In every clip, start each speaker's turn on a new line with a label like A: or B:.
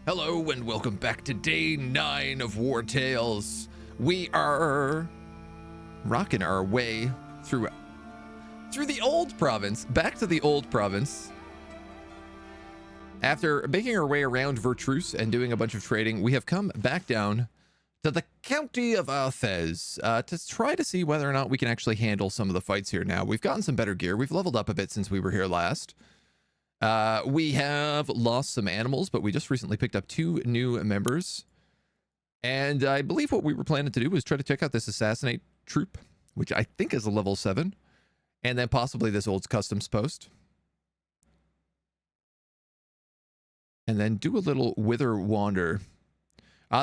A: Hello and welcome back to day 9 of Wartales. We are rocking our way through the old province, back to the old province. After making our way around Vertruse and doing a bunch of trading, we have come back down to the county of Wartales to try to see whether or not we can actually handle some of the fights here now. We've gotten some better gear. We've leveled up a bit since we were here last. We have lost some animals, but we just recently picked up 2 new members. And I believe what we were planning to do was try to check out this assassinate troop, which I think is a level 7. And then possibly this old customs post. And then do a little wither wander.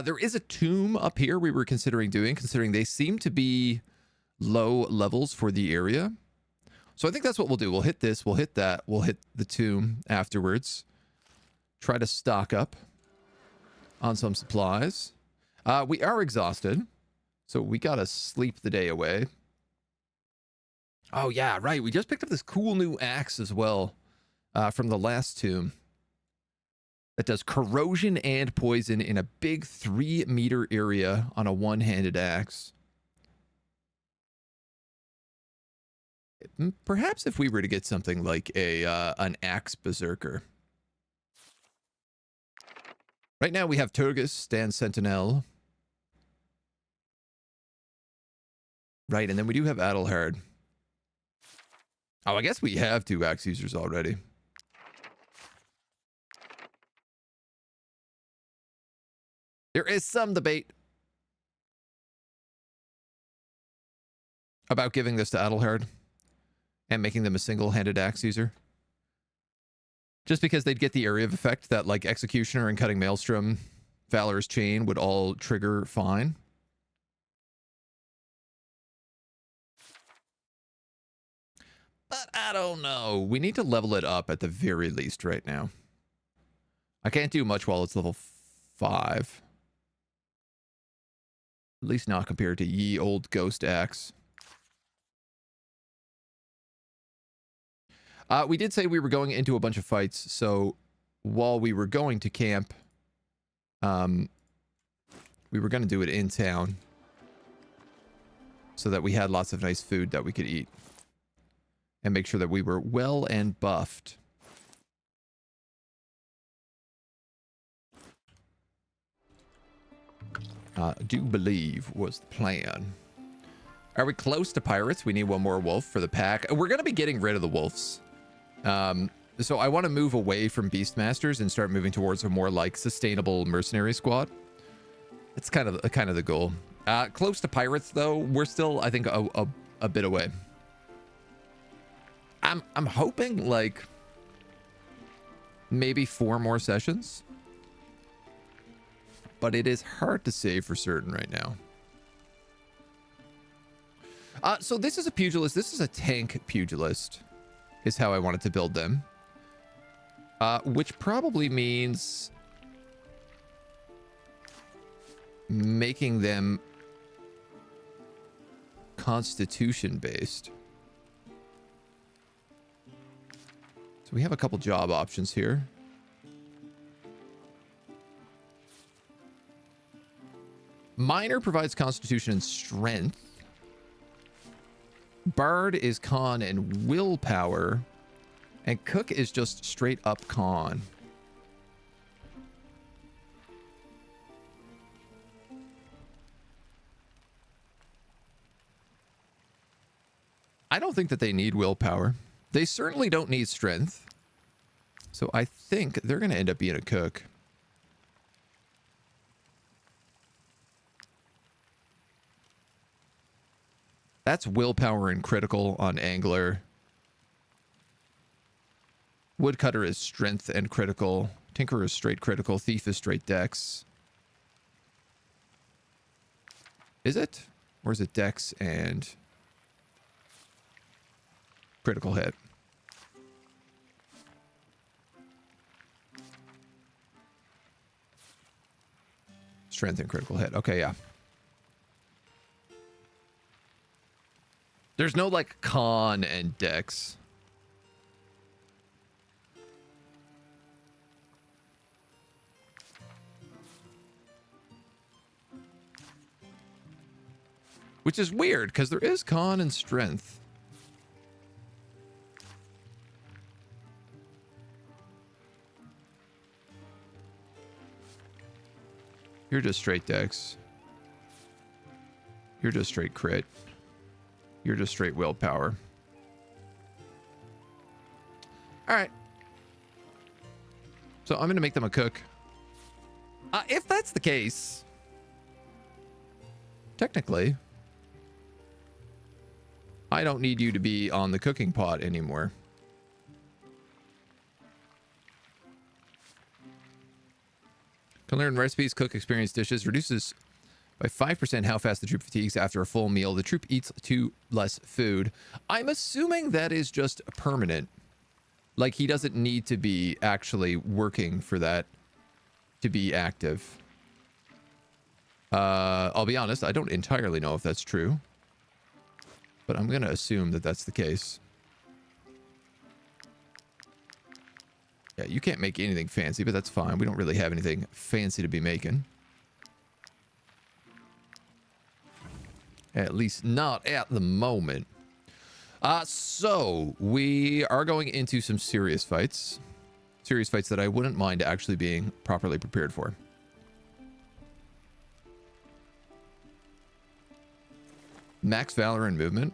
A: There is a tomb up here we were considering they seem to be low levels for the area. So I think that's what we'll do. We'll hit this, we'll hit that, we'll hit the tomb afterwards. Try to stock up on some supplies. We are exhausted, so we gotta sleep the day away. Oh yeah, right. We just picked up this cool new axe as well from the last tomb. That does corrosion and poison in a big 3-meter area on a one-handed axe. Perhaps if we were to get something like an axe berserker. Right now we have Turgis, stand sentinel. Right, and then we do have Adelhard. Oh, I guess we have 2 axe users already. There is some debate about giving this to Adelhard and making them a single-handed axe user. Just because they'd get the area of effect that, like, Executioner and Cutting Maelstrom, Valor's Chain would all trigger fine. But I don't know. We need to level it up at the very least right now. I can't do much while it's level 5. At least not compared to ye old ghost axe. We did say we were going into a bunch of fights, so while we were going to camp, we were going to do it in town so that we had lots of nice food that we could eat and make sure that we were well and buffed. Do believe was the plan. Are we close to pirates? We need one more wolf for the pack. We're going to be getting rid of the wolves. So I want to move away from Beastmasters and start moving towards a more like sustainable mercenary squad. It's kind of the goal. Close to pirates though, we're still, I think, a bit away. I'm hoping like maybe 4 more sessions, but it is hard to say for certain right now. So this is a pugilist. This is a tank pugilist, is how I wanted to build them. Which probably means making them constitution based. So we have a couple job options here. Miner provides constitution and strength. Bard is con and willpower. And cook is just straight up con. I don't think that they need willpower. They certainly don't need strength. So I think they're going to end up being a cook. That's willpower and critical on angler. Woodcutter is strength and critical. Tinkerer is straight critical. Thief is straight dex. Is it? Or is it dex and critical hit? Strength and critical hit. Okay, yeah. There's no like con and dex. which is weird because there is con and strength. You're just straight dex. You're just straight crit. You're just straight willpower. All right. So I'm going to make them a cook. If that's the case, technically, I don't need you to be on the cooking pot anymore. Can learn recipes, cook experienced dishes, reduces by 5% how fast the troop fatigues after a full meal. The troop eats 2 less food. I'm assuming that is just permanent. Like, he doesn't need to be actually working for that to be active. I'll be honest, I don't entirely know if that's true, but I'm going to assume that that's the case. Yeah, you can't make anything fancy, but that's fine. We don't really have anything fancy to be making. At least not at the moment. So we are going into some serious fights. Serious fights that I wouldn't mind actually being properly prepared for. Max Valor and movement.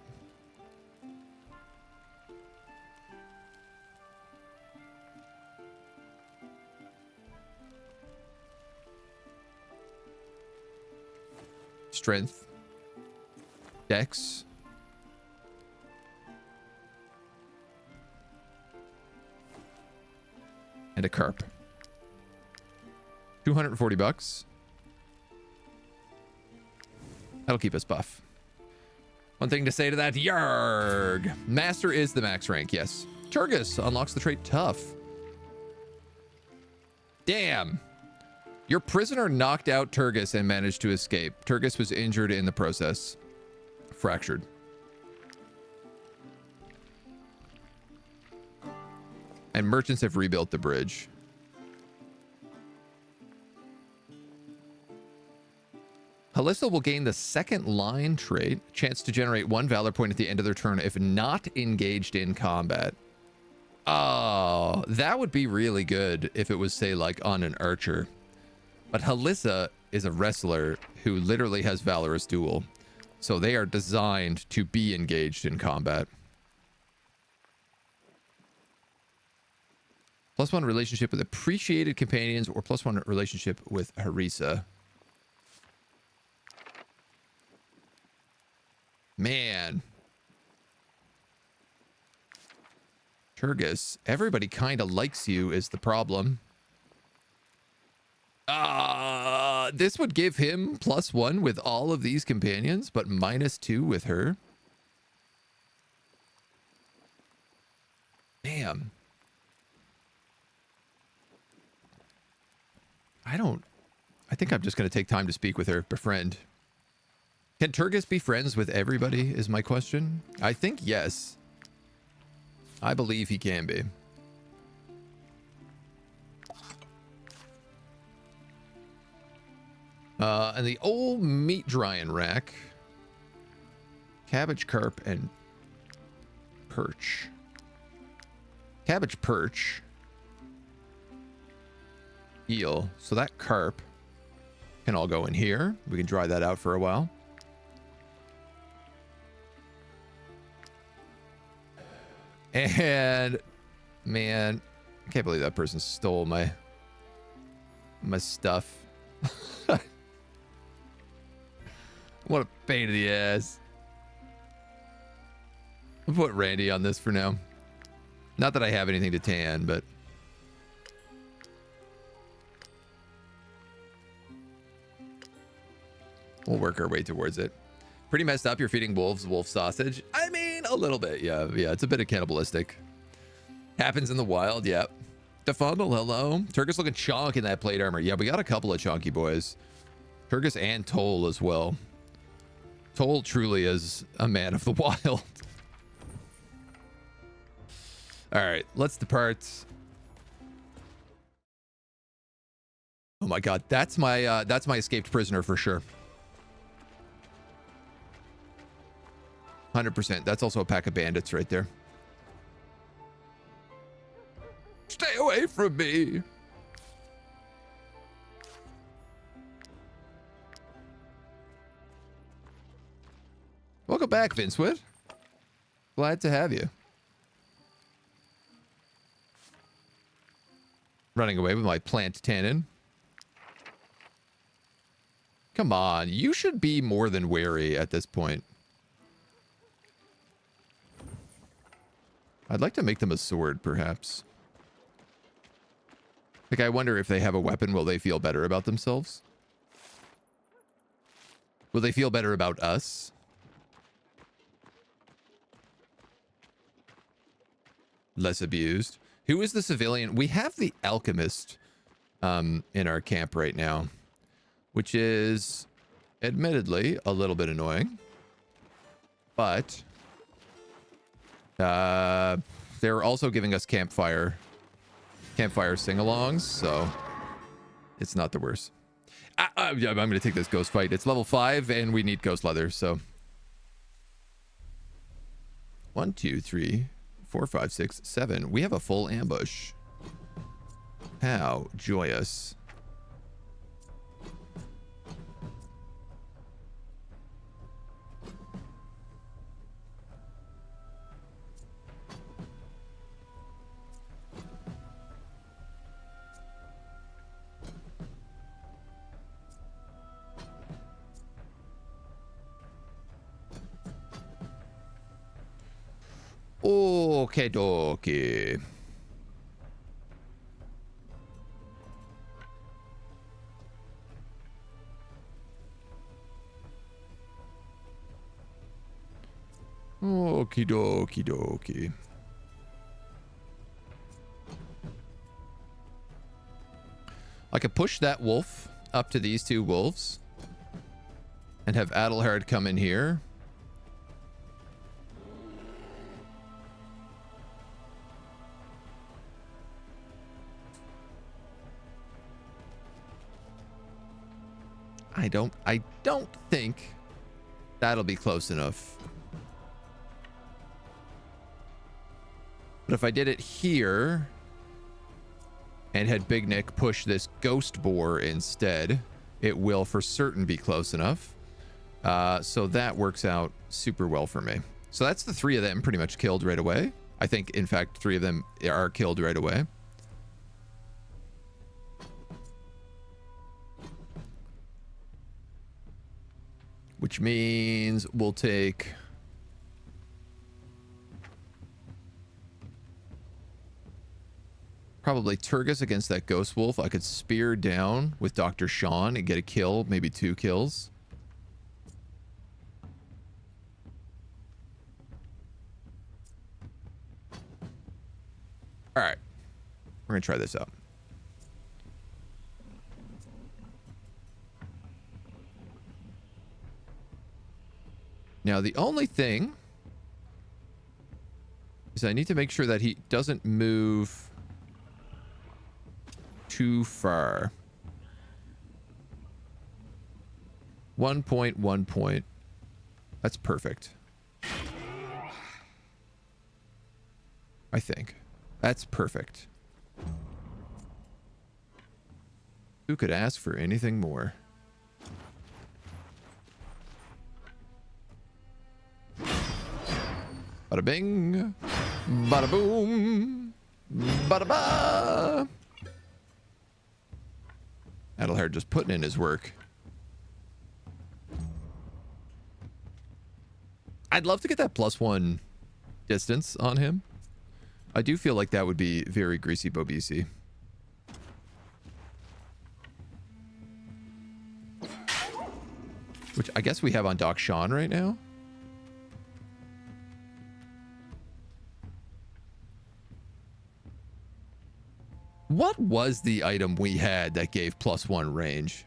A: Strength. Dex. And a carp. 240 bucks. That'll keep us buff. One thing to say to that, yarg. Master is the max rank, yes. Turgus unlocks the trait tough. Damn. Your prisoner knocked out Turgus and managed to escape. Turgus was injured in the process. Fractured. And merchants have rebuilt the bridge. Halissa will gain the second line trait, chance to generate 1 valor point at the end of their turn if not engaged in combat. Oh, that would be really good if it was, say, like on an archer. But Halissa is a wrestler who literally has Valorous Duel. So they are designed to be engaged in combat. +1 relationship with appreciated companions or +1 relationship with Harissa. Man. Turgus, everybody kind of likes you is the problem. This would give him +1 with all of these companions, but -2 with her. Damn. I think I'm just going to take time to speak with her, befriend. Can Turgus be friends with everybody is my question. I think yes. I believe he can be. And the old meat drying rack. Cabbage, carp, and perch. Cabbage, perch. Eel. So that carp can all go in here. We can dry that out for a while. And man, I can't believe that person stole my stuff. What a pain in the ass. I'll put Randy on this for now. Not that I have anything to tan, but we'll work our way towards it. Pretty messed up. You're feeding wolves wolf sausage. I mean, a little bit. Yeah. It's a bit of cannibalistic. Happens in the wild. Yeah. Defundle, hello. Turgus looking chonk in that plate armor. Yeah, we got a couple of chonky boys. Turgus and Toll as well. Toll truly is a man of the wild. All right, let's depart. Oh my God, that's my escaped prisoner for sure. 100%. That's also a pack of bandits right there. Stay away from me. Welcome back, Vincewood. Glad to have you. Running away with my plant tannin. Come on, you should be more than wary at this point. I'd like to make them a sword, perhaps. Like, I wonder if they have a weapon, will they feel better about themselves? Will they feel better about us? Less abused. Who is the civilian? We have the alchemist in our camp right now, which is admittedly a little bit annoying, but they're also giving us campfire sing-alongs, so it's not the worst. I'm going to take this ghost fight. It's level 5 and we need ghost leather, so 1 2 3 4 5 6 7. We have a full ambush. How joyous. Okay, dokie. Okie dokie dokie. I could push that wolf up to these two wolves and have Adelhard come in here. I don't think that'll be close enough. But if I did it here and had Big Nick push this ghost boar instead, it will for certain be close enough. So that works out super well for me. So that's the 3 of them pretty much killed right away. I think, in fact, 3 of them are killed right away. Which means we'll take probably Turgus against that ghost wolf. I could spear down with Dr. Sean and get a kill, maybe 2 kills. All right, we're gonna try this out. Now, the only thing is I need to make sure that he doesn't move too far. 1 point, 1 point. That's perfect. I think. That's perfect. Who could ask for anything more? Bada bing, bada boom, bada ba. Adelhard just putting in his work. I'd love to get that +1 distance on him. I do feel like that would be very greasy Bobisi. Which I guess we have on Doc Sean right now. What was the item we had that gave +1 range?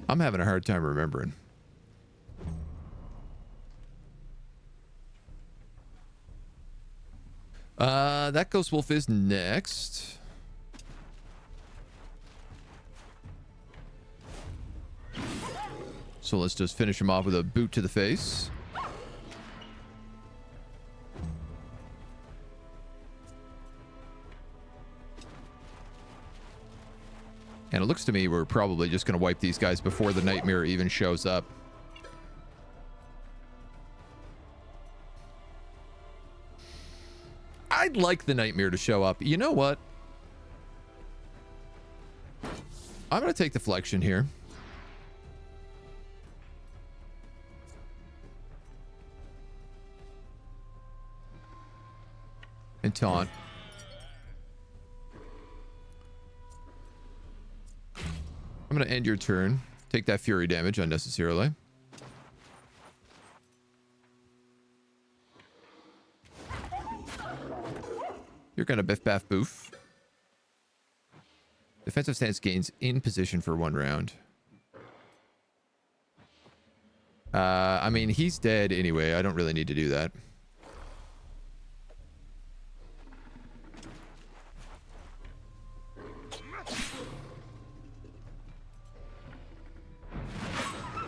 A: I'm having a hard time remembering. That Ghost Wolf is next. So let's just finish him off with a boot to the face. And it looks to me we're probably just going to wipe these guys before the nightmare even shows up. I'd like the nightmare to show up. You know what? I'm going to take deflection here. And taunt. I'm going to end your turn. Take that fury damage unnecessarily. You're going to biff baff boof. Defensive stance gains in position for 1 round. I mean, he's dead anyway. I don't really need to do that.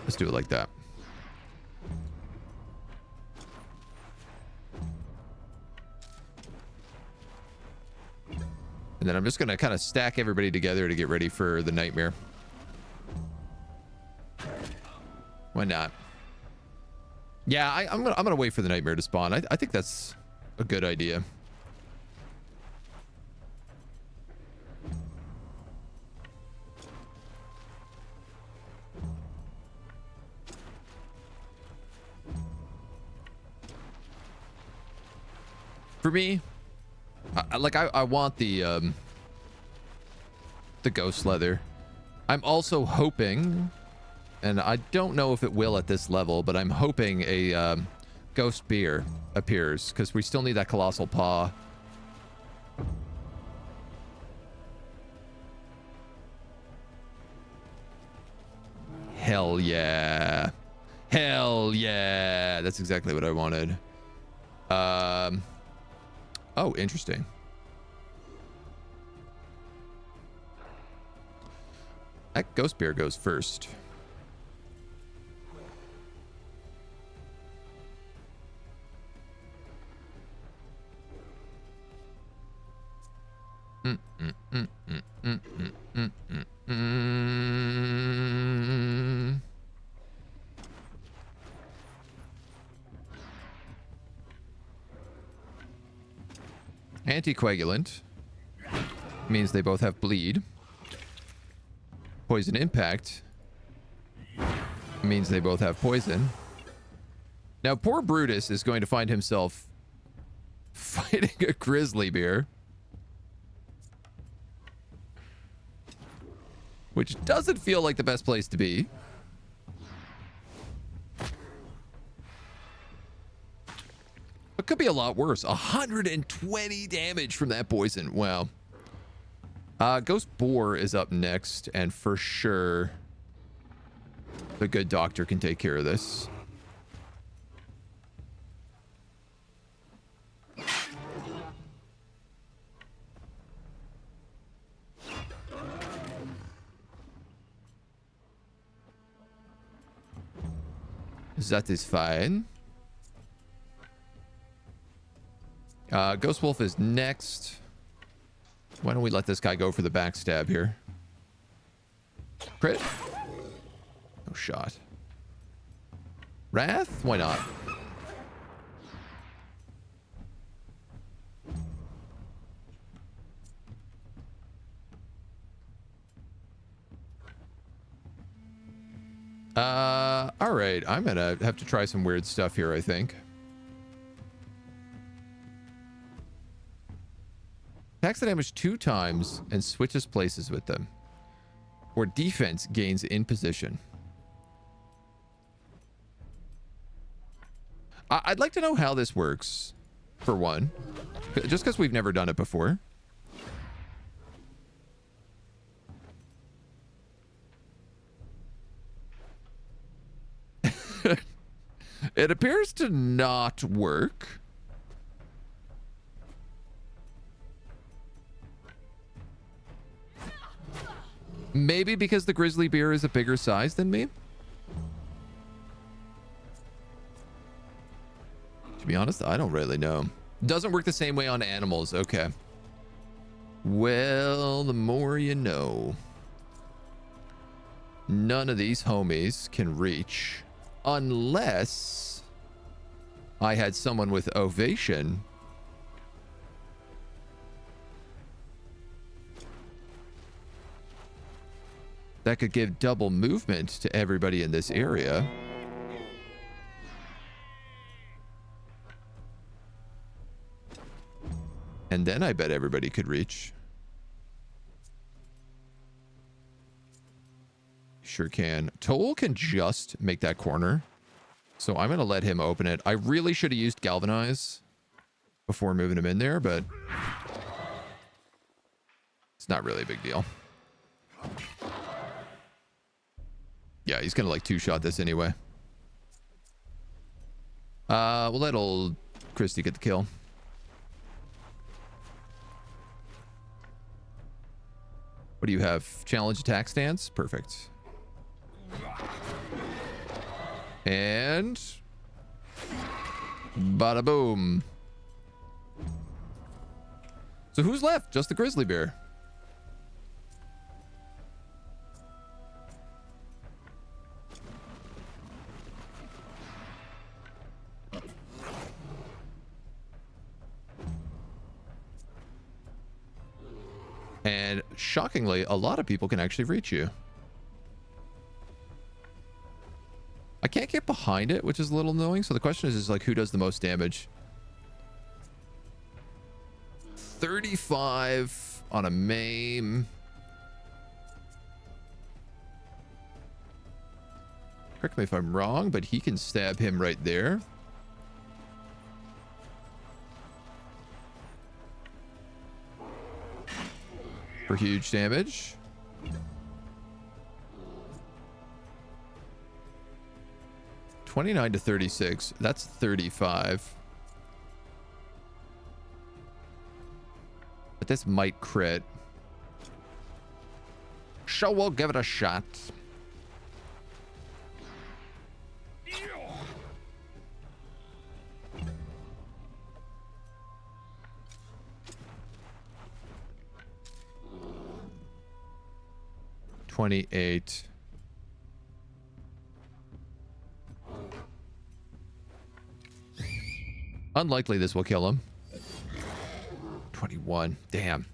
A: Let's do it like that. And then I'm just going to kind of stack everybody together to get ready for the nightmare. Why not? Yeah, I'm gonna wait for the nightmare to spawn. I think that's a good idea. For me, I want the ghost leather. I'm also hoping, and I don't know if it will at this level, but I'm hoping a ghost beer appears, because we still need that colossal paw. Hell yeah. Hell yeah. That's exactly what I wanted. Oh, interesting. That ghost bear goes first. Anticoagulant means they both have bleed. Poison impact means they both have poison. Now, poor Brutus is going to find himself fighting a grizzly bear, which doesn't feel like the best place to be. It could be a lot worse. 120 damage from that poison. Wow. Ghost Boar is up next, and for sure the good doctor can take care of this. That is fine. Ghost Wolf is next. Why don't we let this guy go for the backstab here? Crit? No shot. Wrath? Why not? All right. I'm gonna have to try some weird stuff here, I think. Attacks the damage 2 times and switches places with them. Or defense gains in position. I'd like to know how this works, for one. Just because we've never done it before. It appears to not work. Maybe because the grizzly bear is a bigger size than me. To be honest, I don't really know. Doesn't work the same way on animals. Okay. Well, the more you know. None of these homies can reach unless I had someone with ovation. That could give double movement to everybody in this area. And then I bet everybody could reach. Sure can. Toll can just make that corner. So I'm going to let him open it. I really should have used Galvanize before moving him in there, but it's not really a big deal. Yeah, he's going to like two-shot this anyway. We'll let old Christy get the kill. What do you have? Challenge attack stance? Perfect. And bada boom. So who's left? Just the grizzly bear. And shockingly, a lot of people can actually reach you. I can't get behind it, which is a little annoying. So the question is like, who does the most damage? 35 on a maim. Correct me if I'm wrong, but he can stab him right there. For huge damage. $29 to $36. That's 35. But this might crit. So we'll give it a shot. $28. Unlikely this will kill him. 21. Damn.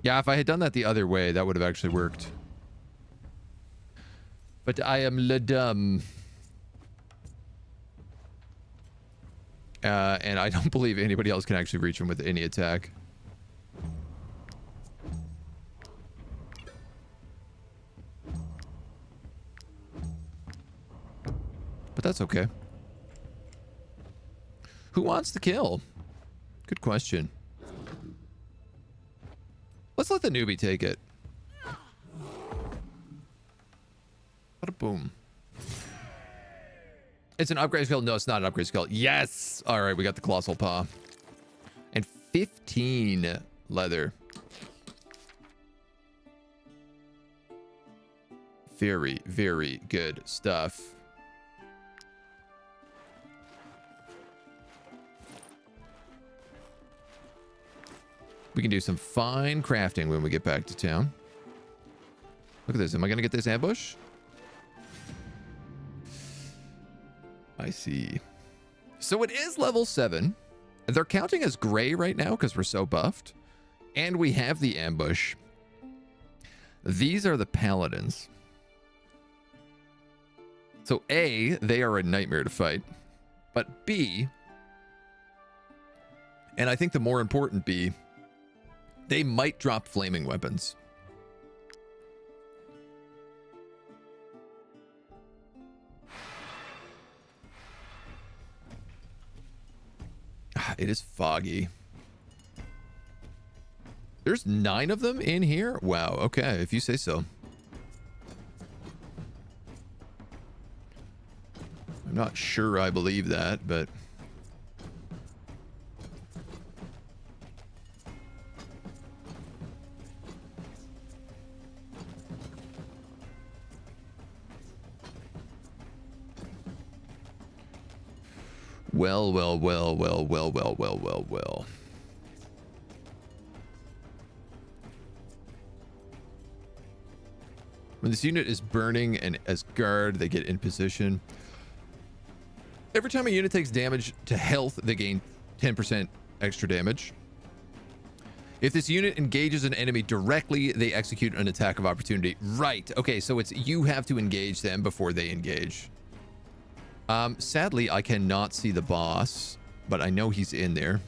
A: Yeah, if I had done that the other way, that would have actually worked. But I am le dumb. And I don't believe anybody else can actually reach him with any attack. But that's okay. Who wants the kill? Good question. Let's let the newbie take it. Bada boom. It's an upgrade skill. No, it's not an upgrade skill. Yes. All right, we got the colossal paw. And 15 leather. Very, very good stuff. We can do some fine crafting when we get back to town. Look at this. Am I going to get this ambush? I see. So it is level 7. They're counting as gray right now because we're so buffed. And we have the ambush. These are the paladins. So A, they are a nightmare to fight. But B, and I think the more important B, they might drop flaming weapons. It is foggy. There's 9 of them in here? Wow, okay, if you say so. I'm not sure I believe that, but... Well, well, well, well, well, well, well, well, well. When this unit is burning and as guard, they get in position. Every time a unit takes damage to health, they gain 10% extra damage. If this unit engages an enemy directly, they execute an attack of opportunity. Right. Okay, so it's you have to engage them before they engage. Sadly, I cannot see the boss, but I know he's in there.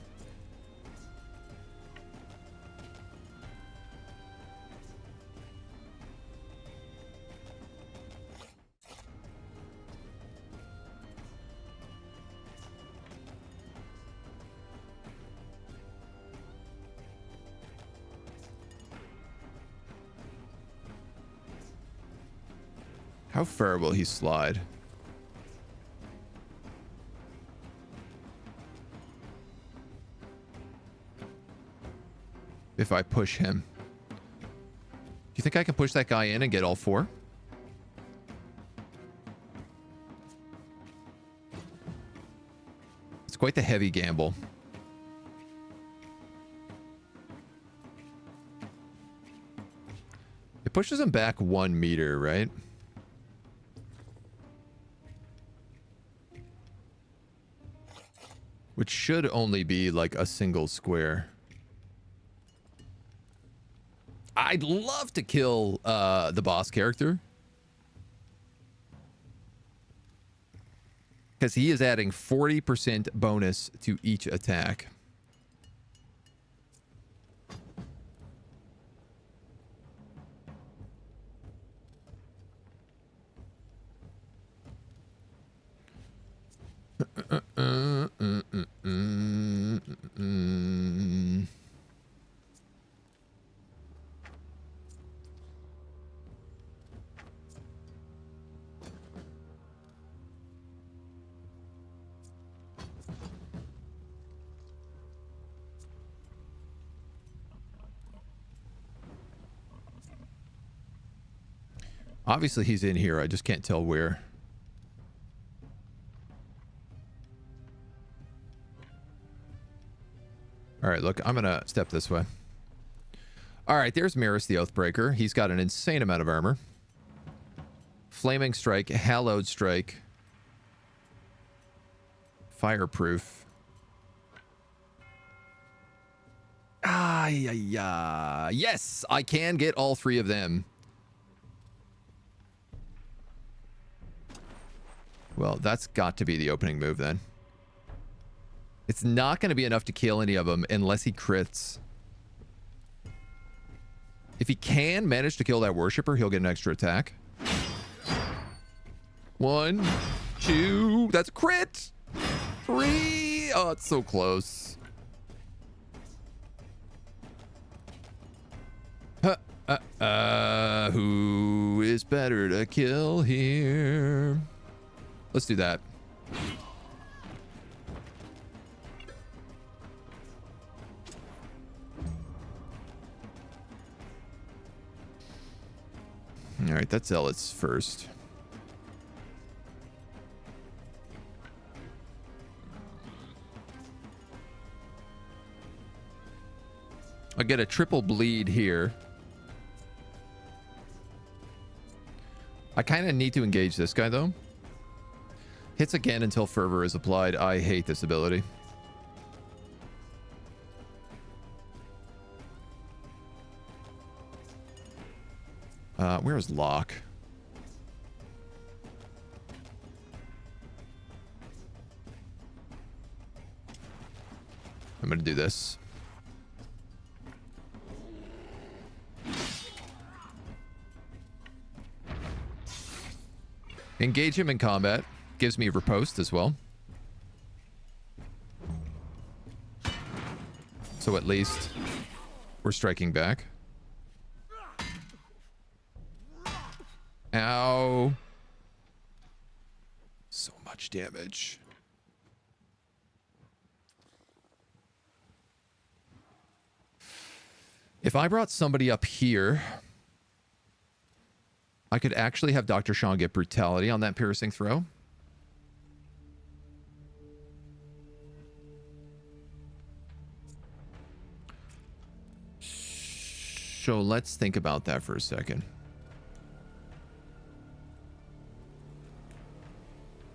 A: How far will he slide? If I push him. Do you think I can push that guy in and get all four? It's quite the heavy gamble. It pushes him back 1 meter, right? Which should only be like a single square. I'd love to kill the boss character. Because he is adding 40% bonus to each attack. Obviously, he's in here. I just can't tell where. All right, look, I'm going to step this way. All right, there's Maris the Oathbreaker. He's got an insane amount of armor. Flaming Strike, Hallowed Strike. Fireproof. Ah, yeah. Yes, I can get all three of them. Well, that's got to be the opening move then. It's not going to be enough to kill any of them unless he crits. If he can manage to kill that worshipper, he'll get an extra attack. 1, 2, that's a crit. 3, oh, it's so close. Who is better to kill here? Let's do that. All right, that's Zealots first. I'll get a triple bleed here. I kind of need to engage this guy, though. Hits again until fervor is applied. I hate this ability. Where is Locke? I'm going to do this. Engage him in combat. Gives me riposte as well. So at least we're striking back. Ow. So much damage. If I brought somebody up here, I could actually have Dr. Sean get brutality on that piercing throw. So let's think about that for a second.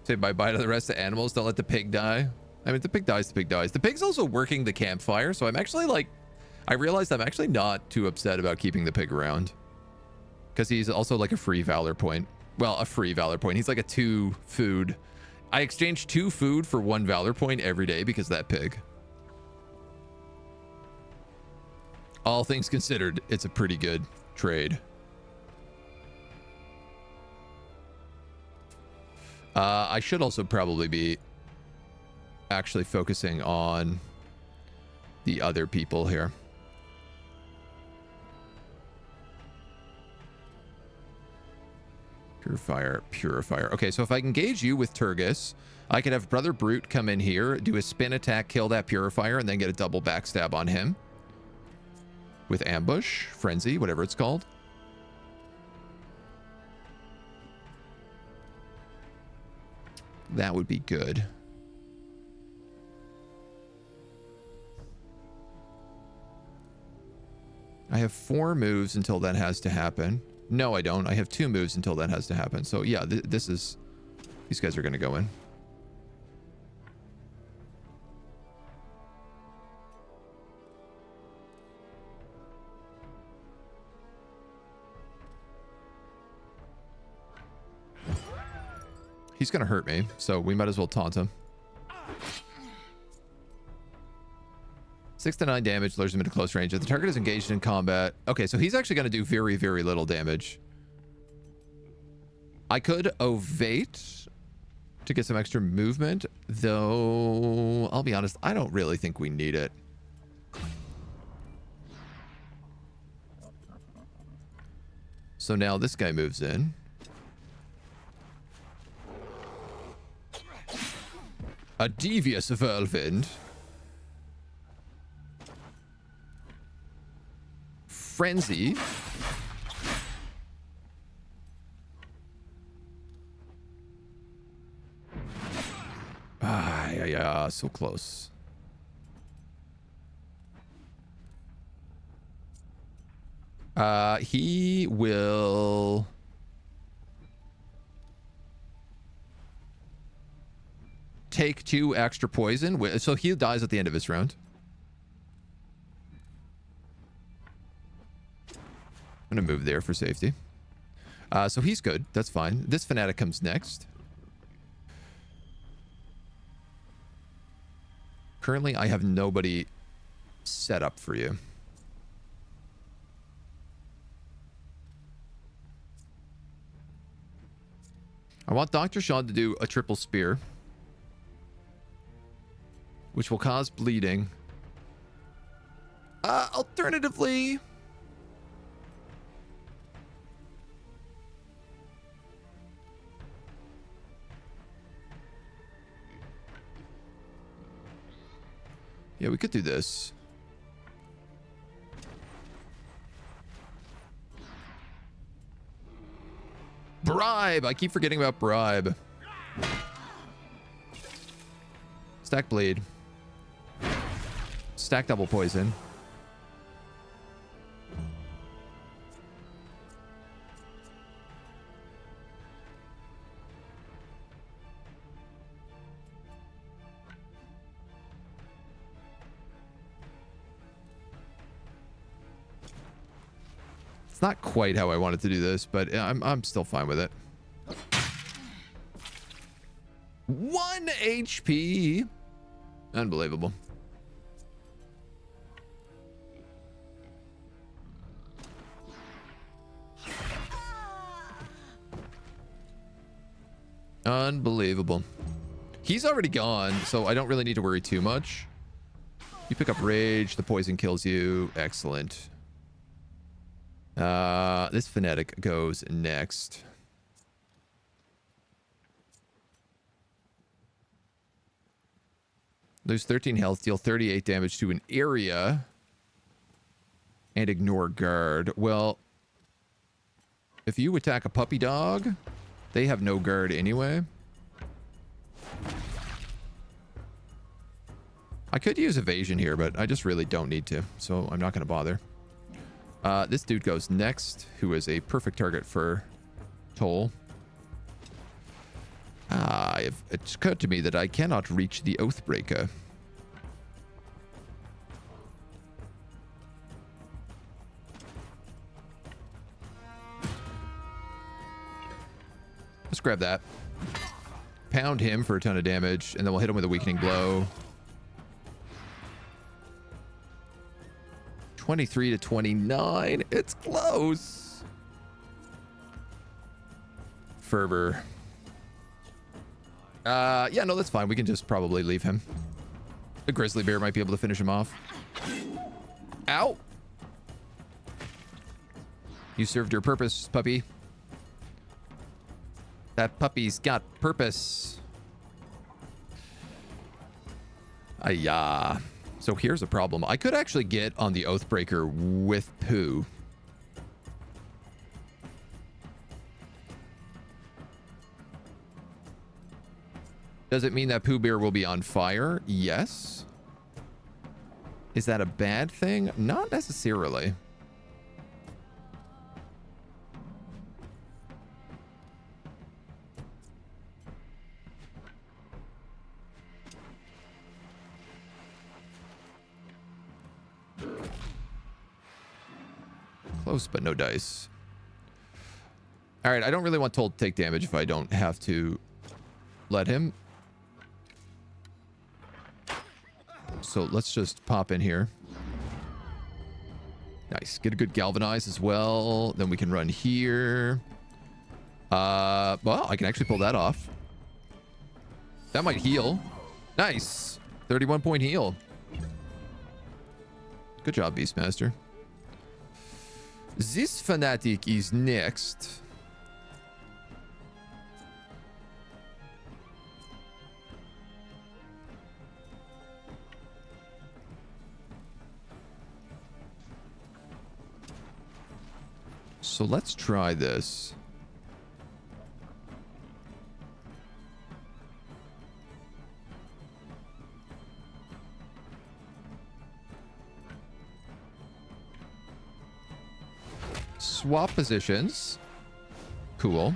A: Say bye-bye to the rest of the animals. Don't let the pig die. I mean, if the pig dies, the pig dies. The pig's also working the campfire, so I'm actually like... I realized I'm actually not too upset about keeping the pig around. Because he's also like a free valor point. Well, a free valor point. He's like a 2 food. I exchange 2 food for 1 valor point every day because of that pig. All things considered, it's a pretty good trade. I should also probably be actually focusing on the other people here. Purifier, purifier. Okay, so if I engage you with Turgis, I could have Brother Brute come in here, do a spin attack, kill that purifier, and then get a double backstab on him. With ambush, frenzy, whatever it's called. That would be good. I have 4 moves until that has to happen. No, I don't. I have 2 moves until that has to happen. So yeah, this is... These guys are going to go in. He's going to hurt me, so we might as well taunt him. 6 to 9 damage, lures him into close range. If the target is engaged in combat... Okay, so he's actually going to do very, very little damage. I could ovate to get some extra movement, though I'll be honest, I don't really think we need it. So now this guy moves in. A devious whirlwind. Frenzy. Yeah, so close. He will... take 2 extra poison. So he dies at the end of his round. I'm going to move there for safety. So he's good. That's fine. This fanatic comes next. Currently, I have nobody set up for you. I want Dr. Sean to do a triple spear, which will cause bleeding. Alternatively... yeah, we could do this. Bribe! I keep forgetting about bribe. Stack bleed. Stack double poison. It's not quite how I wanted to do this, but I'm still fine with it. 1 HP. Unbelievable. Unbelievable. He's already gone, so I don't really need to worry too much. You pick up rage, the poison kills you. Excellent. This fanatic goes next. Lose 13 health, deal 38 damage to an area, and ignore guard. Well, if you attack a puppy dog, they have no guard anyway. I could use evasion here, but I just really don't need to, so I'm not going to bother. This dude goes next, who is a perfect target for Toll. It's occurred to me that I cannot reach the Oathbreaker. Let's grab that. Pound him for a ton of damage, and then we'll hit him with a weakening blow. 23 to 29. It's close. Fervor. Yeah, no, that's fine. We can just probably leave him. The grizzly bear might be able to finish him off. Ow! You served your purpose, puppy. That puppy's got purpose. Ayah. So here's a problem. I could actually get on the Oathbreaker with Pooh. Does it mean that Pooh Bear will be on fire? Yes. Is that a bad thing? Not necessarily. Close, but no dice. All right, I don't really want Toll to take damage if I don't have to let him. So let's just pop in here. Nice. Get a good galvanize as well. Then we can run here. Well, I can actually pull that off. That might heal. Nice. 31-point heal. Good job, Beastmaster. This fanatic is next. So let's try this. Swap positions. Cool.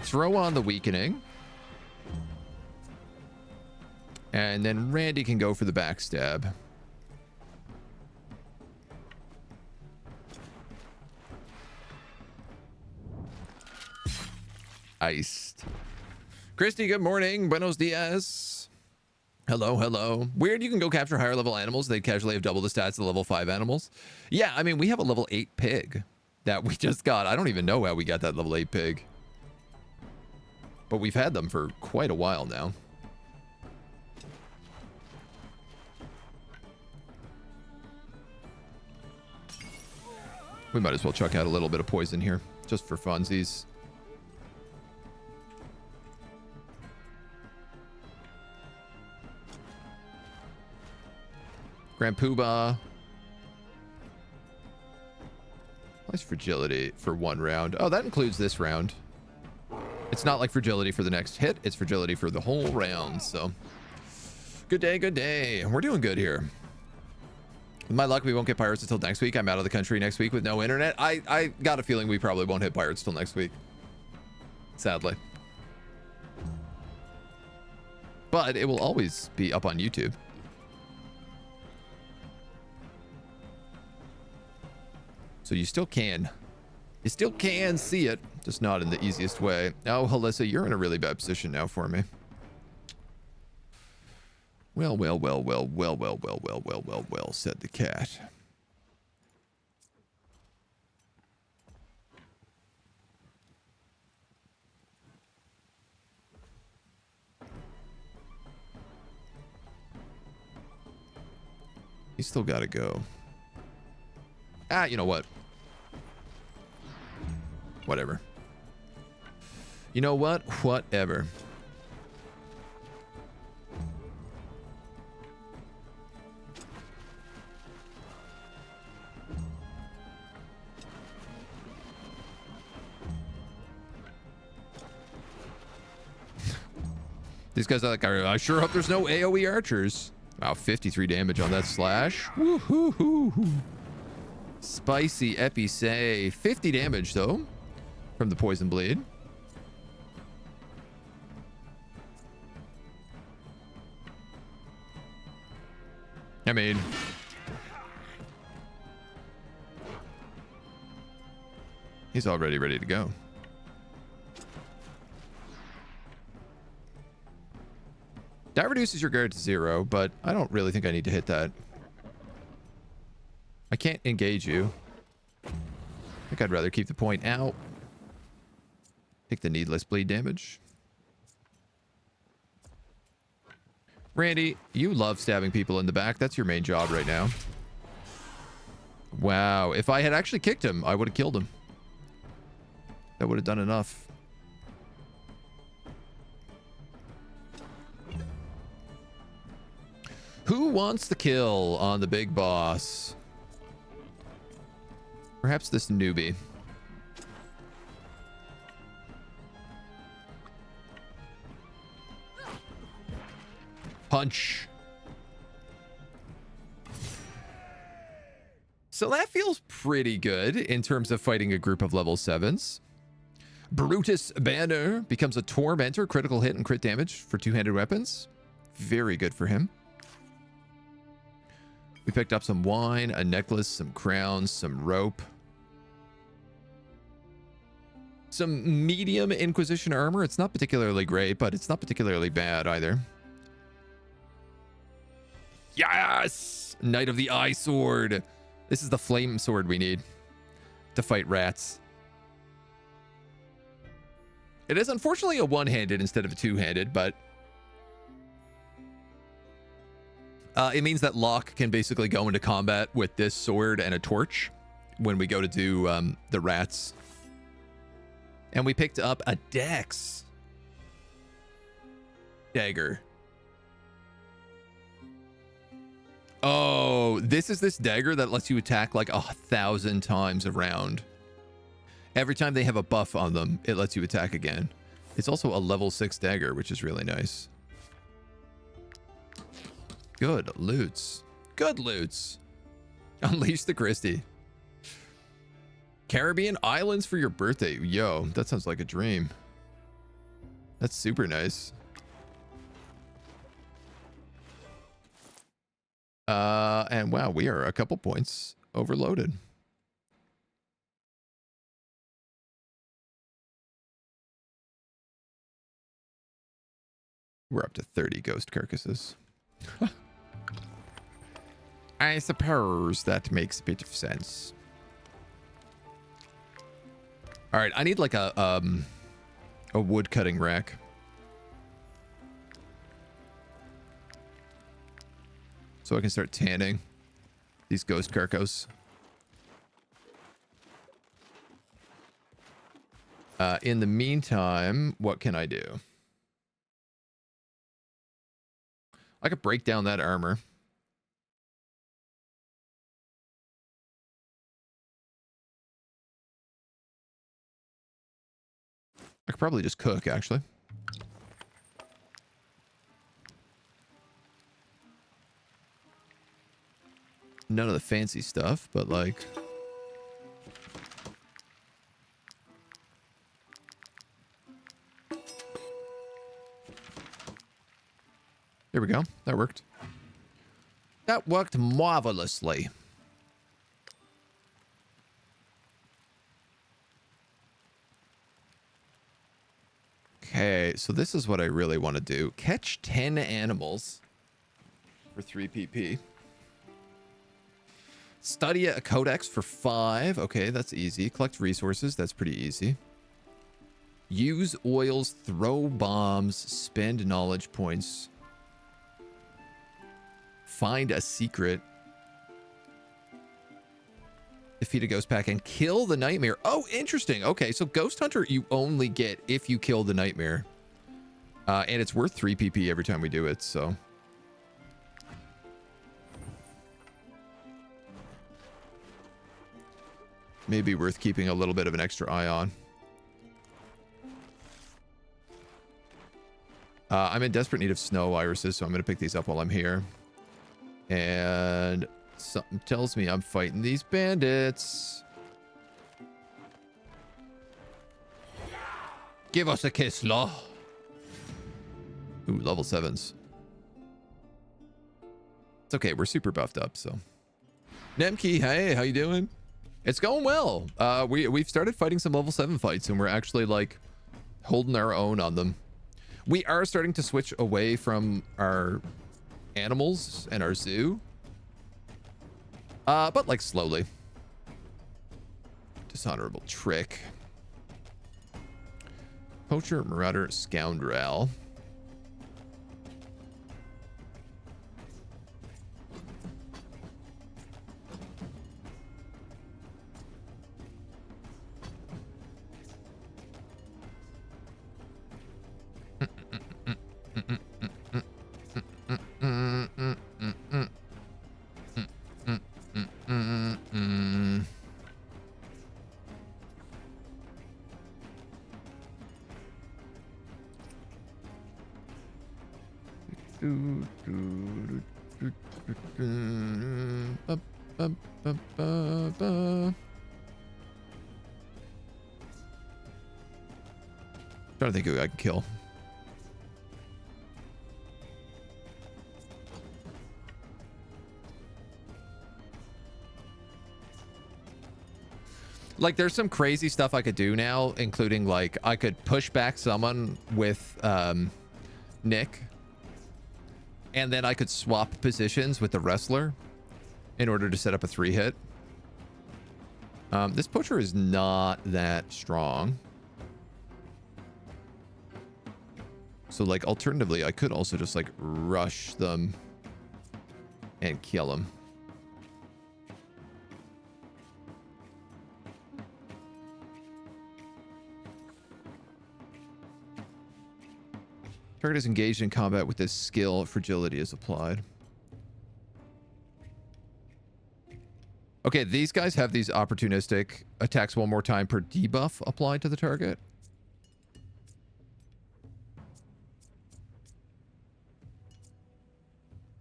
A: Throw on the weakening. And then Randy can go for the backstab. Iced. Christy, good morning. Buenos dias. Hello, hello. Weird, you can go capture higher level animals. They casually have double the stats of level 5 animals. Yeah, I mean, we have a level 8 pig that we just got. I don't even know how we got that level 8 pig. But we've had them for quite a while now. We might as well chuck out a little bit of poison here, just for funsies. Grand Poobah. Nice fragility for one round. Oh, that includes this round. It's not like fragility for the next hit. It's fragility for the whole round. So, good day, good day. We're doing good here. With my luck, we won't get pirates until next week. I'm out of the country next week with no internet. I got a feeling we probably won't hit pirates till next week. Sadly. But it will always be up on YouTube. So you still can see it, just not in the easiest way. Oh, Halissa, you're in a really bad position now for me. Well, said the cat. He's still got to go. Ah, you know what? Whatever. You know what? Whatever. These guys are like, I sure hope there's no AoE archers. Wow, 53 damage on that slash. Woo-hoo-hoo-hoo. Spicy Epice. 50 damage, though, from the poison bleed. I mean, he's already ready to go. That reduces your guard to 0, but I don't really think I need to hit that. I can't engage you. I think I'd rather keep the point out. Take the needless bleed damage. Randy, you love stabbing people in the back. That's your main job right now. Wow. If I had actually kicked him, I would have killed him. That would have done enough. Who wants the kill on the big boss? Perhaps this newbie. Punch. So that feels pretty good in terms of fighting a group of level 7s. Brutus Banner becomes a tormentor, critical hit and crit damage for two-handed weapons. Very good for him. We picked up some wine, a necklace, some crowns, some rope. Some medium Inquisition armor. It's not particularly great, but it's not particularly bad either. Yes! Knight of the Eye Sword. This is the flame sword we need to fight rats. It is unfortunately a one-handed instead of a two-handed, but it means that Locke can basically go into combat with this sword and a torch when we go to do the rats. And we picked up a Dex dagger. Oh, this is this dagger that lets you attack like 1,000 times a round. Every time they have a buff on them, it lets you attack again. It's also a level 6 dagger, which is really nice. Good loots. Good loots. Unleash the Christie. Caribbean Islands for your birthday. Yo, that sounds like a dream. That's super nice. And wow, we are a couple points overloaded. We're up to 30 ghost carcasses. I suppose that makes a bit of sense. All right, I need like a wood cutting rack. So I can start tanning these ghost carcos. In the meantime, what can I do? I could break down that armor. I could probably just cook, actually. None of the fancy stuff, but like... There we go. That worked. That worked marvelously. Okay, so this is what I really want to do. Catch 10 animals for 3 PP. Study a codex for 5. Okay, that's easy. Collect resources. That's pretty easy. Use oils, throw bombs, spend knowledge points. Find a secret. Defeat a ghost pack and kill the nightmare. Oh, interesting. Okay, so Ghost Hunter you only get if you kill the nightmare. And it's worth 3 PP every time we do it, so... Maybe worth keeping a little bit of an extra eye on. I'm in desperate need of snow irises, so I'm going to pick these up while I'm here. And Something tells me I'm fighting these bandits. Give us a kiss, law. Ooh, level 7s. It's okay. We're super buffed up, so. Nemki, hey, how you doing? It's going well. We've started fighting some level 7 fights, and we're actually, like, holding our own on them. We are starting to switch away from our animals and our zoo. But, like, slowly. Dishonorable trick. Poacher, marauder, scoundrel. Trying to think who I can kill. Like, there's some crazy stuff I could do now, including, like, I could push back someone with Nick, and then I could swap positions with the wrestler in order to set up a 3-hit. This poacher is not that strong. So, like, alternatively, I could also just, like, rush them and kill them. Target is engaged in combat with this skill. Fragility is applied. Okay, these guys have these opportunistic attacks one more time per debuff applied to the target.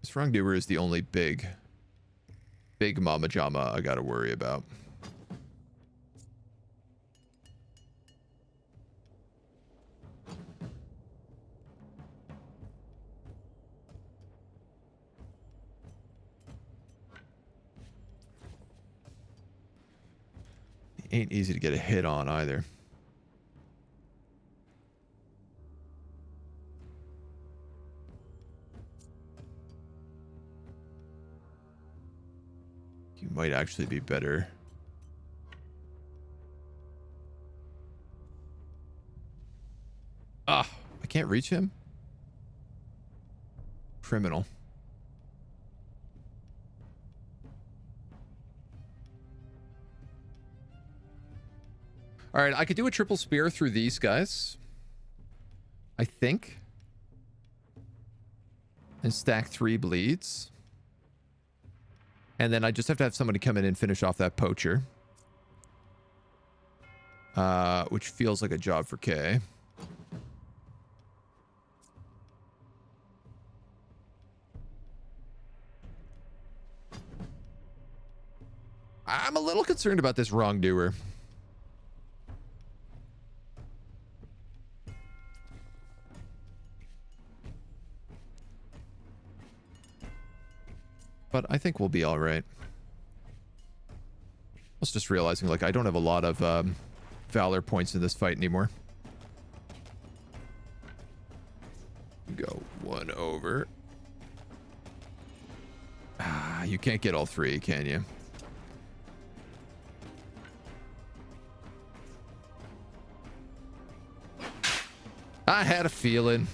A: This wrongdoer is the only big mama jama I gotta worry about. Ain't easy to get a hit on either. You might actually be better. Ah, I can't reach him. Criminal. All right, I could do a triple spear through these guys, I think, and stack 3 bleeds. And then I just have to have somebody come in and finish off that poacher, which feels like a job for Kay. I'm a little concerned about this wrongdoer. But I think we'll be all right. I was just realizing, like, I don't have a lot of valor points in this fight anymore. Go 1 over. Ah, you can't get all 3, can you? I had a feeling.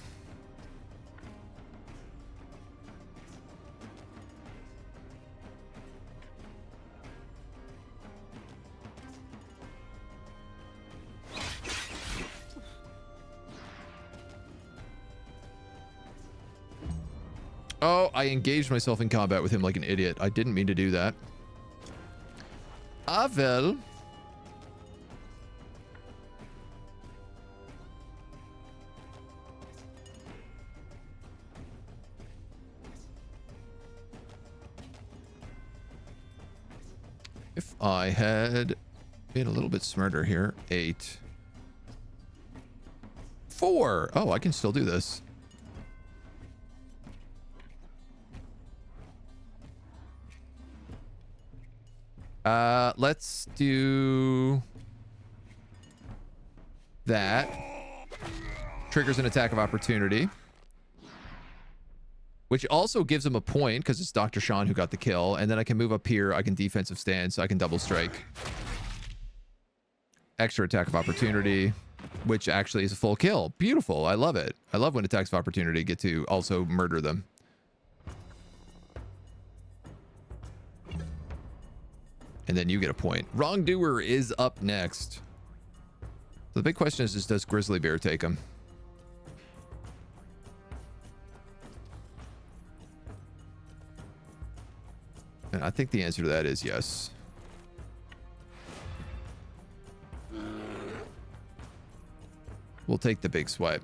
A: Oh, I engaged myself in combat with him like an idiot. I didn't mean to do that. Ah, well. I had been a little bit smarter here. 8. 4. Oh, I can still do this. Let's do that. Triggers an attack of opportunity, which also gives him a point because it's Dr. Sean who got the kill. And then I can move up here. I can defensive stand, so I can double strike. Extra attack of opportunity, which actually is a full kill. Beautiful. I love it. I love when attacks of opportunity get to also murder them. And then you get a point. Wrongdoer is up next. So the big question is does Grizzly Bear take him? And I think the answer to that is yes. We'll take the big swipe.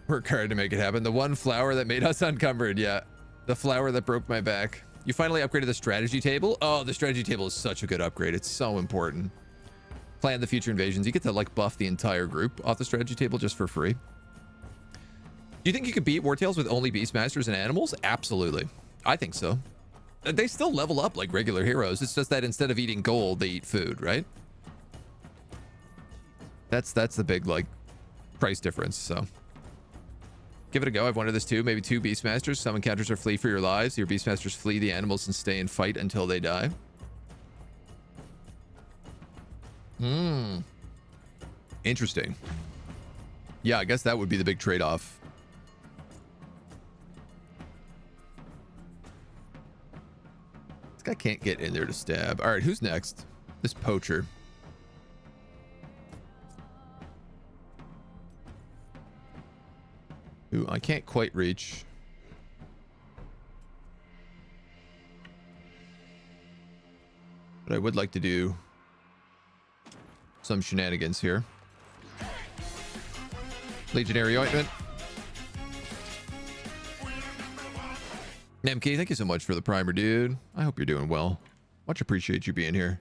A: Work hard to make it happen. The one flower that made us encumbered. Yeah. The flower that broke my back. You finally upgraded the strategy table. Oh, the strategy table is such a good upgrade. It's so important. Plan the future invasions. You get to like buff the entire group off the strategy table just for free. Do you think you could beat Wartales with only Beastmasters and animals? Absolutely. I think so. They still level up like regular heroes. It's just that instead of eating gold, they eat food, right? That's the big like price difference. So give it a go. I've wanted this too. Maybe 2 Beastmasters. Some encounters are flee for your lives. Your Beastmasters flee the animals and stay and fight until they die. Interesting. Yeah, I guess that would be the big trade-off. This guy can't get in there to stab. All right, who's next? This poacher. Ooh, I can't quite reach. But I would like to do some shenanigans here. Legionary ointment. Nemke, thank you so much for the primer, dude. I hope you're doing well. Much appreciate you being here.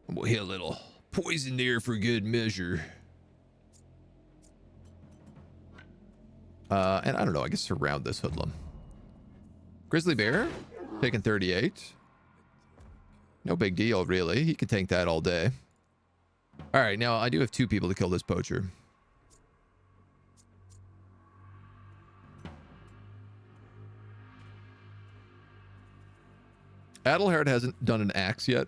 A: We'll hit a little poison there for good measure. And I don't know, I guess surround this hoodlum. Grizzly Bear, taking 38. No big deal, really. He can tank that all day. All right, now I do have 2 people to kill this poacher. Adelhard hasn't done an axe yet.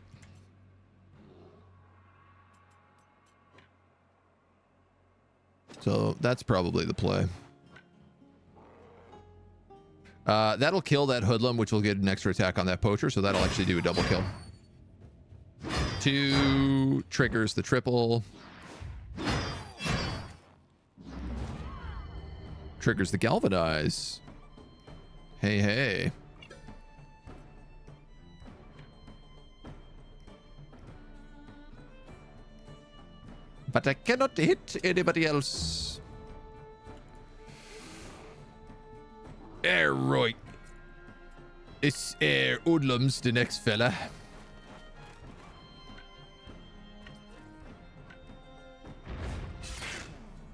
A: So that's probably the play. That'll kill that hoodlum, which will get an extra attack on that poacher. So that'll actually do a double kill. 2 triggers the triple. Triggers the galvanize. Hey, hey. But I cannot hit anybody else. Right. It's Hoodlum's the next fella.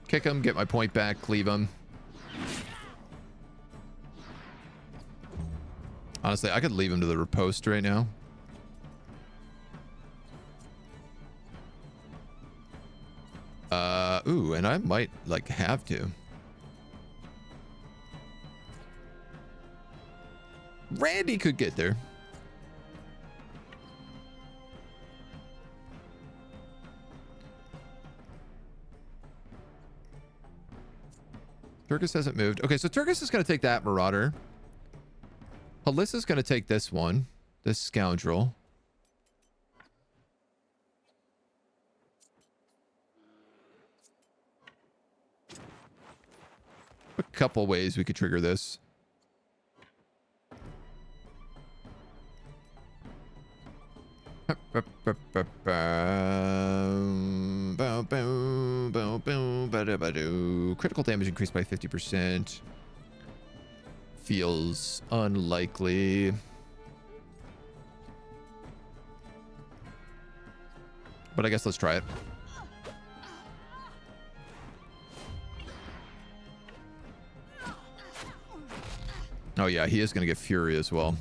A: Kick him, get my point back, cleave him. Honestly, I could leave him to the riposte right now. Ooh, and I might, like, have to. Randy could get there. Turkus hasn't moved. Okay, so Turkus is going to take that Marauder. Alyssa's going to take this one. This scoundrel. A couple ways we could trigger this. boom, boom, boom, boom, ba-da-ba-doo. Critical damage increased by 50%. Feels unlikely. But I guess let's try it. Oh yeah, he is going to get Fury as well.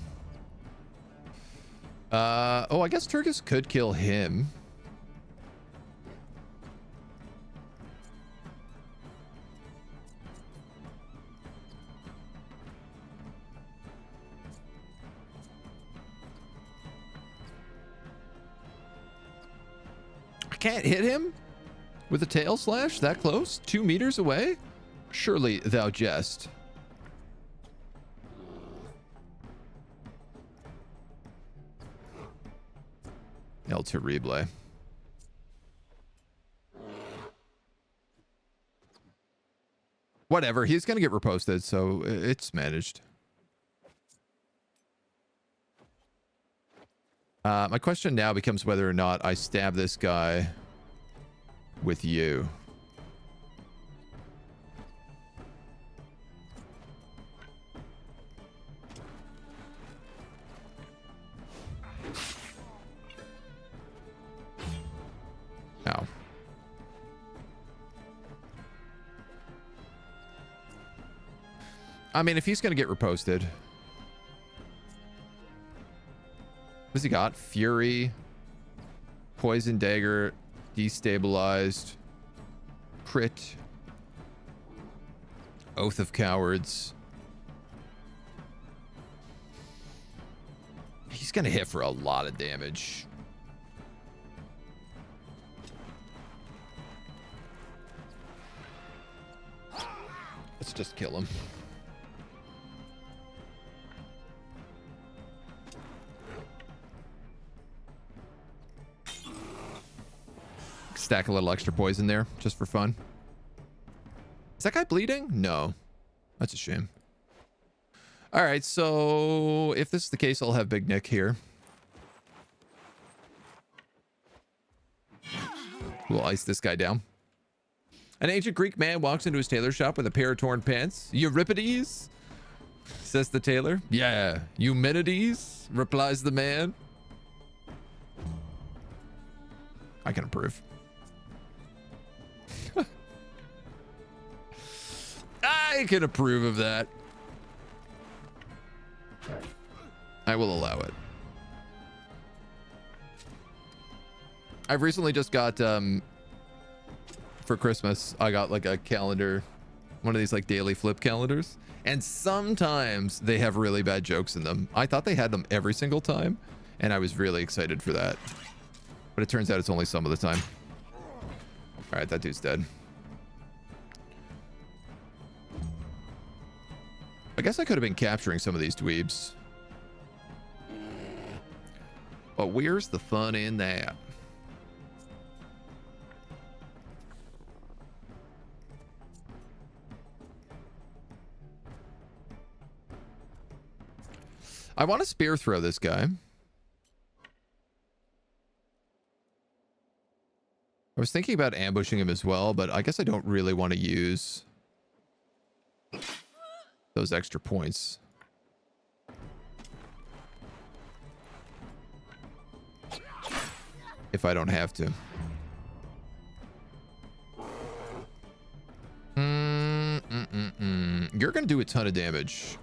A: Oh, I guess Turkus could kill him. I can't hit him with a tail slash that close? 2 meters away? Surely thou jest. El Terrible. Whatever, he's gonna get reposted, so it's managed. My question now becomes whether or not I stab this guy with you. Ow. I mean, if he's going to get reposted. What's he got? Fury. Poison Dagger. Destabilized. Crit. Oath of Cowards. He's going to hit for a lot of damage. Let's just kill him. Stack a little extra poison there, just for fun. Is that guy bleeding? No. That's a shame. All right, so if this is the case, I'll have Big Nick here. We'll ice this guy down. An ancient Greek man walks into his tailor shop with a pair of torn pants. Euripides? Says the tailor. Yeah. Eumenides? Replies the man. I can approve. I can approve of that. I will allow it. I've recently just got for Christmas, I got like a calendar, one of these like daily flip calendars, and sometimes they have really bad jokes in them. I thought they had them every single time, and I was really excited for that, but it turns out it's only some of the time. All right, that dude's dead. I guess I could have been capturing some of these dweebs, but where's the fun in that? I want to spear throw this guy. I was thinking about ambushing him as well, but I guess I don't really want to use those extra points. If I don't have to. You're going to do a ton of damage.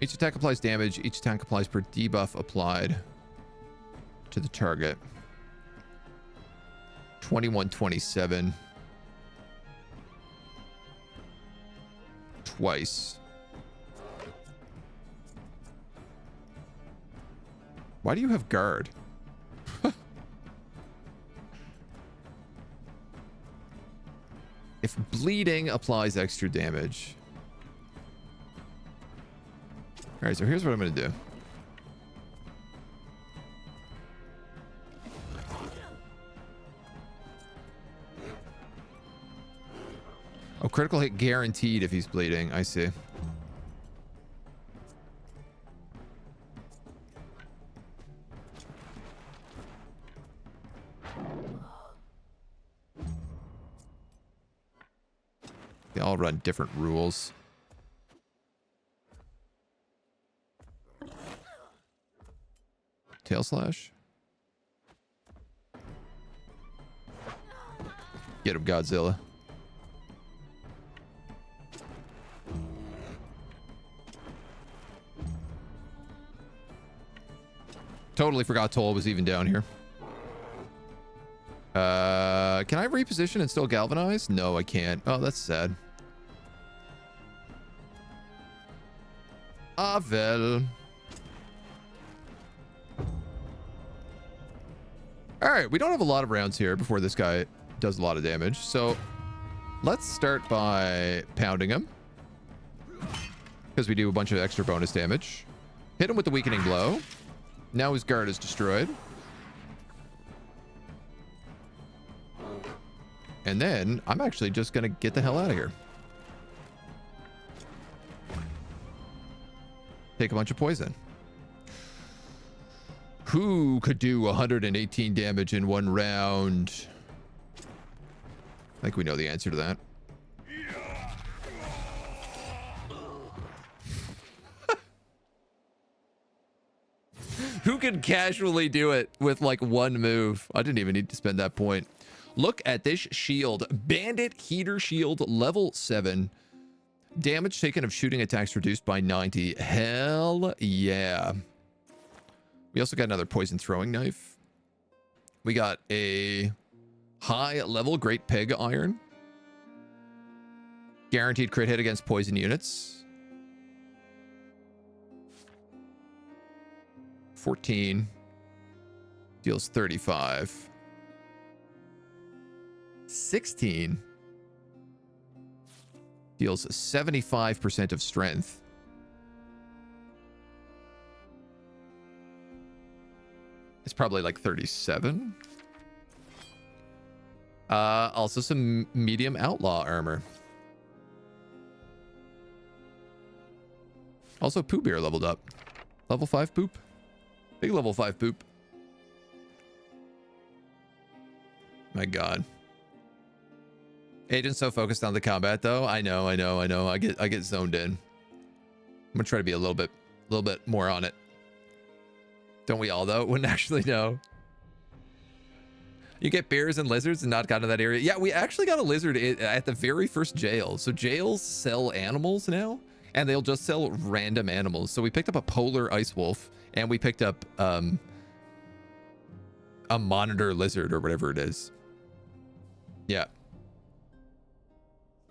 A: Each attack applies damage. Each attack applies per debuff applied to the target. 2127. Twice. Why do you have guard? If bleeding applies extra damage. All right, so here's what I'm going to do. Oh, critical hit guaranteed if he's bleeding. I see. They all run different rules. Tail slash. Get him, Godzilla. Totally forgot Toll was even down here. Can I reposition and still galvanize? No, I can't. Oh, that's sad. Ah, well. All right, we don't have a lot of rounds here before this guy does a lot of damage. So let's start by pounding him, because we do a bunch of extra bonus damage. Hit him with the weakening blow. Now his guard is destroyed. And then I'm actually just going to get the hell out of here. Take a bunch of poison. Who could do 118 damage in one round? I think we know the answer to that. Who can casually do it with like one move? I didn't even need to spend that point. Look at this shield. Bandit Heater Shield, level 7. Damage taken of shooting attacks reduced by 90. Hell yeah. We also got another poison throwing knife. We got a high level Great Peg Iron. Guaranteed crit hit against poison units. 14. Deals 35. 16. Deals 75% of strength. It's probably like 37. Also some medium outlaw armor. Also Pooh Bear leveled up. Level 5 poop. Big level 5 poop. My god. Agent's so focused on the combat though. I know. I get zoned in. I'm gonna try to be a little bit more on it. Don't we all though? Wouldn't actually know. You get bears and lizards and not got to that area. Yeah, we actually got a lizard at the very first jail. So jails sell animals now, and they'll just sell random animals. So we picked up a polar ice wolf, and we picked up a monitor lizard or whatever it is. Yeah.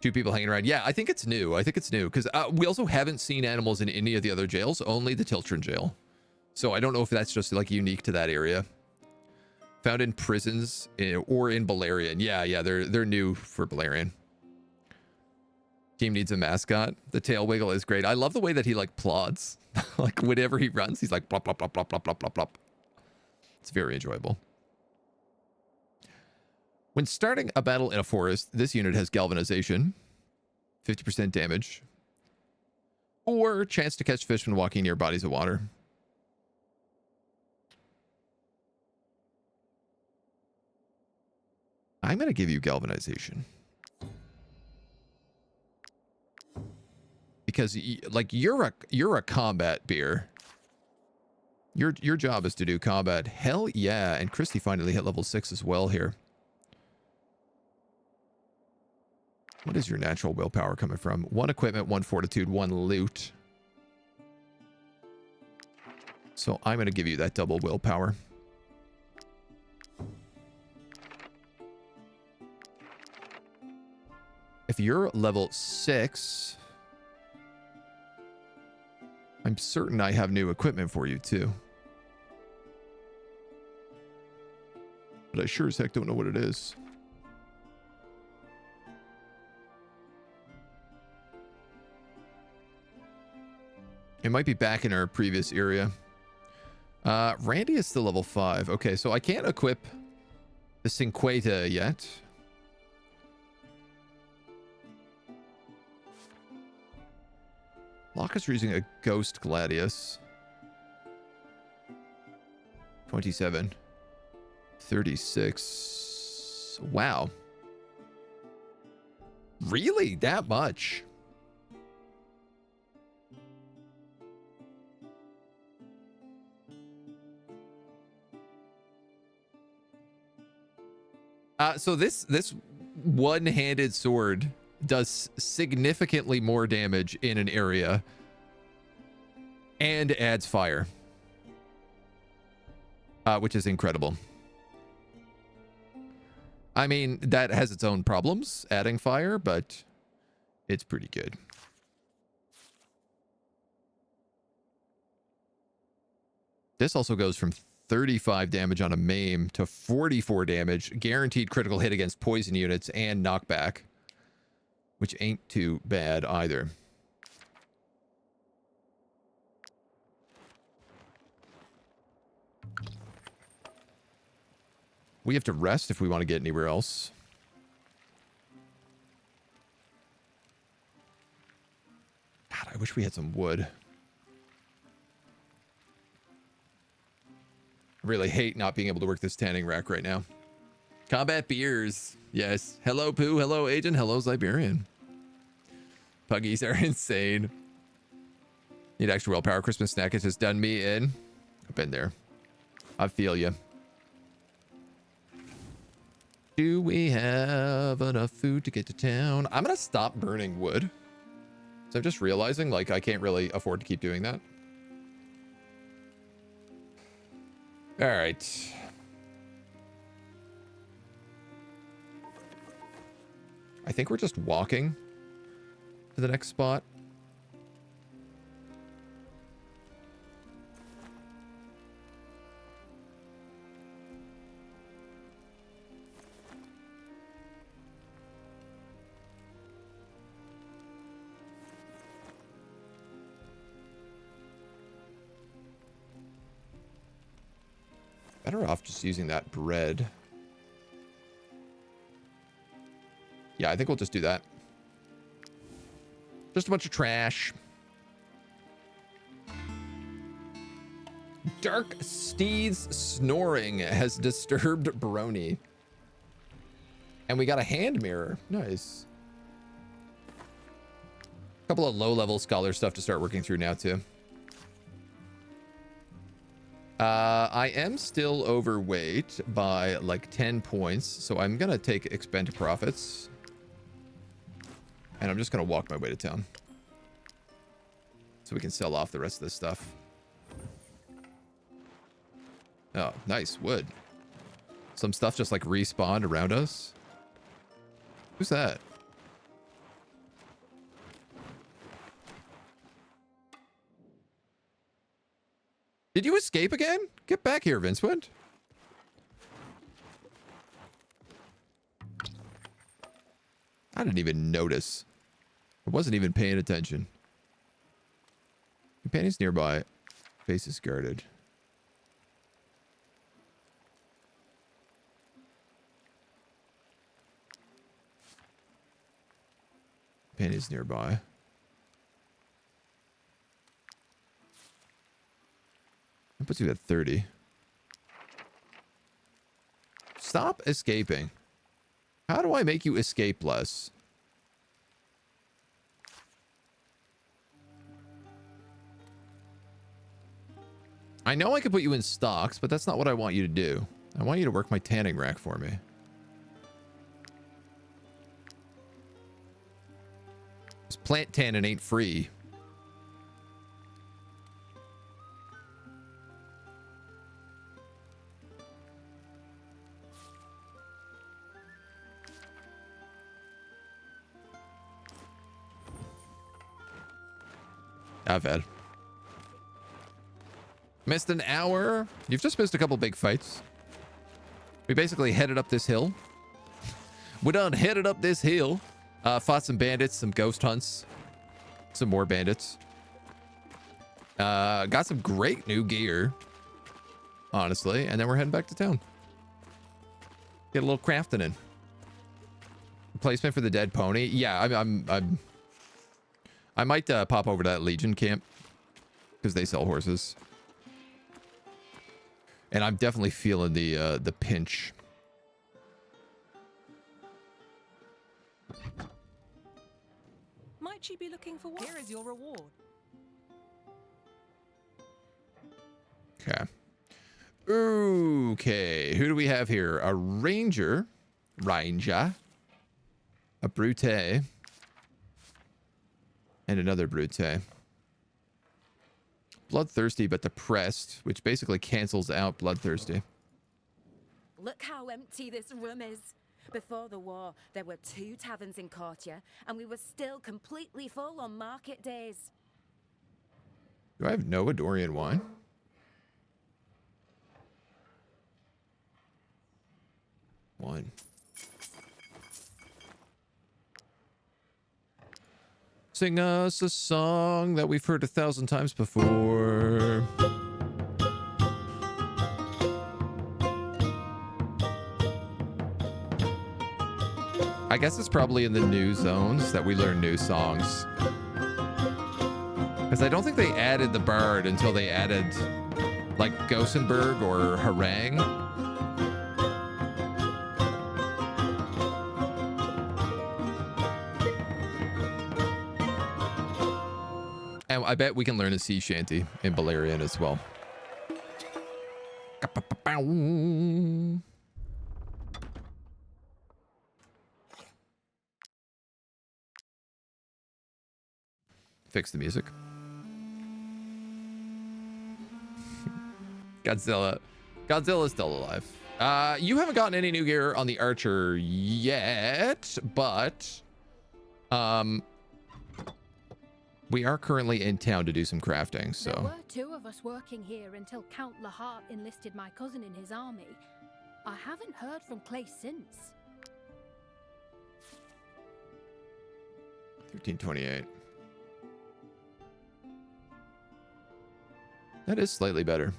A: 2 people hanging around. Yeah, I think it's new. Because we also haven't seen animals in any of the other jails, only the Tiltron jail. So I don't know if that's just like unique to that area. Found in prisons or in Balerion. Yeah, they're new for Balerion. Team needs a mascot. The tail wiggle is great. I love the way that he like plods. Like whenever he runs, he's like plop, plop, plop, plop, plop, plop, plop, plop. It's very enjoyable. When starting a battle in a forest, this unit has galvanization, 50% damage, or chance to catch fish when walking near bodies of water. I'm going to give you galvanization. Because like you're a combat beer. Your job is to do combat. Hell yeah. And Christy finally hit level 6 as well here. What is your natural willpower coming from? 1 equipment, 1 fortitude, 1 loot. So I'm going to give you that double willpower. If you're level 6, I'm certain I have new equipment for you too. But I sure as heck don't know what it is. It might be back in our previous area. Randy is still level 5. Okay, so I can't equip the Cinqueta yet. Locus are using a Ghost Gladius. 27. 36. Wow. Really? That much? So this one-handed sword does significantly more damage in an area and adds fire, which is incredible. I mean, that has its own problems, adding fire, but it's pretty good. This also goes from 35 damage on a maim to 44 damage, guaranteed critical hit against poison units and knockback, which ain't too bad either. We have to rest if we want to get anywhere else. God, I wish we had some wood. I really hate not being able to work this tanning rack right now. Combat beers. Yes. Hello, Pooh. Hello, Agent. Hello, Siberian. Puggies are insane. Need extra willpower. Christmas snack has just done me in. I've been there. I feel you. Do we have enough food to get to town? I'm going to stop burning wood. So I'm just realizing, like, I can't really afford to keep doing that. All right. I think we're just walking to the next spot. Better off just using that bread. Yeah, I think we'll just do that. Just a bunch of trash. Dark Steed's snoring has disturbed Brony. And we got a hand mirror. Nice. A couple of low-level scholar stuff to start working through now, too. I am still overweight by like 10 points, so I'm gonna take expend profits. And I'm just gonna walk my way to town. So we can sell off the rest of this stuff. Oh, nice wood. Some stuff just like respawned around us. Who's that? Did you escape again? Get back here, Vincewind. I didn't even notice. I wasn't even paying attention. Companions nearby. Face is guarded. Companions nearby. That puts you at 30. Stop escaping. How do I make you escape less? I know I could put you in stocks, but that's not what I want you to do. I want you to work my tanning rack for me. This plant tanning ain't free. I've had. Missed an hour. You've just missed a couple big fights. We basically headed up this hill. We done headed up this hill. Fought some bandits, some ghost hunts. Some more bandits. Got some great new gear. Honestly. And then we're heading back to town. Get a little crafting in. Replacement for the dead pony. Yeah, I might pop over to that Legion camp. Because they sell horses. And I'm definitely feeling the pinch.
B: she be looking for what? Here is your reward.
A: Okay. Okay. Who do we have here? A ranger. A brute. And another brute. Bloodthirsty but depressed, which basically cancels out bloodthirsty.
C: Look how empty this room is. Before the war, there were 2 taverns in Courtier, and we were still completely full on market days.
A: Do I have no Edoran wine? One. Sing us a song that we've heard 1,000 times before. I guess it's probably in the new zones that we learn new songs. Because I don't think they added the bard until they added, like, Gossenberg or Harangue. And I bet we can learn a sea shanty in Balerion as well. Fix the music. Godzilla. Godzilla's still alive. You haven't gotten any new gear on the archer yet, but we are currently in town to do some crafting, so.
D: There were 2 of us working here until Count Lahart enlisted my cousin in his army. I haven't heard from Clay since.
A: 1328. That is slightly better.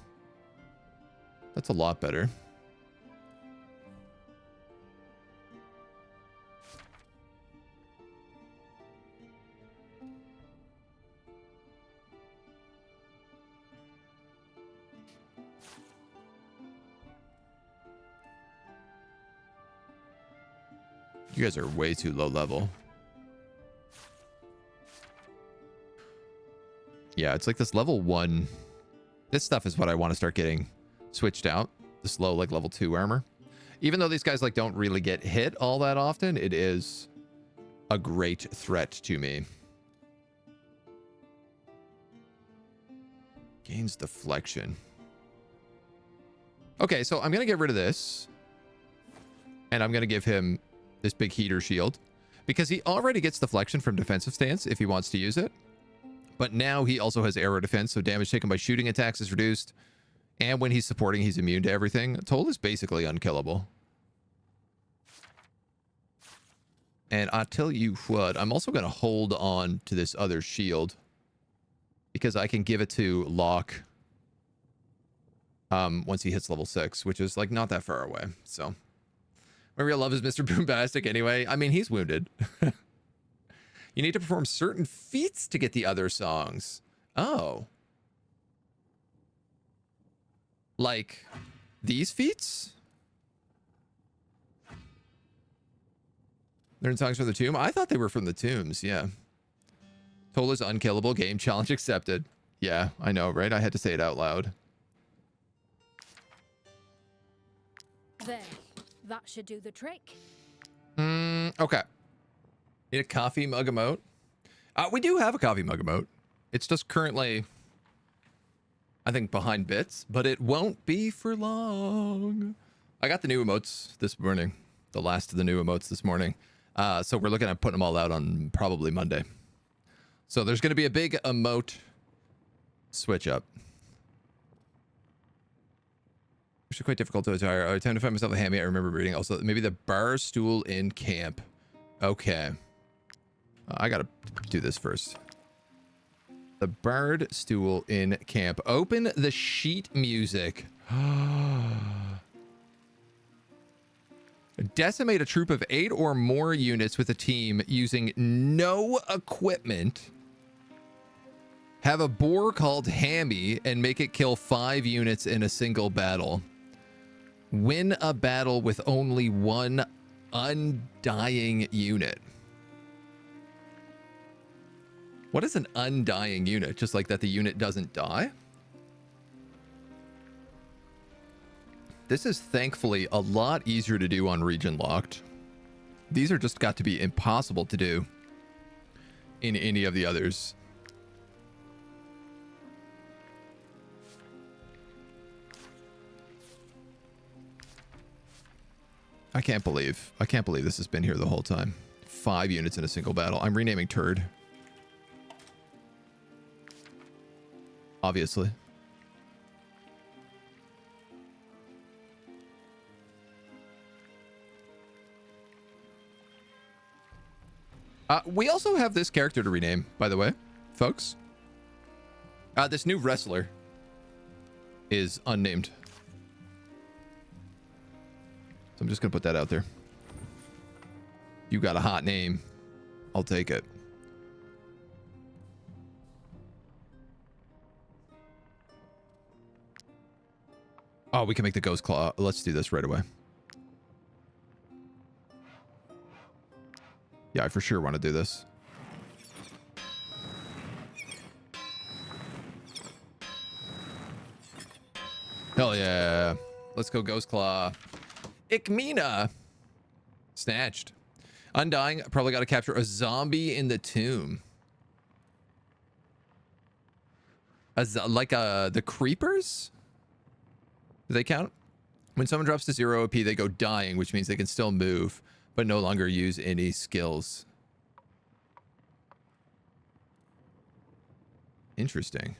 A: That's a lot better. You guys are way too low level. Yeah, it's like this level 1. This stuff is what I want to start getting switched out. This low, like, level 2 armor. Even though these guys, like, don't really get hit all that often, it is a great threat to me. Gains deflection. Okay, so I'm going to get rid of this. And I'm going to give him this big heater shield. Because he already gets deflection from defensive stance if he wants to use it. But now he also has arrow defense, so damage taken by shooting attacks is reduced. And when he's supporting, he's immune to everything. Toll is basically unkillable. And I'll tell you what, I'm also going to hold on to this other shield. Because I can give it to Locke once he hits level 6, which is, like, not that far away. So, my real love is Mr. Boombastic anyway. I mean, he's wounded. You need to perform certain feats to get the other songs. Oh. Like these feats? Learn songs from the tomb? I thought they were from the tombs, yeah. Toll is unkillable. Game challenge accepted. Yeah, I know, right? I had to say it out loud.
D: There. That should do the trick.
A: Okay. Need a coffee mug emote? We do have a coffee mug emote. It's just currently, I think, behind bits, but it won't be for long. I got the new emotes this morning. The last of the new emotes this morning. So we're looking at putting them all out on probably Monday. So there's going to be a big emote switch up. Which is quite difficult to attire. I tend to find myself a hammy. I remember reading also maybe the bar stool in camp. Okay. I gotta do this first. The bard stool in camp. Open the sheet music. Decimate a troop of 8 or more units with a team using no equipment. Have a boar called Hammy and make it kill 5 units in a single battle. Win a battle with only 1 undying unit. What is an undying unit? Just like that the unit doesn't die? This is thankfully a lot easier to do on region locked. These are just got to be impossible to do in any of the others. I can't believe this has been here the whole time. 5 units in a single battle. I'm renaming Turd. Obviously. We also have this character to rename, by the way, folks. This new wrestler is unnamed. So I'm just going to put that out there. You got a hot name. I'll take it. Oh, we can make the Ghost Claw. Let's do this right away. Yeah, I for sure want to do this. Hell yeah. Let's go Ghost Claw. Ikmina. Snatched. Undying. Probably got to capture a zombie in the tomb. The creepers? Do they count? When someone drops to 0 OP, they go dying, which means they can still move, but no longer use any skills. Interesting.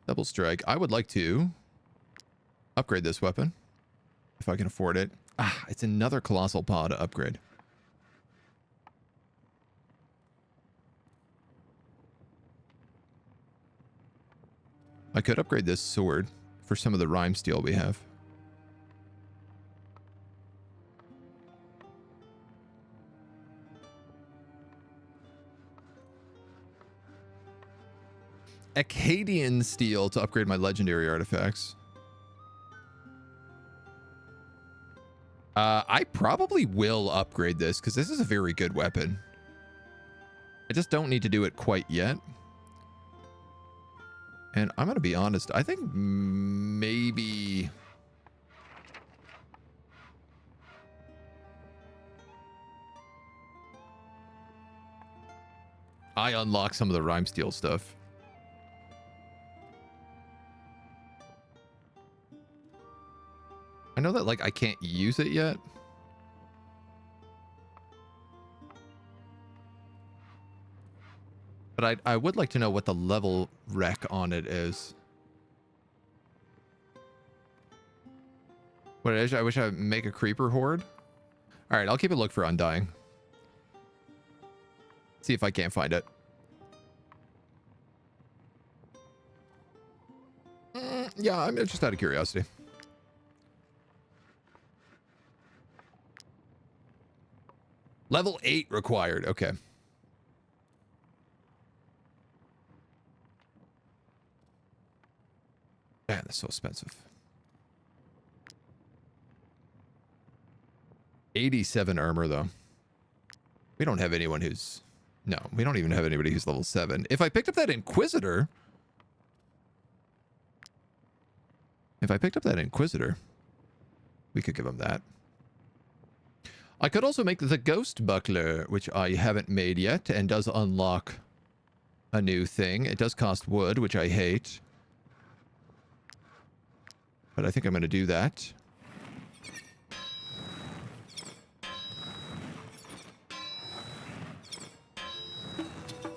A: Double strike. I would like to upgrade this weapon if I can afford it. Ah, it's another colossal paw to upgrade. I could upgrade this sword for some of the rhyme steel we have. Akkadian steel to upgrade my legendary artifacts. I probably will upgrade this because this is a very good weapon. I just don't need to do it quite yet. And I'm going to be honest. I think maybe... I unlock some of the rhyme steel stuff. I know that, like, I can't use it yet. But I would like to know what the level rec on it is. What is? I wish I'd make a creeper horde. All right, I'll keep a look for Undying. See if I can't find it. Yeah, I'm just out of curiosity. Level 8 required. Okay. Man, that's so expensive. 87 armor, though. We don't have anyone who's... No, we don't even have anybody who's level 7. If I picked up that Inquisitor... we could give him that. I could also make the Ghost Buckler, which I haven't made yet, and does unlock a new thing. It does cost wood, which I hate. But I think I'm going to do that.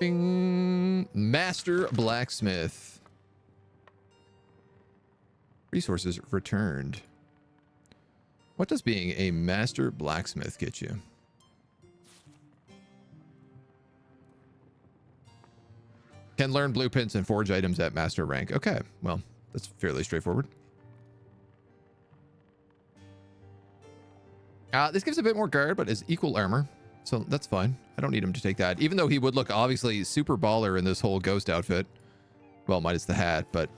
A: Bing. Master Blacksmith. Resources returned. What does being a Master Blacksmith get you? Can learn blueprints and forge items at Master rank. Okay, well, that's fairly straightforward. This gives a bit more guard, but is equal armor. So that's fine. I don't need him to take that. Even though he would look obviously super baller in this whole ghost outfit. Well, minus the hat, but...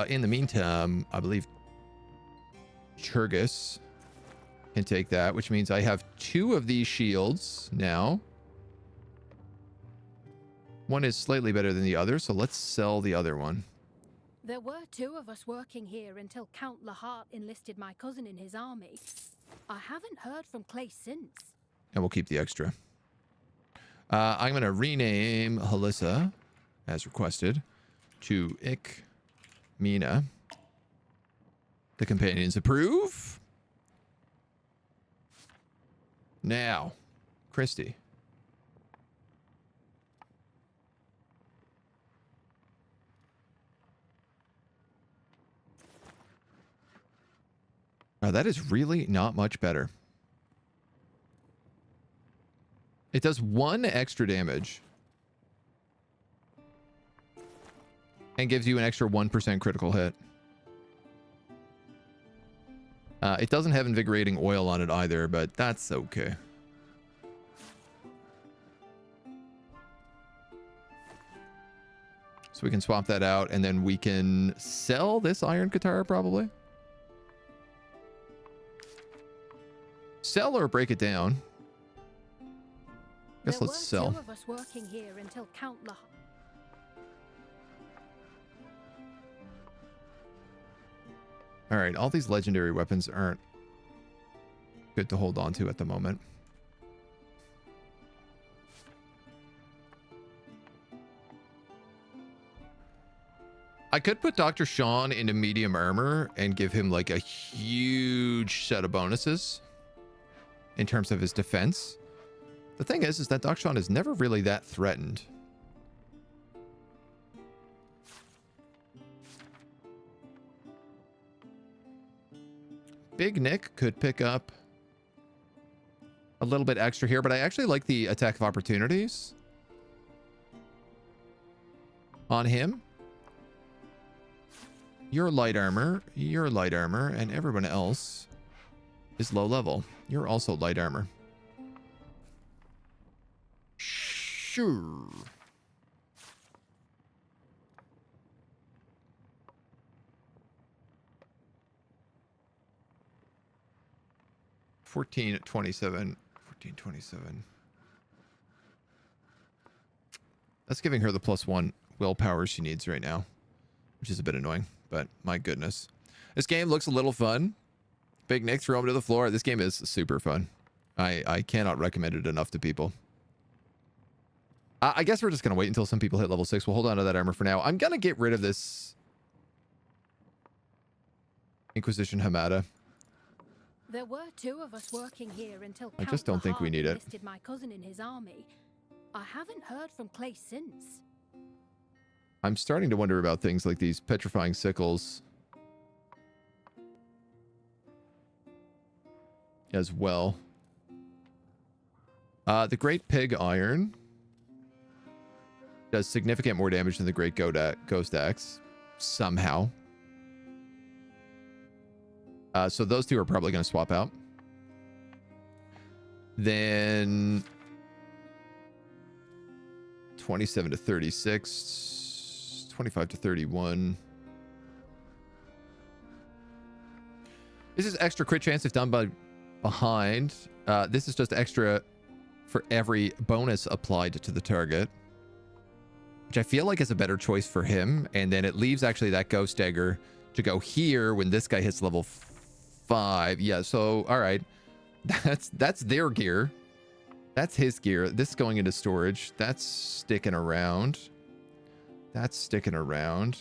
A: in the meantime, I believe Churgus can take that, which means I have 2 of these shields now. One is slightly better than the other, so let's sell the other one.
D: There were 2 of us working here until Count Lahart enlisted my cousin in his army. I haven't heard from Clay since.
A: And we'll keep the extra. I'm going to rename Halissa, as requested, to Mina. The companions approve. Now, Christy. That is really not much better. It does 1 extra damage. And gives you an extra 1% critical hit. It doesn't have invigorating oil on it either, but that's okay. So we can swap that out, and then we can sell this iron katara probably. Sell or break it down. Guess let's sell.
D: There were 2 of us working here until Count Lahart.
A: All right, all these legendary weapons aren't good to hold on to at the moment. I could put Dr. Sean into medium armor and give him like a huge set of bonuses in terms of his defense. The thing is that Dr. Sean is never really that threatened. Big Nick could pick up a little bit extra here, but I actually like the attack of opportunities on him. You're light armor, and everyone else is low level. You're also light armor. Sure. $14.27. $14.27. That's giving her the +1 willpower she needs right now, which is a bit annoying, but my goodness. This game looks a little fun. Big Nick, throw him to the floor. This game is super fun. I cannot recommend it enough to people. I guess we're just going to wait until some people hit level 6. We'll hold on to that armor for now. I'm going to get rid of this Inquisition Hamada.
D: There were 2 of us working here until
A: I just don't think we need it.
D: enlisted my cousin in his army. I haven't heard from Clay since.
A: I'm starting to wonder about things like these petrifying sickles as well. The Great Pig Iron does significant more damage than the Great Ghost Axe somehow. So those 2 are probably going to swap out. Then 27 to 36, 25 to 31. This is extra crit chance if done by behind. This is just extra for every bonus applied to the target, which I feel like is a better choice for him. And then it leaves actually that Ghost Dagger to go here when this guy hits level 5. Yeah, so all right, that's their gear. That's his gear. This is going into storage. That's sticking around. That's sticking around.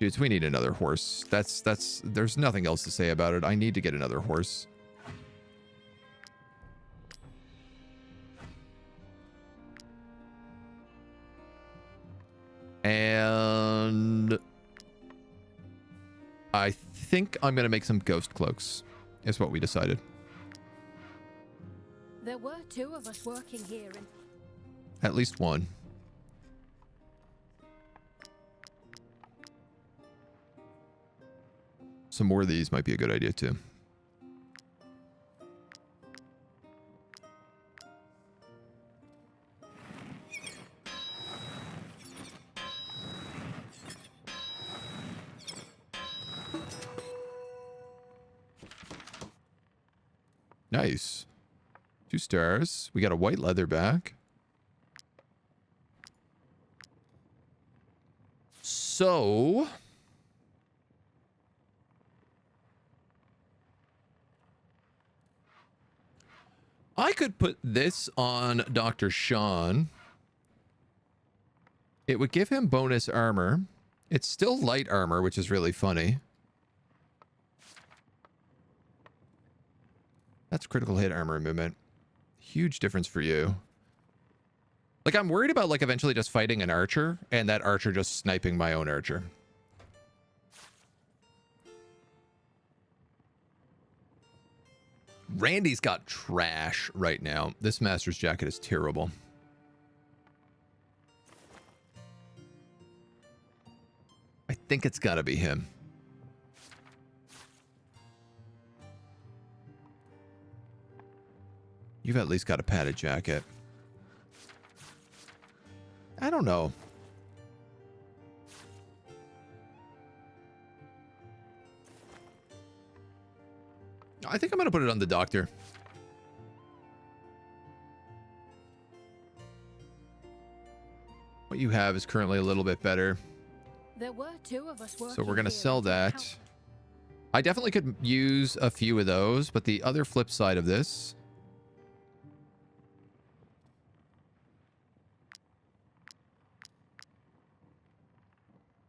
A: Dudes, we need another horse. There's nothing else to say about it. I need to get another horse. And I think I'm going to make some ghost cloaks, is what we decided.
D: There were 2 of us working here and
A: At least one. Some more of these might be a good idea too. Nice. 2 stars. We got a white leather back. So... I could put this on Dr. Sean. It would give him bonus armor. It's still light armor, which is really funny. That's critical hit armor movement. Huge difference for you. Like, I'm worried about, like, eventually just fighting an archer, and that archer just sniping my own archer. Randy's got trash right now. This master's jacket is terrible. I think it's got to be him. You've at least got a padded jacket. I don't know. I think I'm going to put it on the doctor. What you have is currently a little bit better.
D: There were 2 of us working.
A: So we're going to
D: here
A: sell
D: until
A: that.
D: Count-
A: I definitely could use a few of those, but the other flip side of this...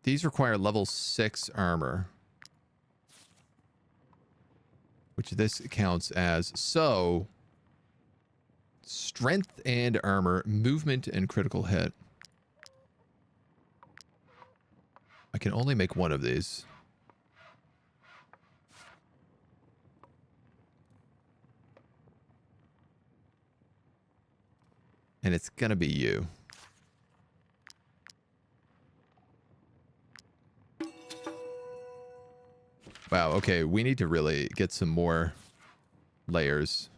A: These require level 6 armor. Which this counts as. So, strength and armor, movement and critical hit. I can only make one of these. And it's gonna be you. Wow, okay, we need to really get some more layers.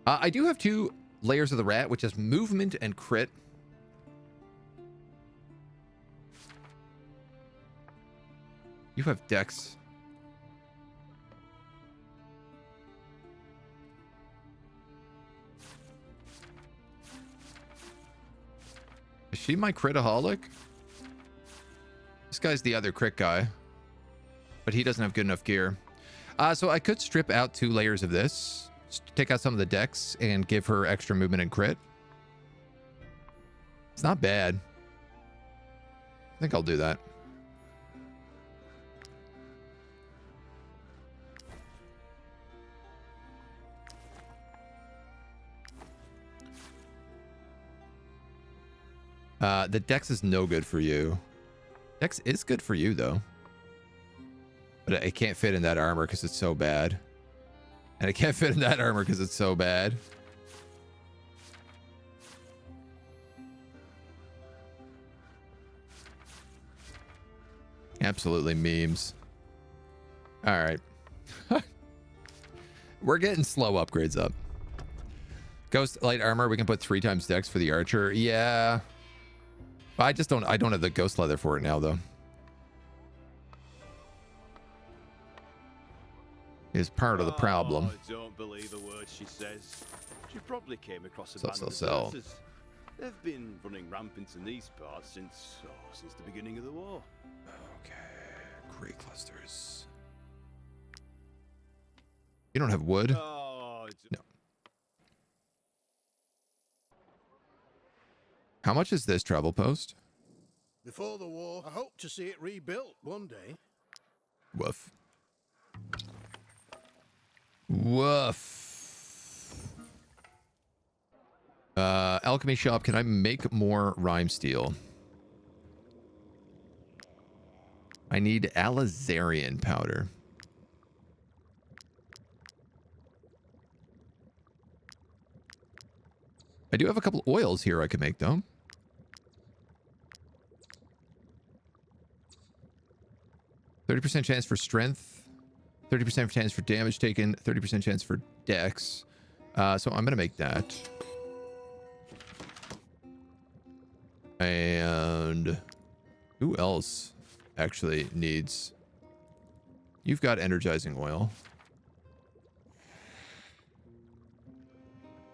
A: I do have 2 layers of the rat, which is movement and crit. You have dex. Is she my critaholic? This guy's the other crit guy, but he doesn't have good enough gear. So I could strip out 2 layers of this, take out some of the dex, and give her extra movement and crit. It's not bad. I think I'll do that. The dex is no good for you. Dex is good for you, though. But it can't fit in that armor because it's so bad. And it can't fit in that armor because it's so bad. Absolutely memes. All right. We're getting slow upgrades up. Ghost light armor, we can put 3 times dex for the archer. Yeah. I don't have the ghost leather for it now, though. Is part of the problem.
E: I don't believe a word she says. She probably came across a
A: Sell,
E: band
A: sell,
E: of
A: sell.
E: verses. They've been running rampant in these parts since the beginning of the war.
A: Okay. Great clusters. You don't have wood?
E: Oh,
A: No. How much is this travel post?
F: Before the war, I hope to see it rebuilt one day.
A: Woof. Woof. Alchemy shop, can I make more rhyme steel? I need Alizarian powder. I do have a couple oils here I can make, though. %30 chance for strength, 30% chance for damage taken, 30% chance for dex. So I'm gonna make that. And who else actually needs You've got energizing oil.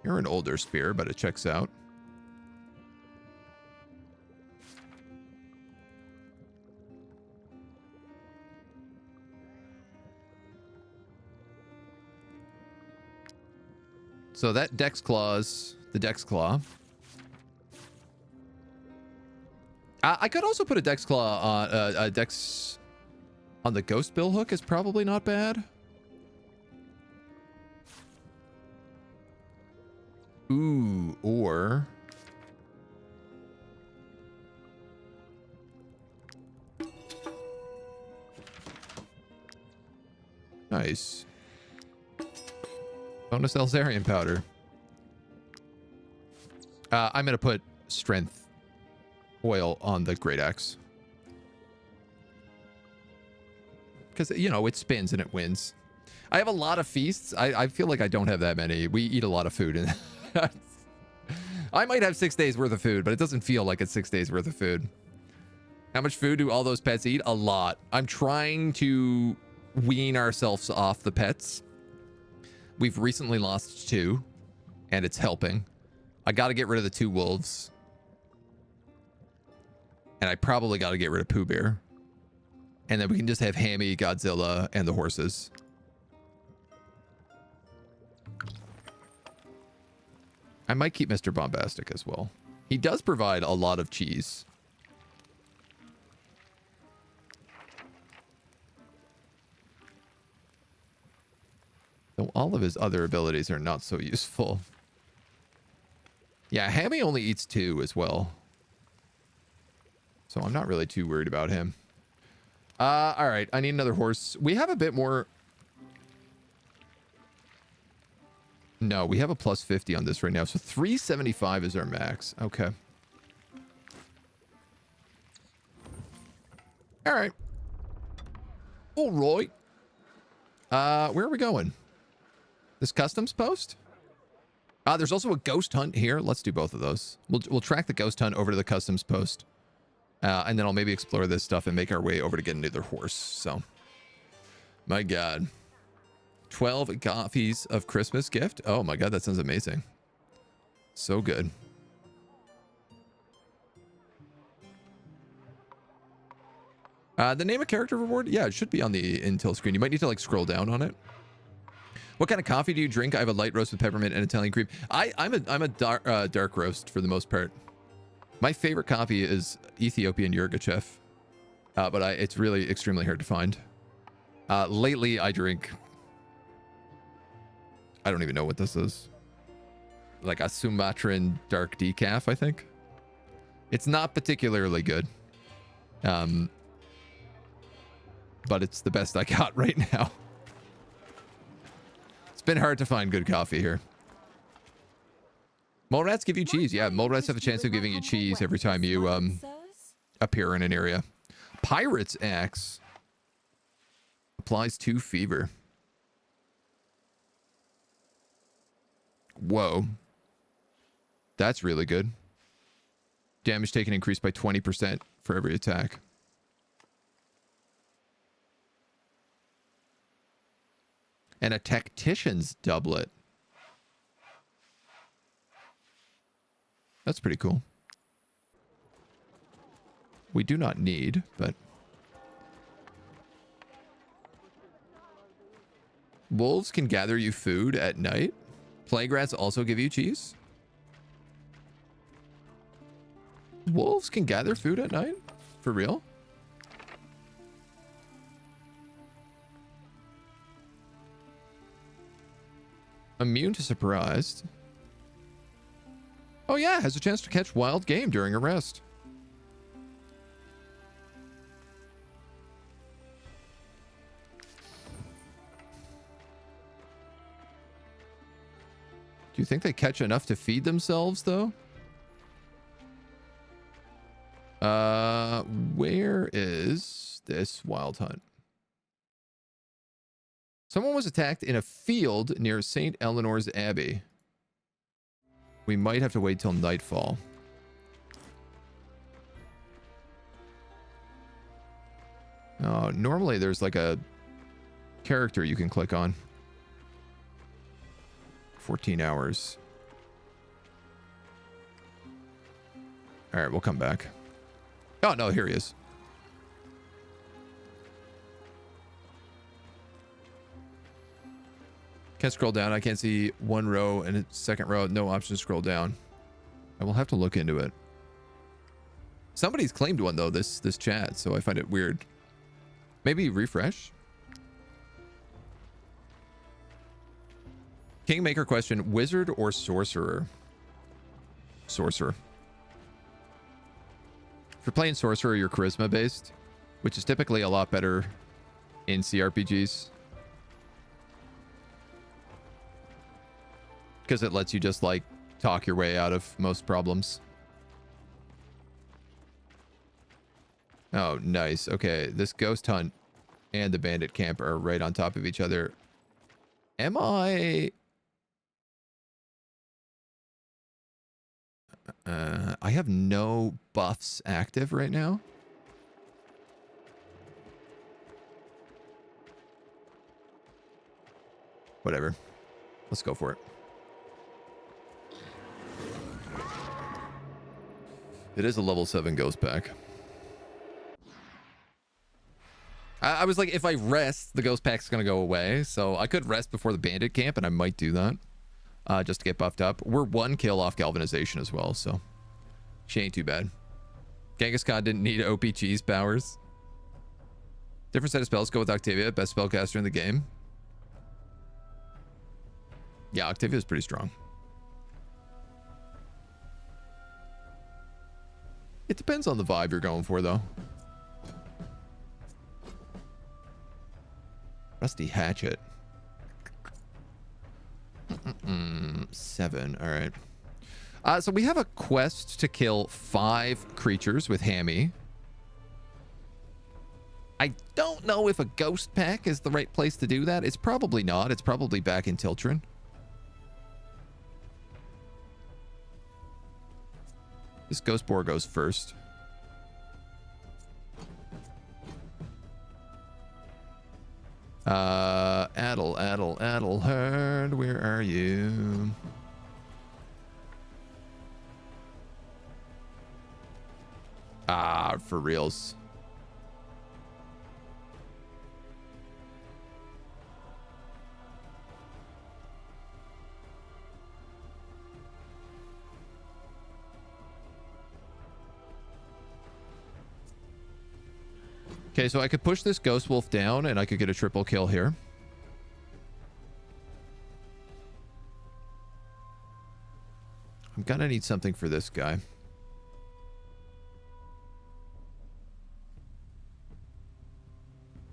A: You're an older spear, but it checks out. So that Dex Claw's the Dex Claw. I could also put a Dex Claw on a Dex on the Ghost Bill hook is probably not bad. Ooh, or nice. Bonus Elzarian powder. I'm gonna put strength oil on the great axe because you know it spins and it wins. I have a lot of feasts. I feel like I don't have that many. We eat a lot of food, and I might have 6 days worth of food, but it doesn't feel like it's 6 days worth of food. How much food do all those pets eat? A lot. I'm trying to wean ourselves off the pets. We've recently lost 2, and it's helping. I got to get rid of the 2 wolves. And I probably got to get rid of Pooh Bear. And then we can just have Hammy, Godzilla, and the horses. I might keep Mr. Bombastic as well. He does provide a lot of cheese. Though all of his other abilities are not so useful. Yeah, Hammy only eats 2 as well. So I'm not really too worried about him. All right, I need another horse. We have a bit more. No, we have a plus 50 on this right now. So 375 is our max. Okay. All right. All right. Where are we going? This customs post? There's also a ghost hunt here. Let's do both of those. We'll track the ghost hunt over to the customs post. And then I'll maybe explore this stuff and make our way over to get another horse. So, my God. 12 copies of Christmas gift. Oh my God, that sounds amazing. So good. The name of character reward? Yeah, it should be on the intel screen. You might need to like scroll down on it. What kind of coffee do you drink? I have a light roast with peppermint and Italian cream. I'm a dark roast for the most part. My favorite coffee is Ethiopian Yirgacheffe, but it's really extremely hard to find. Lately, I drink. I don't even know what this is. Like a Sumatran dark decaf, I think. It's not particularly good. But it's the best I got right now. It's been hard to find good coffee here. Mole rats give you cheese. Yeah, mole rats have a chance of giving you cheese every time you appear in an area. Pirate's axe applies 2 fever. Whoa. That's really good. Damage taken increased by 20% for every attack. And a tactician's doublet. That's pretty cool. We do not need, but... Wolves can gather you food at night. Plague rats also give you cheese. Wolves can gather food at night? For real? Immune to surprised. Oh yeah, has a chance to catch wild game during a rest. Do you think they catch enough to feed themselves, though? Where is this wild hunt? Someone was attacked in a field near St. Eleanor's Abbey. We might have to wait till nightfall. Normally there's like a character you can click on. 14 hours. All right, we'll come back. Oh, no, here he is. Can't scroll down. I can't see one row and a second row. No option to scroll down. I will have to look into it. Somebody's claimed one, though, this chat, so I find it weird. Maybe refresh? Kingmaker question, wizard or sorcerer? Sorcerer. If you're playing sorcerer, you're charisma based, which is typically a lot better in CRPGs. Because it lets you just like talk your way out of most problems. Oh, nice. Okay, this ghost hunt and the bandit camp are right on top of each other. Am I... I have no buffs active right now. Whatever. Let's go for it. It is a level 7 ghost pack. I was like, if I rest, the ghost pack's going to go away. So I could rest before the bandit camp, and I might do that. Just to get buffed up. We're 1 kill off galvanization as well, so she ain't too bad. Genghis Khan didn't need OP cheese powers. Different set of spells. Go with Octavia, best spellcaster in the game. Yeah, Octavia's pretty strong. It depends on the vibe you're going for, though. Rusty hatchet. 7. All right. So we have a quest to kill 5 creatures with Hammy. I don't know if a ghost pack is the right place to do that. It's probably not. It's probably back in Tiltrin. This ghost boar goes first. Adelherd, where are you? Ah, for reals. Okay, so I could push this ghost wolf down and I could get a triple kill here. I'm gonna need something for this guy.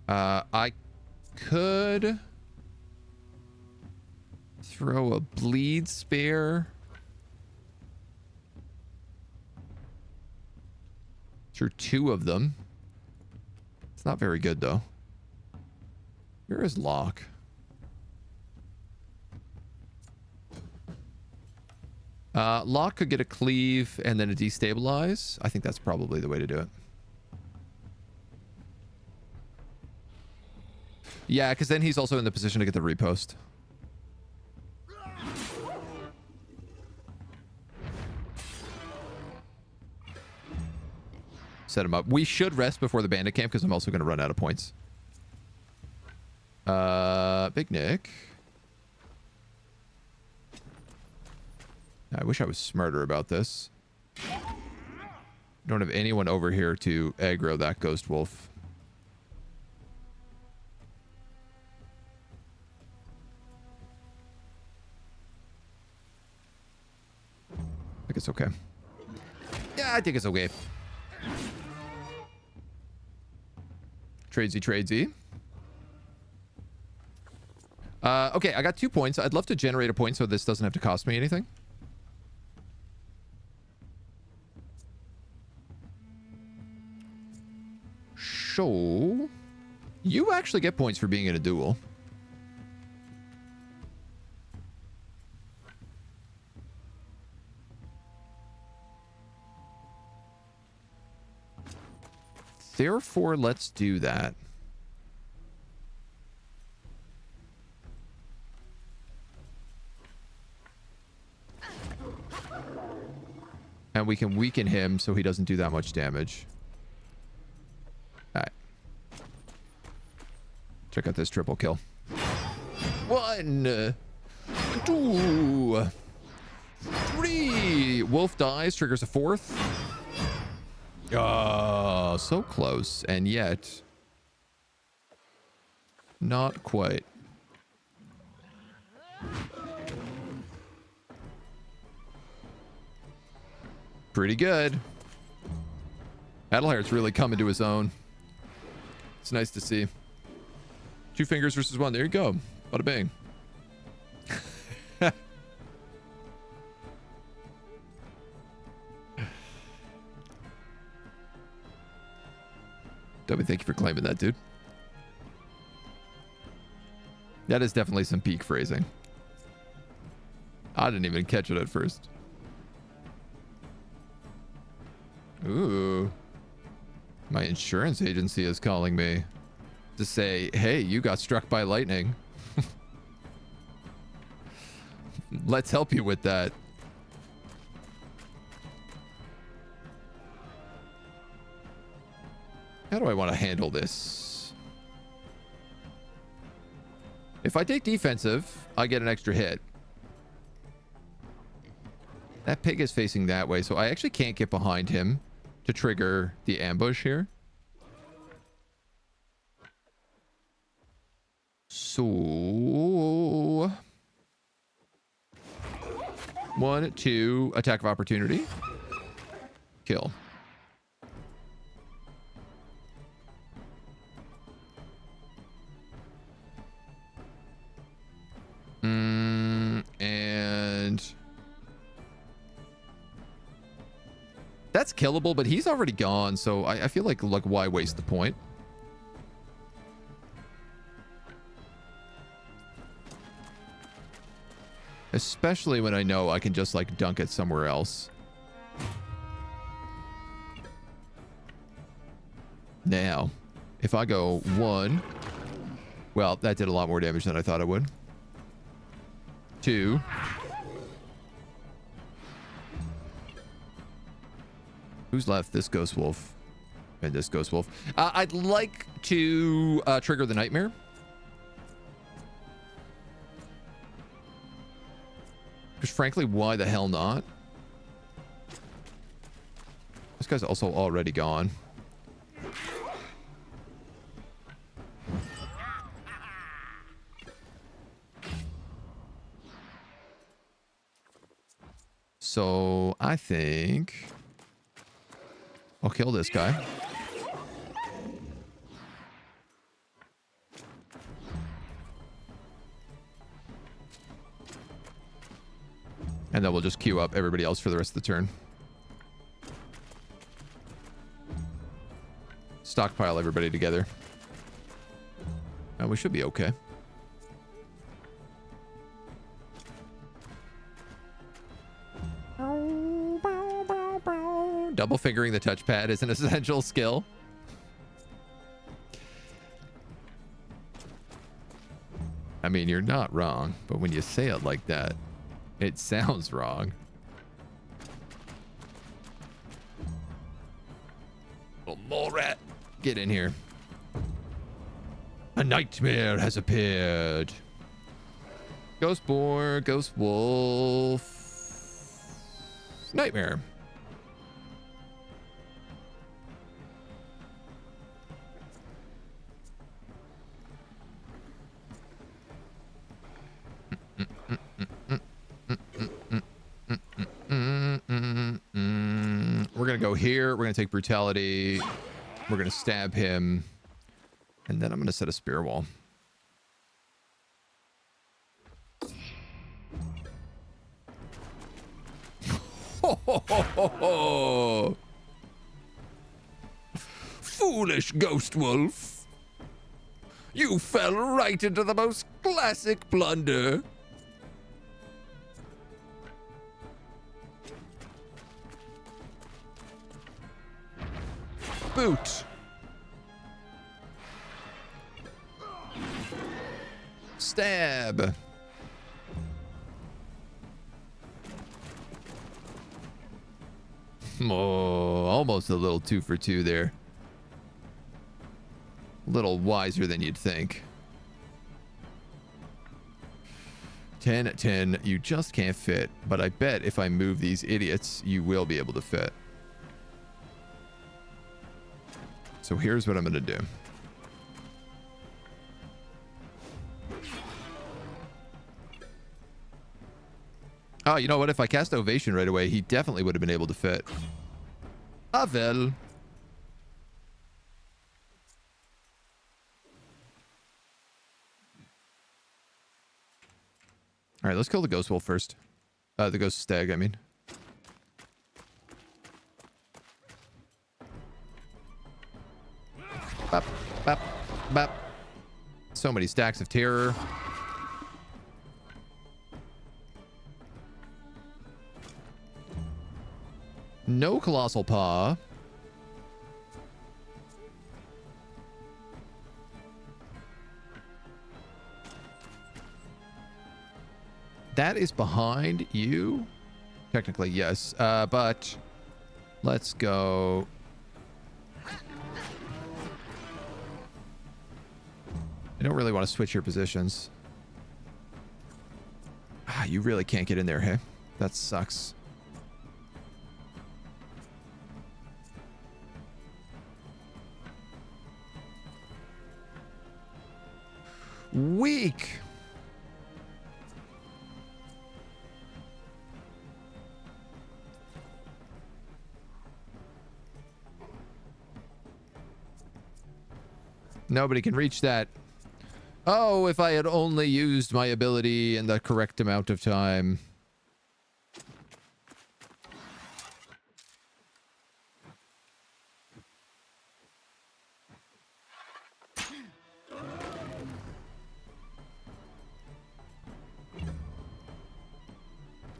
A: I could throw a bleed spear through 2 of them. It's not very good, though. Where is Locke? Locke could get a cleave and then a destabilize. I think that's probably the way to do it. Yeah, because then he's also in the position to get the repost. Set him up. We should rest before the bandit camp because I'm also going to run out of points. Big Nick. I wish I was smarter about this. Don't have anyone over here to aggro that ghost wolf. I think it's okay. Yeah, I think it's okay. Tradesy. Okay, I got 2 points. I'd love to generate a point so this doesn't have to cost me anything. So, you actually get points for being in a duel. Therefore, let's do that. And we can weaken him so he doesn't do that much damage. Alright. Check out this triple kill. 1, 2, 3. Wolf dies, triggers a 4th. Oh, so close. And yet, not quite. Pretty good. Adelhaird's really coming to his own. It's nice to see. 2 fingers versus 1. There you go. Bada bang. Dobby, thank you for claiming that, dude. That is definitely some peak phrasing. I didn't even catch it at first. Ooh. My insurance agency is calling me to say, hey, you got struck by lightning. Let's help you with that. How do I want to handle this? If I take defensive, I get an extra hit. That pig is facing that way, so I actually can't get behind him to trigger the ambush here. So 1, 2, attack of opportunity. Kill. And that's killable, but he's already gone, so I feel like why waste the point? Especially when I know I can just like dunk it somewhere else. Now, if I go 1, well, that did a lot more damage than I thought it would. 2. Who's left? This ghost wolf and this ghost wolf. I'd like to trigger the nightmare. Because frankly, why the hell not? This guy's also already gone. So I think I'll kill this guy. And then we'll just queue up everybody else for the rest of the turn. Stockpile everybody together. And we should be okay. Double fingering the touchpad is an essential skill. I mean, you're not wrong, but when you say it like that, it sounds wrong. Oh, mole rat, get in here. A nightmare has appeared. Ghost boar, ghost wolf, nightmare. We're gonna go here. We're gonna take brutality. We're gonna stab him, and then I'm gonna set a spear wall. Ho, ho, ho, ho, ho. Foolish ghost wolf, you fell right into the most classic blunder. Boot. Stab. Oh, almost a little 2 for 2 there. A little wiser than you'd think. 10, 10. You just can't fit. But I bet if I move these idiots, you will be able to fit. So here's what I'm going to do. Oh, you know what? If I cast Ovation right away, he definitely would have been able to fit. Avel. All right, let's kill the ghost wolf first. The ghost stag, I mean. Bop, bop, bop. So many stacks of terror. No colossal paw. That is behind you? Technically, yes. But let's go. I don't really want to switch your positions. Ah, you really can't get in there, hey? That sucks. Weak. Nobody can reach that. Oh, if I had only used my ability in the correct amount of time.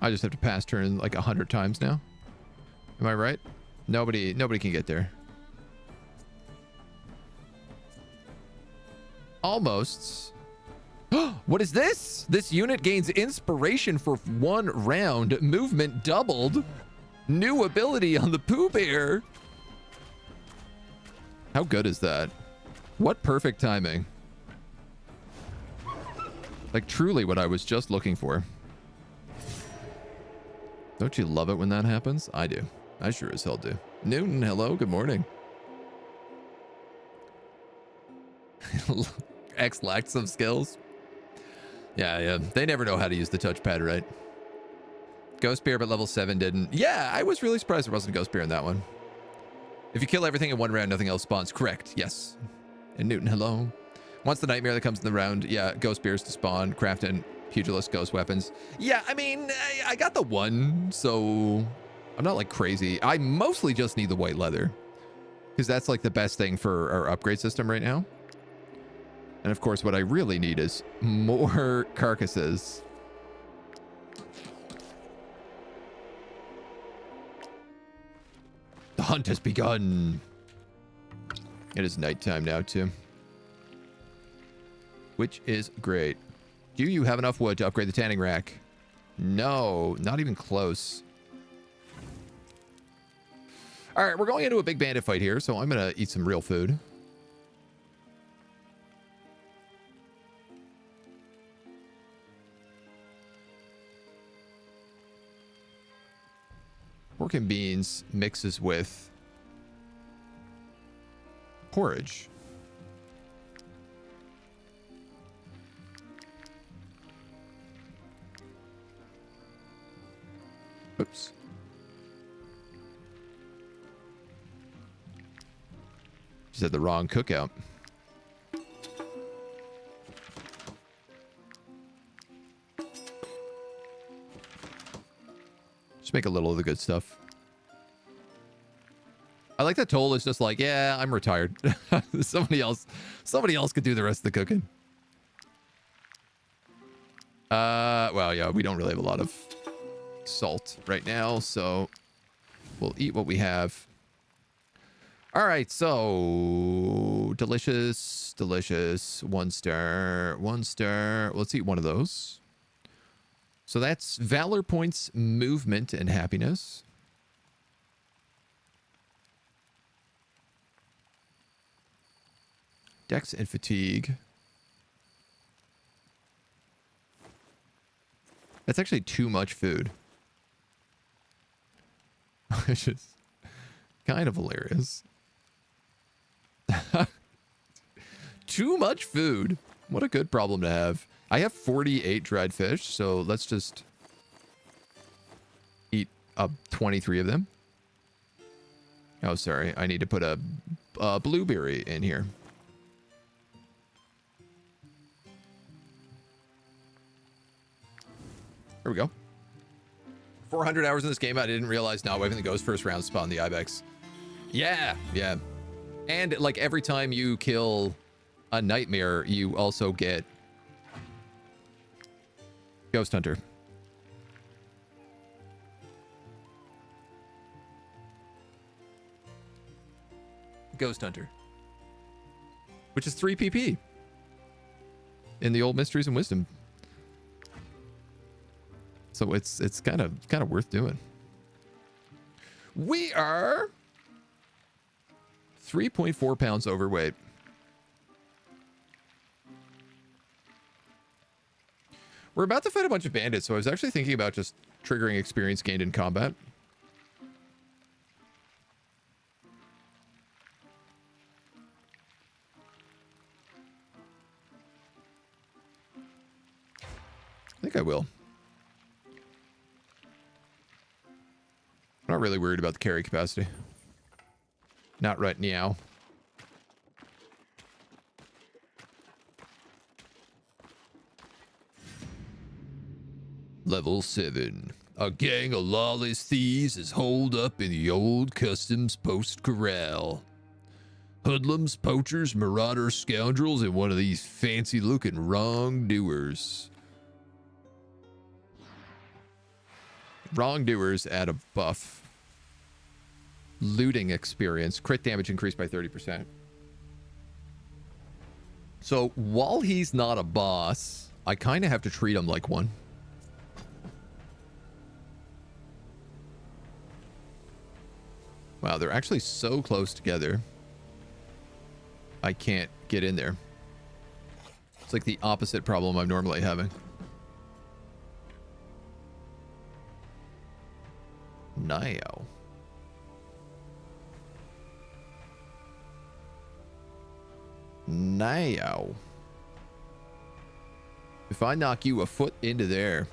A: I just have to pass turn like 100 times now. Am I right? Nobody can get there. Almost. What is this? This unit gains inspiration for 1 round. Movement doubled. New ability on the Pooh Bear. How good is that? What perfect timing. Like truly what I was just looking for. Don't you love it when that happens? I do. I sure as hell do. Newton, hello, good morning. X lacked some skills. Yeah. They never know how to use the touchpad right. Ghost Bear, but level 7 didn't. Yeah, I was really surprised there wasn't Ghost Bear in that one. If you kill everything in 1 round, nothing else spawns. Correct, yes. And Newton, hello. Once the nightmare that comes in the round, yeah, Ghost Bears to spawn, craft and pugilist ghost weapons. Yeah, I mean, I got the 1, so I'm not like crazy. I mostly just need the white leather because that's like the best thing for our upgrade system right now. And of course, what I really need is more carcasses. The hunt has begun. It is nighttime now, too. Which is great. Do you have enough wood to upgrade the tanning rack? No, not even close. All right, we're going into a big bandit fight here, so I'm going to eat some real food. Pork and beans mixes with porridge. Oops. Just had the wrong cookout. Just make a little of the good stuff. I like that Toll is just like, yeah, I'm retired. somebody else could do the rest of the cooking. Well, yeah, we don't really have a lot of salt right now, so we'll eat what we have. All right, so delicious. 1 star. Let's eat one of those. So that's valor points, movement, and happiness. Dex and fatigue. That's actually too much food. Which is kind of hilarious. Too much food. What a good problem to have. I have 48 dried fish, so let's just eat 23 of them. Oh, sorry. I need to put a blueberry in here. There we go. 400 hours in this game. I didn't realize not waving the ghost first round spawned the ibex. Yeah, yeah. And like every time you kill a nightmare, you also get Ghost Hunter. Ghost Hunter. Which is 3 PP. In the old Mysteries and Wisdom. So it's kind of worth doing. We are 3.4 pounds overweight. We're about to fight a bunch of bandits, so I was actually thinking about just triggering experience gained in combat. I think I will. I'm not really worried about the carry capacity. Not right now. Level 7. A gang of lawless thieves is holed up in the old customs post corral. Hoodlums, poachers, marauders, scoundrels, and one of these fancy-looking wrongdoers. Wrongdoers add a buff. Looting experience. Crit damage increased by 30%. So while he's not a boss, I kind of have to treat him like one. Wow, they're actually so close together. I can't get in there. It's like the opposite problem I'm normally having. Now. Now. If I knock you a foot into there.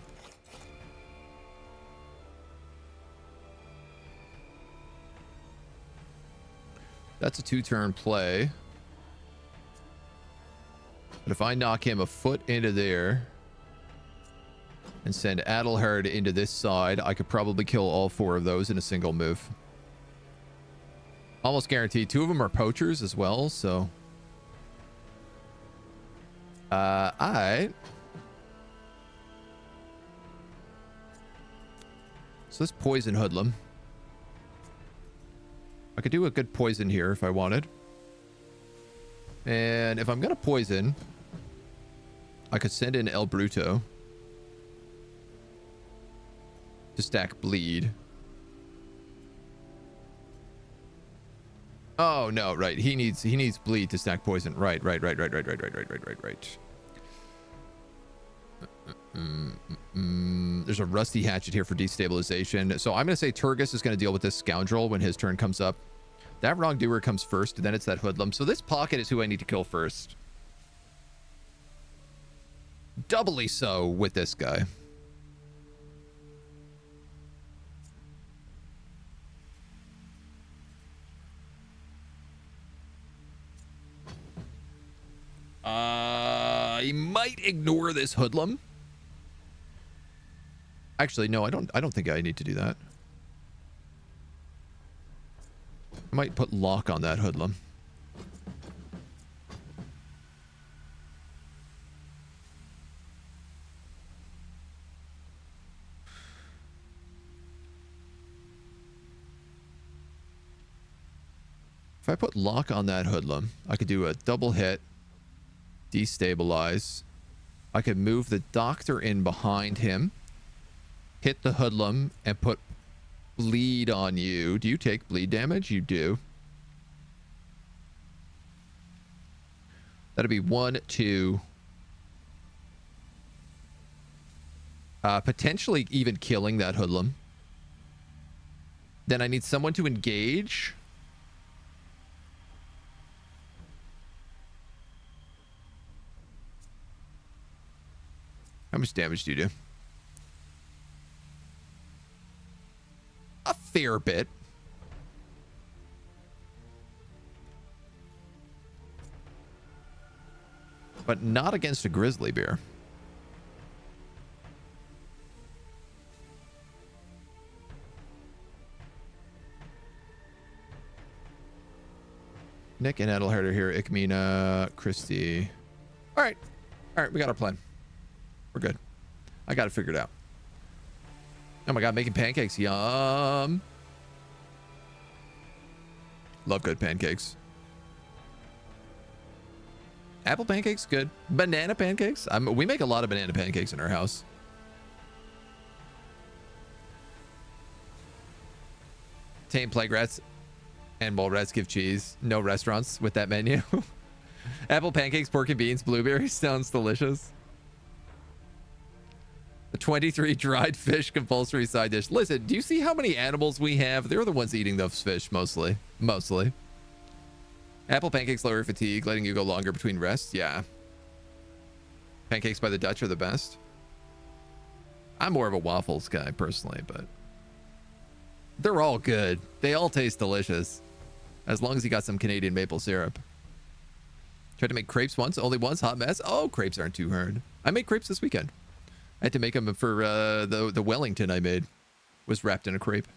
A: That's a 2-turn play. But if I knock him a foot into there and send Adelhard into this side, I could probably kill all 4 of those in a single move. Almost guaranteed. 2 of them are poachers as well, so... Alright. So this poison hoodlum. I could do a good poison here if I wanted. And if I'm going to poison, I could send in El Bruto to stack bleed. Oh, no, right. He needs bleed to stack poison. Right. There's a rusty hatchet here for destabilization. So I'm going to say Turgus is going to deal with this scoundrel when his turn comes up. That wrongdoer comes first, and then it's that hoodlum. So this pocket is who I need to kill first. Doubly so with this guy. I might ignore this hoodlum. Actually, no, I don't think I need to do that. I might put lock on that hoodlum. If I put lock on that hoodlum, I could do a double hit, destabilize. I could move the doctor in behind him, hit the hoodlum, and put bleed on you. Do you take bleed damage? You do. That'll be 1, 2. Potentially even killing that hoodlum. Then I need someone to engage. How much damage do you do? A fair bit. But not against a grizzly bear. Nick and Edelhard are here. Ikmina, Christy. All right. All right, we got our plan. We're good. I got it figured out. Oh my god, making pancakes. Yum. Love good pancakes. Apple pancakes, good. Banana pancakes. We make a lot of banana pancakes in our house. Tame plague rats and mole rats give cheese. No restaurants with that menu. Apple pancakes, pork and beans, blueberries. Sounds delicious. The 23 dried fish compulsory side dish. Listen, do you see how many animals we have? They're the ones eating those fish mostly. Mostly. Apple pancakes lower fatigue, letting you go longer between rests. Yeah. Pancakes by the Dutch are the best. I'm more of a waffles guy personally, but they're all good. They all taste delicious. As long as you got some Canadian maple syrup. Tried to make crepes once. Only once. Hot mess. Oh, crepes aren't too hard. I made crepes this weekend. I had to make them for the Wellington I made. Was wrapped in a crepe.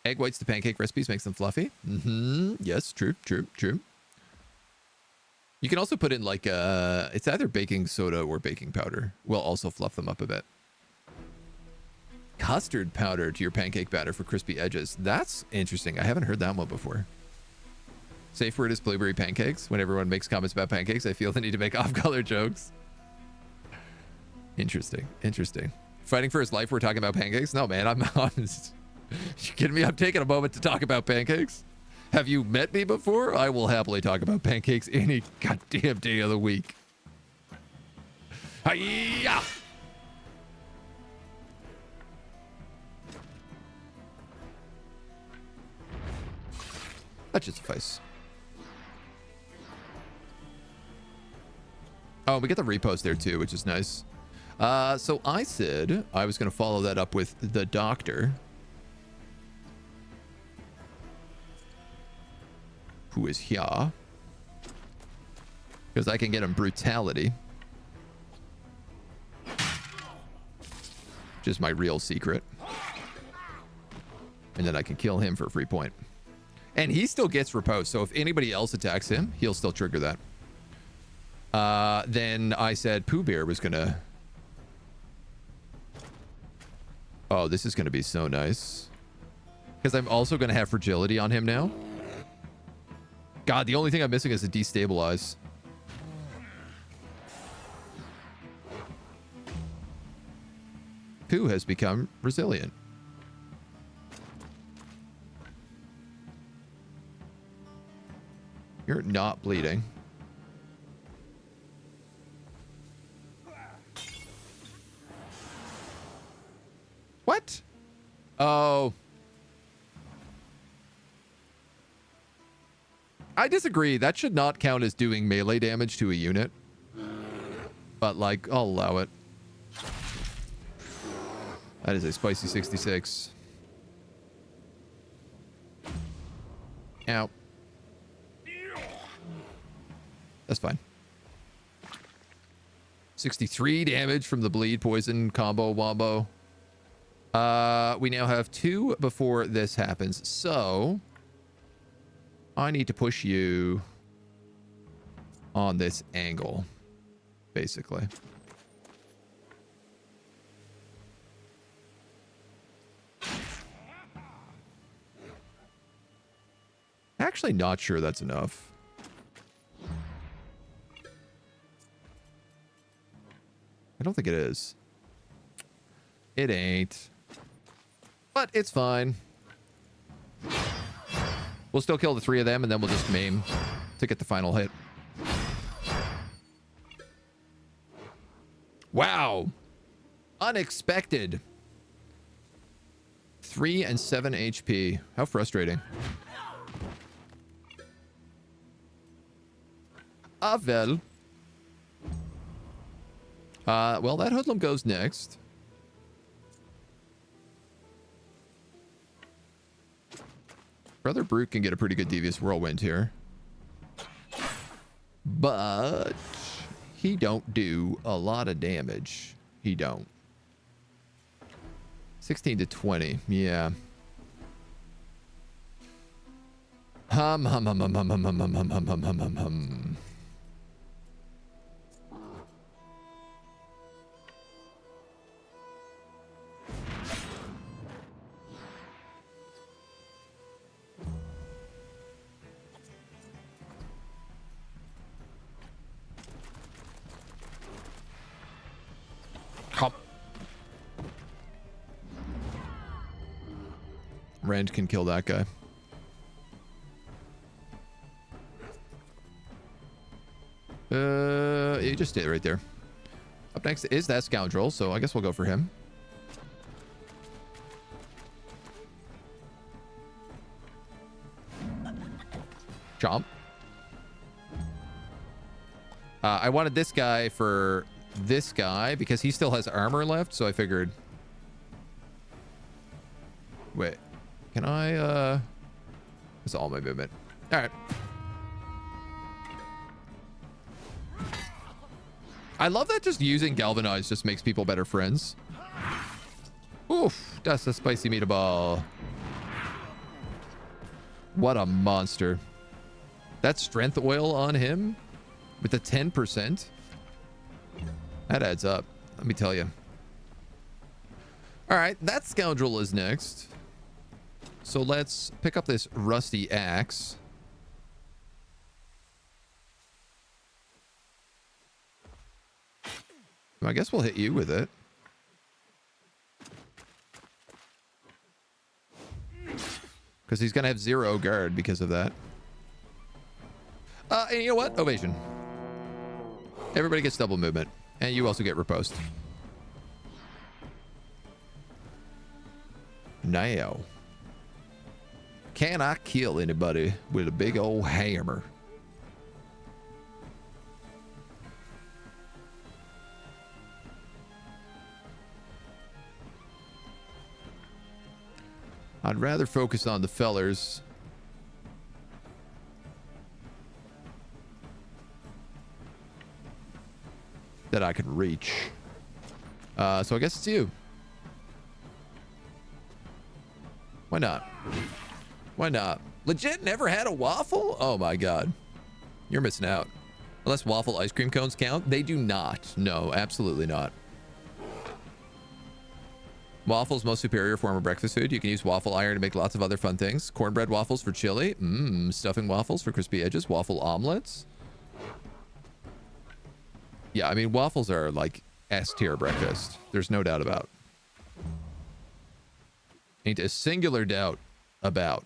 A: Egg whites to pancake recipes makes them fluffy. Yes, true. You can also put in like it's either baking soda or baking powder. Will also fluff them up a bit. Custard powder to your pancake batter for crispy edges. That's interesting. I haven't heard that one before. Safe word is blueberry pancakes. When everyone makes comments about pancakes, I feel the need to make off-color jokes. Interesting. Fighting for his life, we're talking about pancakes? No, man, I'm honest. You kidding me? I'm taking a moment to talk about pancakes. Have you met me before? I will happily talk about pancakes any goddamn day of the week. Hi-ya! That should suffice. Oh, we get the repost there too, which is nice. So I said I was going to follow that up with the doctor. Who is here. Because I can get him brutality. Which is my real secret. And then I can kill him for a free point. And he still gets riposte, so if anybody else attacks him, he'll still trigger that. Then I said Pooh Bear was gonna... Oh, this is gonna be so nice. Because I'm also gonna have fragility on him now. God, the only thing I'm missing is a destabilize. Pooh has become resilient. You're not bleeding. What? Oh. I disagree. That should not count as doing melee damage to a unit. But, like, I'll allow it. That is a spicy 66. Ow. That's fine. 63 damage from the bleed poison combo wombo. We now have 2 before this happens. So I need to push you on this angle, basically. Actually, not sure that's enough. I don't think it is. It ain't. But it's fine. We'll still kill the 3 of them, and then we'll just maim to get the final hit. Wow. Unexpected. 3 and 7 HP. How frustrating. Ah, well. Well, that hoodlum goes next. Brother Brute can get a pretty good Devious Whirlwind here. But he don't do a lot of damage. He don't. 16 to 20. Yeah. Hum. Hop. Rand can kill that guy. You just stay right there. Up next is that scoundrel, so I guess we'll go for him. Chomp. I wanted this guy for this guy because he still has armor left, so I figured... Wait. Can I, That's all my movement. Alright. I love that just using Galvanize just makes people better friends. Oof, that's a spicy meatball. What a monster. That strength oil on him with the 10%. That adds up, let me tell you. All right, that scoundrel is next. So let's pick up this rusty axe. I guess we'll hit you with it. Because he's going to have 0 guard because of that. And you know what? Ovation. Everybody gets double movement. And you also get riposte. Now. Can I kill anybody with a big old hammer? I'd rather focus on the fellers. That I could reach. So I guess it's you. Why not? Why not? Legit never had a waffle? Oh my god. You're missing out. Unless waffle ice cream cones count. They do not. No, absolutely not. Waffles, most superior form of breakfast food. You can use waffle iron to make lots of other fun things. Cornbread waffles for chili. Stuffing waffles for crispy edges. Waffle omelets. Yeah, I mean, waffles are like S-tier breakfast. There's no doubt about. Ain't a singular doubt about.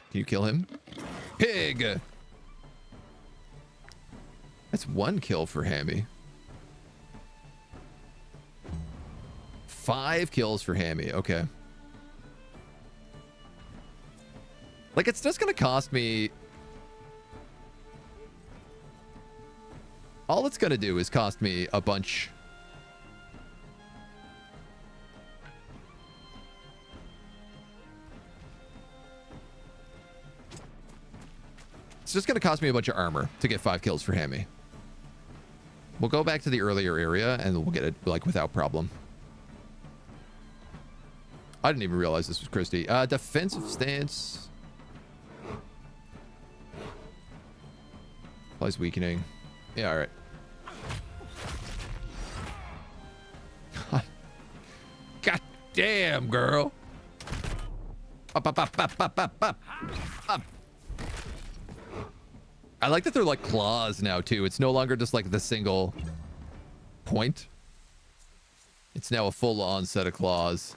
A: Can you kill him? Pig! That's 1 kill for Hammy. 5 kills for Hammy. Okay. Like, it's just gonna cost me... All it's gonna do is cost me a bunch... It's just gonna cost me a bunch of armor to get 5 kills for Hammy. We'll go back to the earlier area and we'll get it like without problem. I didn't even realize this was Christy. Defensive stance. Applies weakening. Yeah, all right. God damn, girl. Up. I like that they're like claws now too. It's no longer just like the single point. It's now a full-on set of claws.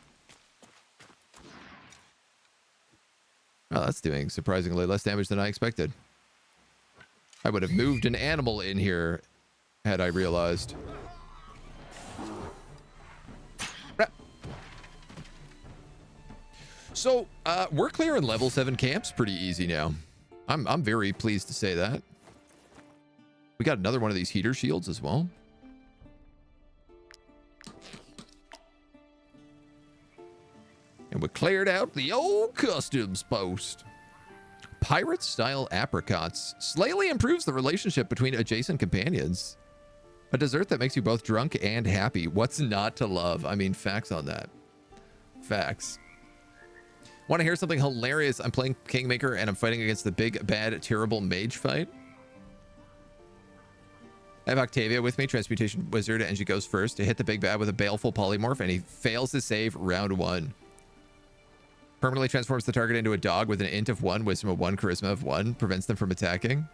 A: Oh, that's doing surprisingly less damage than I expected. I would have moved an animal in here had I realized. So, we're clearing level 7 camps pretty easy now. I'm very pleased to say that. We got another one of these heater shields as well. And we cleared out the old customs post. Pirate-style apricots slightly improves the relationship between adjacent companions. A dessert that makes you both drunk and happy. What's not to love? I mean, facts on that. Facts. Want to hear something hilarious? I'm playing Kingmaker and I'm fighting against the big, bad, terrible mage fight. I have Octavia with me, Transmutation Wizard, and she goes first to hit the big bad with a baleful polymorph, and he fails to save round 1. Permanently transforms the target into a dog with an int of 1, wisdom of 1, charisma of 1, prevents them from attacking.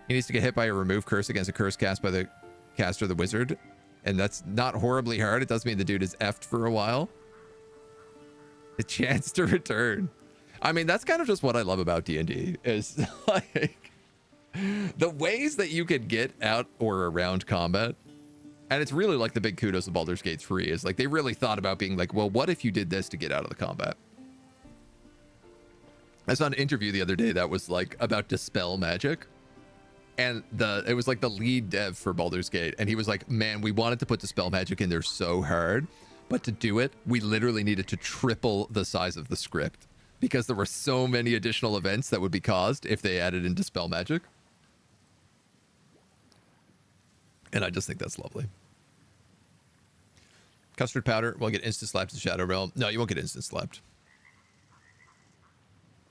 A: He needs to get hit by a remove curse against a curse cast by the caster, the wizard, and that's not horribly hard. It does mean the dude is effed for a while. A chance to return. I mean, that's kind of just what I love about D&D, is like the ways that you could get out or around combat. And it's really like the big kudos of Baldur's Gate 3 is like they really thought about being like, well, what if you did this to get out of the combat? I saw an interview the other day that was like about dispel magic, and it was like the lead dev for Baldur's Gate, and he was like, man, we wanted to put dispel magic in there so hard, but to do it, we literally needed to triple the size of the script because there were so many additional events that would be caused if they added in dispel magic. And I just think that's lovely. Custard powder will get instant slapped in Shadow Realm. No, you won't get instant slapped.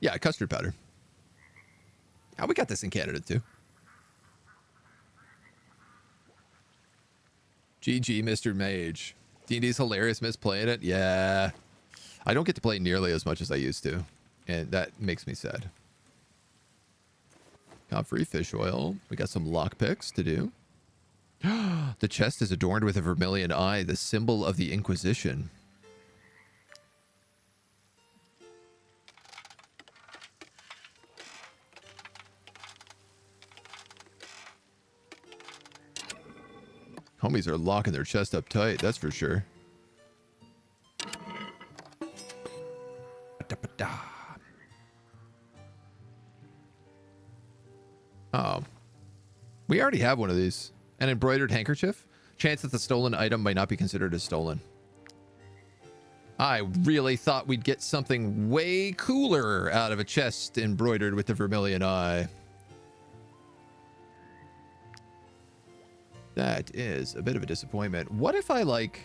A: Yeah, custard powder. Oh, we got this in Canada too. GG, Mr. Mage. D&D's hilarious, miss playing it. Yeah. I don't get to play nearly as much as I used to, and that makes me sad. Got free fish oil. We got some lockpicks to do. The chest is adorned with a vermilion eye, the symbol of the Inquisition. Homies are locking their chest up tight, that's for sure. Oh. We already have one of these. An embroidered handkerchief. Chance that the stolen item might not be considered as stolen. I really thought we'd get something way cooler out of a chest embroidered with the vermilion eye. That is a bit of a disappointment. What if I like...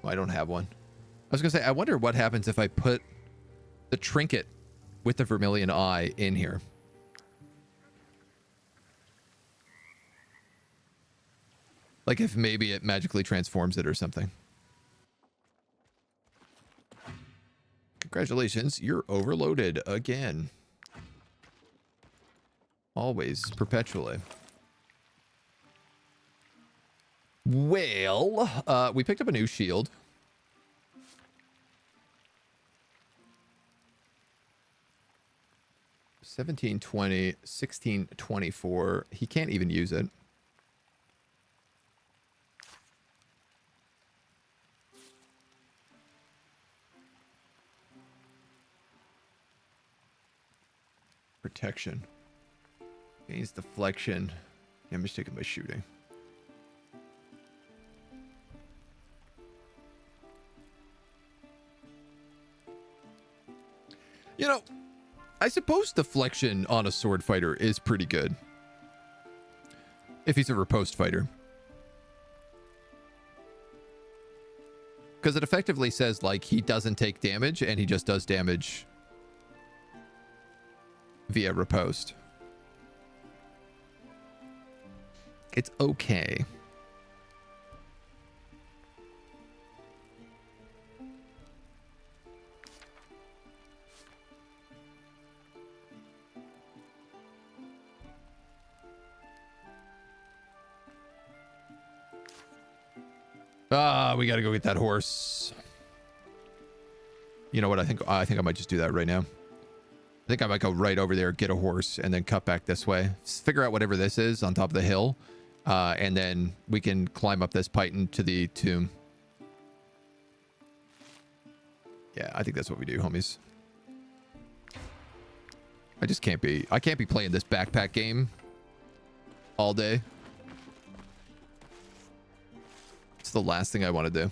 A: Well, I don't have one. I was going to say, I wonder what happens if I put the trinket with the vermilion eye in here. Like if maybe it magically transforms it or something. Congratulations, you're overloaded again. Always, perpetually. Well, we picked up a new shield. $17.20, $16.24. He can't even use it. Protection. Gains deflection. Damage taken by shooting. You know, I suppose deflection on a sword fighter is pretty good. If he's a riposte fighter. Because it effectively says, like, he doesn't take damage and he just does damage via riposte. It's okay. Ah, we gotta go get that horse. You know what? I think I might just do that right now. think I might go right over there, get a horse, and then cut back this way. Just figure out whatever this is on top of the hill. And then we can climb up this python to the tomb. Yeah, I think that's what we do, homies. I can't be playing this backpack game all day. It's the last thing I want to do.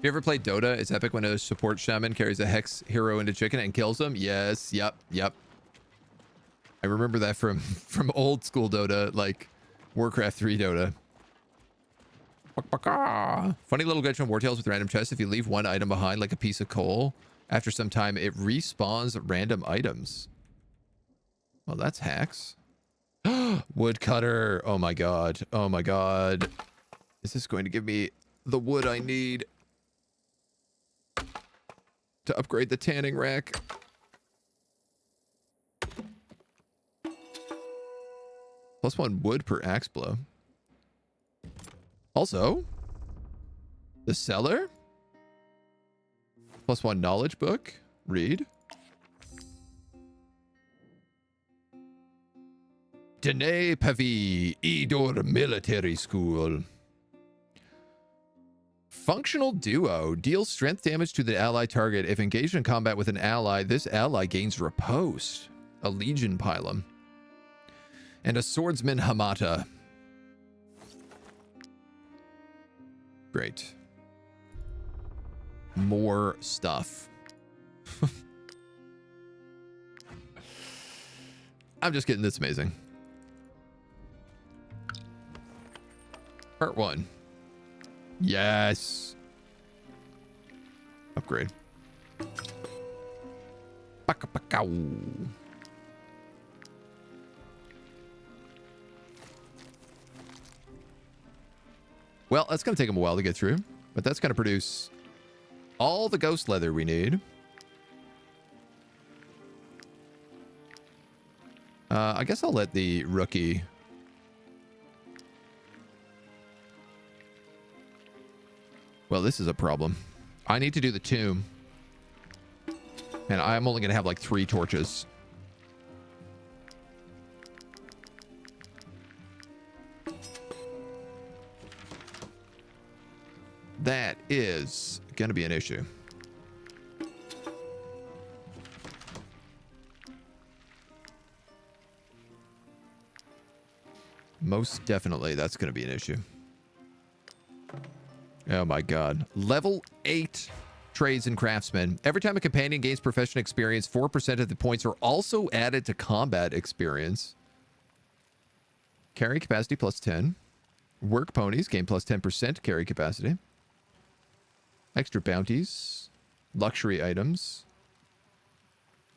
A: You ever played Dota? It's epic when a support shaman carries a hex hero into chicken and kills him. Yes, yep. I remember that from old school Dota, like Warcraft 3 Dota. Funny little glitch on Wartales with random chests. If you leave one item behind, like a piece of coal, after some time, it respawns random items. Well, that's hacks. Woodcutter. Oh my god. Oh my god. Is this going to give me the wood I need to upgrade the tanning rack? +1 wood per axe blow. Also, the cellar. +1 knowledge book. Read. Dene Pavi Edor Military School. Functional duo. Deals strength damage to the ally target. If engaged in combat with an ally, this ally gains riposte. A legion pylum. And a swordsman Hamata. Great. More stuff. I'm just kidding. That's amazing. Part 1. Yes. Upgrade. Well, that's going to take them a while to get through, but that's going to produce all the ghost leather we need. I guess I'll let the rookie... Well, this is a problem. I need to do the tomb. And I'm only going to have like 3 torches. That is going to be an issue. Most definitely, that's going to be an issue. Oh my god. Level 8 trades and craftsmen. Every time a companion gains profession experience, 4% of the points are also added to combat experience. Carry capacity +10. Work ponies gain +10% carry capacity. Extra bounties. Luxury items.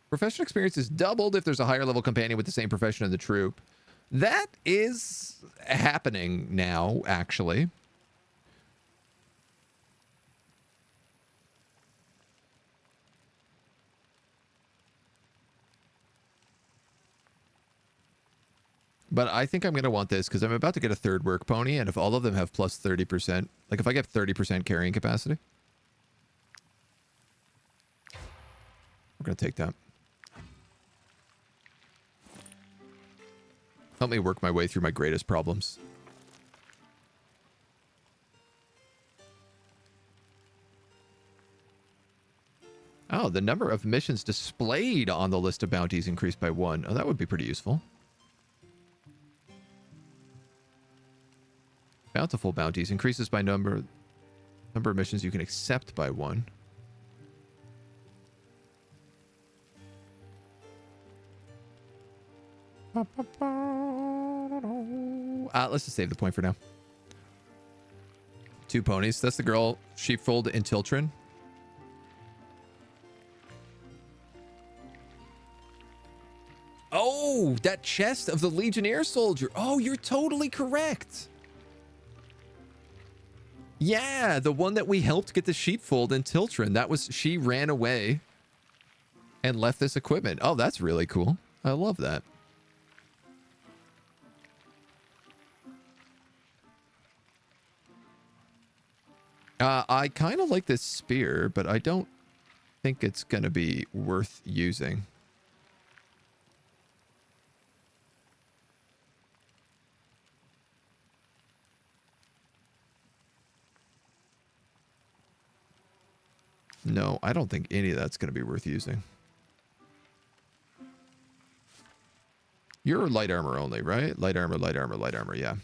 A: Profession experience is doubled if there's a higher level companion with the same profession in the troop. That is happening now, actually. But I think I'm going to want this because I'm about to get a 3rd work pony, and if all of them have +30%, like if I get 30% carrying capacity, we're going to take that. Help me work my way through my greatest problems. Oh, the number of missions displayed on the list of bounties increased by 1. Oh, that would be pretty useful. Bountiful bounties increases by number of missions you can accept by 1. Let's just save the point for now. 2 ponies. That's the girl sheepfold in Tiltrin. Oh, that chest of the Legionnaire soldier. Oh, you're totally correct. Yeah, the one that we helped get the sheepfold in Tiltrin. That was, she ran away and left this equipment. Oh, that's really cool. I love that. I kind of like this spear, but I don't think it's going to be worth using. No, I don't think any of that's going to be worth using. You're light armor only, right? Light armor, light armor, light armor, yeah.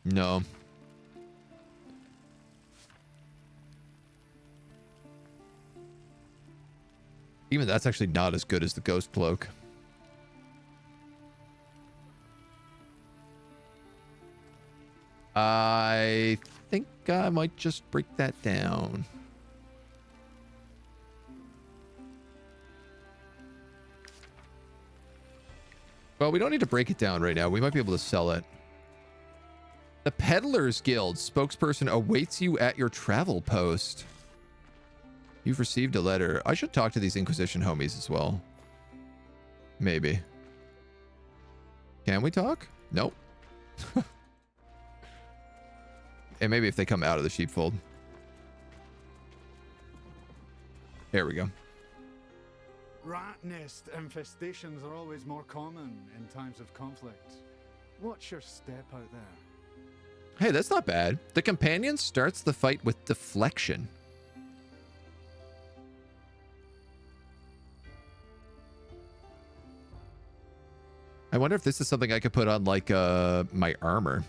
A: No. Even that's actually not as good as the ghost cloak. I think I might just break that down. Well, we don't need to break it down right now. We might be able to sell it. The Peddlers Guild spokesperson awaits you at your travel post. You've received a letter. I should talk to these Inquisition homies as well. Maybe. Can we talk? Nope. And maybe if they come out of the sheepfold. There we go.
G: Rat nest infestations are always more common in times of conflict. Watch your step out there.
A: Hey, that's not bad. The companion starts the fight with deflection. I wonder if this is something I could put on, like, my armor.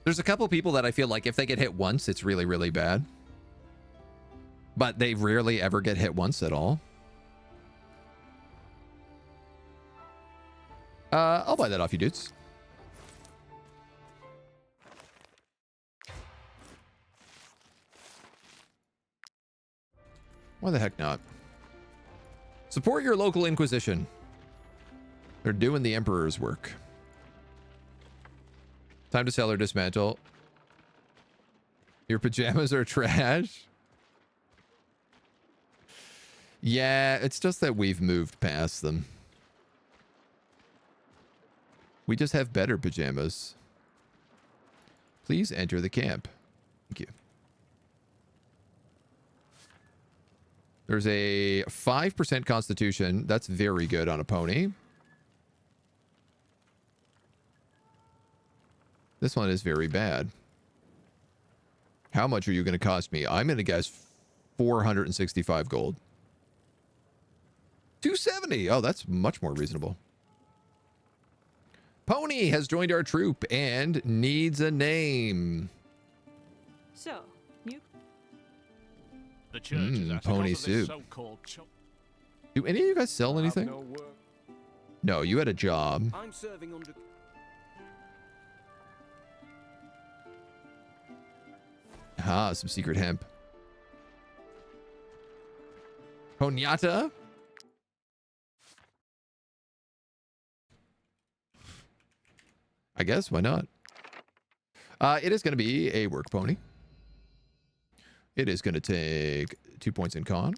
A: There's a couple people that I feel like if they get hit once, it's really, really bad. But they rarely ever get hit once at all. I'll buy that off you dudes. Why the heck not? Support your local Inquisition. They're doing the Emperor's work. Time to sell or dismantle. Your pajamas are trash. Yeah, it's just that we've moved past them. We just have better pajamas. Please enter the camp. Thank you. There's a 5% constitution. That's very good on a pony. This one is very bad. How much are you going to cost me? I'm going to guess 465 gold. 270. Oh, that's much more reasonable. Pony has joined our troop and needs a name.
B: So, you...
E: The church is at
A: pony soup. Do any of you guys sell anything? No, you had a job.
E: I'm serving under...
A: Ah, some secret hemp. Ponyata? I guess, why not? It is going to be a work pony. It is going to take 2 points in con.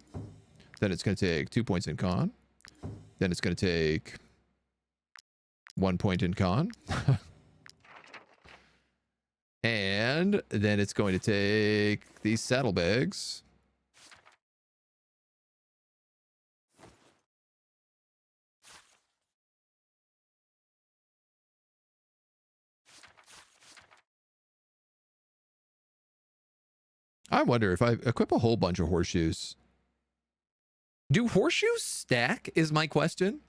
A: Then it's going to take 2 points in con. Then it's going to take 1 point in con. And then it's going to take these saddlebags. I wonder if I equip a whole bunch of horseshoes. Do horseshoes stack is my question.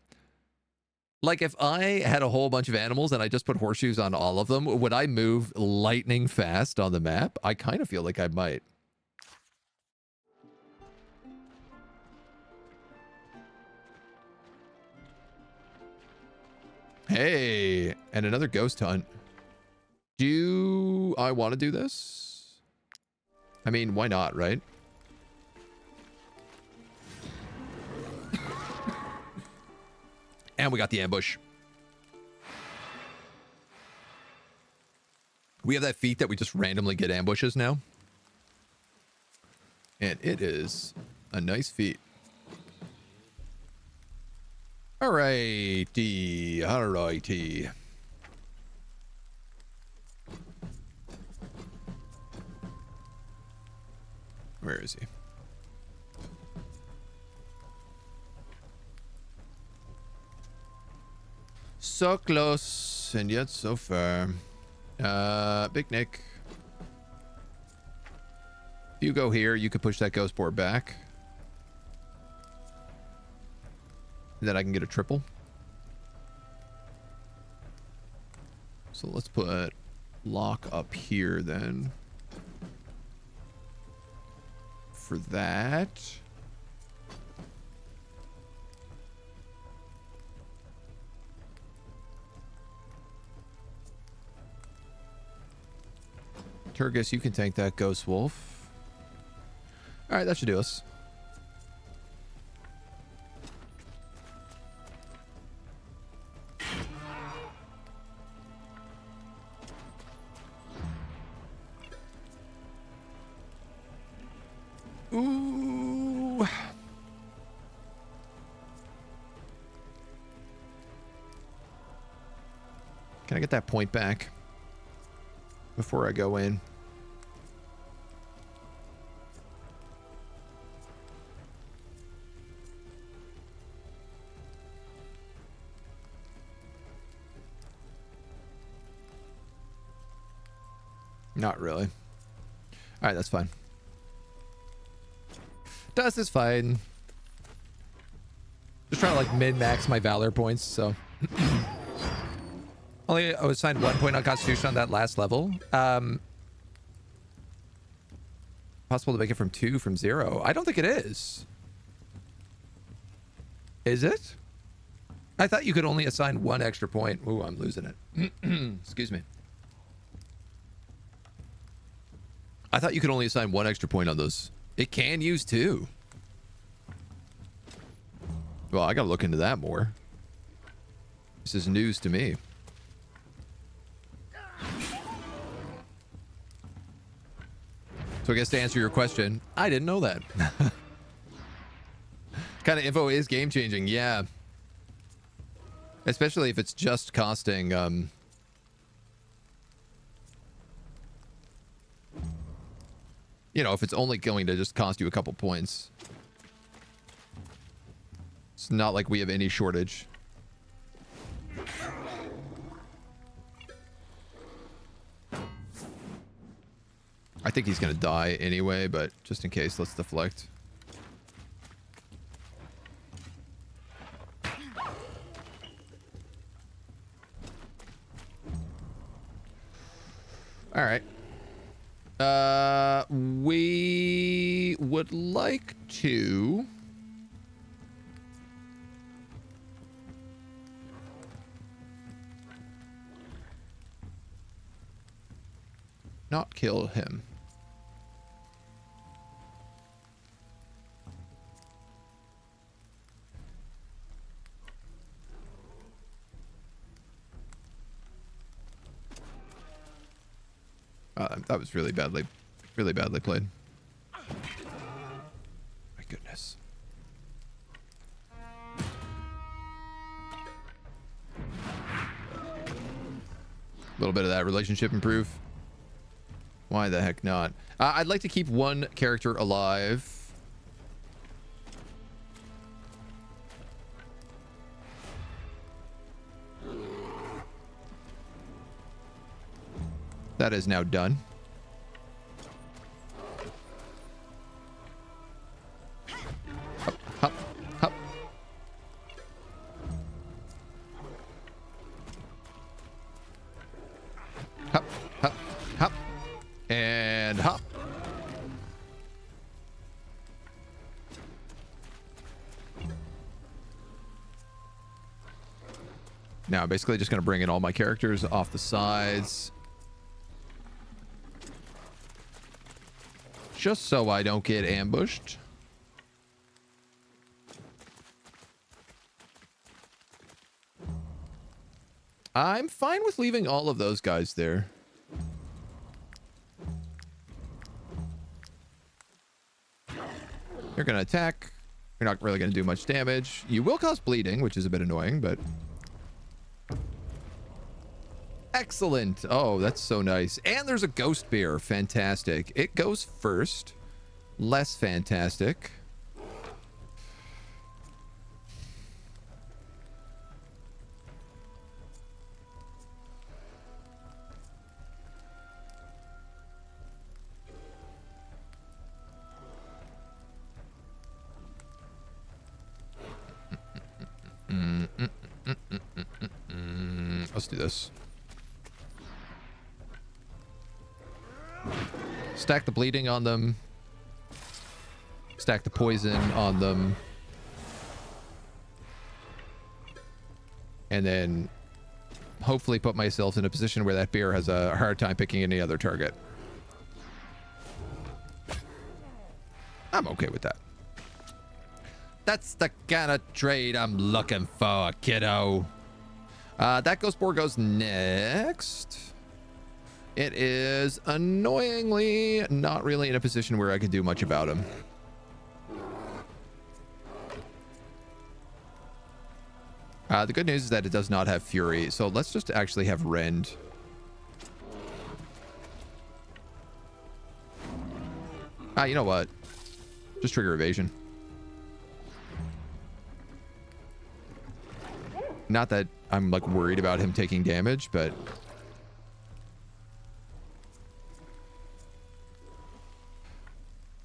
A: Like if I had a whole bunch of animals and I just put horseshoes on all of them, would I move lightning fast on the map? I kind of feel like I might. Hey, and another ghost hunt. Do I want to do this? I mean, why not, right? And we got the ambush. We have that feat that we just randomly get ambushes now. And it is a nice feat. Alrighty. Alrighty. Where is he? So close and yet so far. Big Nick. If you go here, you could push that ghost board back. Then I can get a triple. So let's put lock up here then. For that. Turgis, you can tank that ghost wolf. All right, that should do us. Ooh. Can I get that point back before I go in? Not really. All right, that's fine. Dust is fine. Just trying to like min-max my valor points, so. Only I was assigned 1 point on Constitution on that last level. Possible to make it from 2 from 0. I don't think it is. Is it? I thought you could only assign 1 extra point. Ooh, I'm losing it. Excuse me. I thought you could only assign 1 extra point on those. It can use 2. Well, I gotta look into that more. This is news to me. So I guess to answer your question, I didn't know that. Kind of info is game changing, yeah. Especially if it's just costing you know, if it's only going to just cost you a couple points. It's not like we have any shortage. I think he's going to die anyway, but just in case, let's deflect. All right. We would like to not kill him. That was really badly played. My goodness. A little bit of that relationship improve. Why the heck not? I'd like to keep 1 character alive. That is now done. Hop, hop, hop. Hop, hop, hop. And hop. Now, basically just going to bring in all my characters off the sides. Just so I don't get ambushed. I'm fine with leaving all of those guys there. They're going to attack. You're not really going to do much damage. You will cause bleeding, which is a bit annoying, but... Excellent. Oh, that's so nice. And there's a ghost bear. Fantastic. It goes first. Less fantastic. Let's do this. Stack the bleeding on them. Stack the poison on them. And then hopefully put myself in a position where that bear has a hard time picking any other target. I'm okay with that. That's the kind of trade I'm looking for, kiddo. That ghost boar goes next. It is annoyingly not really in a position where I could do much about him. The good news is that it does not have fury, so let's just actually have rend. You know what? Just trigger evasion. Not that I'm like worried about him taking damage, but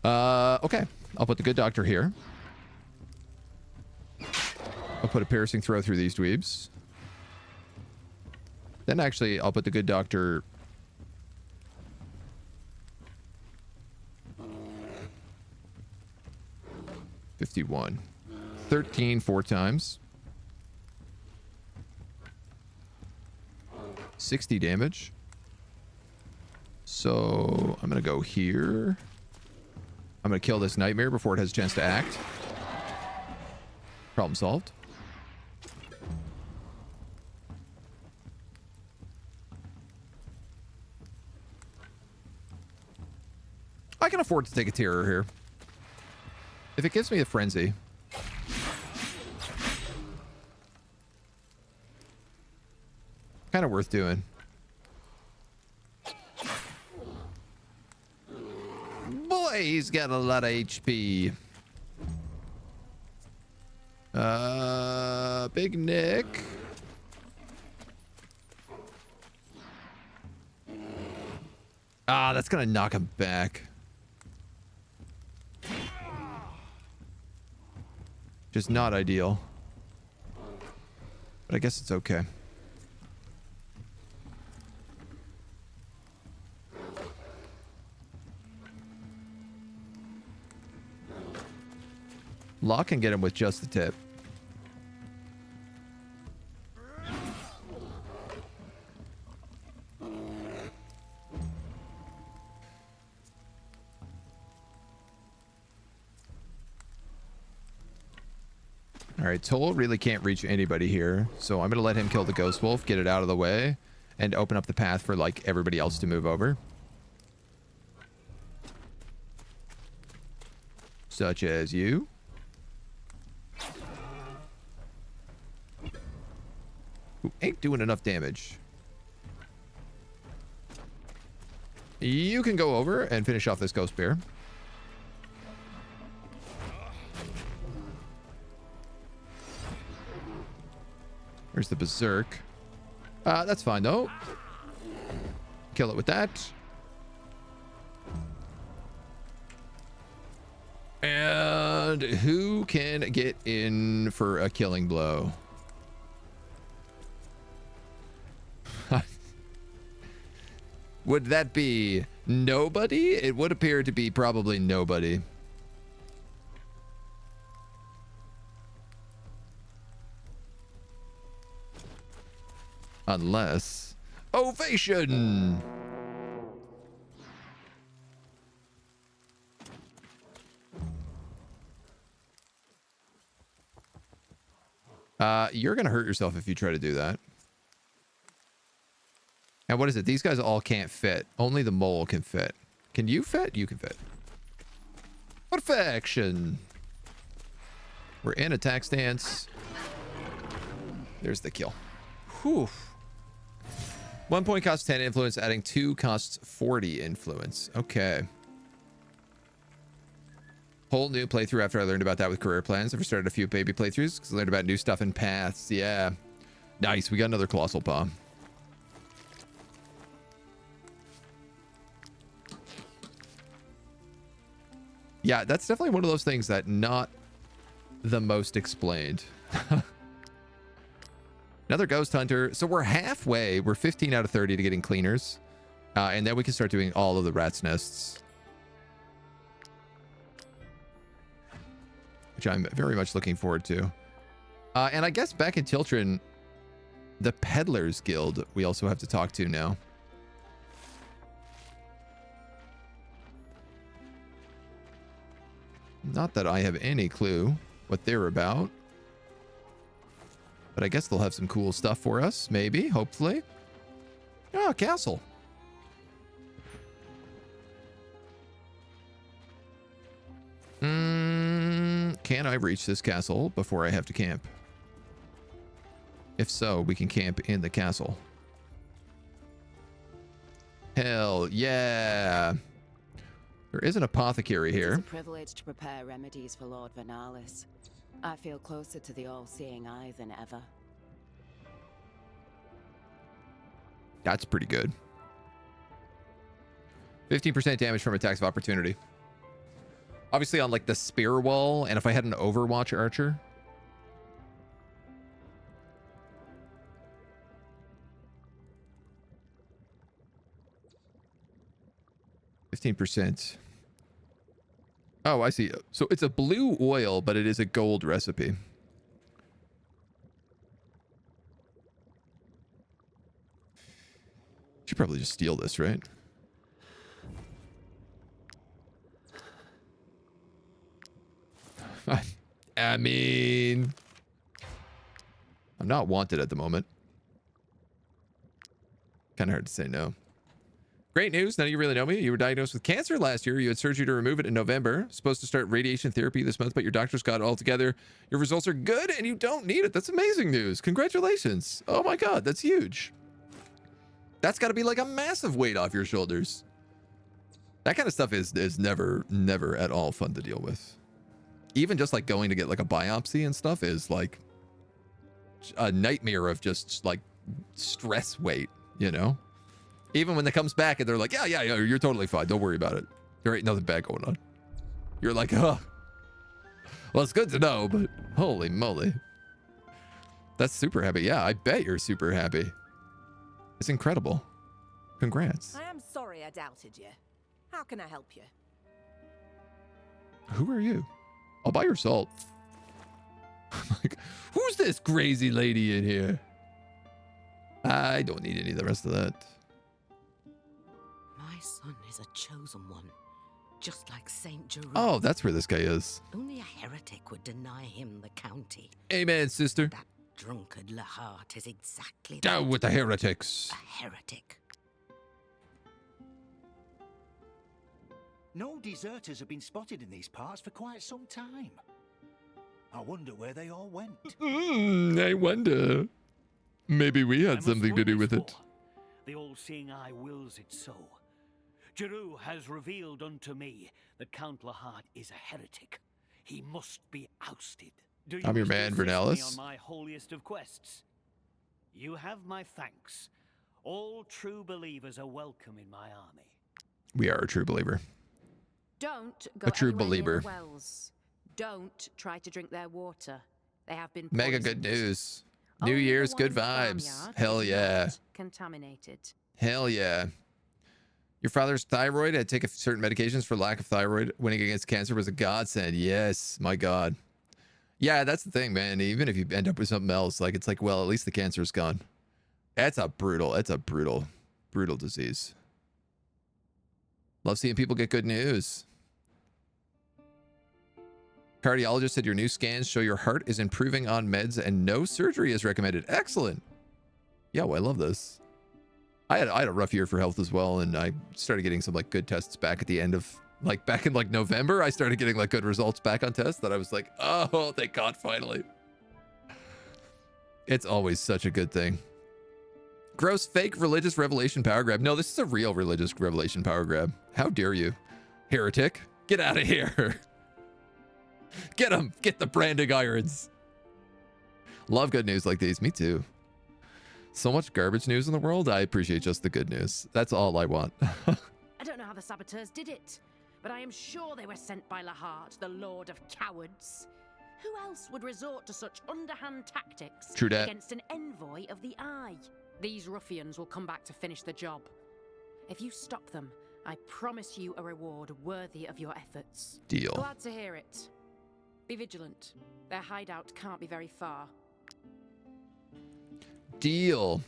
A: okay. I'll put the good doctor here. I'll put a piercing throw through these dweebs. Then actually I'll put the good doctor 51. 13 4 times. 60 damage. So I'm gonna go here. I'm gonna kill this nightmare before it has a chance to act. Problem solved. I can afford to take a terror here. If it gives me a frenzy. Kind of worth doing. Boy, he's got a lot of HP. Big Nick. That's gonna knock him back. Just not ideal. But I guess it's okay. Lock can get him with just the tip. All right, Toll really can't reach anybody here, so I'm going to let him kill the Ghost Wolf, get it out of the way, and open up the path for, like, everybody else to move over. Such as you. Who ain't doing enough damage. You can go over and finish off this Ghost Bear. There's the Berserk. That's fine, though. Kill it with that. And who can get in for a killing blow? Would that be nobody? It would appear to be probably nobody. Unless... Ovation! You're gonna hurt yourself if you try to do that. And what is it? These guys all can't fit. Only the mole can fit. Can you fit? You can fit. Perfection! We're in attack stance. There's the kill. Whew. 1 point costs 10 influence, adding 2 costs 40 influence. Okay. Whole new playthrough after I learned about that with career plans. I've started a few baby playthroughs because I learned about new stuff and paths. Yeah. Nice. We got another Colossal Paw. Yeah, that's definitely one of those things that not the most explained. Another Ghost Hunter. So we're halfway. We're 15 out of 30 to getting cleaners. And then we can start doing all of the rat's nests. Which I'm very much looking forward to. And I guess back in Tiltron, the Peddlers Guild we also have to talk to now. Not that I have any clue what they're about. But I guess they'll have some cool stuff for us, maybe, hopefully. Oh, castle. Can I reach this castle before I have to camp? If so, we can camp in the castle. Hell yeah. There is an apothecary here.
C: It's a privilege to prepare remedies for Lord Vernalis. I feel closer to the all-seeing eye than ever.
A: That's pretty good. 15% damage from attacks of opportunity. Obviously on like the spear wall, and if I had an Overwatch archer. %. Oh, I see. So it's a blue oil, but it is a gold recipe. Should probably just steal this, right? I mean, I'm not wanted at the moment. Kind of hard to say no. Great news. None of you really know me. You were diagnosed with cancer last year. You had surgery to remove it in November. Supposed to start radiation therapy this month, but your doctors got it all together. Your results are good and you don't need it. That's amazing news. Congratulations. Oh my God, that's huge. That's got to be like a massive weight off your shoulders. That kind of stuff is never at all fun to deal with. Even just like going to get like a biopsy and stuff is like a nightmare of just like stress weight, you know? Even when it comes back and they're like, yeah, you're totally fine. Don't worry about it. There ain't nothing bad going on. You're like, oh, well, it's good to know, but holy moly. That's super happy. Yeah, I bet you're super happy. It's incredible. Congrats.
H: I am sorry I doubted you. How can I help you?
A: Who are you? I'll buy your salt. Like, who's this crazy lady in here? I don't need any of the rest of that.
I: My son is a chosen one, just like Saint Jerome.
A: Oh, that's where this guy is.
I: Only a heretic would deny him the county.
A: Amen, sister.
I: That drunkard Lahart is exactly
A: Down
I: that.
A: with the heretics.
I: A heretic.
J: No deserters have been spotted in these parts for quite some time. I wonder where they all went.
A: I wonder. Maybe we had something to do with it.
K: The all-seeing eye wills it so. Jeru has revealed unto me that Count Lahart is a heretic. He must be ousted. Do you
A: I'm your
K: wish to
A: man,
K: assist me
A: Vernalis.
K: on my holiest of quests? You have my thanks. All true believers are welcome in my army.
A: We are a true believer.
L: Don't go
A: A true
L: anywhere near
A: believer.
L: the wells. Don't try to drink their water. They have been
A: Mega good
L: poisoned.
A: news. New
L: Only the
A: Year's
L: one
A: good
L: in the
A: vibes.
L: farmyard
A: Hell
L: is
A: yeah.
L: not contaminated.
A: Hell yeah. Your father's thyroid had to take certain medications for lack of thyroid. Winning against cancer was a godsend. Yes, my God. Yeah, that's the thing, man. Even if you end up with something else, like it's like, well, at least the cancer's gone. That's a brutal disease. Love seeing people get good news. Cardiologist said your new scans show your heart is improving on meds and no surgery is recommended. Excellent. Yeah, well, I love this. I had a rough year for health as well, and I started getting some like good tests back at the end of Like back in like November, I started getting like good results back on tests that I was like, oh, thank God, finally. It's always such a good thing. Gross fake religious revelation power grab. No, this is a real religious revelation power grab. How dare you? Heretic, get out of here. Get him. Get the branding irons. Love good news like these. Me too. So much garbage news in the world. I appreciate just the good news. That's all I want.
L: I don't know how the saboteurs did it, but I am sure they were sent by Lahart, the Lord of Cowards. Who else would resort to such underhand tactics
A: True dat.
L: against an envoy of the Eye? These ruffians will come back to finish the job. If you stop them, I promise you a reward worthy of your efforts.
A: Deal.
L: Glad to hear it. Be vigilant. Their hideout can't be very far.
A: Deal.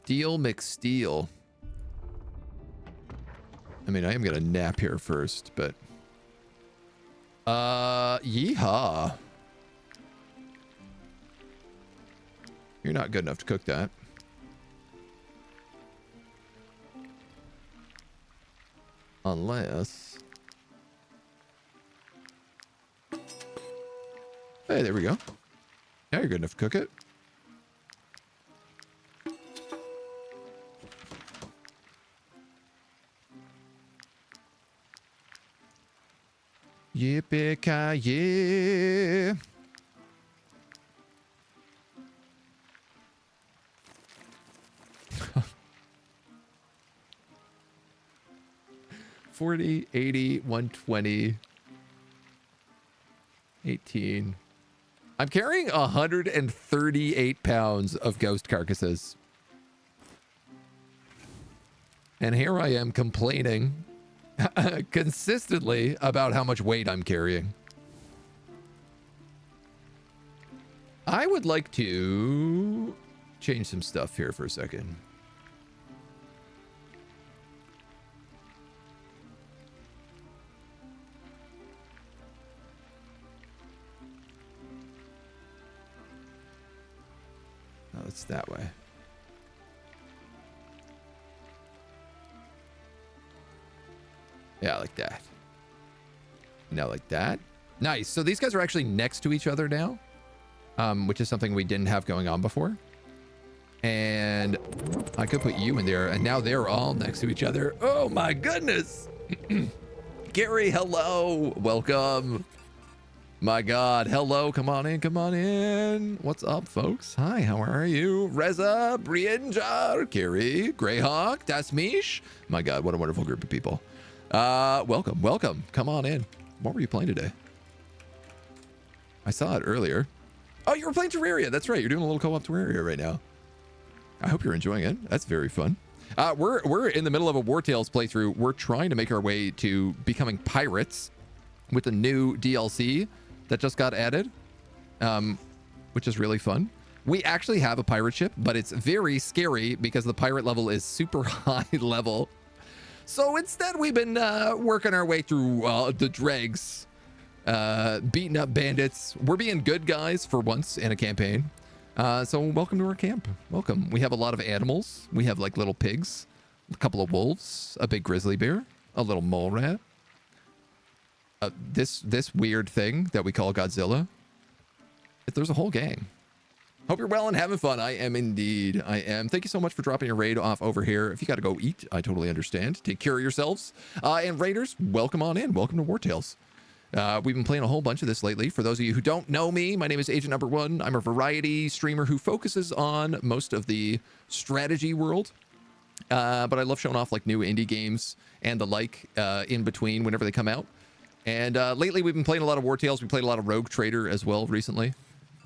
A: Deal McSteal. I mean, I am gonna nap here first, but yeehaw. You're not good enough to cook that. Unless... Hey, there we go. Now you're good enough to cook it. Yippee-ki-yay. $40, $80, $120, $18. I'm carrying 138 pounds of ghost carcasses. And here I am complaining consistently about how much weight I'm carrying. I would like to change some stuff here for a second. Oh, it's that way. Yeah, like that. Now like that. Nice. So these guys are actually next to each other now, which is something we didn't have going on before. And I could put you in there, and now they're all next to each other. Oh my goodness. Gary, hello. Welcome. My God. Hello. Come on in. Come on in. What's up, folks? Hi. How are you? Reza, Brienjar, Gary, Greyhawk, Dasmish. My God. What a wonderful group of people. Welcome. Welcome. Come on in. What were you playing today? I saw it earlier. Oh, you were playing Terraria. That's right. You're doing a little co-op Terraria right now. I hope you're enjoying it. That's very fun. We're in the middle of a Wartales playthrough. We're trying to make our way to becoming pirates with a new DLC that just got added, which is really fun. We actually have a pirate ship, but it's very scary because the pirate level is super high level. So instead, we've been working our way through the dregs, beating up bandits. We're being good guys for once in a campaign. So welcome to our camp. Welcome. We have a lot of animals. We have like little pigs, a couple of wolves, a big grizzly bear, a little mole rat. This weird thing that we call Godzilla. There's a whole gang. Hope you're well and having fun. I am indeed. I am. Thank you so much for dropping your raid off over here. If you got to go eat, I totally understand. Take care of yourselves. And raiders, welcome on in. Welcome to Wartales. We've been playing a whole bunch of this lately. For those of you who don't know me, my name is AgentNumberOne. I'm a variety streamer who focuses on most of the strategy world. But I love showing off like new indie games and the like in between whenever they come out. And lately we've been playing a lot of Wartales. We played a lot of Rogue Trader as well recently.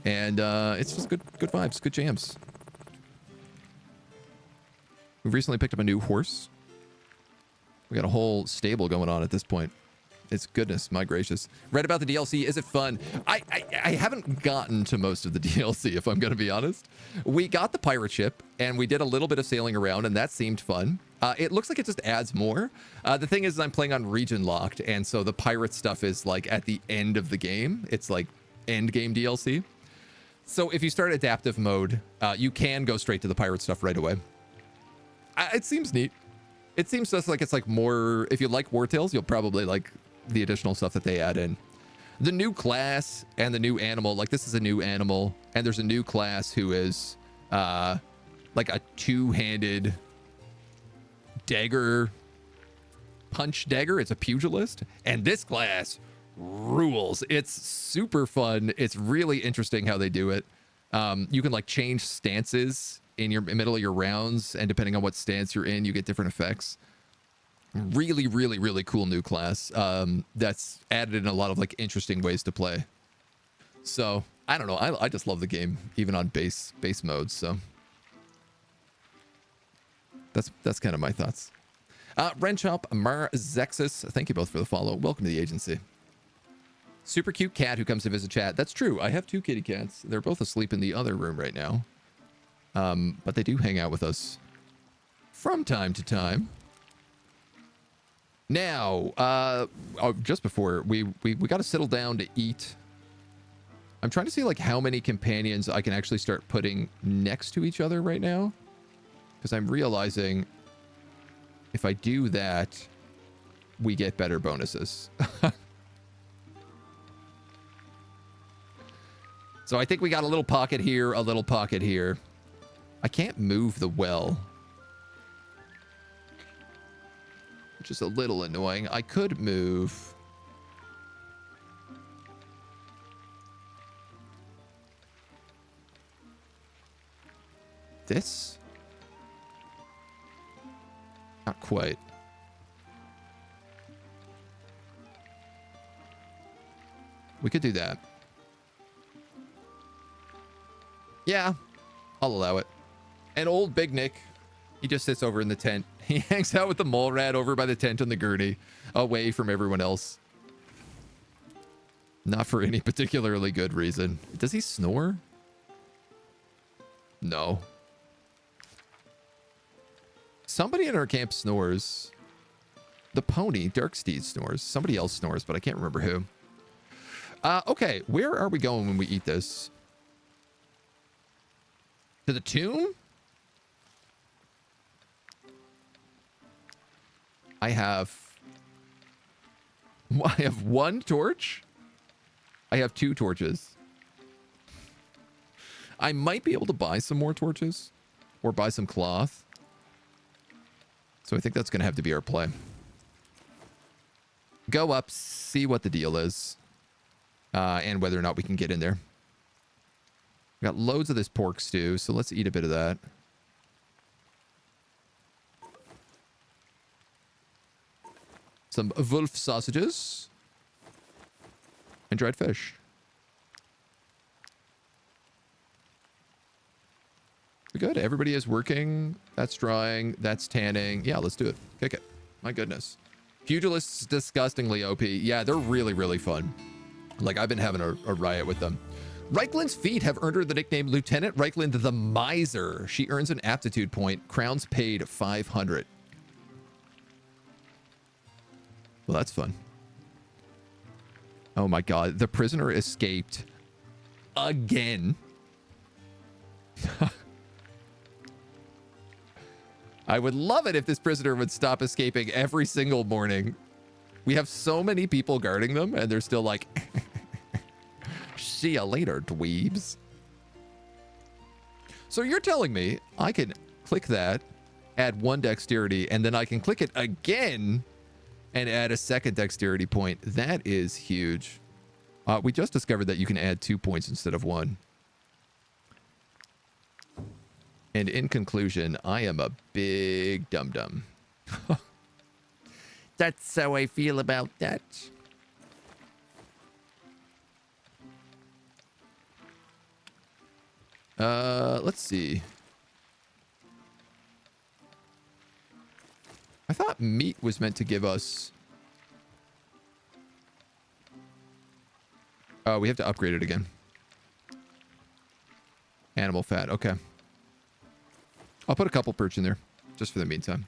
A: And it's just good vibes, good jams. We've recently picked up a new horse. We got a whole stable going on at this point. It's goodness, my gracious. Read about the DLC. Is it fun? I haven't gotten to most of the DLC, if I'm going to be honest. We got the pirate ship, and we did a little bit of sailing around, and that seemed fun. It looks like it just adds more. The thing is, I'm playing on region locked, and so the pirate stuff is like at the end of the game. It's like end game DLC. So if you start adaptive mode, you can go straight to the pirate stuff right away. It seems neat. It seems to us like it's like more, if you like Wartales, you'll probably like the additional stuff that they add in. The new class and the new animal, like this is a new animal, and there's a new class who is like a two-handed dagger, punch dagger. It's a pugilist, and this class rules. It's super fun. It's really interesting how they do it. You can like change stances in your middle of your rounds, and depending on what stance you're in, you get different effects. Really, really, really cool new class that's added in a lot of like interesting ways to play. So I don't know. I just love the game, even on base modes. So that's kind of my thoughts. Renchop, Marzexis, thank you both for the follow. Welcome to the agency. Super cute cat who comes to visit chat. That's true. I have 2 kitty cats. They're both asleep in the other room right now. But they do hang out with us from time to time. Now, just before we got to settle down to eat. I'm trying to see like how many companions I can actually start putting next to each other right now, because I'm realizing if I do that, we get better bonuses. So I think we got a little pocket here, a little pocket here. I can't move the well, which is a little annoying. I could move this. Not quite. We could do that. Yeah, I'll allow it. And old Big Nick, he just sits over in the tent. He hangs out with the mole rat over by the tent on the gurney, away from everyone else. Not for any particularly good reason. Does he snore? No. Somebody in our camp snores. The pony, Darksteed, snores. Somebody else snores, but I can't remember who. Okay, where are we going when we eat this? To the tomb? I have 1 torch. I have 2 torches. I might be able to buy some more torches or buy some cloth. So I think that's going to have to be our play. Go up, see what the deal is, and whether or not we can get in there. We got loads of this pork stew, so let's eat a bit of that. Some wolf sausages and dried fish. Good. Everybody is working. That's drying. That's tanning. Yeah, let's do it. Kick it. My goodness. Pugilists disgustingly OP. Yeah, they're really, really fun. Like, I've been having a riot with them. Reikland's feet have earned her the nickname Lieutenant Reikland the Miser. She earns an aptitude point. Crowns paid 500. Well, that's fun. Oh my god. The prisoner escaped again. I would love it if this prisoner would stop escaping every single morning. We have so many people guarding them, and they're still like, see ya later, dweebs. So you're telling me I can click that, add 1 dexterity, and then I can click it again and add a 2nd dexterity point. That is huge. We just discovered that you can add 2 points instead of 1. And in conclusion, I am a big dum-dum. That's how I feel about that. Let's see. I thought meat was meant to give us... Oh, we have to upgrade it again. Animal fat, okay. I'll put a couple perch in there, just for the meantime.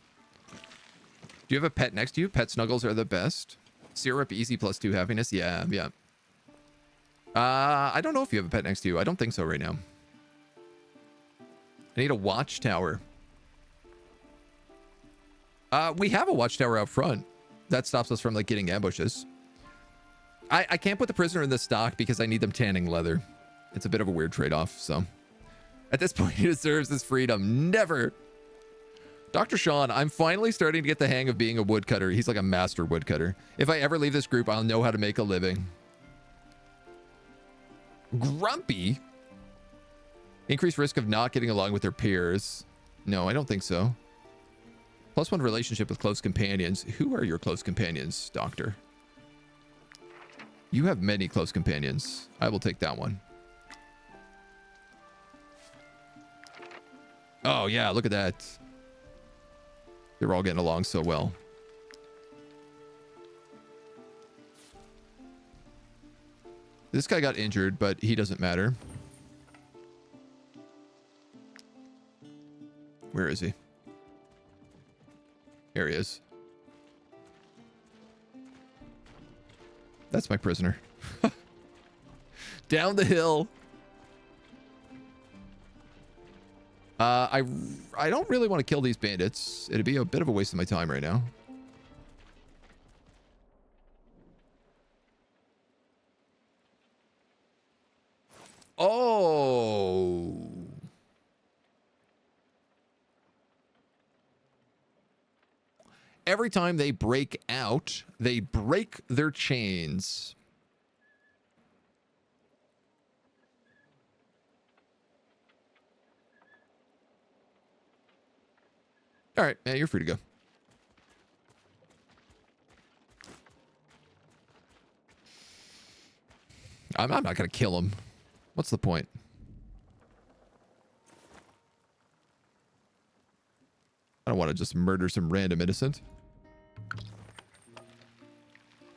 A: Do you have a pet next to you? Pet snuggles are the best. Syrup, easy, +2 happiness. Yeah, yeah. I don't know if you have a pet next to you. I don't think so right now. I need a watchtower. We have a watchtower out front. That stops us from like getting ambushes. I can't put the prisoner in the stock because I need them tanning leather. It's a bit of a weird trade-off, so. At this point, he deserves his freedom. Never. Dr. Sean, I'm finally starting to get the hang of being a woodcutter. He's like a master woodcutter. If I ever leave this group, I'll know how to make a living. Grumpy? Increased risk of not getting along with their peers. No, I don't think so. +1 relationship with close companions. Who are your close companions, Doctor? You have many close companions. I will take that one. Oh, yeah, look at that. They're all getting along so well. This guy got injured, but he doesn't matter. Where is he? Here he is. That's my prisoner. Down the hill. I don't really want to kill these bandits. It'd be a bit of a waste of my time right now. Oh. Every time they break out, they break their chains. All right, yeah, you're free to go. I'm not going to kill him. What's the point? I don't want to just murder some random innocent.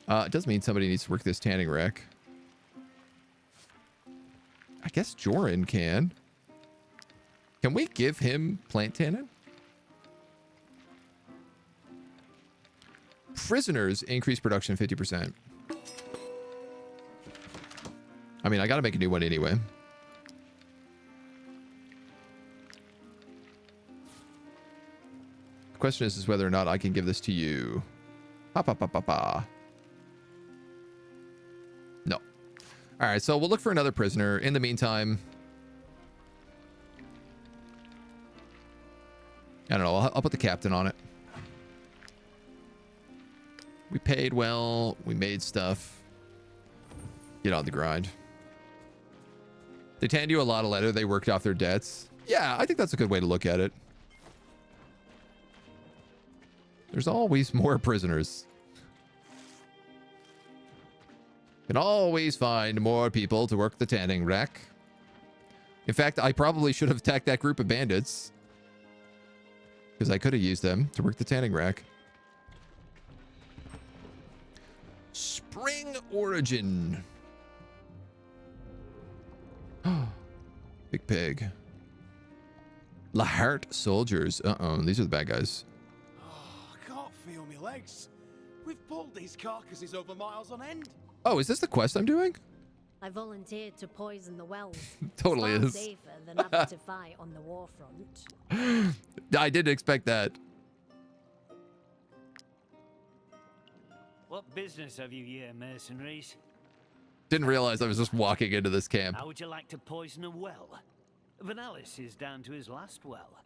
A: It does mean somebody needs to work this tanning rack. I guess Joran can. Can we give him plant tanning? Prisoners increase production 50%. I mean, I got to make a new one anyway. The question is whether or not I can give this to you. Pa pa pa pa pa. No. All right, so we'll look for another prisoner. In the meantime, I don't know. I'll put the captain on it. We paid well. We made stuff. Get on the grind. They tanned you a lot of leather. They worked off their debts. Yeah, I think that's a good way to look at it. There's always more prisoners. Can always find more people to work the tanning rack. In fact, I probably should have attacked that group of bandits, because I could have used them to work the tanning rack. Spring Origin. Big pig. Lahart soldiers. Uh-oh, these are the bad guys.
F: Oh, I can't feel my legs. We've pulled these carcasses over miles on end.
A: Oh, is this the quest I'm doing?
D: I volunteered to poison the wells.
A: Totally
D: Far
A: is.
D: safer than having to fight on the war front.
A: I didn't expect that.
K: What business have you here, mercenaries?
A: Didn't realize I was just walking into this camp.
K: How would you like to poison a well? Vanalis is down to his last well.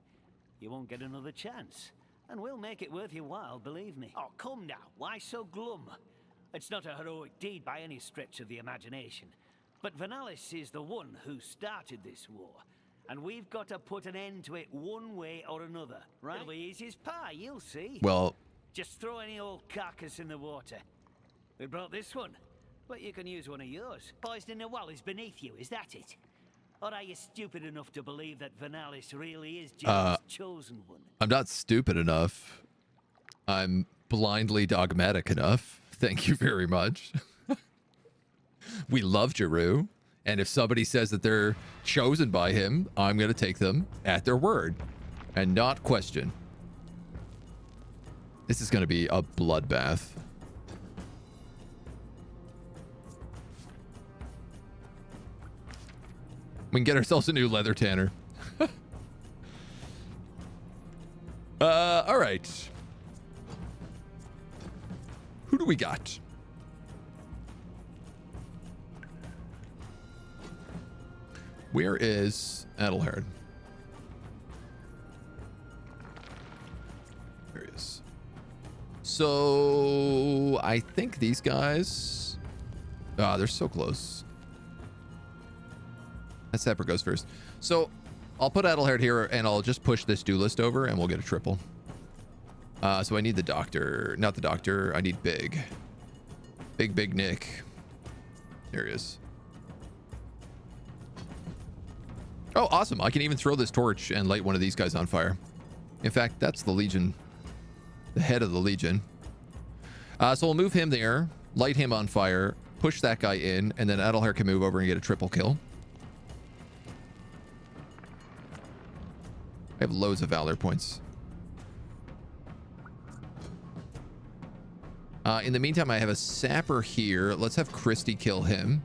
K: You won't get another chance. And we'll make it worth your while, believe me. Oh, come now. Why so glum? It's not a heroic deed by any stretch of the imagination. But Vanalis is the one who started this war. And we've got to put an end to it one way or another. Right? It'll be easy as pie, you'll see.
A: Well,
K: just throw any old carcass in the water. We brought this one, but you can use one of yours. Poisoning a well is beneath you, is that it? Or are you stupid enough to believe that Vanalis really is James' chosen one?
A: I'm not stupid enough. I'm blindly dogmatic enough. Thank you very much. We love Jeru, and if somebody says that they're chosen by him, I'm going to take them at their word and not question. This is going to be a bloodbath. We can get ourselves a new leather tanner. All right. do we got? Where is Adelhard? There he is. So I think these guys... Ah, they're so close. That sapper goes first. So I'll put Adelhard here and I'll just push this duelist over and we'll get a triple. So I need the doctor. Not the doctor. I need Big. Big Nick. There he is. Oh, awesome. I can even throw this torch and light one of these guys on fire. In fact, that's the Legion. The head of the Legion. So we'll move him there, light him on fire, push that guy in, and then Adelhard can move over and get a triple kill. I have loads of Valor points. In the meantime, I have a sapper here. Let's have Christy kill him.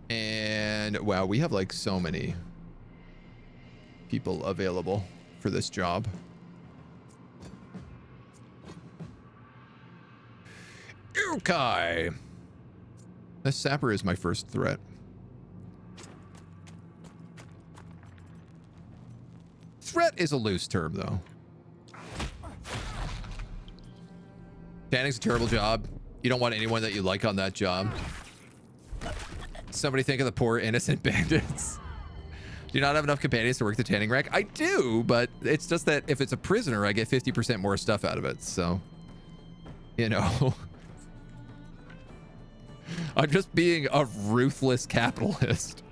A: And wow, we have like so many people available for this job. Okay. The sapper is my first threat. Threat is a loose term, though. Tanning's a terrible job. You don't want anyone that you like on that job. Somebody think of the poor innocent bandits. Do you not have enough companions to work the tanning rack? I do, but it's just that if it's a prisoner, I get 50% more stuff out of it. So, you know, I'm just being a ruthless capitalist.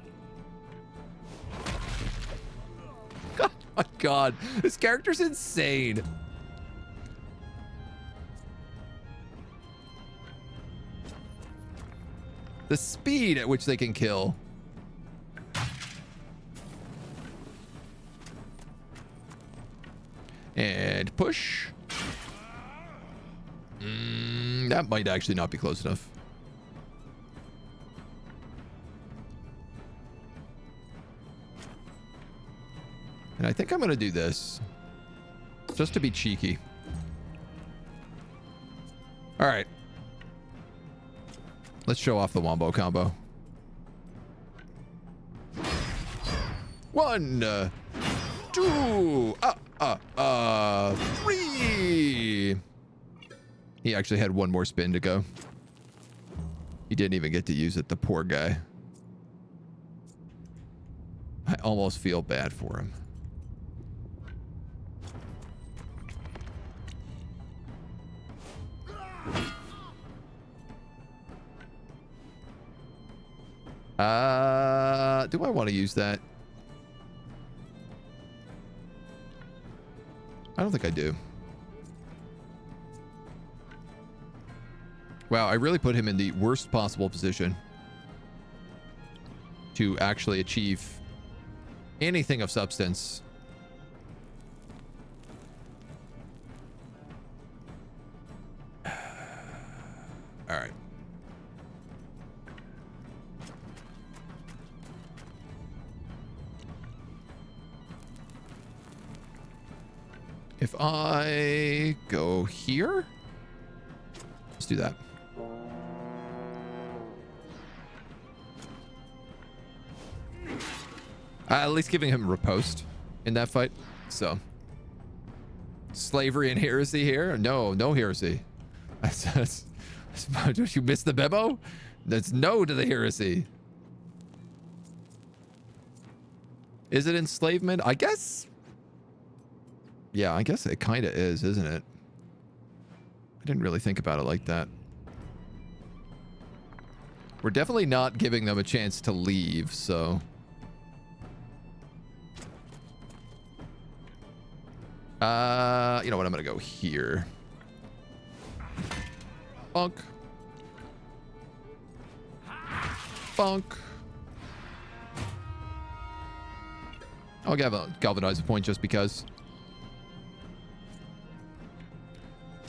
A: Oh my God, this character's insane. The speed at which they can kill. And push. That might actually not be close enough. And I think I'm going to do this. Just to be cheeky. All right. Let's show off the wombo combo. 1, 2, 3. He actually had one more spin to go. He didn't even get to use it, the poor guy. I almost feel bad for him. Do I want to use that? I don't think I do. Wow, I really put him in the worst possible position to actually achieve anything of substance. All right. If I go here, let's do that. At least giving him riposte in that fight. So, slavery and heresy here? No, no heresy. Don't you miss the memo? That's no to the heresy. Is it enslavement? I guess. Yeah, I guess it kind of is, isn't it? I didn't really think about it like that. We're definitely not giving them a chance to leave, so... you know what? I'm gonna go here. Bonk. Bonk. I'll galvanize a point just because.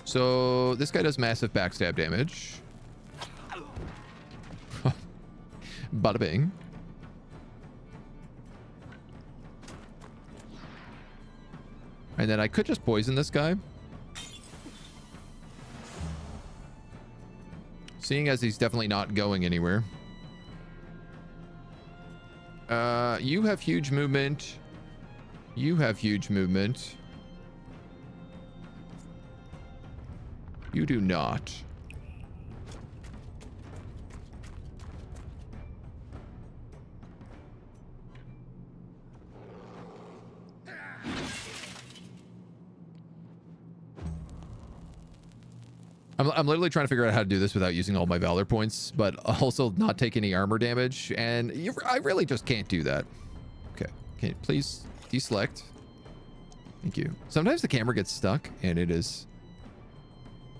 A: So this guy does massive backstab damage. Bada bing. And then I could just poison this guy. Seeing as he's definitely not going anywhere. You have huge movement. You have huge movement. You do not. I'm literally trying to figure out how to do this without using all my valor points, but also not take any armor damage. And I really just can't do that. Okay. Can you please deselect? Thank you. Sometimes the camera gets stuck and it is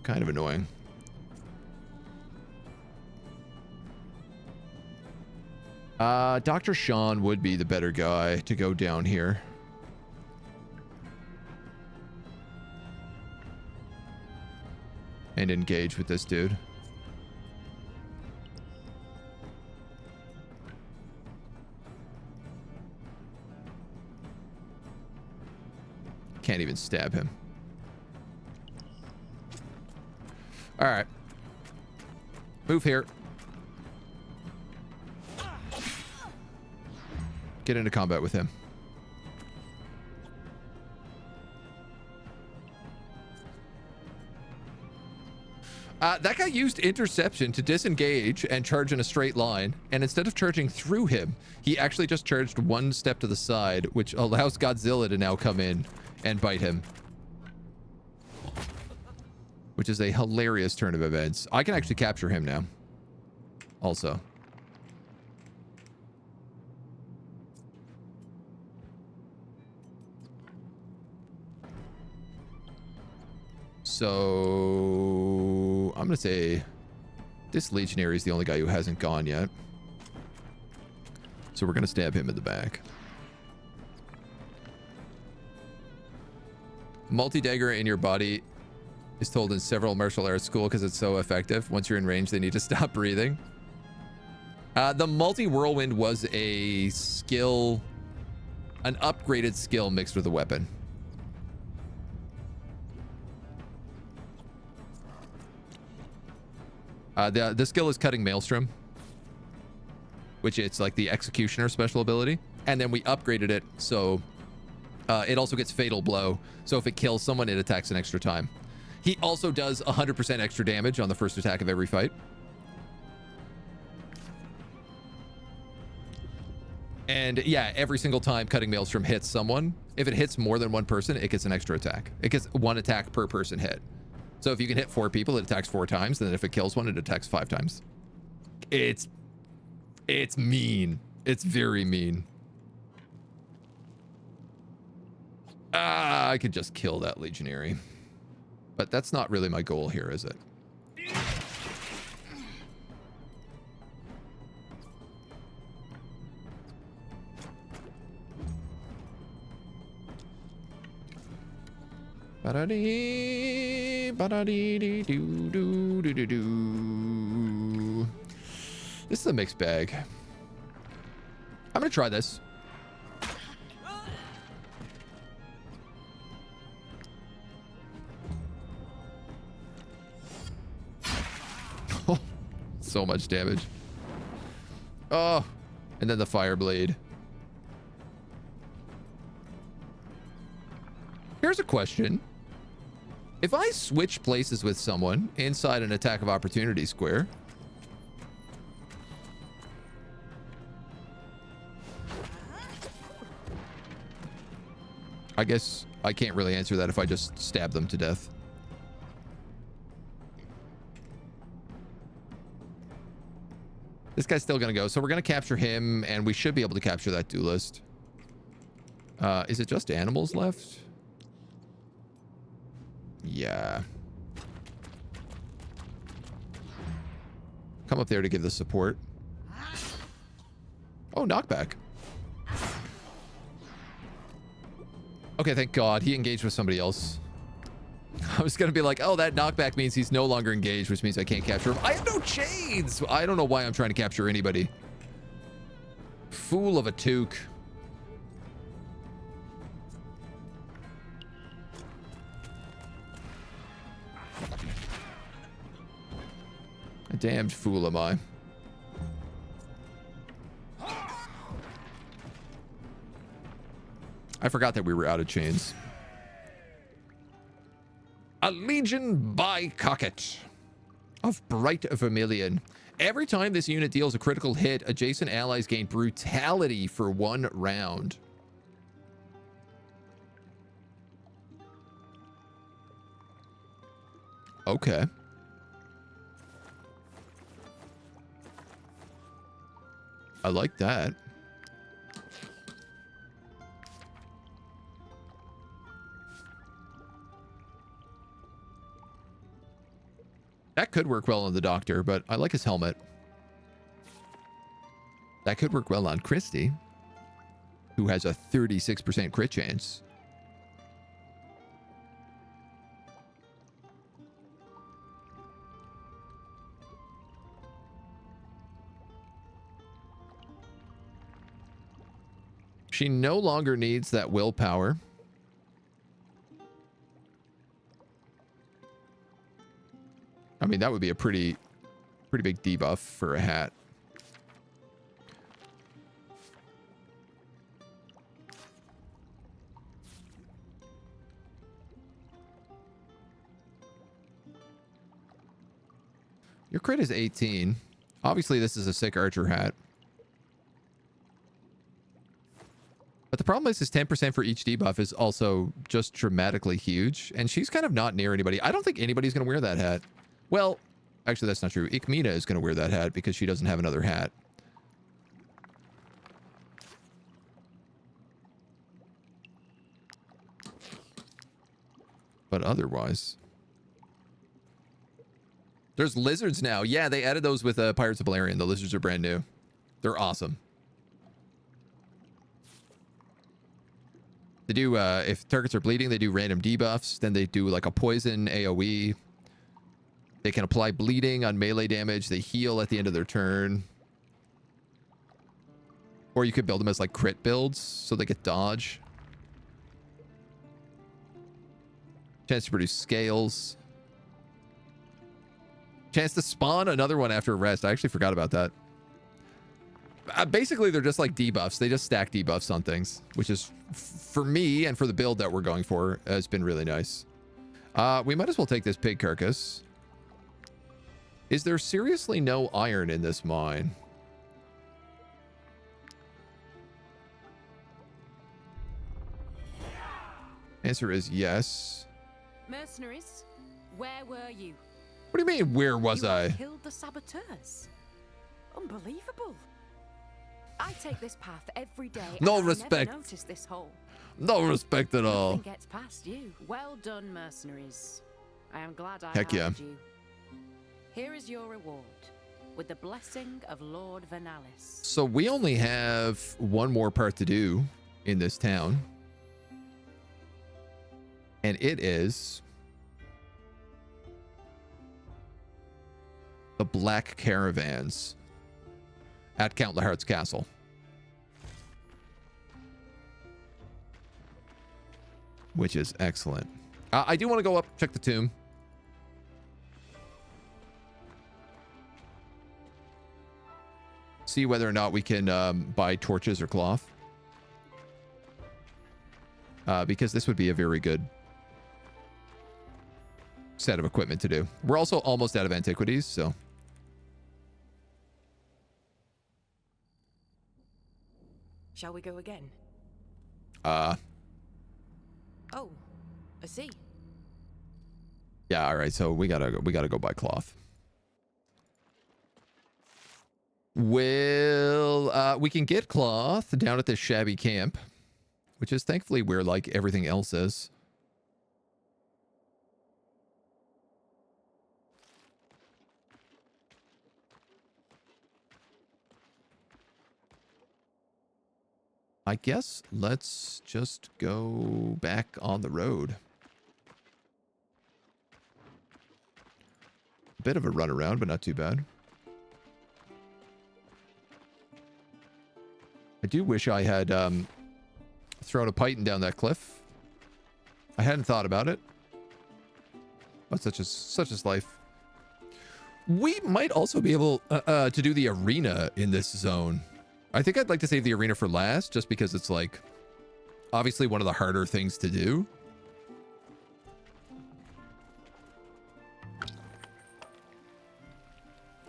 A: kind of annoying. Dr. Sean would be the better guy to go down here. And engage with this dude. Can't even stab him. All right. Move here. Get into combat with him. That guy used interception to disengage and charge in a straight line. And instead of charging through him, he actually just charged one step to the side, which allows Godzilla to now come in and bite him. Which is a hilarious turn of events. I can actually capture him now. Also. So I'm going to say this legionary is the only guy who hasn't gone yet. So we're going to stab him in the back. Multi-dagger in your body is told in several martial arts school because it's so effective. Once you're in range, they need to stop breathing. The multi-whirlwind was a skill, an upgraded skill mixed with a weapon. The skill is cutting maelstrom, which it's like the executioner special ability. And then we upgraded it so it also gets fatal blow. So if it kills someone, it attacks an extra time. He also does 100% extra damage on the first attack of every fight. And yeah, every single time cutting maelstrom hits someone, if it hits more than one person, it gets an extra attack. It gets one attack per person hit. So if you can hit 4 people, it attacks 4 times. And then if it kills one, it attacks 5 times. It's mean. It's very mean. I could just kill that legionary. But that's not really my goal here, is it? Ba-da-dee, ba-da-dee-dee-doo-doo-doo-doo-doo. This is a mixed bag. I'm gonna try this. Oh, so much damage. Oh, and then the fire blade. Here's a question. If I switch places with someone inside an attack of opportunity square, I guess I can't really answer that if I just stab them to death. This guy's still gonna go, so we're gonna capture him, and we should be able to capture that duelist. Is it just animals left? Yeah. Come up there to give the support. Oh, knockback. Okay, thank God. He engaged with somebody else. I was going to be like, oh, that knockback means he's no longer engaged, which means I can't capture him. I have no chains! I don't know why I'm trying to capture anybody. Fool of a toque. A damned fool am I. I forgot that we were out of chains. A legion by Cocket of bright vermilion. Every time this unit deals a critical hit, adjacent allies gain brutality for 1 round. Okay. I like that. That could work well on the doctor, but I like his helmet. That could work well on Christy, who has a 36% crit chance. She no longer needs that willpower. I mean, that would be a pretty big debuff for a hat. Your crit is 18. Obviously, this is a sick archer hat. But the problem is 10% for each debuff is also just dramatically huge. And she's kind of not near anybody. I don't think anybody's going to wear that hat. Well, actually, that's not true. Ikmina is going to wear that hat because she doesn't have another hat. But otherwise... There's lizards now. Yeah, they added those with Pirates of Balerion. The lizards are brand new. They're awesome. They do, if targets are bleeding, they do random debuffs. Then they do like a poison AoE. They can apply bleeding on melee damage. They heal at the end of their turn. Or you could build them as like crit builds so they get dodge. Chance to produce scales. Chance to spawn another one after a rest. I actually forgot about that. Basically, they're just like debuffs. They just stack debuffs on things, which is, for me and for the build that we're going for, has been really nice. We might as well take this pig carcass. Is there seriously no iron in this mine? Answer is yes.
L: Mercenaries, where were you?
A: What do you mean, where was I?
L: Killed the saboteurs. Unbelievable. I take this path every day.
A: No
L: and
A: respect.
L: I never noticed this hole.
A: No respect at all.
L: Nothing gets past you. Well done, mercenaries. I am glad I
A: Heck yeah.
L: hired you. Here is your reward, with the blessing of Lord Vernalis.
A: So we only have one more part to do in this town. And it is the Black Caravans at Count Lahart's castle. Which is excellent. I do want to go up, check the tomb. See whether or not we can buy torches or cloth. Because this would be a very good set of equipment to do. We're also almost out of antiquities, so...
L: Shall we go again?
A: Oh,
L: I see.
A: Yeah, all right. So we gotta go buy cloth. Well, we can get cloth down at this shabby camp, which is thankfully where like everything else is. I guess let's just go back on the road. A bit of a run around, but not too bad. I do wish I had thrown a python down that cliff. I hadn't thought about it. But such is life. We might also be able to do the arena in this zone. I think I'd like to save the arena for last, just because it's like obviously one of the harder things to do.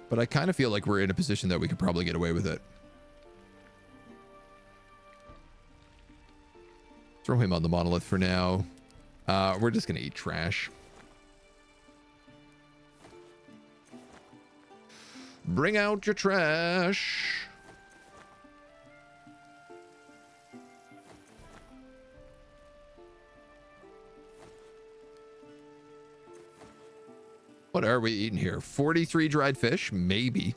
A: But I kind of feel like we're in a position that we could probably get away with it. Throw him on the monolith for now. We're just going to eat trash. Bring out your trash. What are we eating here? 43 dried fish? Maybe.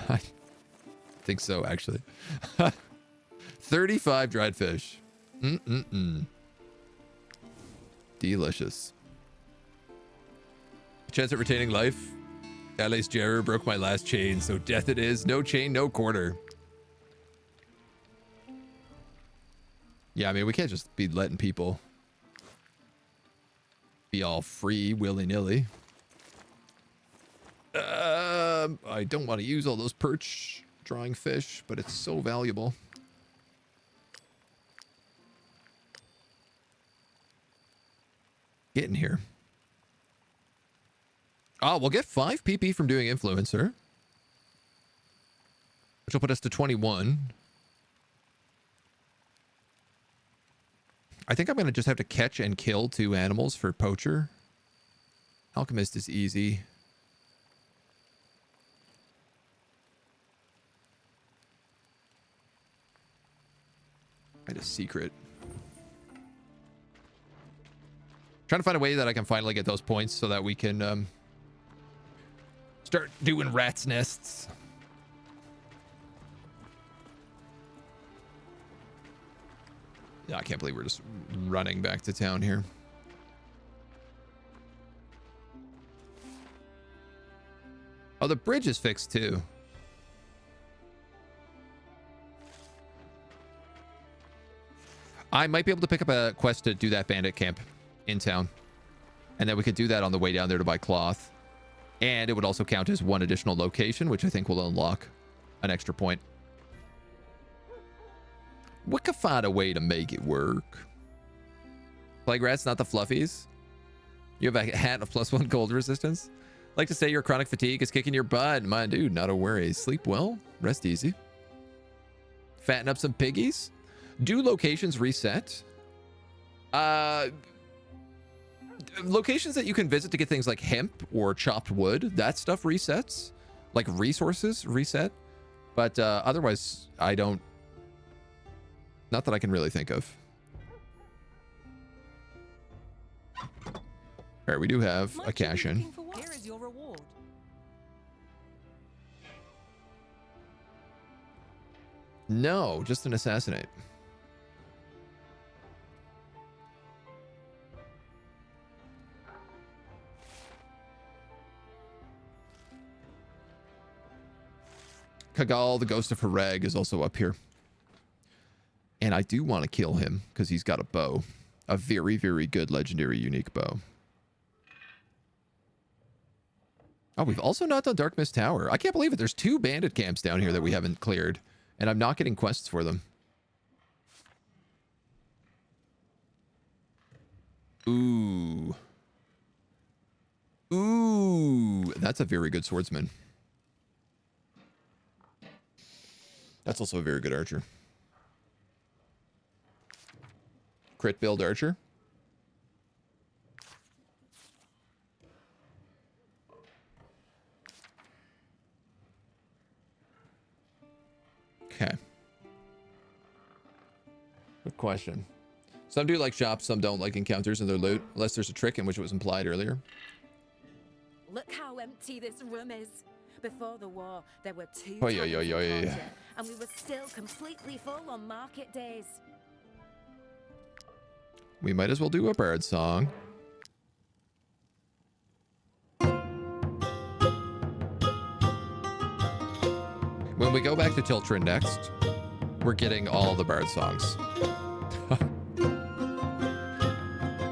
A: I think so, actually. 35 dried fish. Delicious. Chance at retaining life. Alice Jarrer broke my last chain, so death it is. No chain, no quarter. Yeah, I mean, we can't just be letting people be all free willy-nilly. I don't want to use all those perch drawing fish, but it's so valuable. Get in here. Oh, we'll get 5 PP from doing influencer, which will put us to 21. I think I'm going to just have to catch and kill 2 animals for poacher. Alchemist is easy. Find a secret. Trying to find a way that I can finally get those points so that we can start doing rats' nests. Yeah, I can't believe we're just running back to town here. Oh, the bridge is fixed too. I might be able to pick up a quest to do that bandit camp in town. And then we could do that on the way down there to buy cloth. And it would also count as 1 additional location, which I think will unlock an extra point. We could find a way to make it work. Plague rats, not the fluffies. You have a hat of +1 cold resistance. Like to say your chronic fatigue is kicking your butt. My dude, not a worry. Sleep well, rest easy. Fatten up some piggies. Do locations reset? Locations that you can visit to get things like hemp or chopped wood, that stuff resets. Like resources reset. But otherwise, I don't... Not that I can really think of. All right, we do have a cash-in.
B: Here is your reward.
A: No, just an assassinate. Kagal, the ghost of Harag, is also up here. And I do want to kill him because he's got a bow. A very, very good legendary unique bow. Oh, we've also not done Dark Mist Tower. I can't believe it. There's 2 bandit camps down here that we haven't cleared. And I'm not getting quests for them. Ooh. Ooh. That's a very good swordsman. That's also a very good archer. Crit build archer. Okay. Good question. Some do like shops, some don't like encounters in their loot, unless there's a trick in which it was implied earlier.
C: Look how empty this room is. Before the war, there were 2
A: Oi, oi,
C: taverns
A: oi,
C: in
A: oi.
C: Portia, and we were still completely full on market days.
A: We might as well do a bird song. When we go back to Tiltrin next, we're getting all the bard songs.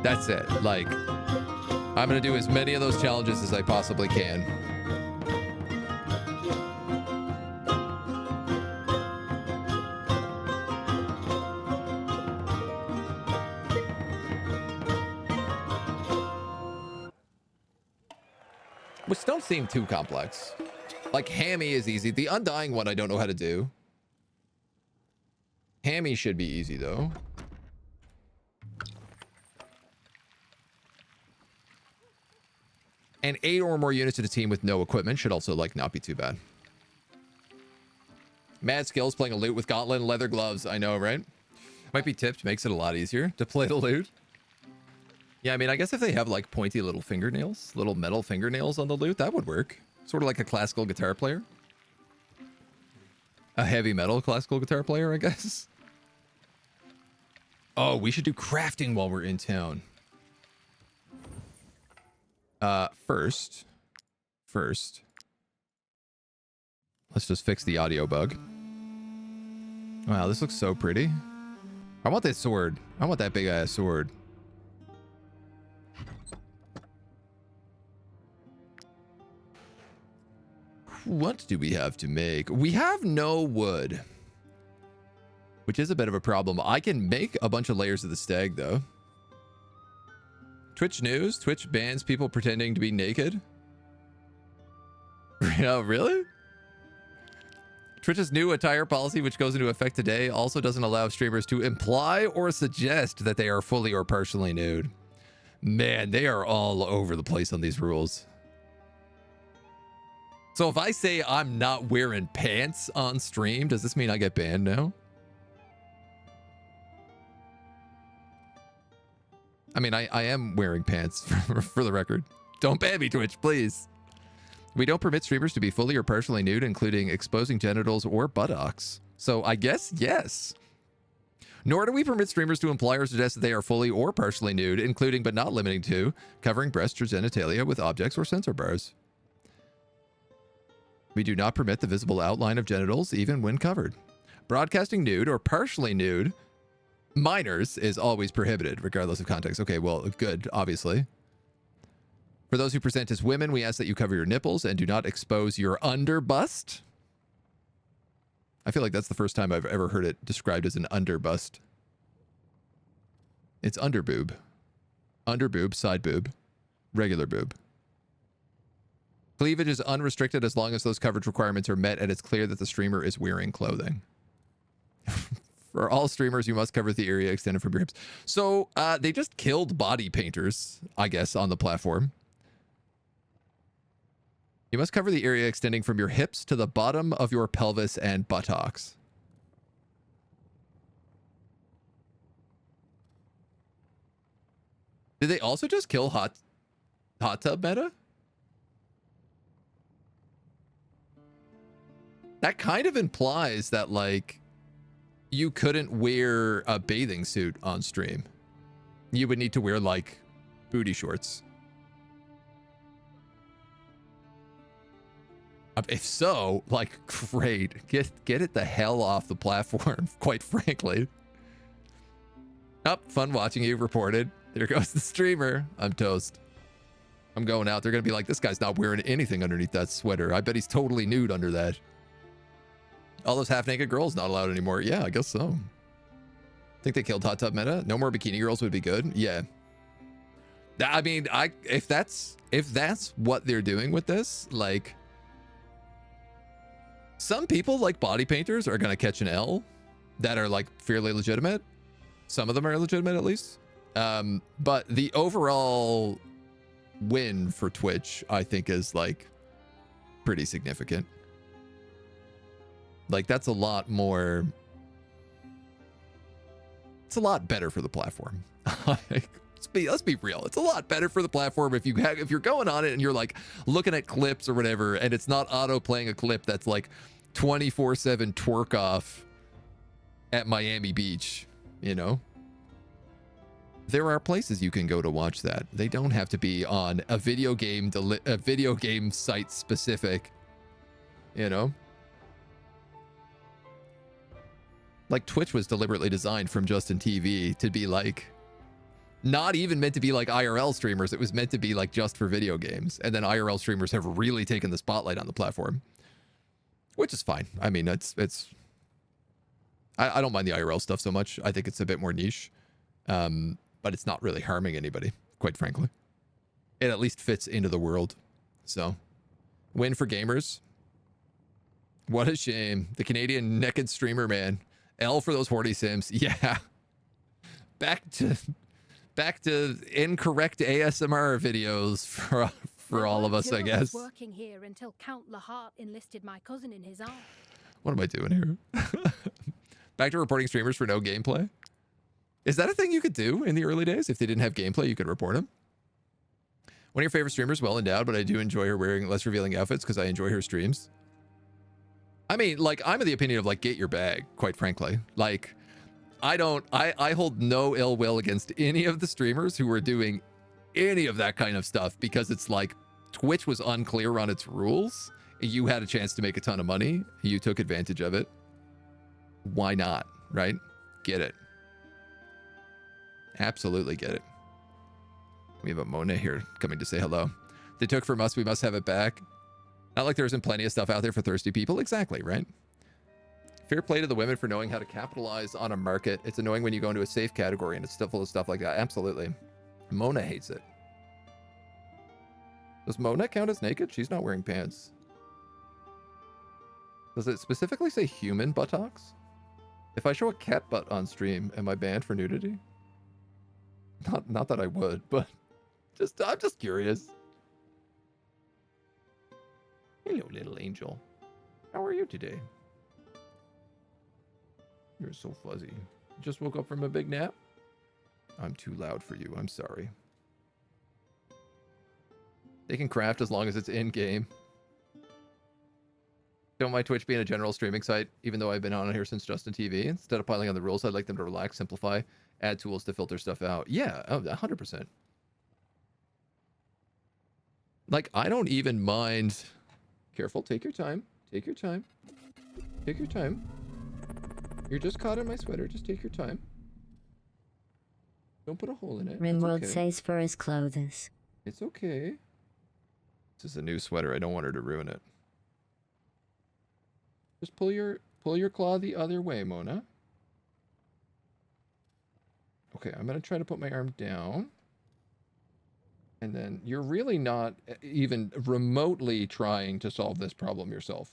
A: That's it. Like, I'm going to do as many of those challenges as I possibly can. Which don't seem too complex. Like, Hammy is easy. The Undying one I don't know how to do. Hammy should be easy, though. And 8 or more units in a team with no equipment should also, like, not be too bad. Mad skills playing a loot with gauntlet and leather gloves. I know, right? Might be tipped. Makes it a lot easier to play the loot. Yeah, I mean, I guess if they have, like, pointy little fingernails, little metal fingernails on the loot, that would work. Sort of like a classical guitar player. A heavy metal classical guitar player, I guess. Oh, we should do crafting while we're in town. First, let's just fix the audio bug. Wow, this looks so pretty. I want that sword. I want that big ass sword. What do we have to make? We have no wood, which is a bit of a problem. I can make a bunch of layers of the stag, though. Twitch news. Twitch bans people pretending to be naked. Oh, really? Twitch's new attire policy, which goes into effect today, also doesn't allow streamers to imply or suggest that they are fully or partially nude. Man, they are all over the place on these rules. So if I say I'm not wearing pants on stream, does this mean I get banned now? I mean, I am wearing pants for the record. Don't ban me, Twitch, please. We don't permit streamers to be fully or partially nude, including exposing genitals or buttocks. So I guess yes. Nor do we permit streamers to imply or suggest that they are fully or partially nude, including but not limiting to covering breasts or genitalia with objects or sensor bars. We do not permit the visible outline of genitals even when covered. Broadcasting nude or partially nude minors is always prohibited, regardless of context. Okay, well, good, obviously. For those who present as women, we ask that you cover your nipples and do not expose your underbust. I feel like that's the first time I've ever heard it described as an underbust. It's underboob. Underboob, side boob, regular boob. Cleavage is unrestricted as long as those coverage requirements are met and it's clear that the streamer is wearing clothing. For all streamers, you must cover the area extended from your hips. So they just killed body painters, I guess, on the platform. You must cover the area extending from your hips to the bottom of your pelvis and buttocks. Did they also just kill hot tub meta? That kind of implies that, like, you couldn't wear a bathing suit on stream. You would need to wear, like, booty shorts. If so, like, great. Get it the hell off the platform, quite frankly. Fun watching you reported. There goes the streamer. I'm toast. I'm going out. They're going to be like, this guy's not wearing anything underneath that sweater. I bet he's totally nude under that. All those half-naked girls not allowed anymore. Yeah, I guess so. Think they killed hot tub meta? No more bikini girls would be good. Yeah. I mean, if that's what they're doing with this, like, some people, like body painters, are gonna catch an L that are, like, fairly legitimate. Some of them are legitimate, at least. But the overall win for Twitch, I think, is, like, pretty significant. Like, that's a lot more. It's a lot better for the platform. Let's be real. It's a lot better for the platform if you're going on it and you're, like, looking at clips or whatever, and it's not auto playing a clip that's like 24/7 twerk off at Miami Beach, you know? There are places you can go to watch that. They don't have to be on a video game site specific, you know? Like, Twitch was deliberately designed from Justin TV to be like Not even meant to be like IRL streamers. It was meant to be like just for video games. And then IRL streamers have really taken the spotlight on the platform, which is fine. I mean, I don't mind the IRL stuff so much. I think it's a bit more niche, but it's not really harming anybody, quite frankly. It at least fits into the world. So, win for gamers. What a shame. The Canadian naked streamer, man. L for those horny sims. Yeah. Back to incorrect ASMR videos for all of us, I guess.
D: Working here until Count Lahart enlisted my cousin in his army.
A: What am I doing here? Back to reporting streamers for no gameplay. Is that a thing you could do in the early days? If they didn't have gameplay, you could report them. One of your favorite streamers, well endowed, but I do enjoy her wearing less revealing outfits because I enjoy her streams. I mean, like, I'm of the opinion of, like, get your bag, quite frankly. Like, I hold no ill will against any of the streamers who were doing any of that kind of stuff, because it's like Twitch was unclear on its rules. You had a chance to make a ton of money. You took advantage of it. Why not, right? Get it. Absolutely get it. We have a Mona here coming to say hello. They took from us, we must have it back. Not like there isn't plenty of stuff out there for thirsty people. Exactly, right? Fair play to the women for knowing how to capitalize on a market. It's annoying when you go into a safe category and it's still full of stuff like that. Absolutely. Mona hates it. Does Mona count as naked? She's not wearing pants. Does it specifically say human buttocks? If I show a cat butt on stream, am I banned for nudity? Not that I would, but I'm just curious. Hello, little angel. How are you today? You're so fuzzy. Just woke up from a big nap? I'm too loud for you. I'm sorry. They can craft as long as it's in-game. Don't mind Twitch being a general streaming site, even though I've been on here since Justin TV. Instead of piling on the rules, I'd like them to relax, simplify, add tools to filter stuff out. Yeah, 100%. Like, I don't even mind... Careful, take your time. Take your time. Take your time. You're just caught in my sweater. Just take your time. Don't put a hole in it.
M: Rimworld says for his clothes.
A: It's okay. This is a new sweater. I don't want her to ruin it. Just pull your claw the other way, Mona. Okay, I'm going to try to put my arm down. And then you're really not even remotely trying to solve this problem yourself.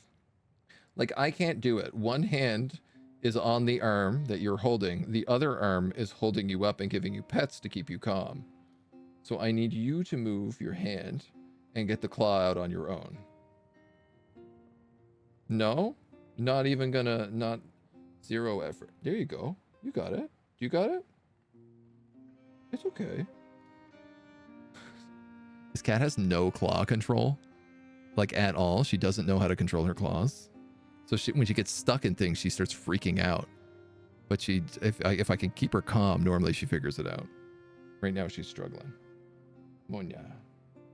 A: Like, I can't do it. One hand is on the arm that you're holding. The other arm is holding you up and giving you pets to keep you calm. So I need you to move your hand and get the claw out on your own. No? Not even gonna, not zero effort. There you go. You got it. You got it? It's okay. This cat has no claw control, like at all. She doesn't know how to control her claws. So when she gets stuck in things, she starts freaking out. But if I can keep her calm, normally she figures it out. Right now she's struggling. Monya,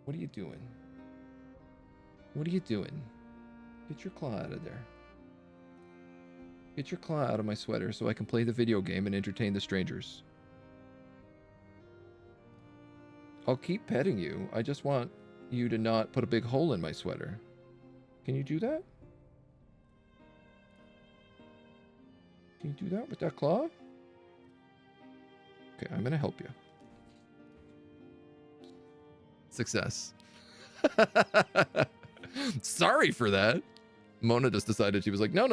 A: what are you doing? What are you doing? Get your claw out of there. Get your claw out of my sweater so I can play the video game and entertain the strangers. I'll keep petting you. I just want you to not put a big hole in my sweater. Can you do that? Can you do that with that claw? Okay, I'm gonna help you. Success. Sorry for that. Mona just decided, she was like, no.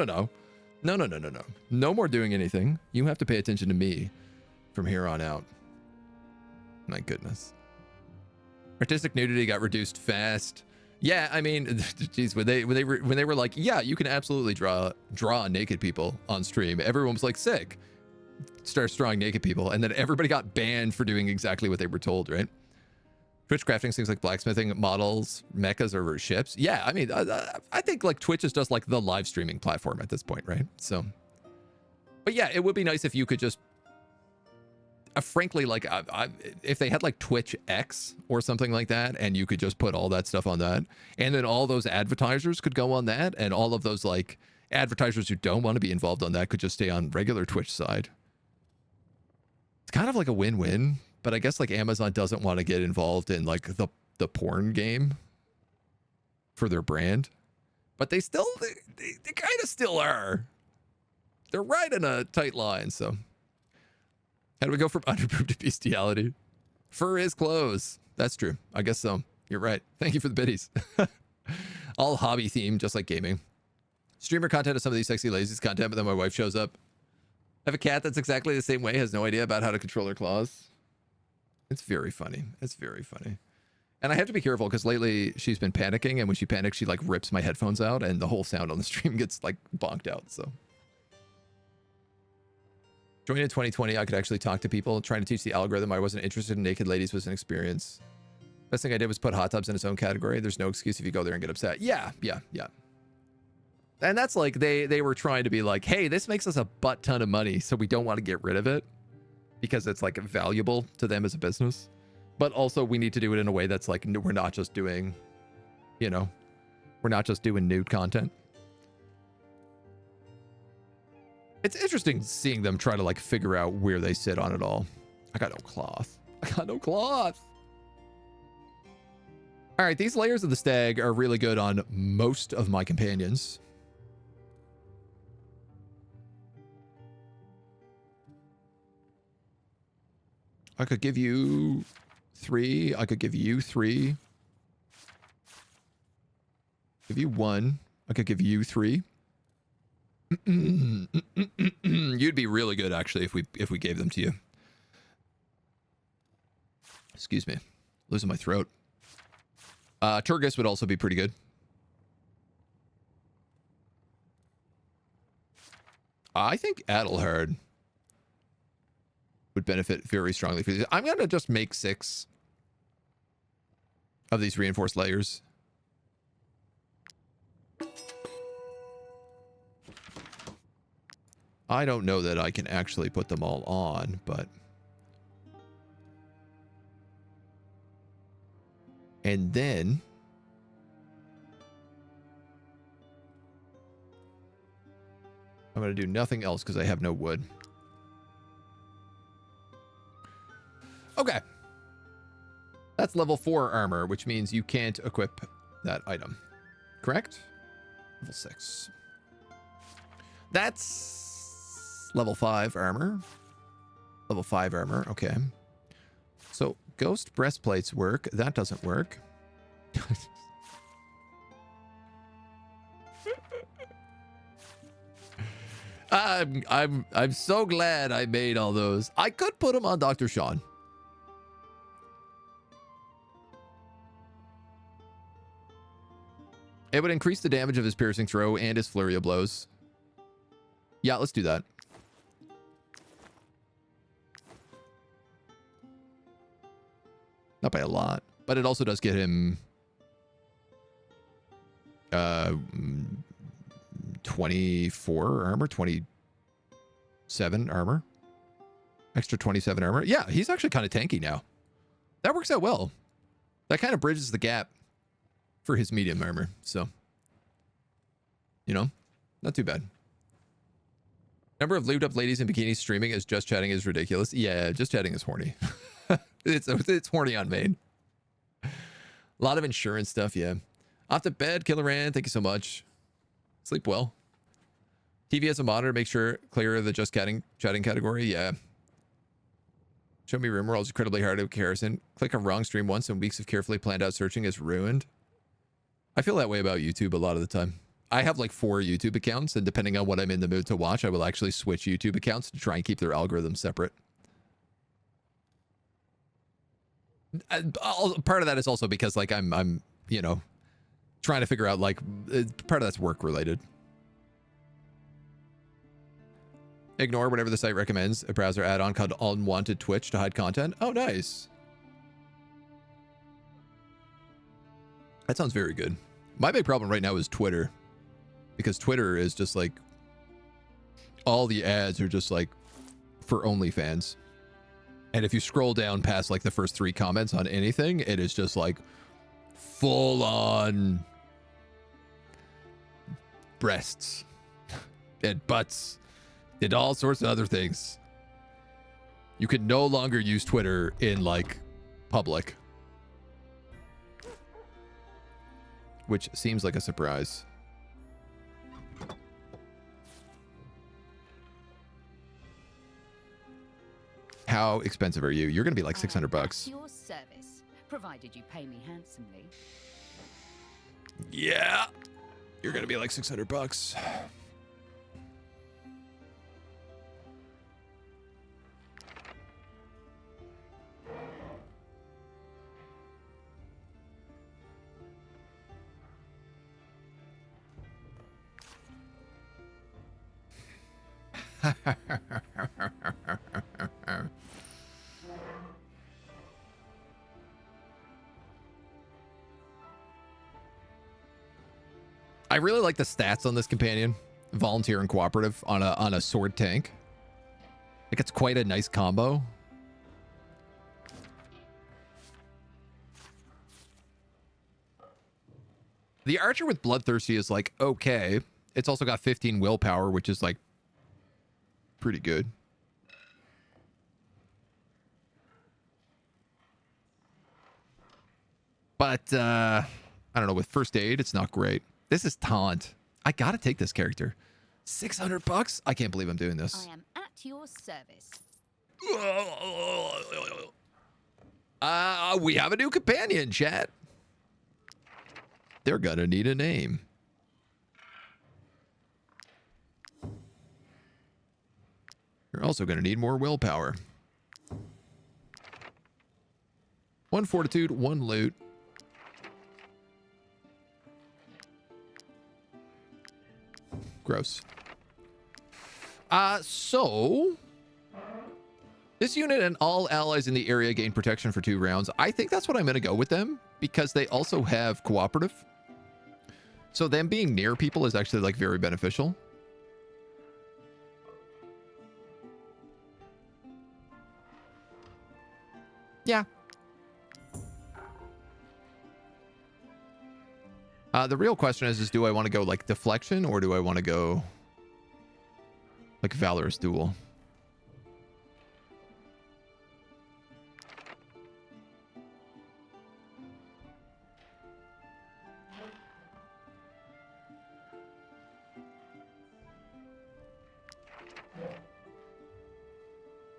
A: No more doing anything. You have to pay attention to me from here on out. My goodness. Artistic nudity got reduced fast. Yeah, I mean, geez, when they were like, yeah, you can absolutely draw naked people on stream. Everyone was like, sick. Starts drawing naked people, and then everybody got banned for doing exactly what they were told, right? Twitch crafting things like blacksmithing, models, mechas, or ships. Yeah, I mean, I think like Twitch is just like the live streaming platform at this point, right? So, but yeah, it would be nice if you could just, frankly, like if they had like Twitch X or something like that, and you could just put all that stuff on that, and then all those advertisers could go on that, and all of those like advertisers who don't want to be involved on that could just stay on regular Twitch side. It's kind of like a win-win, but I guess like Amazon doesn't want to get involved in like the porn game for their brand, but they kind of still are. They're right in a tight line. So how do we go from underboob to bestiality? Fur is clothes. That's true. I guess so. You're right. Thank you for the biddies. All hobby themed, just like gaming. Streamer content is some of these sexy ladies content, but then my wife shows up. I have a cat that's exactly the same way, has no idea about how to control her claws. It's very funny. It's very funny. And I have to be careful because lately she's been panicking, and when she panics, she like rips my headphones out and the whole sound on the stream gets like bonked out. So joining in 2020, I could actually talk to people. Trying to teach the algorithm I wasn't interested in naked ladies was an experience. Best thing I did was put hot tubs in its own category. There's no excuse if you go there and get upset. Yeah. And that's like they were trying to be like, hey, this makes us a butt ton of money, so we don't want to get rid of it because it's like valuable to them as a business. But also we need to do it in a way that's like, we're not just doing, we're not just doing nude content. It's interesting seeing them try to like figure out where they sit on it all. I got no cloth. All right, these layers of the stag are really good on most of my companions. I could give you 3. I could give you 3. Give you 1. I could give you 3. You'd be really good actually if we gave them to you. Excuse me. Losing my throat. Turgis would also be pretty good. I think Adelhard would benefit very strongly for these. I'm going to just make 6 of these reinforced layers. I don't know that I can actually put them all on, but... And then... I'm going to do nothing else because I have no wood. Okay. That's level 4 armor, which means you can't equip that item. Correct? Level 6. That's level 5 armor. Level 5 armor. Okay. So ghost breastplates work. That doesn't work. I'm so glad I made all those. I could put them on Dr. Sean. It would increase the damage of his piercing throw and his flurry of blows. Yeah, let's do that. Not by a lot, but it also does get him 24 armor, 27 armor. Extra 27 armor. Yeah, he's actually kind of tanky now. That works out well. That kind of bridges the gap for his medium armor. So, not too bad. Number of lubed up ladies in bikinis streaming as just chatting is ridiculous. Yeah, just chatting is horny. It's horny on main. A lot of insurance stuff, yeah. Off to bed, Killer Rand. Thank you so much. Sleep well. TV has a monitor. Make sure clear of the just chatting category. Yeah. Show me room rolls incredibly hard to comparison. Click on wrong stream once and weeks of carefully planned out searching is ruined. I feel that way about YouTube a lot of the time. I have like 4 YouTube accounts, and depending on what I'm in the mood to watch, I will actually switch YouTube accounts to try and keep their algorithms separate. Part of that is also because like I'm trying to figure out like part of that's work related. Ignore whatever the site recommends. A browser add-on called Unwanted Twitch to hide content. Oh, nice. That sounds very good. My big problem right now is Twitter, because Twitter is just like all the ads are just like for OnlyFans. And if you scroll down past like the first 3 comments on anything, it is just like full on breasts and butts and all sorts of other things. You can no longer use Twitter in, like, public. Which seems like a surprise. How expensive are you? You're going to be like 600 bucks.
N: Your service, provided you pay me handsomely.
A: Yeah. You're going to be like 600 bucks. I really like the stats on this companion, volunteer and cooperative on a sword tank. Like it's quite a nice combo. The archer with bloodthirsty is like okay. It's also got 15 willpower, which is like pretty good. But I don't know, with first aid, it's not great. This is taunt. I gotta take this character. 600 bucks? I can't believe I'm doing this.
N: I am at your service.
A: We have a new companion, chat. They're gonna need a name. You're also gonna need more willpower. 1 fortitude, 1 loot. Gross. So this unit and all allies in the area gain protection for 2 rounds. I think that's what I'm going to go with them because they also have cooperative. So them being near people is actually like very beneficial. Yeah. The real question is do I want to go like deflection or do I want to go like valorous duel?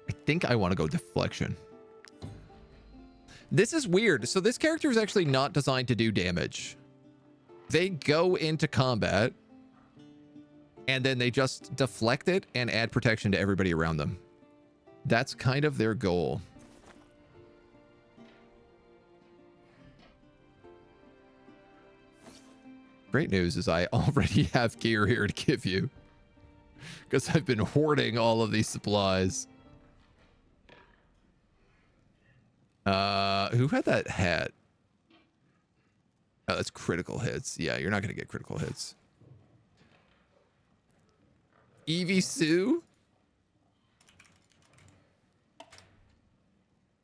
A: I think I want to go deflection. This is weird. So this character is actually not designed to do damage. They go into combat and then they just deflect it and add protection to everybody around them. That's kind of their goal. Great news is I already have gear here to give you because I've been hoarding all of these supplies. Who had that hat? Oh, that's critical hits. Yeah, you're not going to get critical hits. Evie Sue?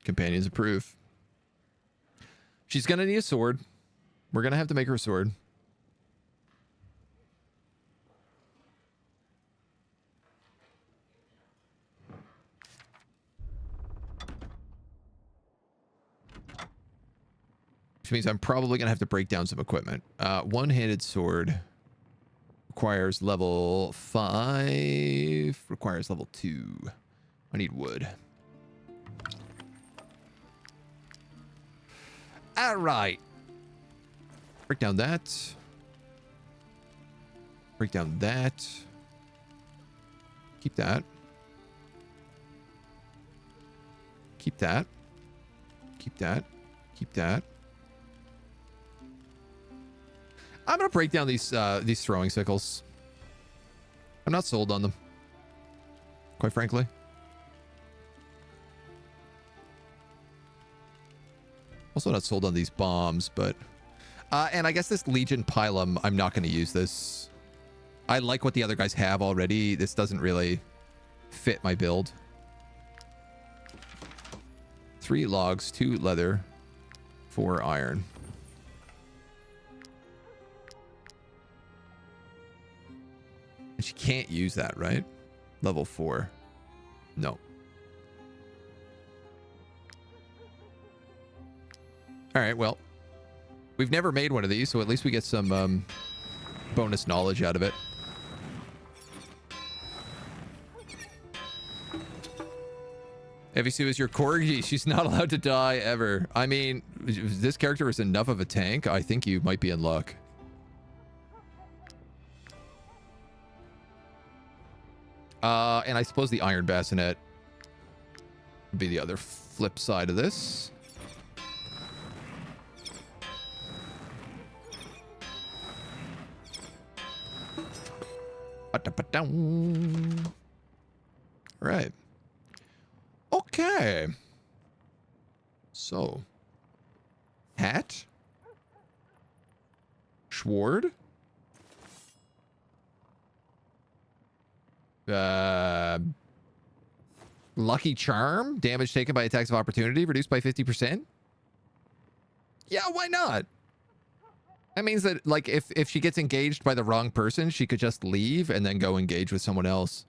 A: Companions approve. She's going to need a sword. We're going to have to make her a sword. Which means I'm probably going to have to break down some equipment. One-handed sword requires level 5. Requires level 2. I need wood. All right. Break down that. Break down that. Keep that. Keep that. Keep that. Keep that. I'm gonna break down these throwing sickles. I'm not sold on them, quite frankly. Also not sold on these bombs, but and I guess this Legion Pilum, I'm not going to use this. I like what the other guys have already. This doesn't really fit my build. 3 logs, 2 leather, 4 iron. And she can't use that, right? Level 4. No. All right, well, we've never made one of these, so at least we get some bonus knowledge out of it. Evisu is your corgi. She's not allowed to die ever. I mean, if this character is enough of a tank, I think you might be in luck. And I suppose the iron bassinet would be the other flip side of this. Right. Okay. So. Hat. Sword. Lucky Charm. Damage taken by attacks of opportunity reduced by 50%. Yeah, why not? That means that, like, if she gets engaged by the wrong person, she could just leave and then go engage with someone else.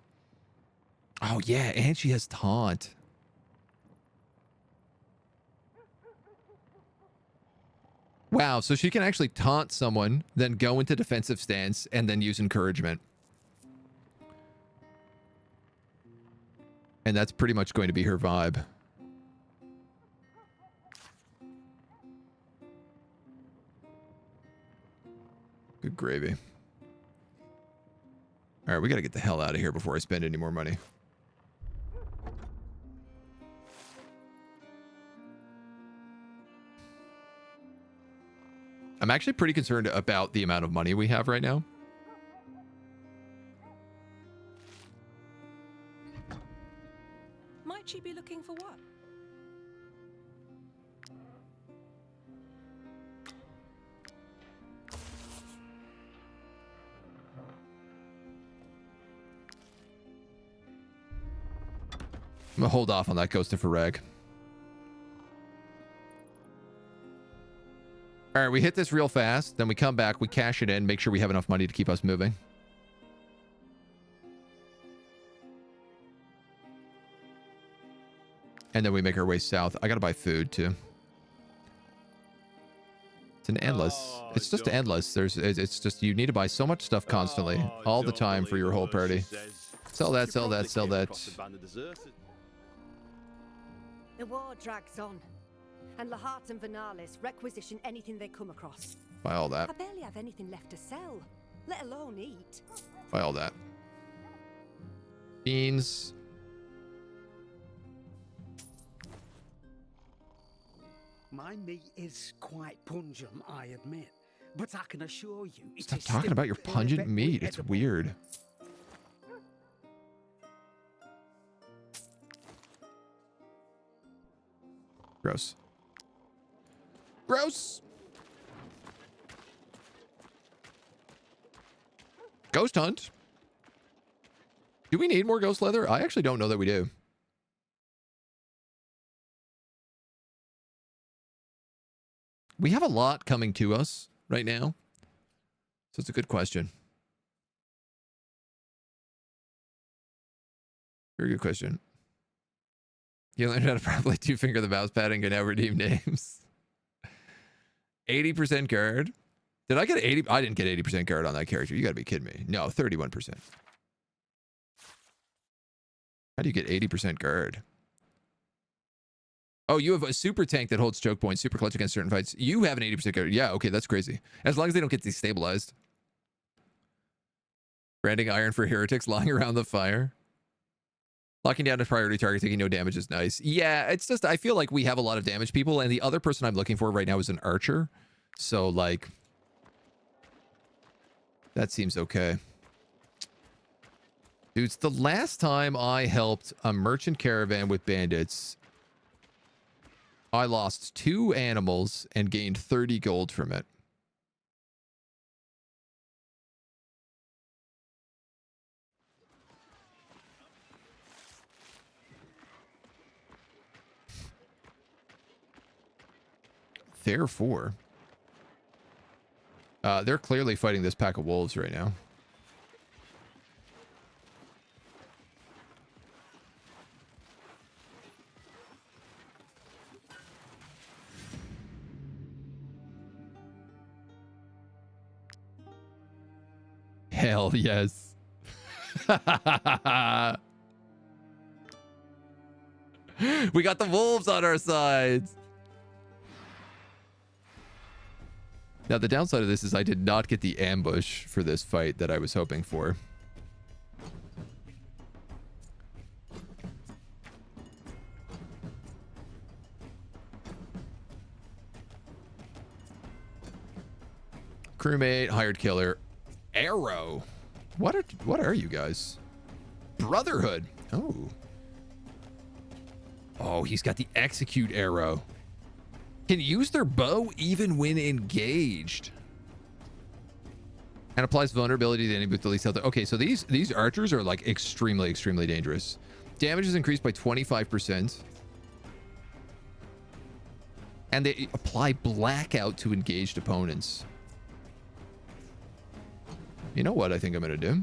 A: Oh, yeah, and she has taunt. Wow, so she can actually taunt someone, then go into defensive stance, and then use encouragement. And that's pretty much going to be her vibe. Good gravy. All right, we got to get the hell out of here before I spend any more money. I'm actually pretty concerned about the amount of money we have right now.
B: Might she be looking for what?
A: I'm gonna hold off on that Ghost of Farag. All right, we hit this real fast, then we come back, we cash it in, make sure we have enough money to keep us moving. And then we make our way south. I gotta buy food too. It's an endless. It's just endless. It's just, you need to buy so much stuff constantly, all the time for your whole party. Sell that, sell that, sell that.
O: The war drags on, and Lahart and Vernalis requisition anything they come across.
A: Buy all that.
O: I barely have anything left to sell, let alone eat.
A: Buy all that. Beans.
J: My meat is quite pungent, I admit, but I can assure you it
A: Stop
J: is
A: talking
J: still
A: about your pungent
J: perfectly
A: meat. It's
J: edible.
A: weird. Gross. Gross. Ghost hunt. Do we need more ghost leather? I actually don't know that we do. We have a lot coming to us right now. So it's a good question. Very good question. You learned how to properly two-finger the mouse pad and can now redeem names. 80% guard. Did I get 80? I didn't get 80% guard on that character. You got to be kidding me. No, 31%. How do you get 80% guard? Oh, you have a super tank that holds choke points, super clutch against certain fights. You have an 80% guard. Yeah, okay, that's crazy. As long as they don't get destabilized. Branding iron for heretics lying around the fire. Locking down a priority target, taking no damage is nice. Yeah, it's just, I feel like we have a lot of damage people, and the other person I'm looking for right now is an archer. So, like, that seems okay. Dudes, the last time I helped a merchant caravan with bandits, I lost 2 animals and gained 30 gold from it. Therefore, they're clearly fighting this pack of wolves right now. Hell yes. We got the wolves on our sides. Now, the downside of this is I did not get the ambush for this fight that I was hoping for. Crewmate, hired killer, arrow. What are you guys? Brotherhood. Oh. Oh, he's got the execute arrow. Can use their bow even when engaged. And applies vulnerability to enemy with the least health. Okay, so these archers are like extremely dangerous. Damage is increased by 25%. And they apply blackout to engaged opponents. You know what I think I'm going to do?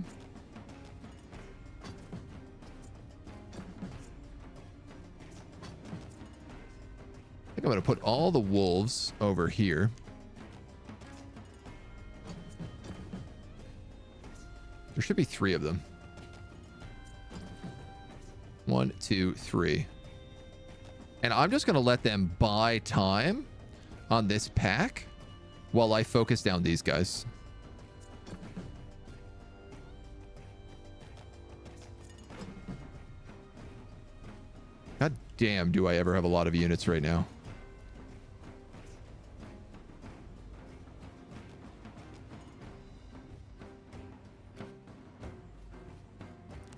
A: I think I'm going to put all the wolves over here. There should be 3 of them. 1, 2, 3. And I'm just going to let them buy time on this pack while I focus down these guys. God damn, do I ever have a lot of units right now.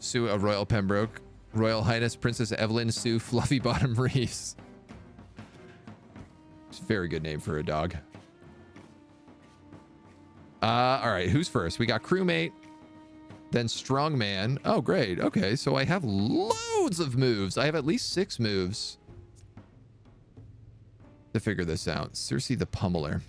A: Sue of Royal Pembroke. Royal Highness Princess Evelyn Sue Fluffy Bottom Reefs. It's a very good name for a dog. All right, who's first? We got crewmate, then strongman. Oh, great. Okay, so I have loads of moves. I have at least 6 moves to figure this out. Cersei the Pummeler.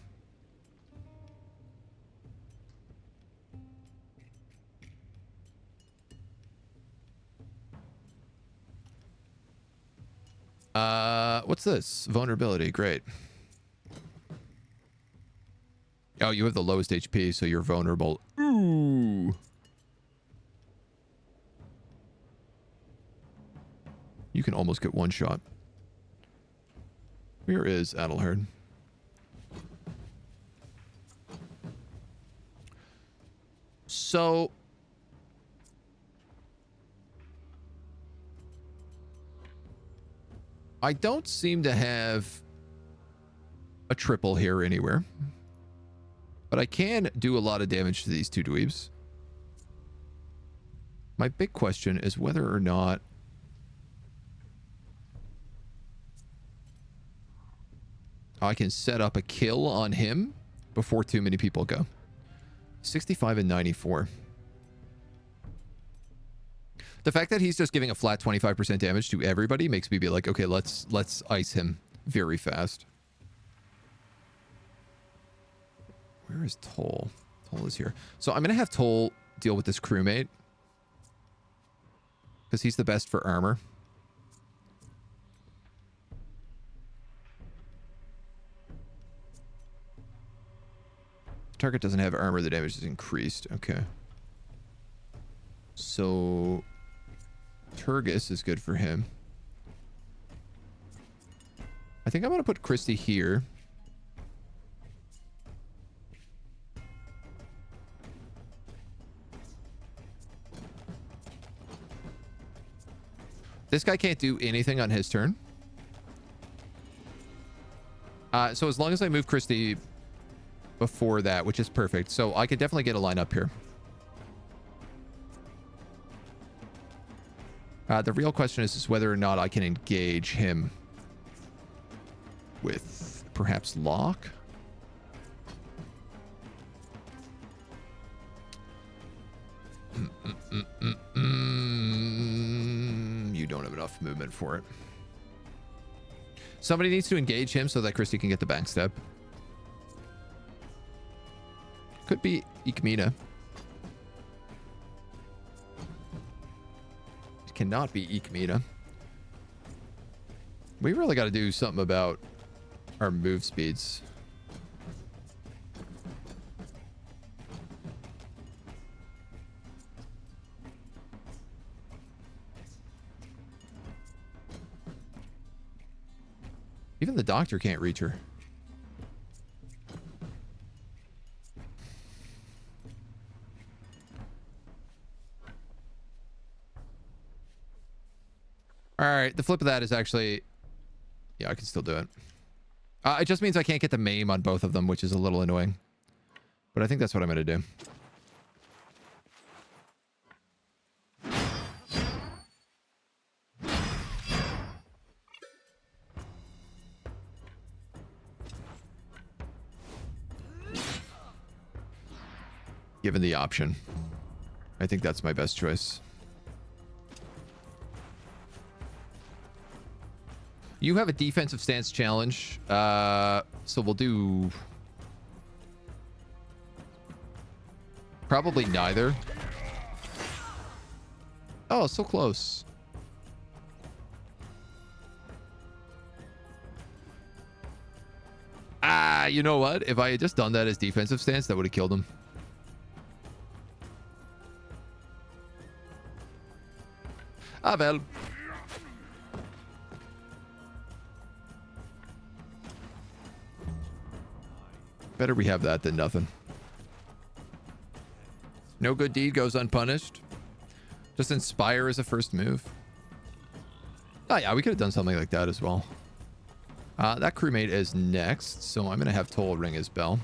A: What's this? Vulnerability. Great. Oh, you have the lowest HP, so you're vulnerable. Ooh. You can almost get one shot. Where is Adelherd? So I don't seem to have a triple here anywhere. But I can do a lot of damage to these 2 dweebs. My big question is whether or not I can set up a kill on him before too many people go. 65 and 94. The fact that he's just giving a flat 25% damage to everybody makes me be like, okay, let's ice him very fast. Where is Toll? Toll is here. So I'm going to have Toll deal with this crewmate. Because he's the best for armor. Target doesn't have armor, the damage is increased. Okay. So Turgis is good for him. I think I'm going to put Christy here. This guy can't do anything on his turn. So as long as I move Christy before that, which is perfect. So I could definitely get a line up here. The real question is whether or not I can engage him with perhaps Locke. You don't have enough movement for it. Somebody needs to engage him so that Christy can get the backstep. Could be Ikmina. It cannot be Ikmina. We really got to do something about our move speeds. Even the doctor can't reach her. All right, the flip of that is actually... Yeah, I can still do it. It just means I can't get the maim on both of them, which is a little annoying. But I think that's what I'm going to do. Given the option, I think that's my best choice. You have a defensive stance challenge, so we'll do probably neither. Oh, so close. You know what? If I had just done that as defensive stance, that would have killed him. Well. Better we have that than nothing. No good deed goes unpunished. Just inspire as a first move. Oh yeah, we could have done something like that as well. That crewmate is next, so I'm going to have Toll ring his bell.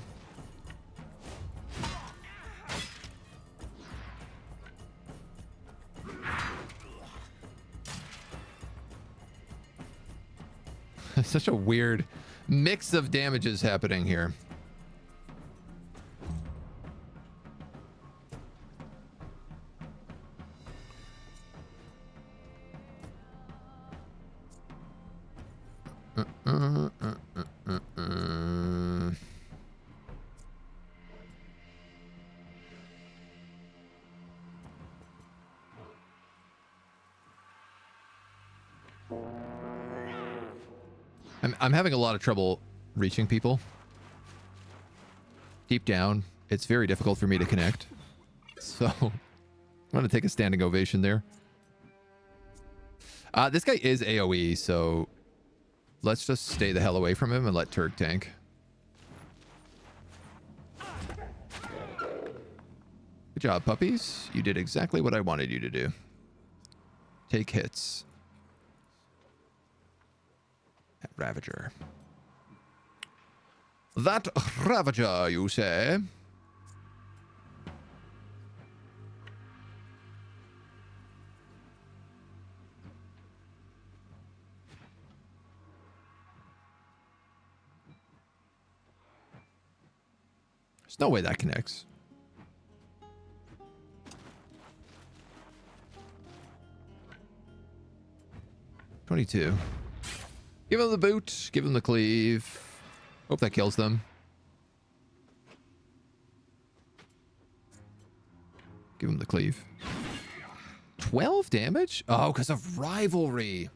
A: Such a weird mix of damages happening here. I'm having a lot of trouble reaching people. Deep down, it's very difficult for me to connect. So, I'm going to take a standing ovation there. This guy is AoE, so let's just stay the hell away from him and let Turk tank. Good job, puppies. You did exactly what I wanted you to do. Take hits. That Ravager. That Ravager, you say? There's no way that connects. $22. Give him the boot. Give him the cleave. Hope that kills them. Give him the cleave. 12 damage? Oh, because of rivalry.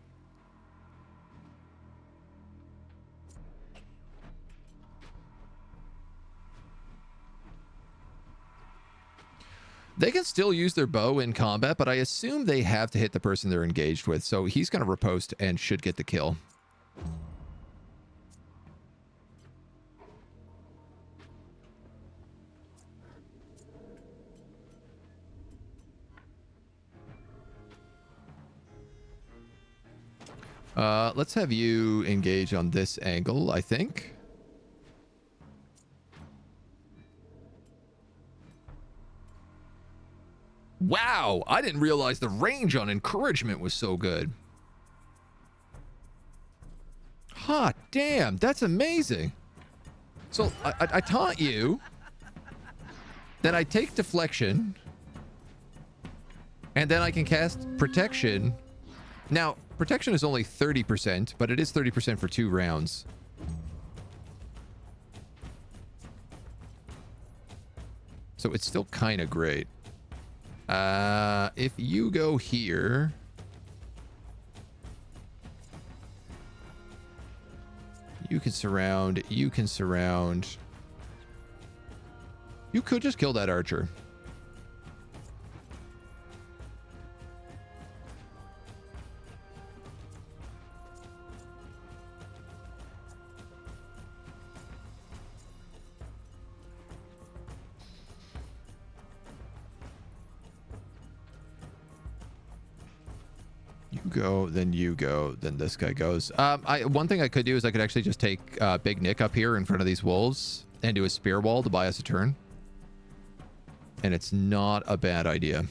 A: They can still use their bow in combat, but I assume they have to hit the person they're engaged with. So he's going to riposte and should get the kill. Let's have you engage on this angle, I think. Wow, I didn't realize the range on encouragement was so good. Hot damn, that's amazing. So I taunt you. Then I take deflection. And then I can cast protection. Now, protection is only 30%, but it is 30% for 2 rounds. So it's still kind of great. If you go here... You can surround. You can surround. You could just kill that archer. go, then you go, then this guy goes. One thing I could do is I could actually just take Big Nick up here in front of these wolves and do a spear wall to buy us a turn. And it's not a bad idea.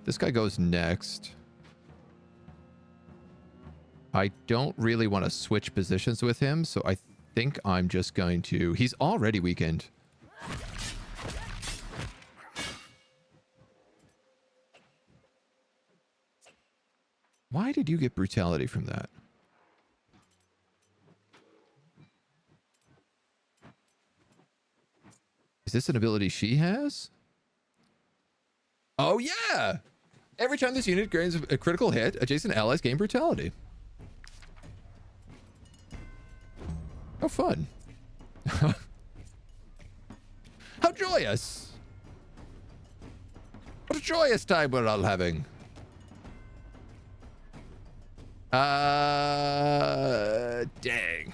A: This guy goes next. I don't really want to switch positions with him, so I think I'm just going to... He's already weakened. Why did you get brutality from that? Is this an ability she has? Oh, yeah! Every time this unit gains a critical hit, adjacent allies gain brutality. How fun. How joyous. What a joyous time we're all having. Dang.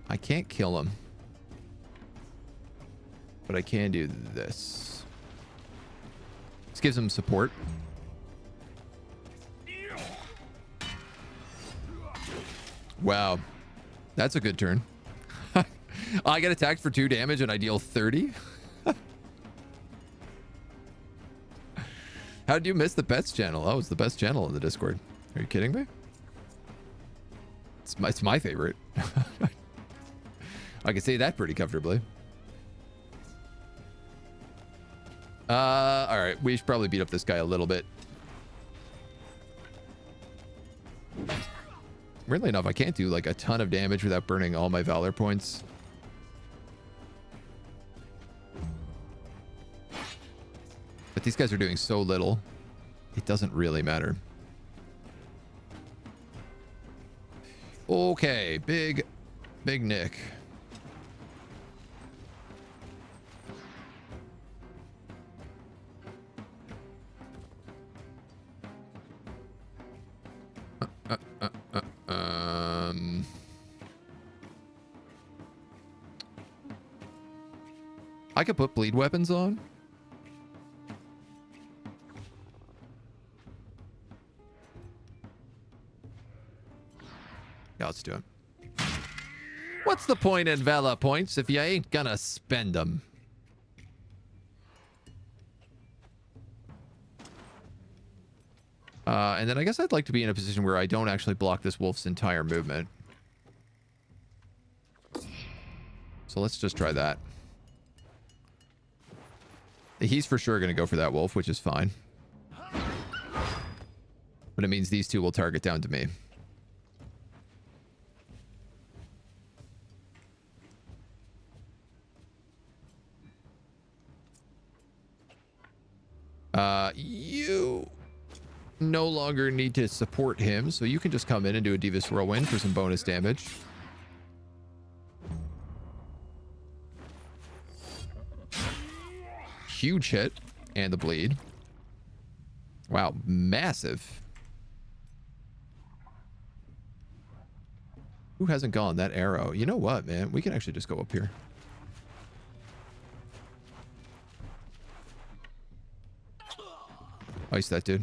A: I can't kill him. But I can do this. This gives him support. Wow. That's a good turn. I get attacked for 2 damage and I deal 30? How did you miss the bets channel? Oh, it's the best channel in the Discord. Are you kidding me? It's my favorite. I can say that pretty comfortably. All right. We should probably beat up this guy a little bit. Weirdly enough, I can't do like a ton of damage without burning all my valor points. But these guys are doing so little, it doesn't really matter. Okay, Big Nick. I could put bleed weapons on. Yeah, let's do it. What's the point in Valor points if you ain't gonna spend them? And then I guess I'd like to be in a position where I don't actually block this wolf's entire movement. So let's just try that. He's for sure going to go for that wolf, which is fine. But it means these two will target down to me. You no longer need to support him, so you can just come in and do a Divis Whirlwind for some bonus damage. Huge hit. And the bleed. Wow, massive. Who hasn't gone? That arrow. You know what, man? We can actually just go up here. Ice that dude.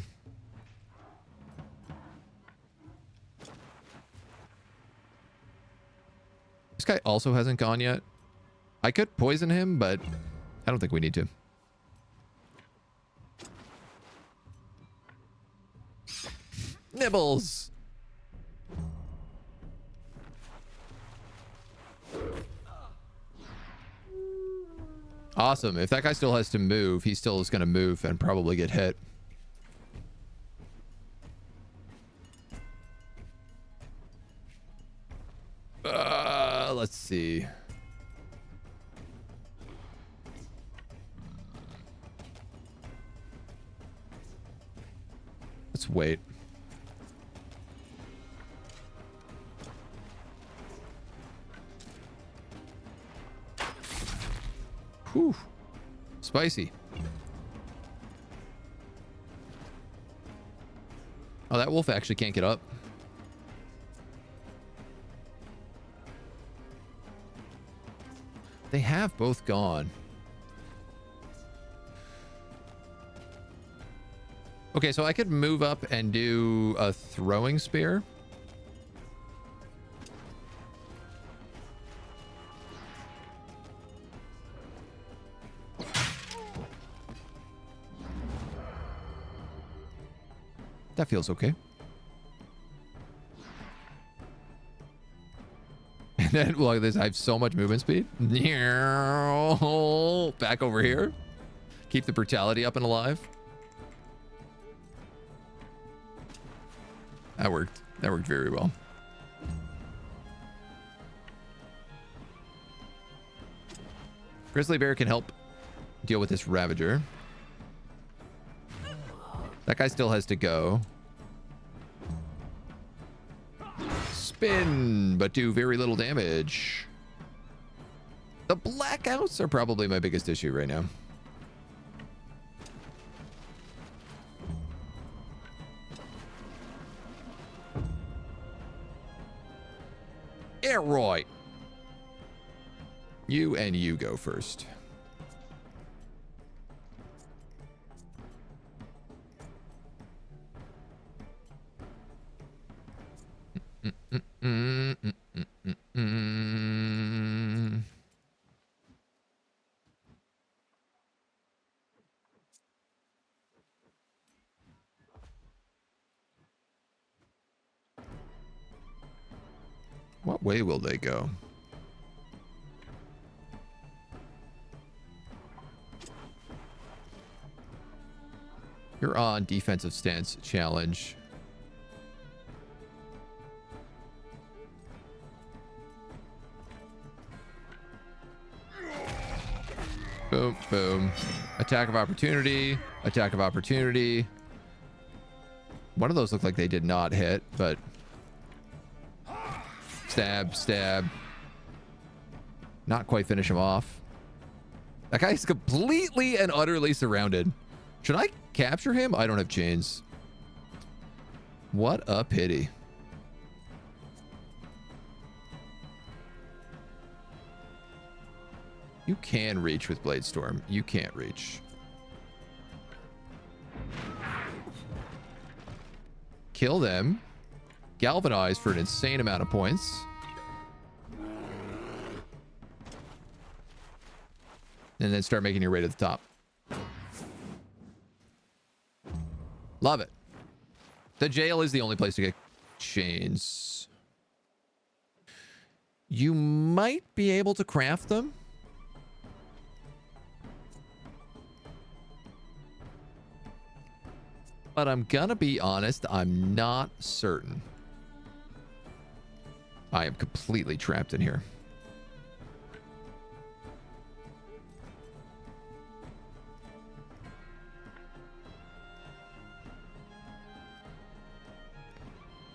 A: This guy also hasn't gone yet. I could poison him, but I don't think we need to. Nibbles. Awesome. If that guy still has to move, he still is going to move and probably get hit. Let's see. Let's wait. Whew. Spicy. Oh, that wolf actually can't get up. They have both gone. Okay, so I could move up and do a throwing spear. That feels okay. And then look at this. I have so much movement speed. Back over here. Keep the brutality up and alive. That worked. That worked very well. Grizzly Bear can help deal with this Ravager. That guy still has to go. Spin, but do very little damage. The blackouts are probably my biggest issue right now. Roy. You and you go first. What way will they go? You're on defensive stance challenge. Boom, boom. Attack of opportunity. Attack of opportunity. One of those looked like they did not hit, but... Stab, stab. Not quite finish him off. That guy's completely and utterly surrounded. Should I capture him? I don't have chains. What a pity. You can reach with Blade Storm. You can't reach. Kill them. Galvanize for an insane amount of points. And then start making your way to the top. Love it. The jail is the only place to get chains. You might be able to craft them. But I'm gonna be honest, I'm not certain. I am completely trapped in here.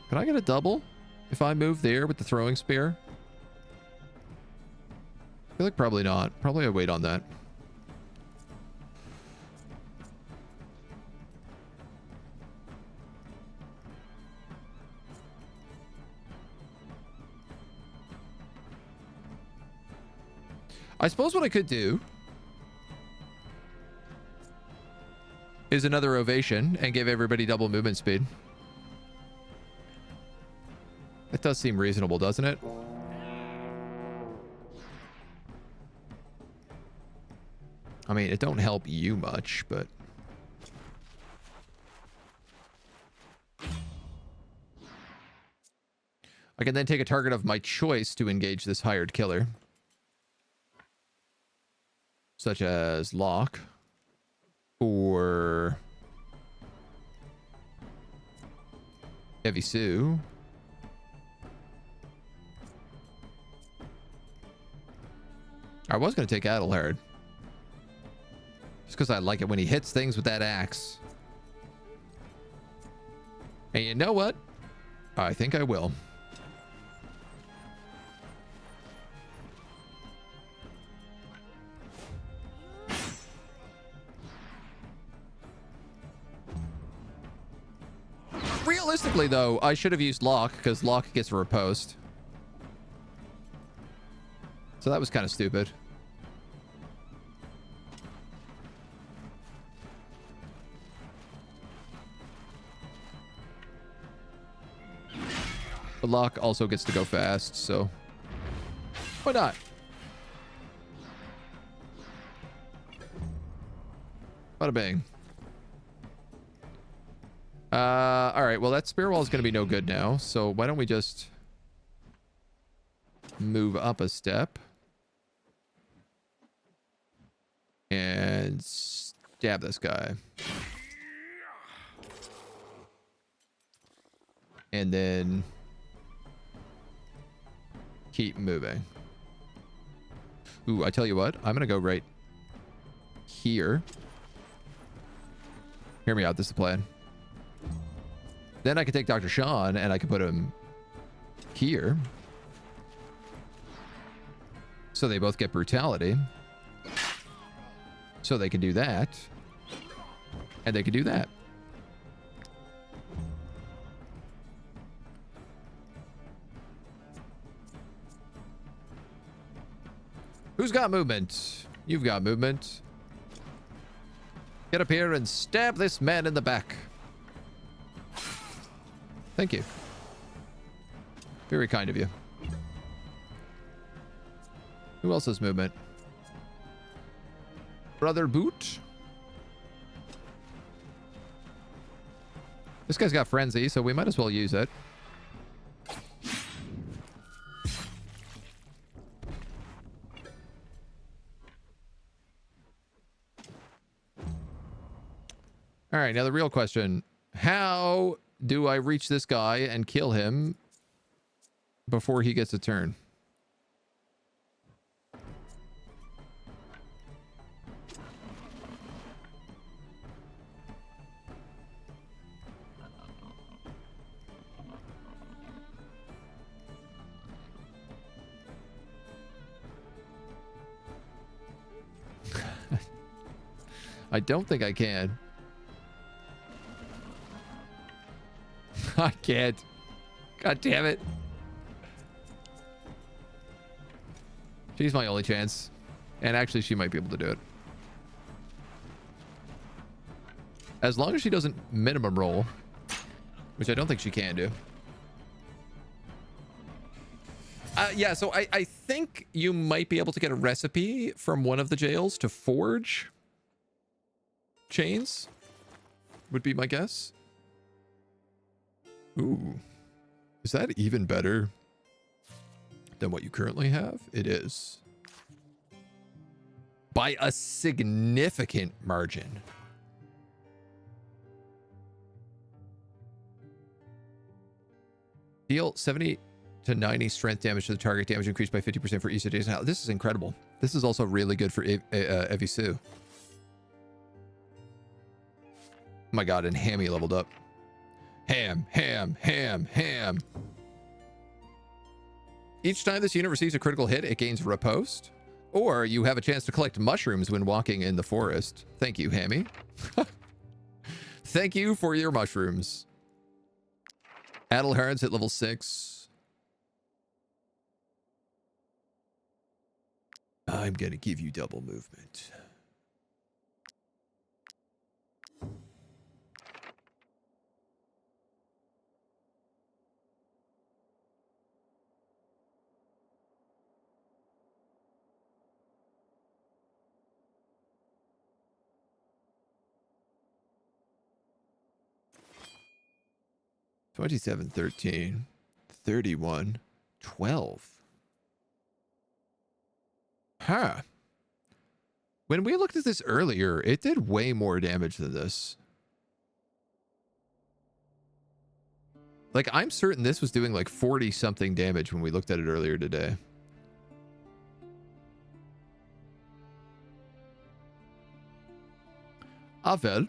A: Can I get a double if I move there with the throwing spear? I feel like probably not. Probably I wait on that. I suppose what I could do is another ovation and give everybody double movement speed. That does seem reasonable, doesn't it? I mean, it don't help you much, but... I can then take a target of my choice to engage this hired killer. Such as Locke. Or... Heavy Sue. I was going to take Adelhard. Just because I like it when he hits things with that axe. And you know what? I think I will. Real Realistically, though, I should have used Lock, because Lock gets a riposte. So that was kind of stupid. But Lock also gets to go fast, so why not? Bada bang. All right, well, that spear wall is going to be no good now, so why don't we just move up a step and stab this guy. And then keep moving. Ooh, I tell you what, I'm going to go right here. Hear me out, this is the plan. Then I can take Dr. Sean and I can put him here. So they both get brutality. So they can do that. And they can do that. Who's got movement? You've got movement. Get up here and stab this man in the back. Thank you. Very kind of you. Who else has movement? Brother Boot. This guy's got frenzy, so we might as well use it. All right, now the real question. How do I reach this guy and kill him before he gets a turn? I don't think I can. I can't. God damn it. She's my only chance. And actually, she might be able to do it. As long as she doesn't minimum roll. Which I don't think she can do. Yeah, so I think you might be able to get a recipe from one of the jails to forge chains. Would be my guess. Ooh, is that even better than what you currently have? It is. By a significant margin. Deal 70 to 90 strength damage to the target. Damage increased by 50% for each of days. Now, this is incredible. This is also really good for Evie Sue. Oh my god, and Hammy leveled up. Ham. Each time this unit receives a critical hit, it gains riposte. Or you have a chance to collect mushrooms when walking in the forest. Thank you, Hammy. Thank you for your mushrooms. Adelhard's at level 6. I'm gonna give you double movement. $27, $13, $31, $12. Huh. When we looked at this earlier, it did way more damage than this. Like, I'm certain this was doing like 40 something damage when we looked at it earlier today. Avel.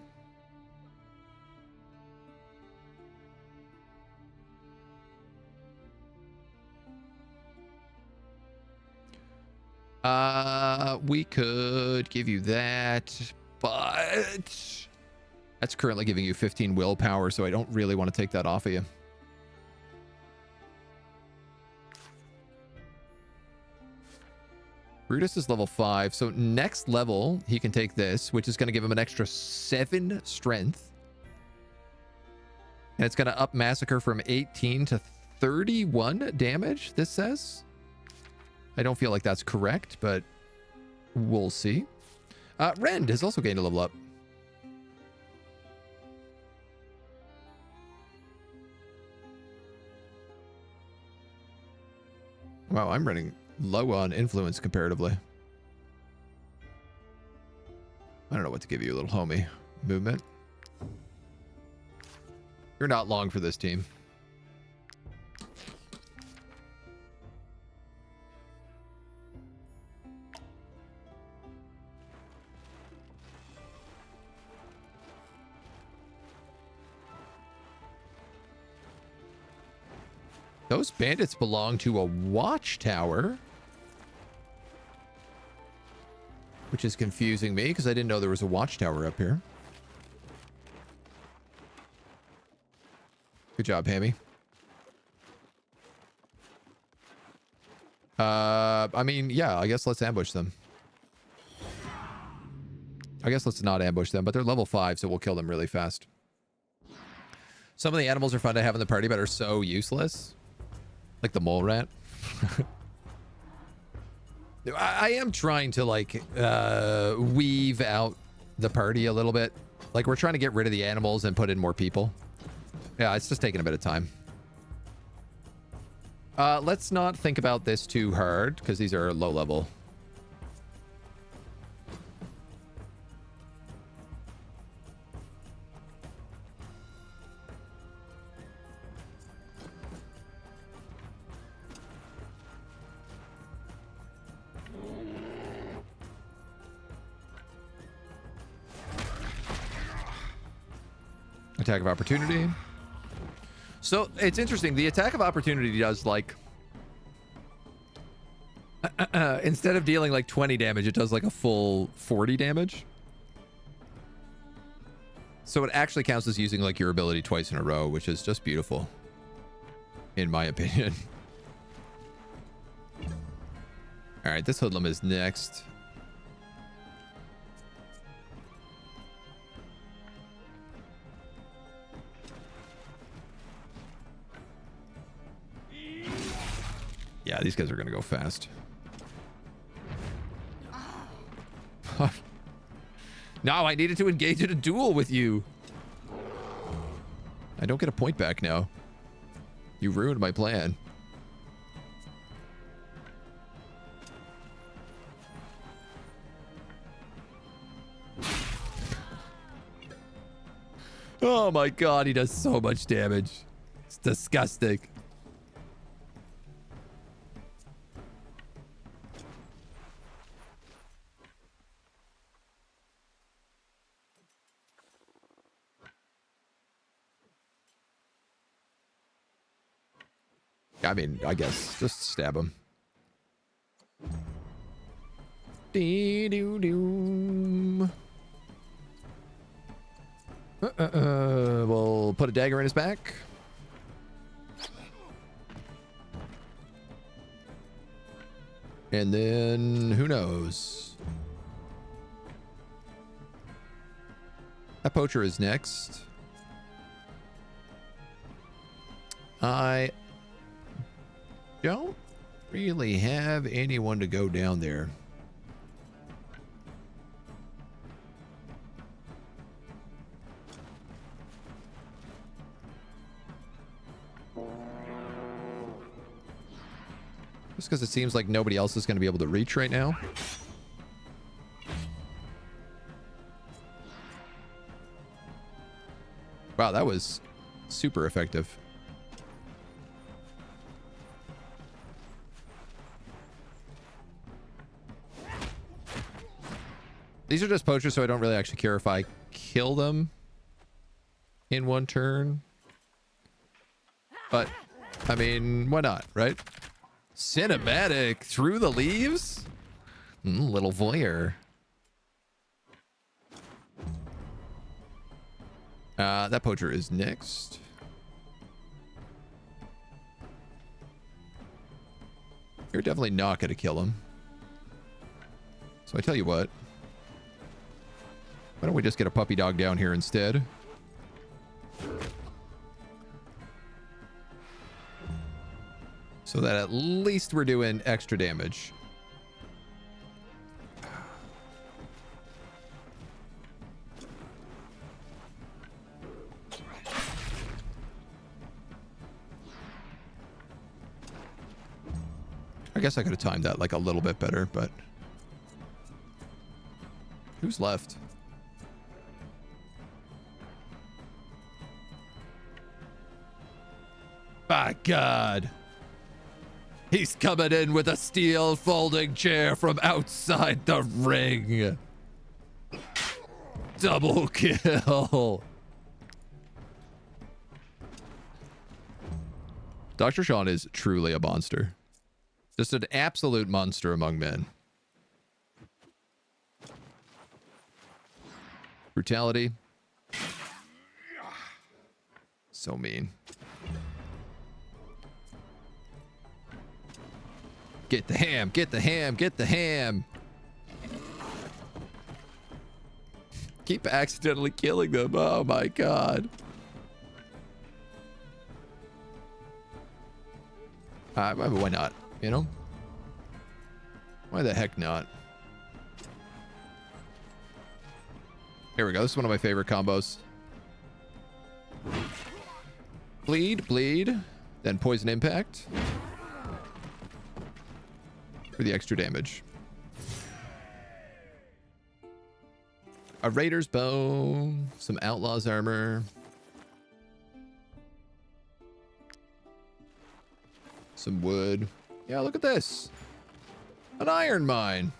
A: We could give you that, but That's currently giving you 15 willpower, so I don't really want to take that off of you. Brutus is level 5, so next level, he can take this, which is going to give him an extra 7 strength. And it's going to up Massacre from 18 to 31 damage, this says. I don't feel like that's correct, but we'll see. Rend has also gained a level up. Wow, I'm running low on influence comparatively. I don't know what to give you, little homie. Movement. You're not long for this team. Those bandits belong to a watchtower. Which is confusing me because I didn't know there was a watchtower up here. Good job, Hammy. I mean, yeah, I guess let's ambush them. I guess let's not ambush them, but they're level 5, so we'll kill them really fast. Some of the animals are fun to have in the party, but are so useless. Like the mole rat. I am trying to, like, weave out the party a little bit. Like, we're trying to get rid of the animals and put in more people. Yeah, it's just taking a bit of time. Let's not think about this too hard, because these are low level. Attack of opportunity. So it's interesting. The attack of opportunity does like instead of dealing like 20 damage, it does like a full 40 damage. So it actually counts as using like your ability twice in a row, which is just beautiful, in my opinion. All right, this hoodlum is next. Yeah, these guys are going to go fast. No, I needed to engage in a duel with you. I don't get a point back now. You ruined my plan. Oh my god, he does so much damage. It's disgusting. I mean, I guess just stab him. Dee-doo-doo. We'll put a dagger in his back. And then, who knows? That poacher is next. I don't really have anyone to go down there. Just because it seems like nobody else is going to be able to reach right now. Wow, that was super effective. These are just poachers, so I don't really actually care if I kill them in one turn. But, I mean, why not, right? Cinematic through the leaves? Little voyeur. That poacher is next. You're definitely not going to kill him. So I tell you what. Why don't we just get a puppy dog down here instead? So that at least we're doing extra damage. I guess I could have timed that like a little bit better, but who's left? My God. He's coming in with a steel folding chair from outside the ring. Double kill. Dr. Sean is truly a monster. Just an absolute monster among men. Brutality. So mean. Get the ham, get the ham, get the ham. Keep accidentally killing them. Oh my God. Why not? You know? Why the heck not? Here we go. This is one of my favorite combos. Bleed, bleed, then poison impact for the extra damage. A raider's bow, some outlaw's armor, some wood. Yeah, look at this. An iron mine.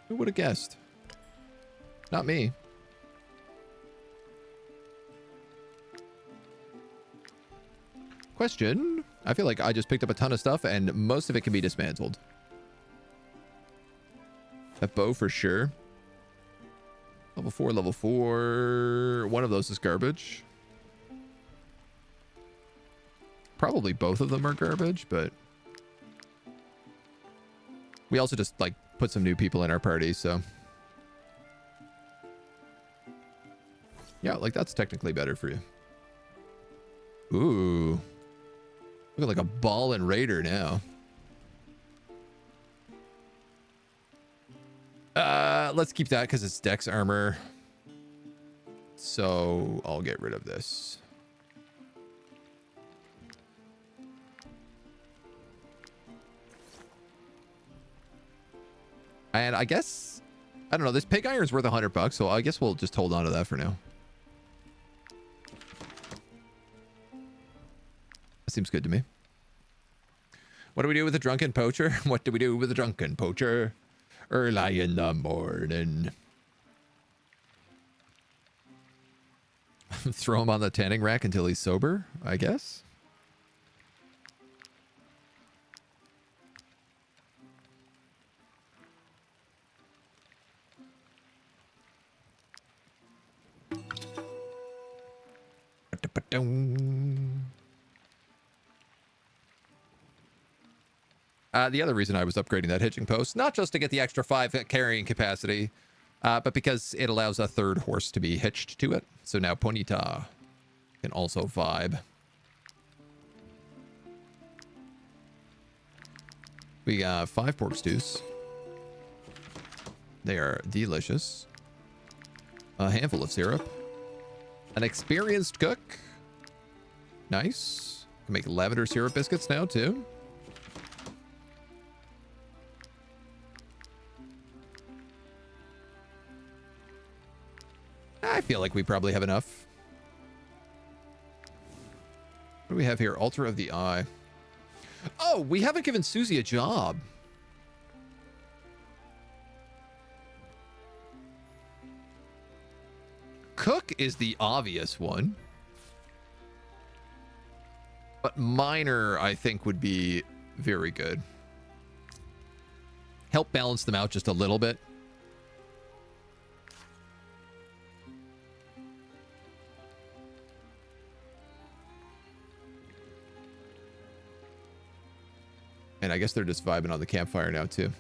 A: Who would have guessed? Not me. Question. I feel like I just picked up a ton of stuff and most of it can be dismantled. That bow for sure. Level 4, level 4. One of those is garbage. Probably both of them are garbage, but we also just like put some new people in our party, so yeah, like that's technically better for you. Ooh, look like a ball and raider now. Let's keep that because it's dex armor, so I'll get rid of this. And I guess, I don't know, this pig iron is worth $100, so I guess we'll just hold on to that for now. That seems good to me. What do we do with a drunken poacher? What do we do with a drunken poacher? Early in the morning. Throw him on the tanning rack until he's sober, I guess. The other reason I was upgrading that hitching post, not just to get the extra 5 carrying capacity, but because it allows a third horse to be hitched to it. So now Ponita can also vibe. We got 5 pork stews. They are delicious. A handful of syrup. An experienced cook. Nice. Can make lavender syrup biscuits now too. I feel like we probably have enough. What do we have here? Altar of the Eye. Oh, we haven't given Susie a job. Cook is the obvious one. But miner, I think, would be very good. Help balance them out just a little bit. And I guess they're just vibing on the campfire now, too.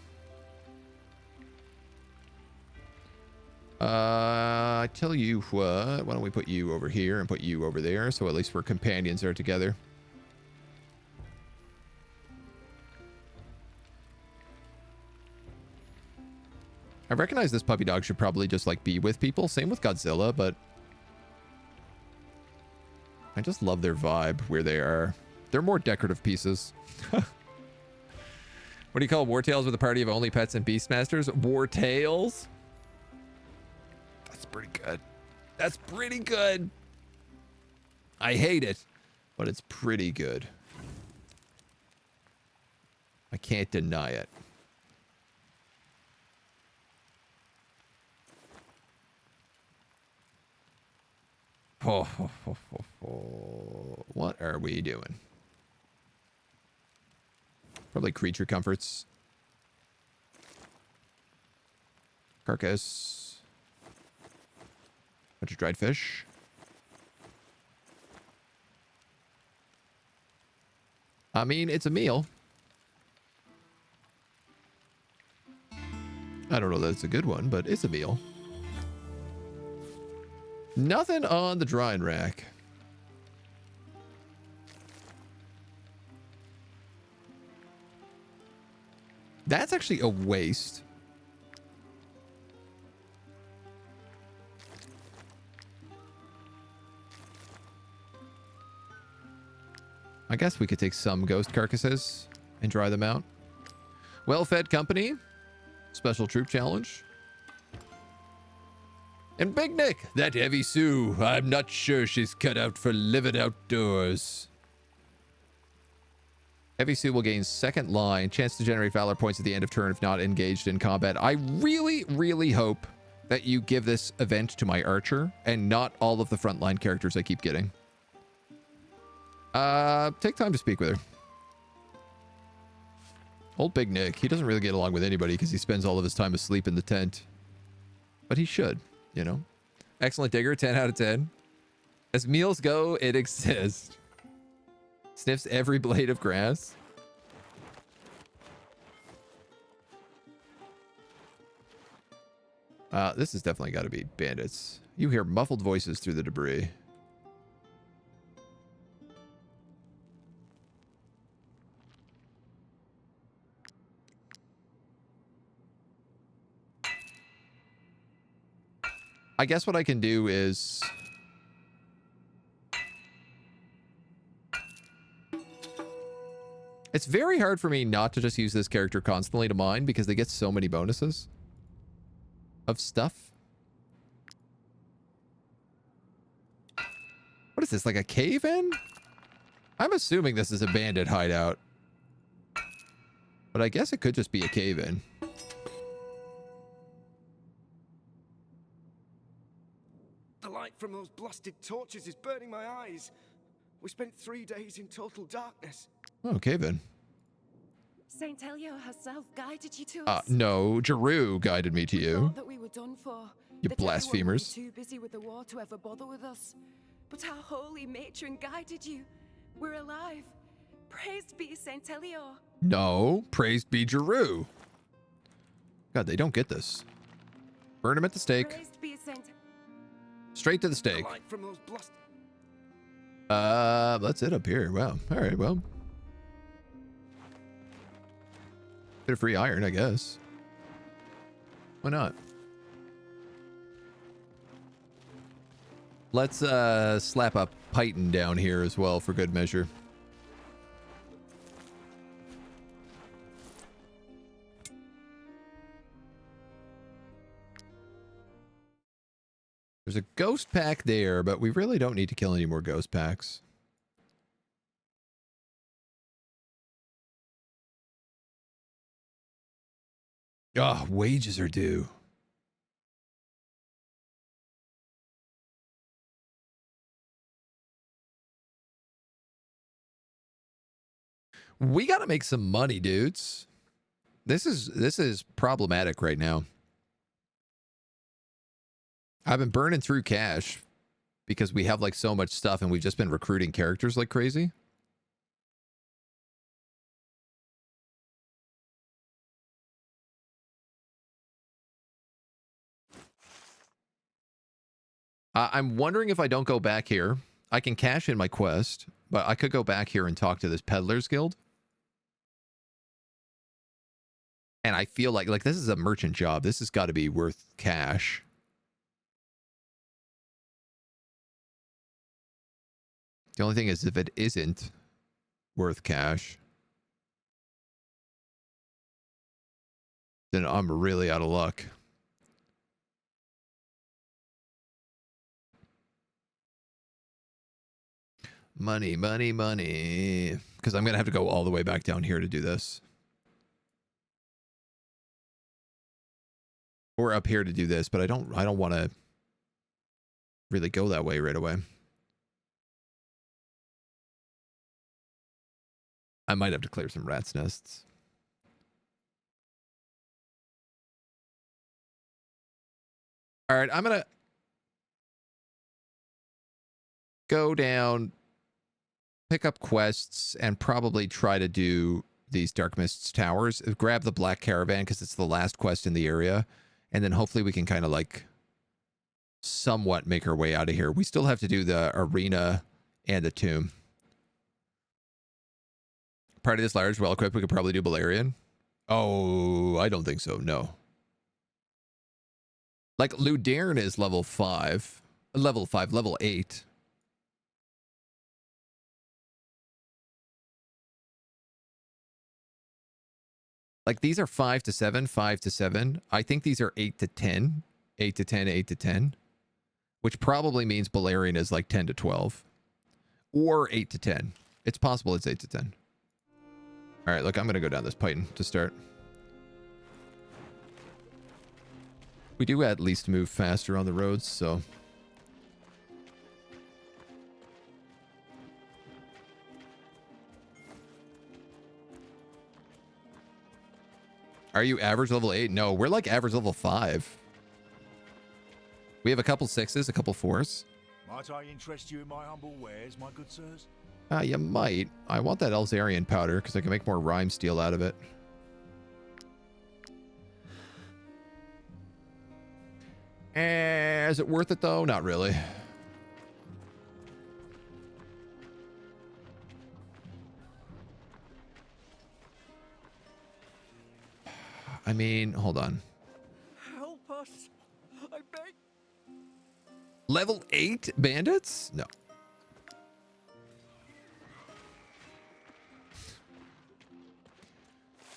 A: I tell you what, why don't we put you over here and put you over there, so at least we're companions are together. I recognize this puppy dog should probably just like be with people. Same with Godzilla, but I just love their vibe where they are. They're more decorative pieces. What do you call Wartales with a party of only pets and Beastmasters? Wartales? That's pretty good. That's pretty good. I hate it, but it's pretty good. I can't deny it. What are we doing? Probably creature comforts. Carcass. Bunch of dried fish. I mean, it's a meal. I don't know that it's a good one, but it's a meal. Nothing on the drying rack. That's actually a waste. I guess we could take some ghost carcasses and dry them out. Well-fed company. Special troop challenge. And Big Nick, that heavy Sue, I'm not sure she's cut out for living outdoors. Heavy Sue will gain second line, chance to generate valor points at the end of turn if not engaged in combat. I really, really hope that you give this event to my archer and not all of the frontline characters I keep getting. Take time to speak with her. Old Big Nick, he doesn't really get along with anybody because he spends all of his time asleep in the tent. But he should. You know, excellent digger, 10 out of 10. As meals go, it exists. Sniffs every blade of grass. This has definitely got to be bandits. You hear muffled voices through the debris. I guess what I can do is... It's very hard for me not to just use this character constantly to mine because they get so many bonuses of stuff. What is this, like a cave-in? I'm assuming this is a bandit hideout. But I guess it could just be a cave-in.
P: The light from those blasted torches is burning my eyes. We spent 3 days in total darkness.
A: Oh, cave-in.
C: Saint Elio herself guided you to us.
A: No, Jeru guided me to you.
C: Thought that we were done for.
A: You
C: that
A: blasphemers.
C: everyone would be too busy with the war to ever bother with us. But our holy matron guided you. We're alive. Praised be Saint Elio.
A: No, praised be Jeru. God, they don't get this. Burn him at the stake.
C: Praised be Saint.
A: Straight to the stake.
P: The light from those blasted...
A: That's it up here. Wow. All right, well. Bit of free iron, I guess. Why not? Let's slap a python down here as well for good measure. There's a ghost pack there, but we really don't need to kill any more ghost packs. Ah, wages are due. We got to make some money, dudes. This is problematic right now. I've been burning through cash because we have like so much stuff and we've just been recruiting characters like crazy. I'm wondering if I don't go back here. I can cash in my quest, but I could go back here and talk to this Peddlers Guild. And I feel like this is a merchant job. This has got to be worth cash. The only thing is, if it isn't worth cash, then I'm really out of luck. Money, money, money. Because I'm going to have to go all the way back down here to do this. Or up here to do this, but I don't want to really go that way right away. I might have to clear some rat's nests. All right, I'm going to go down, pick up quests, and probably try to do these Dark Mists towers. Grab the Black Caravan because it's the last quest in the area. And then hopefully we can kind of like somewhat make our way out of here. We still have to do the arena and the tomb. Party this large, well equipped, we could probably do Balerion. Oh, I don't think so. No. Like Ludairn is level 5. Level 8. Like these are 5 to 7, 5 to 7. I think these are 8 to 10. 8 to 10, 8 to 10. Which probably means Balerion is like 10 to 12. Or 8 to 10. It's possible it's 8 to 10. All right, look, I'm going to go down this Python to start. We do at least move faster on the roads, so... Are you average level 8? No, we're like average level 5. We have a couple 6s, a couple 4s.
J: Might I interest you in my humble wares, my good sirs?
A: You might. I want that Elzarian powder because I can make more rhyme steel out of it. Is it worth it though? Not really. I mean, hold on.
P: Help us! I beg.
A: Level 8 bandits? No.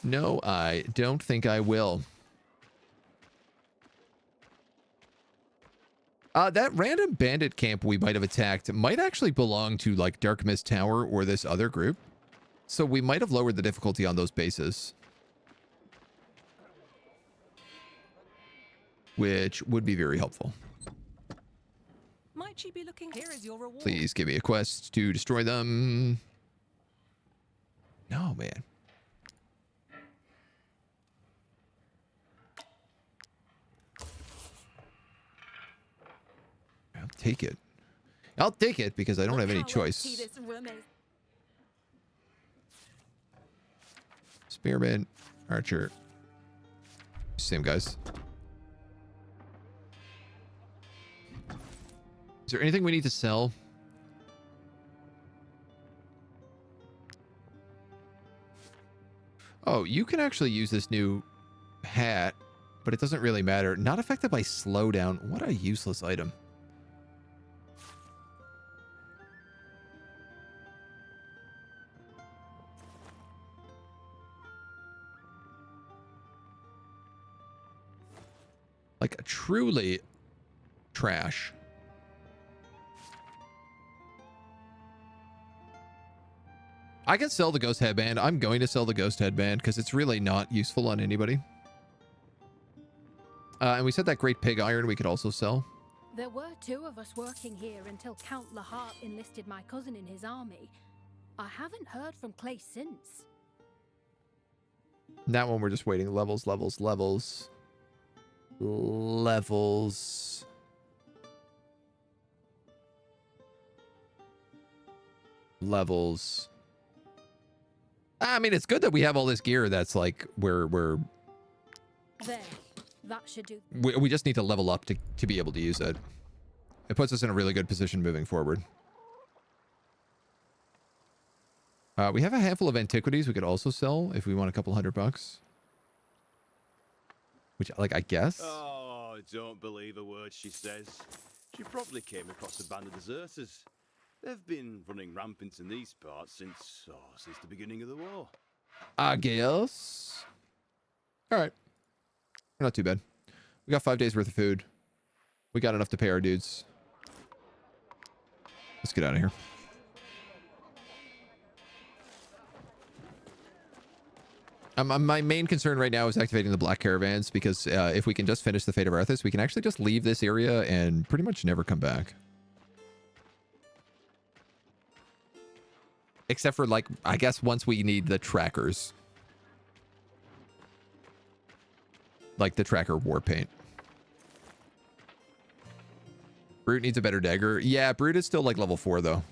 A: No, I don't think I will. That random bandit camp we might have attacked might actually belong to like Dark Mist Tower or this other group. So we might have lowered the difficulty on those bases. Which would be very helpful.
B: Might she be looking? Here is your reward.
A: Please give me a quest to destroy them. No, man. I'll take it. I'll take it because I don't have any choice. Spearman, archer. Same guys. Is there anything we need to sell? Oh, you can actually use this new hat, but it doesn't really matter. Not affected by slowdown. What a useless item. Like, truly trash. I can sell the ghost headband. I'm going to sell the ghost headband because it's really not useful on anybody. And we said that great pig iron we could also sell.
D: There were 2 of us working here until Count Lahart enlisted my cousin in his army. I haven't heard from Clay since.
A: That one we're just waiting. Levels. Levels. I mean, it's good that we have all this gear that's like we're
D: There. That should do.
A: we just need to level up to be able to use it. It puts us in a really good position moving forward. We have a handful of antiquities we could also sell if we want a couple $100. Which, like, I guess.
E: Oh, don't believe a word she says. She probably came across a band of deserters. They've been running rampant in these parts since the beginning of the war.
A: I guess. All right. Not too bad. We got 5 days worth of food. We got enough to pay our dudes. Let's get out of here. My main concern right now is activating the black caravans because if we can just finish the Fate of Arthas, we can actually just leave this area and pretty much never come back. Except for, like, I guess once we need the trackers. Like the tracker war paint. Brute needs a better dagger. Yeah, Brute is still like level 4 though.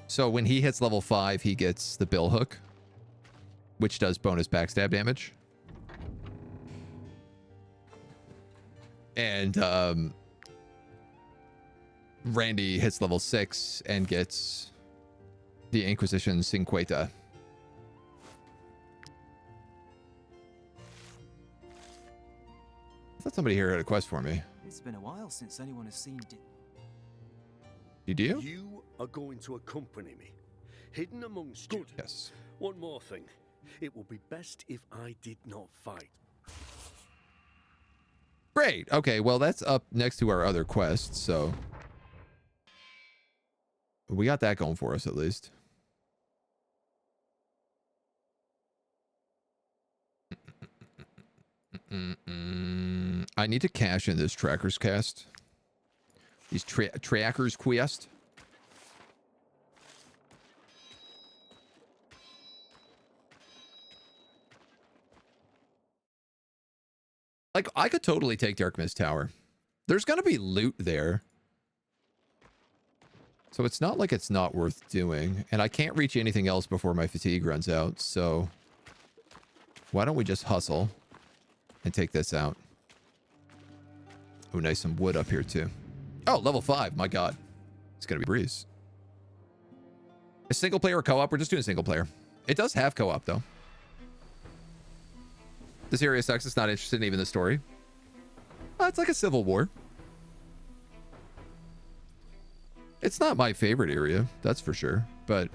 A: So when he hits level 5, he gets the bill hook, which does bonus backstab damage. And Randy hits level 6 and gets the Inquisition Cinqueta. I thought somebody here had a quest for me.
Q: It's been a while since anyone has seen it.
A: You do?
R: You are going to accompany me, hidden amongst you.
A: Yes.
R: One more thing. It will be best if I did not fight.
A: Great. Okay, well, that's up next to our other quest, so we got that going for us at least. I need to cash in this trackers cast. These trackers quest. Like, I could totally take Dark Mist Tower. There's going to be loot there. So it's not like it's not worth doing. And I can't reach anything else before my fatigue runs out. So why don't we just hustle and take this out? Oh, nice. Some wood up here too. Oh, level 5. My God. It's going to be a breeze. A single player or co-op? We're just doing single player. It does have co-op though. This area sucks. It's not interested in even the story. It's like a civil war. It's not my favorite area, that's for sure. But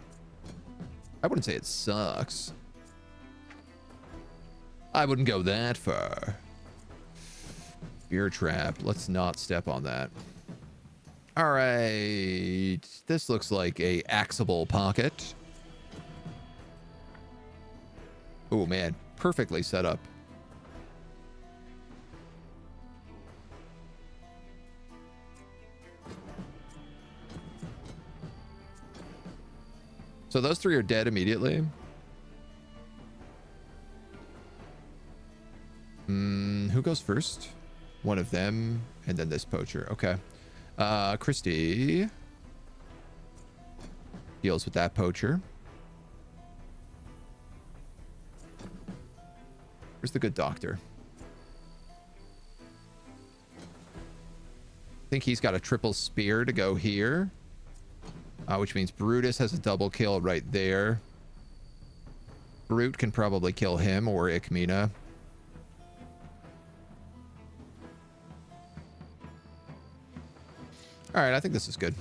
A: I wouldn't say it sucks. I wouldn't go that far. Beer trap. Let's not step on that. All right. This looks like a axable pocket. Oh, man. Perfectly set up. So those 3 are dead immediately. Who goes first? One of them, and then this poacher. Okay. Christy deals with that poacher. Where's the good doctor? I think he's got a triple spear to go here. Which means Brutus has a double kill right there. Brute can probably kill him or Ikmina. All right, I think this is good.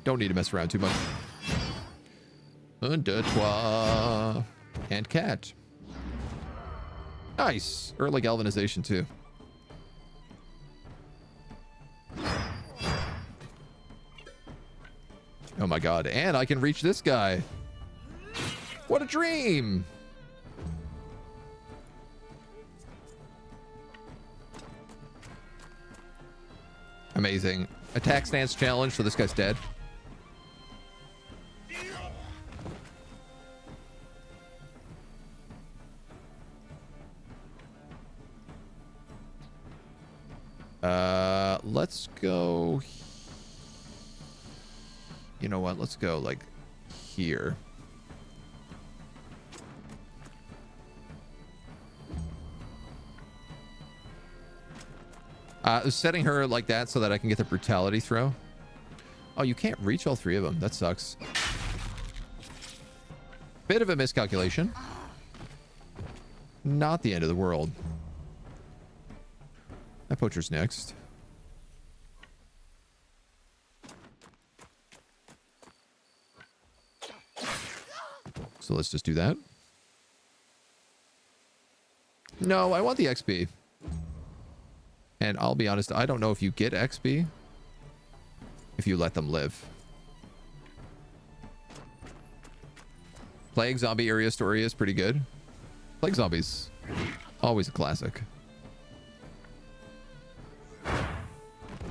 A: Don't need to mess around too much. Un, deux, trois. And cat. Nice. Early galvanization, too. Oh my God. And I can reach this guy. What a dream. Amazing. Attack stance challenge, so this guy's dead. Let's go You know what? Let's go like here. Setting her like that so that I can get the brutality throw. Oh, you can't reach all 3 of them. That sucks. Bit of a miscalculation. Not the end of the world. That poacher's next. So let's just do that. No, I want the XP. And I'll be honest, I don't know if you get XP if you let them live. Plague zombie area story is pretty good. Plague zombies, always a classic.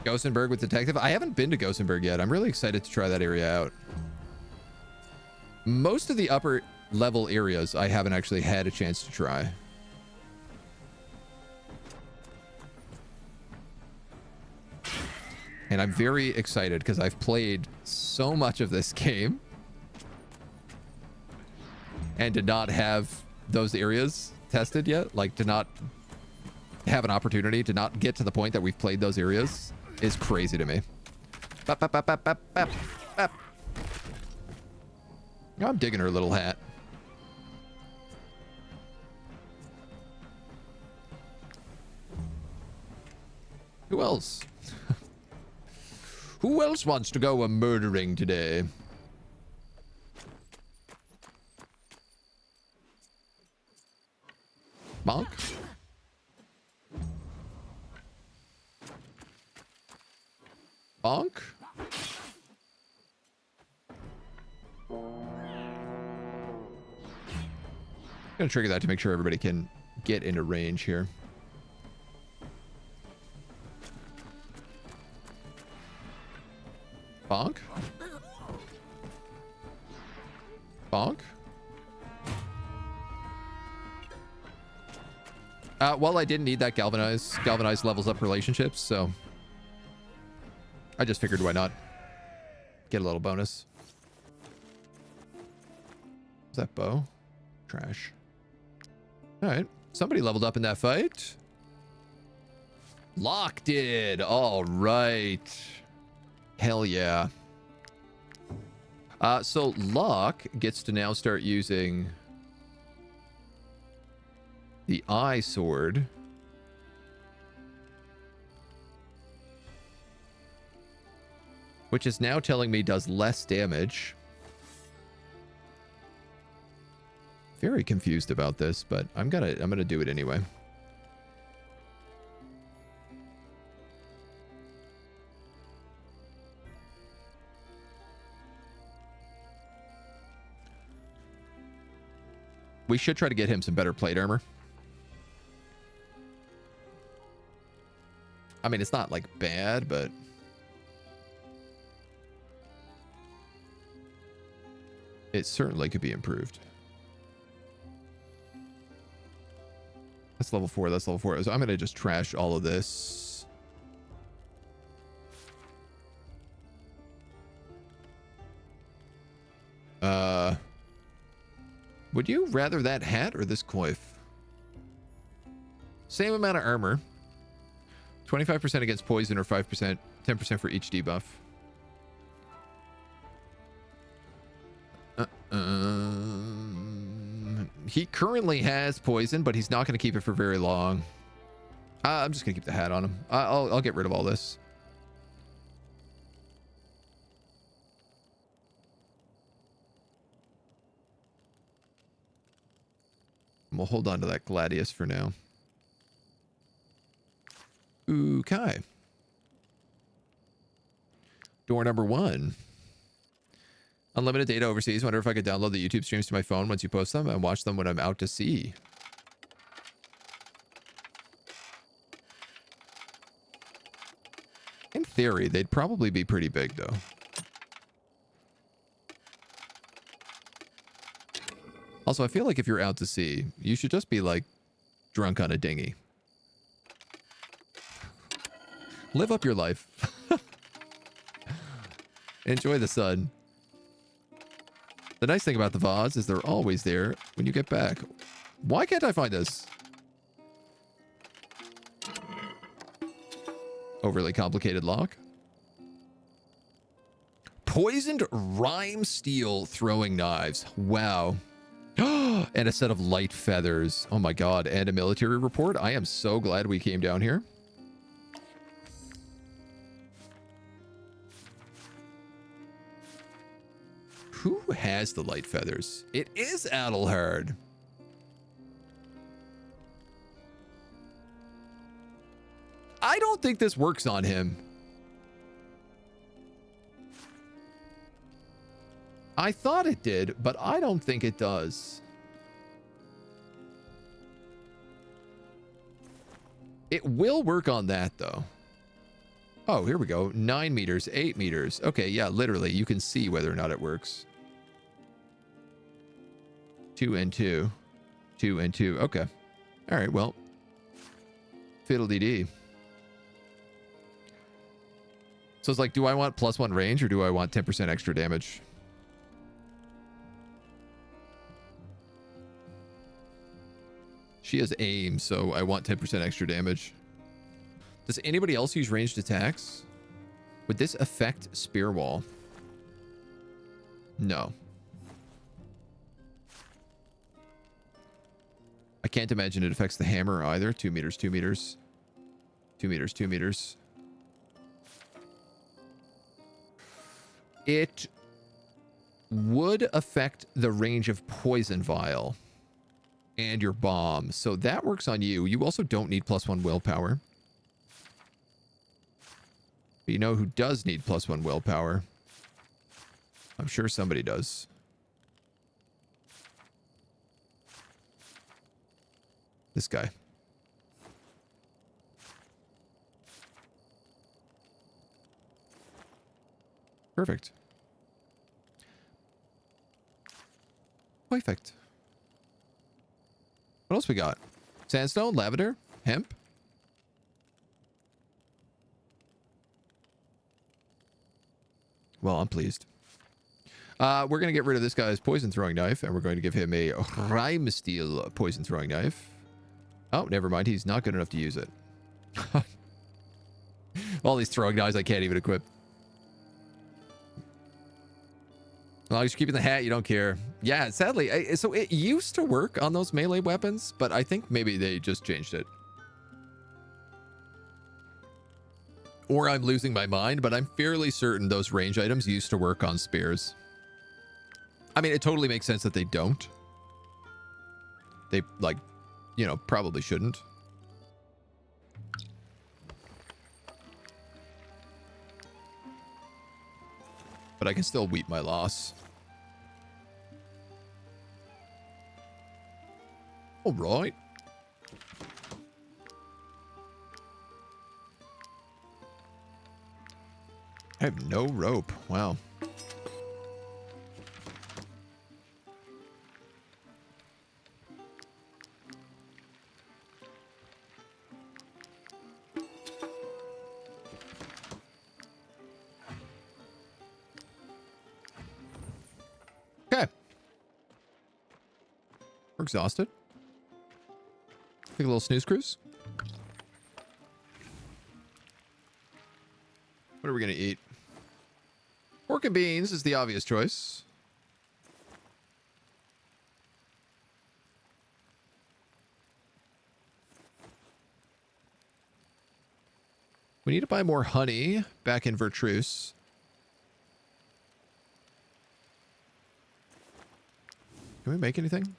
A: Ghostenberg with detective. I haven't been to Ghostenberg yet. I'm really excited to try that area out. Most of the upper level areas I haven't actually had a chance to try. And I'm very excited because I've played so much of this game and did not have those areas tested yet. Like, to not have an opportunity to not get to the point that we've played those areas is crazy to me. Bap, bap, bap, bap, bap, bap, bap. I'm digging her little hat. Who else? Who else wants to go a-murdering today? Bonk? Bonk? I'm gonna trigger that to make sure everybody can get into range here. Bonk? Bonk? Well, I didn't need that galvanize. Galvanize levels up relationships, so I just figured why not. Get a little bonus. Is that bow? Trash. Alright. Somebody leveled up in that fight. Locke did. Alright. Hell yeah. So Locke gets to now start using the eye sword. Which is now telling me does less damage. Very confused about this, but I'm gonna do it anyway. We should try to get him some better plate armor. I mean, it's not like bad, but it certainly could be improved. That's level 4. That's level 4. So I'm going to just trash all of this. Would you rather that hat or this coif? Same amount of armor. 25% against poison or 5%, 10% for each debuff. He currently has poison, but he's not going to keep it for very long. I'm just going to keep the hat on him. I'll get rid of all this. We'll hold on to that Gladius for now. Okay. Door number 1. Unlimited data overseas. Wonder if I could download the YouTube streams to my phone once you post them and watch them when I'm out to sea. In theory, they'd probably be pretty big, though. Also, I feel like if you're out to sea, you should just be, like, drunk on a dinghy. Live up your life. Enjoy the sun. The nice thing about the VODs is they're always there when you get back. Why can't I find this? Overly complicated lock. Poisoned rime steel throwing knives. Wow. And a set of light feathers. Oh my god. And a military report. I am so glad we came down here. Who has the light feathers? It is Adelhard. I don't think this works on him. I thought it did, but I don't think it does. It will work on that, though. Oh, here we go. 9 meters, 8 meters. Okay, yeah, literally, you can see whether or not it works. 2 and 2. 2 and 2. Okay. All right, well. Fiddle-dee-dee. So it's like, do I want +1 range or do I want 10% extra damage? She has aim, so I want 10% extra damage. Does anybody else use ranged attacks? Would this affect spear wall? No. I can't imagine it affects the hammer either. 2 meters, 2 meters. 2 meters, 2 meters. It would affect the range of poison vial and your bomb. So that works on you. You also don't need +1 willpower. But you know who does need +1 willpower? I'm sure somebody does. This guy. Perfect. Perfect. What else we got? Sandstone, lavender, hemp. Well, I'm pleased. We're going to get rid of this guy's poison throwing knife, and we're going to give him a rime steel poison throwing knife. Oh, never mind. He's not good enough to use it. All these throwing knives I can't even equip. As long as you're keeping the hat, you don't care. Yeah, sadly. So it used to work on those melee weapons, but I think maybe they just changed it. Or I'm losing my mind, but I'm fairly certain those range items used to work on spears. I mean, it totally makes sense that they don't. They, like, you know, probably shouldn't. But I can still weep my loss. All right. I have no rope. Wow. Okay. We're exhausted. Take a little snooze cruise. What are we going to eat? Pork and beans is the obvious choice. We need to buy more honey back in Vertreuse. Can we make anything?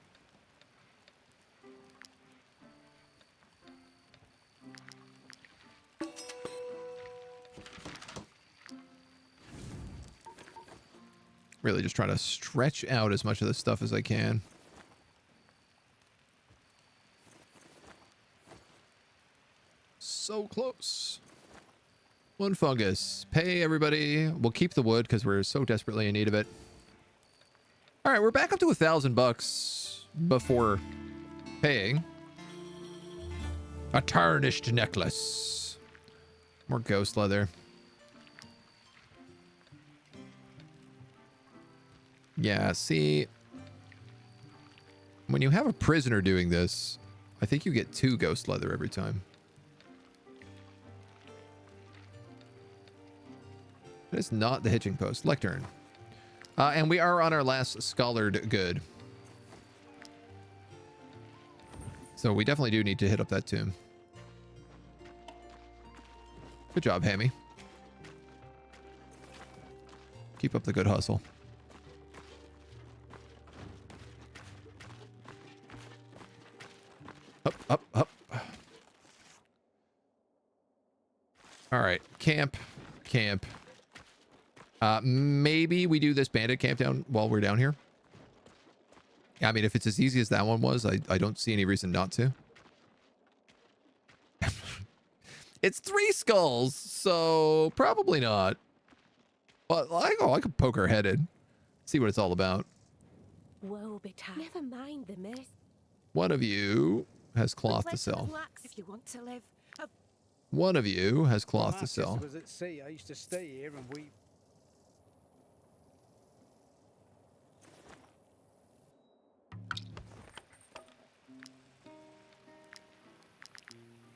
A: Really just trying to stretch out as much of this stuff as I can. So close. One fungus. Pay everybody. We'll keep the wood because we're so desperately in need of it. All right, we're back up to $1,000 before paying. A tarnished necklace. More ghost leather. Yeah, see, when you have a prisoner doing this, I think you get 2 ghost leather every time. That is not the hitching post. Lectern. And we are on our last scholared good. So we definitely do need to hit up that tomb. Good job, Hammy. Keep up the good hustle. Up, up, up. All right. Camp. Camp. Maybe we do this bandit camp down while we're down here. I mean, if it's as easy as that one was, I don't see any reason not to. It's 3 skulls, so probably not. But I could poke her head in. See what it's all about.
O: Woe betide. Never mind the myth.
A: One of you has cloth to sell.
O: If you want to live.
A: One of you has cloth to sell.
S: Was at sea. I used to stay here and we.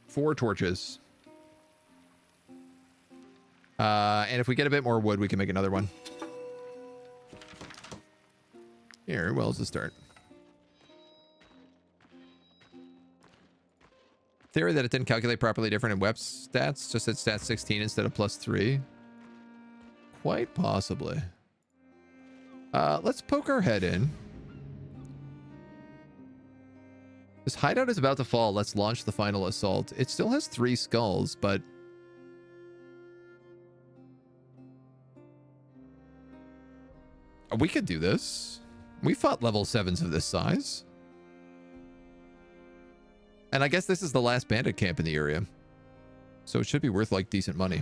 A: Four torches. And if we get a bit more wood, we can make another one. Here, well, as a start. Theory that it didn't calculate properly different in web stats, just at stat 16 instead of +3. Quite possibly. Let's poke our head in. This hideout is about to fall. Let's launch the final assault. It still has 3 skulls, but... we could do this. We fought level 7s of this size. And I guess this is the last bandit camp in the area. So it should be worth, like, decent money.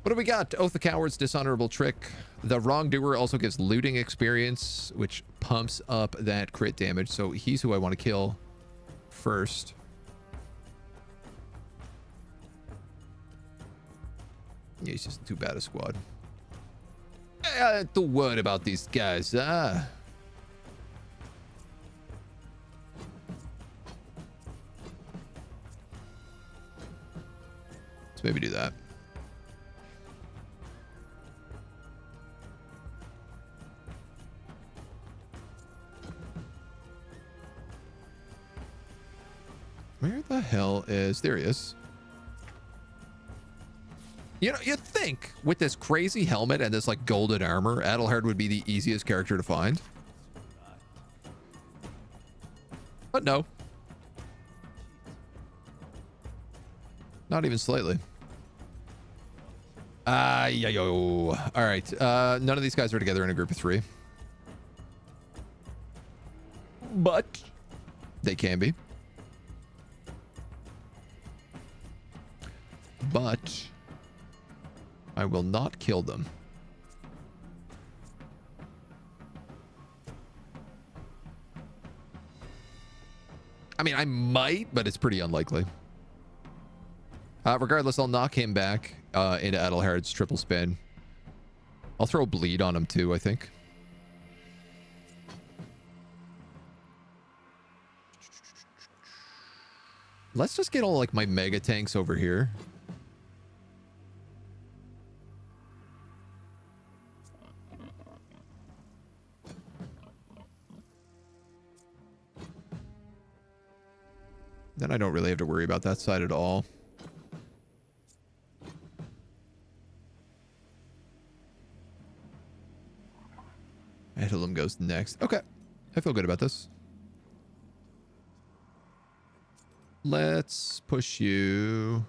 A: What do we got? Oath of Cowards, Dishonorable Trick. The Wrongdoer also gives looting experience, which pumps up that crit damage. So he's who I want to kill first. Yeah, he's just too bad a squad. The word about these guys. Let's maybe do that. Where the hell is... there he is. You know, you'd think with this crazy helmet and this like golden armor, Adelhard would be the easiest character to find. But no. Not even slightly. Yo. All right. None of these guys are together in a group of 3. But they can be. But I will not kill them. I mean, I might, but it's pretty unlikely. Regardless, I'll knock him back into Adelhard's triple spin. I'll throw bleed on him too, I think. Let's just get all like my mega tanks over here. Then I don't really have to worry about that side at all. Edelum goes next. Okay. I feel good about this. Let's push you.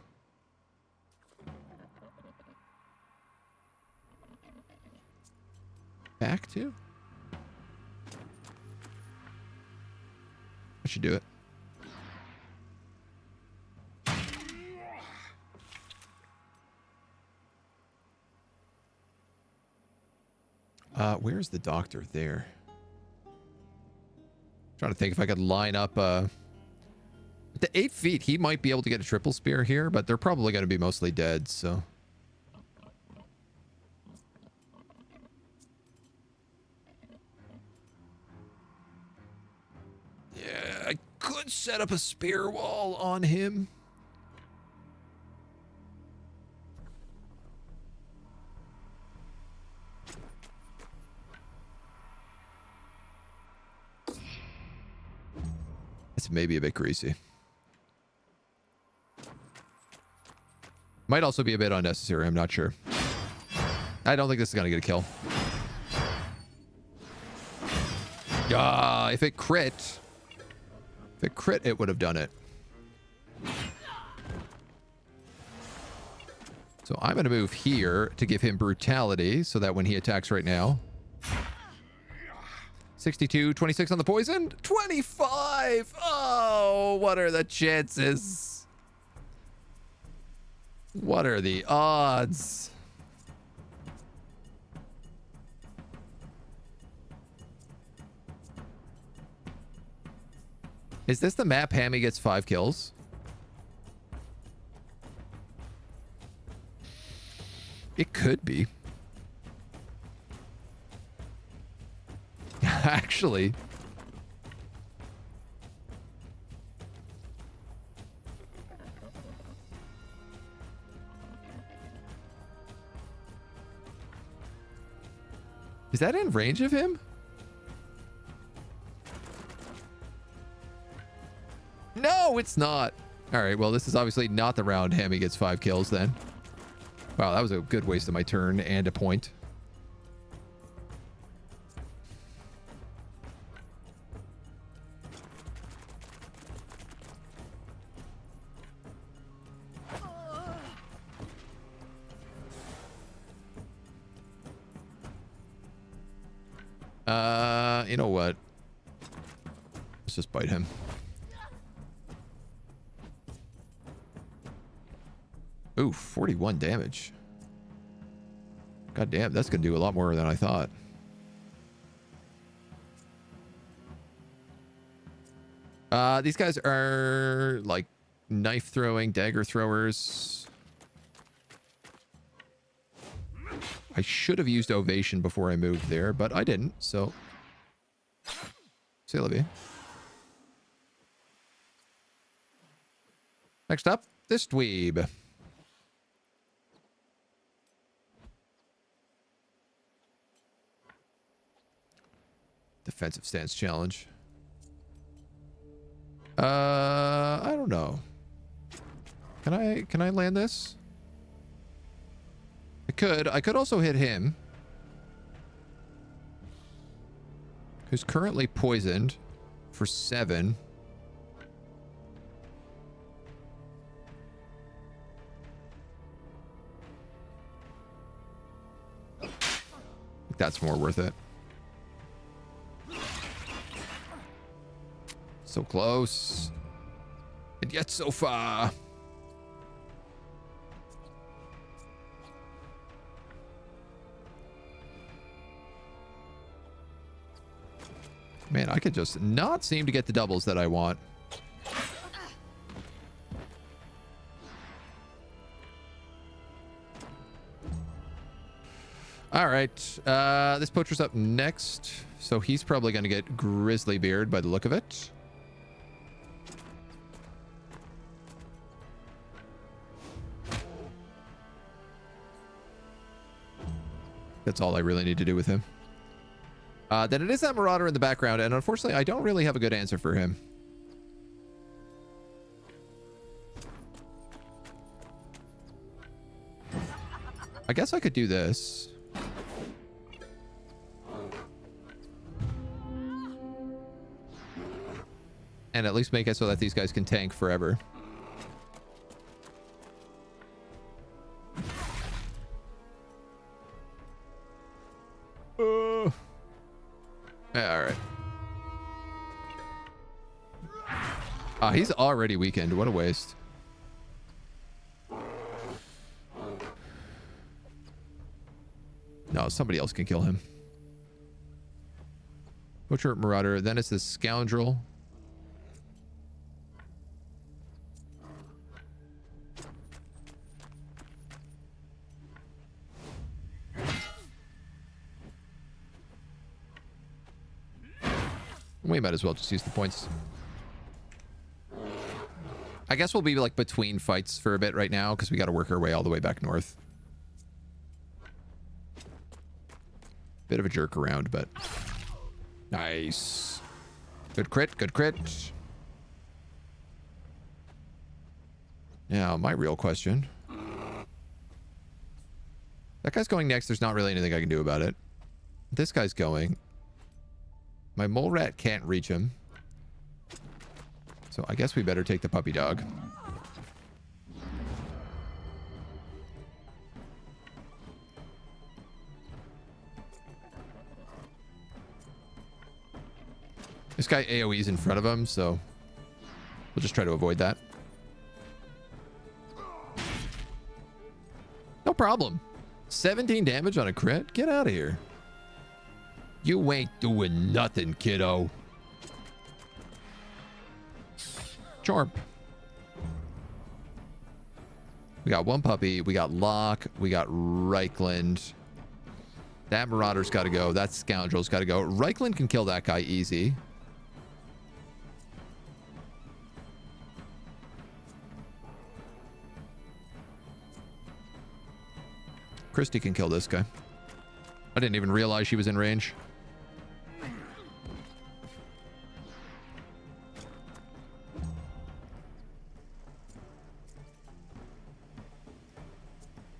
A: Back to? I should do it. Where's the doctor? There. Trying to think if I could line up the 8 feet. He might be able to get a triple spear here, but they're probably going to be mostly dead, so could set up a spear wall on him. It's maybe a bit greasy. Might also be a bit unnecessary. I'm not sure. I don't think this is going to get a kill. If it crit, it would have done it. So I'm going to move here to give him brutality so that when he attacks right now. 62, 26 on the poison. 25! Oh, what are the chances? What are the odds? Is this the map Hammy gets 5 kills? It could be. Actually. Is that in range of him? No, it's not. All right, well, this is obviously not the round Hammy gets 5 kills then. Wow, that was a good waste of my turn and a point. You know what? Let's just bite him. Ooh, 41 damage. God damn, that's gonna do a lot more than I thought. These guys are like knife throwing, dagger throwers. I should have used Ovation before I moved there, but I didn't, so... See you, Olivia. Next up, this dweeb. Defensive stance challenge. I don't know. Can I land this? I could also hit him. Who's currently poisoned for 7. I think that's more worth it. So close. And yet so far. Man, I could just not seem to get the doubles that I want. All right. This poacher's up next. So he's probably going to get Grizzly Beard by the look of it. That's all I really need to do with him. Then it is that Marauder in the background, and unfortunately, I don't really have a good answer for him. I guess I could do this. And at least make it so that these guys can tank forever. Yeah, all right. He's already weakened. What a waste. No, somebody else can kill him. Butcher, Marauder. Then it's this scoundrel. We might as well just use the points. I guess we'll be like between fights for a bit right now because we got to work our way all the way back north. Bit of a jerk around, but nice. Good crit, good crit. Now, my real question. That guy's going next. There's not really anything I can do about it. This guy's going. My mole rat can't reach him. So I guess we better take the puppy dog. This guy AoE's in front of him, so we'll just try to avoid that. No problem. 17 damage on a crit? Get out of here. You ain't doing nothing, kiddo. Chorp. We got one puppy. We got Locke. We got Reichland. That Marauder's got to go. That Scoundrel's got to go. Reichland can kill that guy easy. Christy can kill this guy. I didn't even realize she was in range.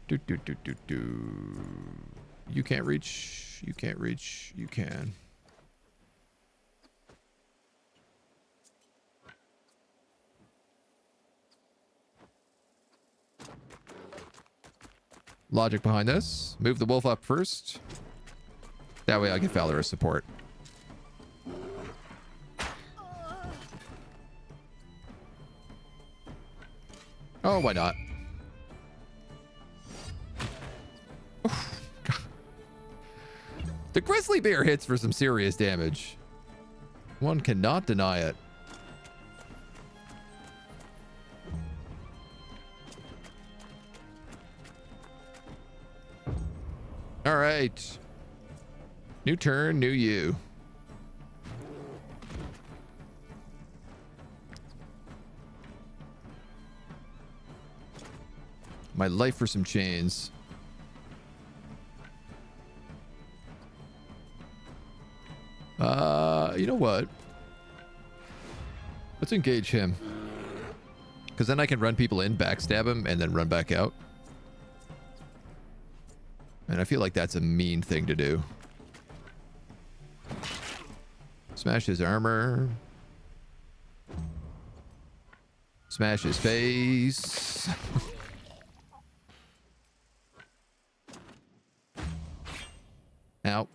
A: You can't reach. You can't reach. You can. Logic behind this. Move the wolf up first. That way I get Valorous support. Oh, why not? The grizzly bear hits for some serious damage. One cannot deny it. All right. New turn, new you. My life for some chains. You know what? Let's engage him. Because then I can run people in, backstab him, and then run back out. And I feel like that's a mean thing to do. Smash his armor. Smash his face. Ow.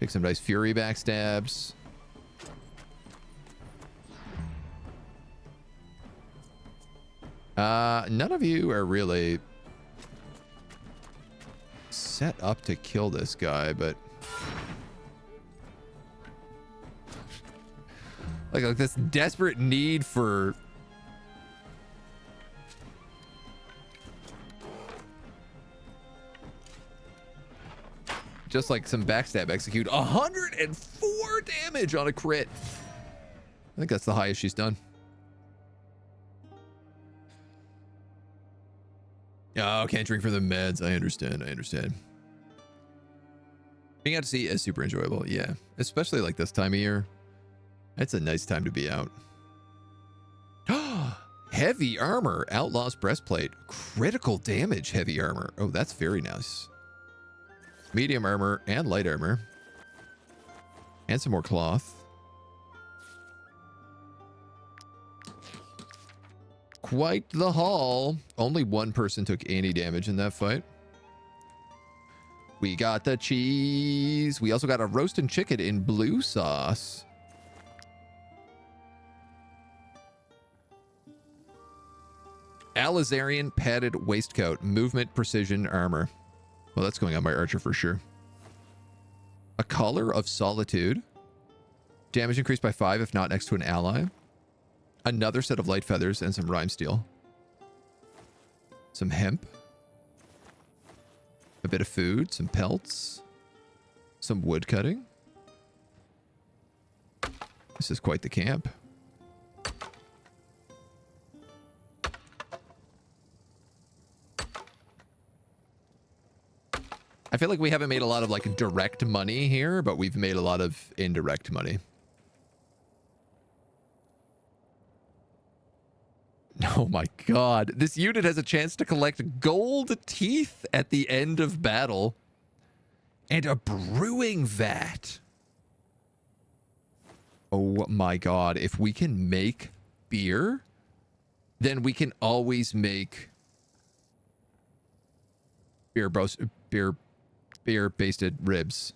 A: Pick some nice fury backstabs. None of you are really set up to kill this guy, but like this desperate need for just like some backstab execute. 104 damage on a crit. I think that's the highest she's done. Oh, can't drink from the meds. I understand. I understand. Being out to sea is super enjoyable. Yeah. Especially like this time of year. It's a nice time to be out. Heavy armor. Outlaw's breastplate. Critical damage heavy armor. Oh, that's very nice. Medium armor and light armor. And some more cloth. Quite the haul. Only one person took any damage in that fight. We got the cheese. We also got a roasted chicken in blue sauce. Alizarian padded waistcoat. Movement precision armor. Well, that's going on my archer for sure. A collar of solitude. Damage increased by 5 if not next to an ally. Another set of light feathers and some rhyme steel. Some hemp. A bit of food, some pelts. Some wood cutting. This is quite the camp. I feel like we haven't made a lot of like direct money here, but we've made a lot of indirect money. Oh my god. This unit has a chance to collect gold teeth at the end of battle. And a brewing vat. Oh my god. If we can make beer, then we can always make beer-basted ribs.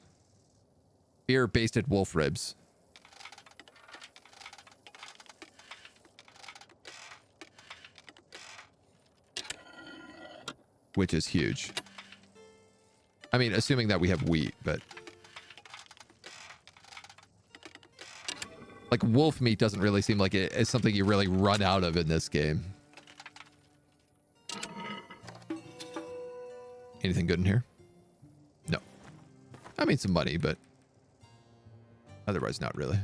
A: Beer-basted wolf ribs. Which is huge. I mean, assuming that we have wheat, but... like, wolf meat doesn't really seem like it's something you really run out of in this game. Anything good in here? No. I mean, some money, but... otherwise, not really.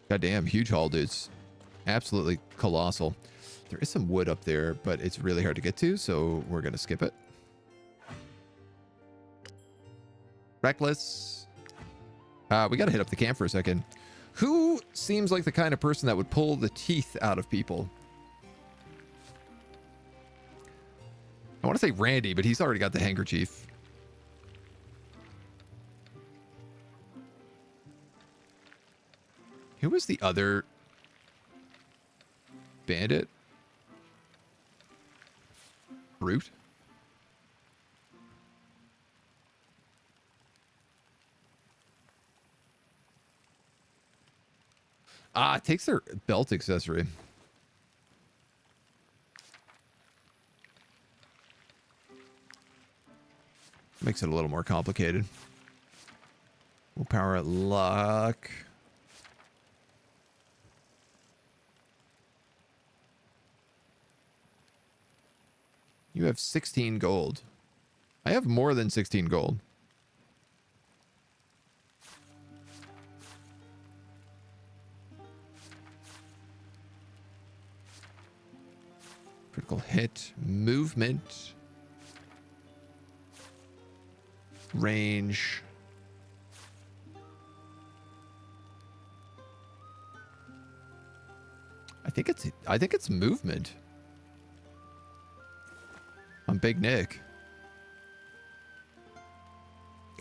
A: Goddamn, huge haul, dudes. Absolutely colossal. There is some wood up there, but it's really hard to get to, so we're going to skip it. Reckless. We got to hit up the camp for a second. Who seems like the kind of person that would pull the teeth out of people? I want to say Randy, but he's already got the handkerchief. Who was the other bandit? Brute? Ah, it takes their belt accessory. Makes it a little more complicated. Willpower, luck. You have 16 gold. I have more than 16 gold. Critical hit, movement, range. I think it's movement. I'm Big Nick.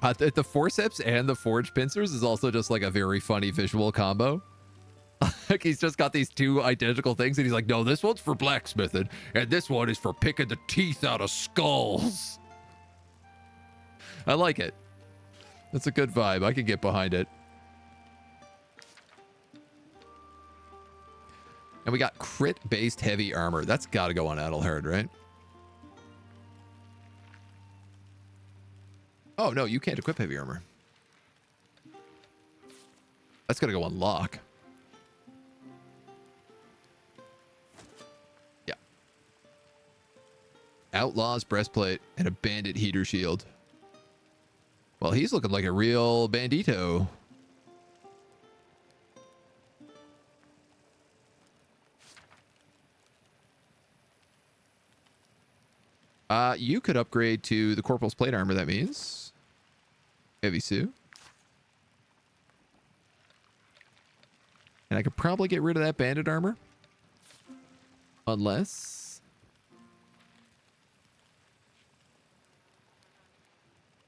A: The forceps and the forge pincers is also just like a very funny visual combo. Like he's just got these two identical things and he's like, no, this one's for blacksmithing and this one is for picking the teeth out of skulls. I like it. That's a good vibe. I can get behind it. And we got crit-based heavy armor. That's got to go on Adelhard, right? Oh, no, you can't equip heavy armor. That's going to go on Locke. Yeah. Outlaw's breastplate and a bandit heater shield. Well, he's looking like a real bandito. You could upgrade to the Corporal's plate armor, that means. Heavy suit. And I could probably get rid of that bandit armor. Unless...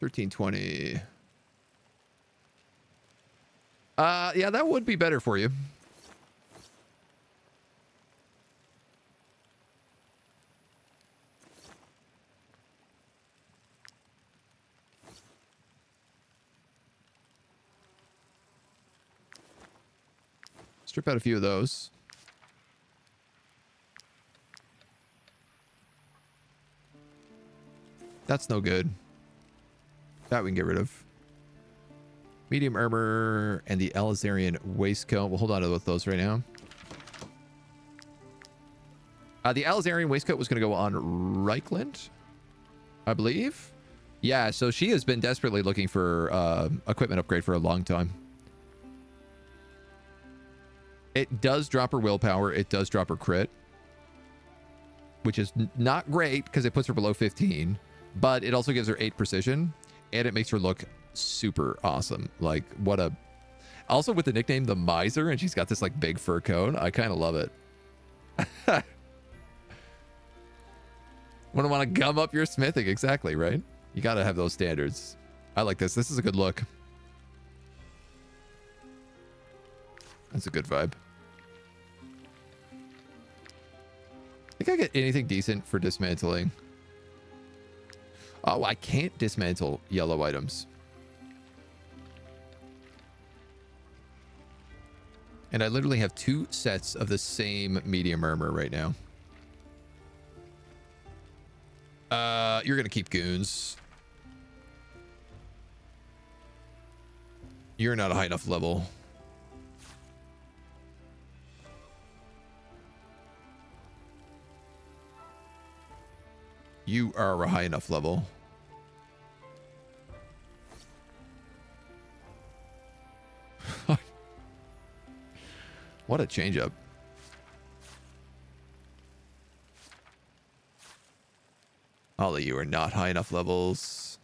A: 1320. Yeah, that would be better for you. Strip out a few of those. That's no good. That we can get rid of. Medium armor and the Alizarian waistcoat. We'll hold on to both those right now. The Alizarian waistcoat was going to go on Reichland, I believe. Yeah, so she has been desperately looking for equipment upgrade for a long time. It does drop her willpower. It does drop her crit, which is not great because it puts her below 15, but it also gives her 8 precision, and it makes her look super awesome. Like, what a... Also with the nickname The Miser, and she's got this, like, big fur coat. I kind of love it. Wouldn't want to gum up your smithing. Exactly, right? You got to have those standards. I like this. This is a good look. That's a good vibe. Think I get anything decent for dismantling? Oh, I can't dismantle yellow items. And I literally have 2 sets of the same medium armor right now. You're gonna keep goons. You're not a high enough level. You are a high enough level. What a change up. All of you are not high enough levels.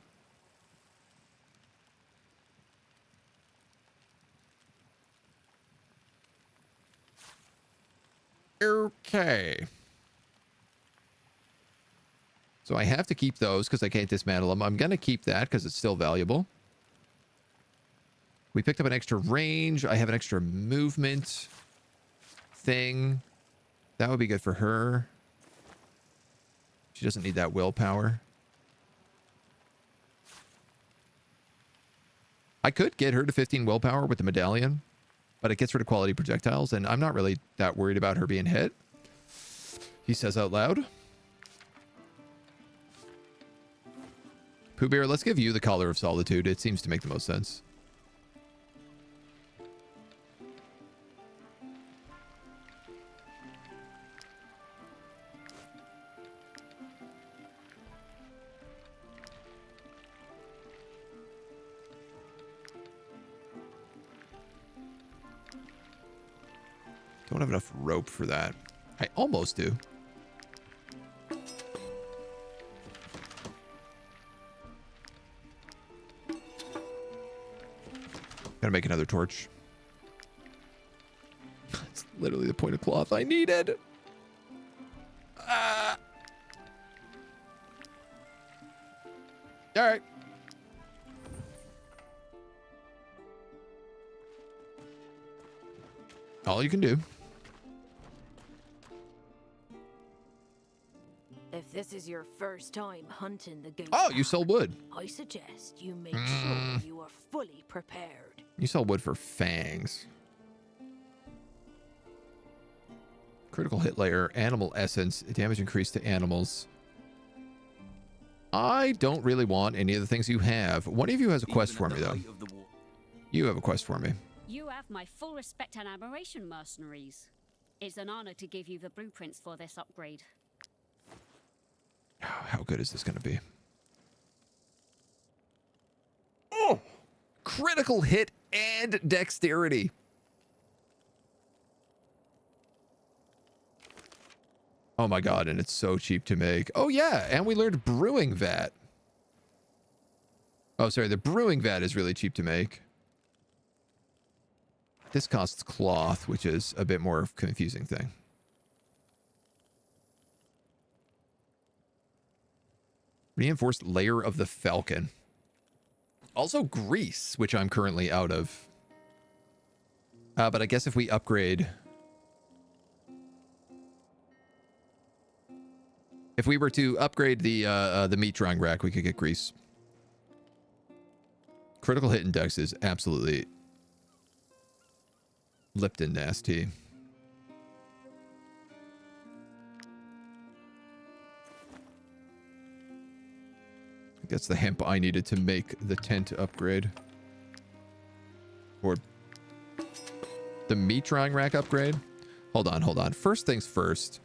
A: Okay. So I have to keep those because I can't dismantle them. I'm going to keep that because it's still valuable. We picked up an extra range. I have an extra movement thing. That would be good for her. She doesn't need that willpower. I could get her to 15 willpower with the medallion, but it gets rid of quality projectiles, and I'm not really that worried about her being hit. He says out loud. Pooh Bear, let's give you the Collar of Solitude. It seems to make the most sense. Don't have enough rope for that. I almost do. Gotta make another torch. It's literally the point of cloth I needed. All right. All you can do.
L: If this is your first time hunting the goose,
A: Oh, you sell wood.
L: I suggest you make sure you are fully prepared.
A: You sell wood for fangs. Critical hit layer, animal essence, damage increased to animals. I don't really want any of the things you have. One of you has a quest for me, though. You have a quest for me.
T: You have my full respect and admiration, mercenaries. It's an honor to give you the blueprints for this upgrade.
A: How good is this going to be? Oh! Critical hit and dexterity. Oh my god, and it's so cheap to make. Oh yeah, and we learned brewing vat. Oh, sorry, the brewing vat is really cheap to make. This costs cloth, which is a bit more confusing thing. Reinforced layer of the falcon. Also grease, which I'm currently out of. But I guess if we upgrade... If we were to upgrade the meat drying rack, we could get grease. Critical hit index is absolutely Lipton nasty. That's the hemp I needed to make the tent upgrade. Or the meat drying rack upgrade. Hold on, hold on. First things first.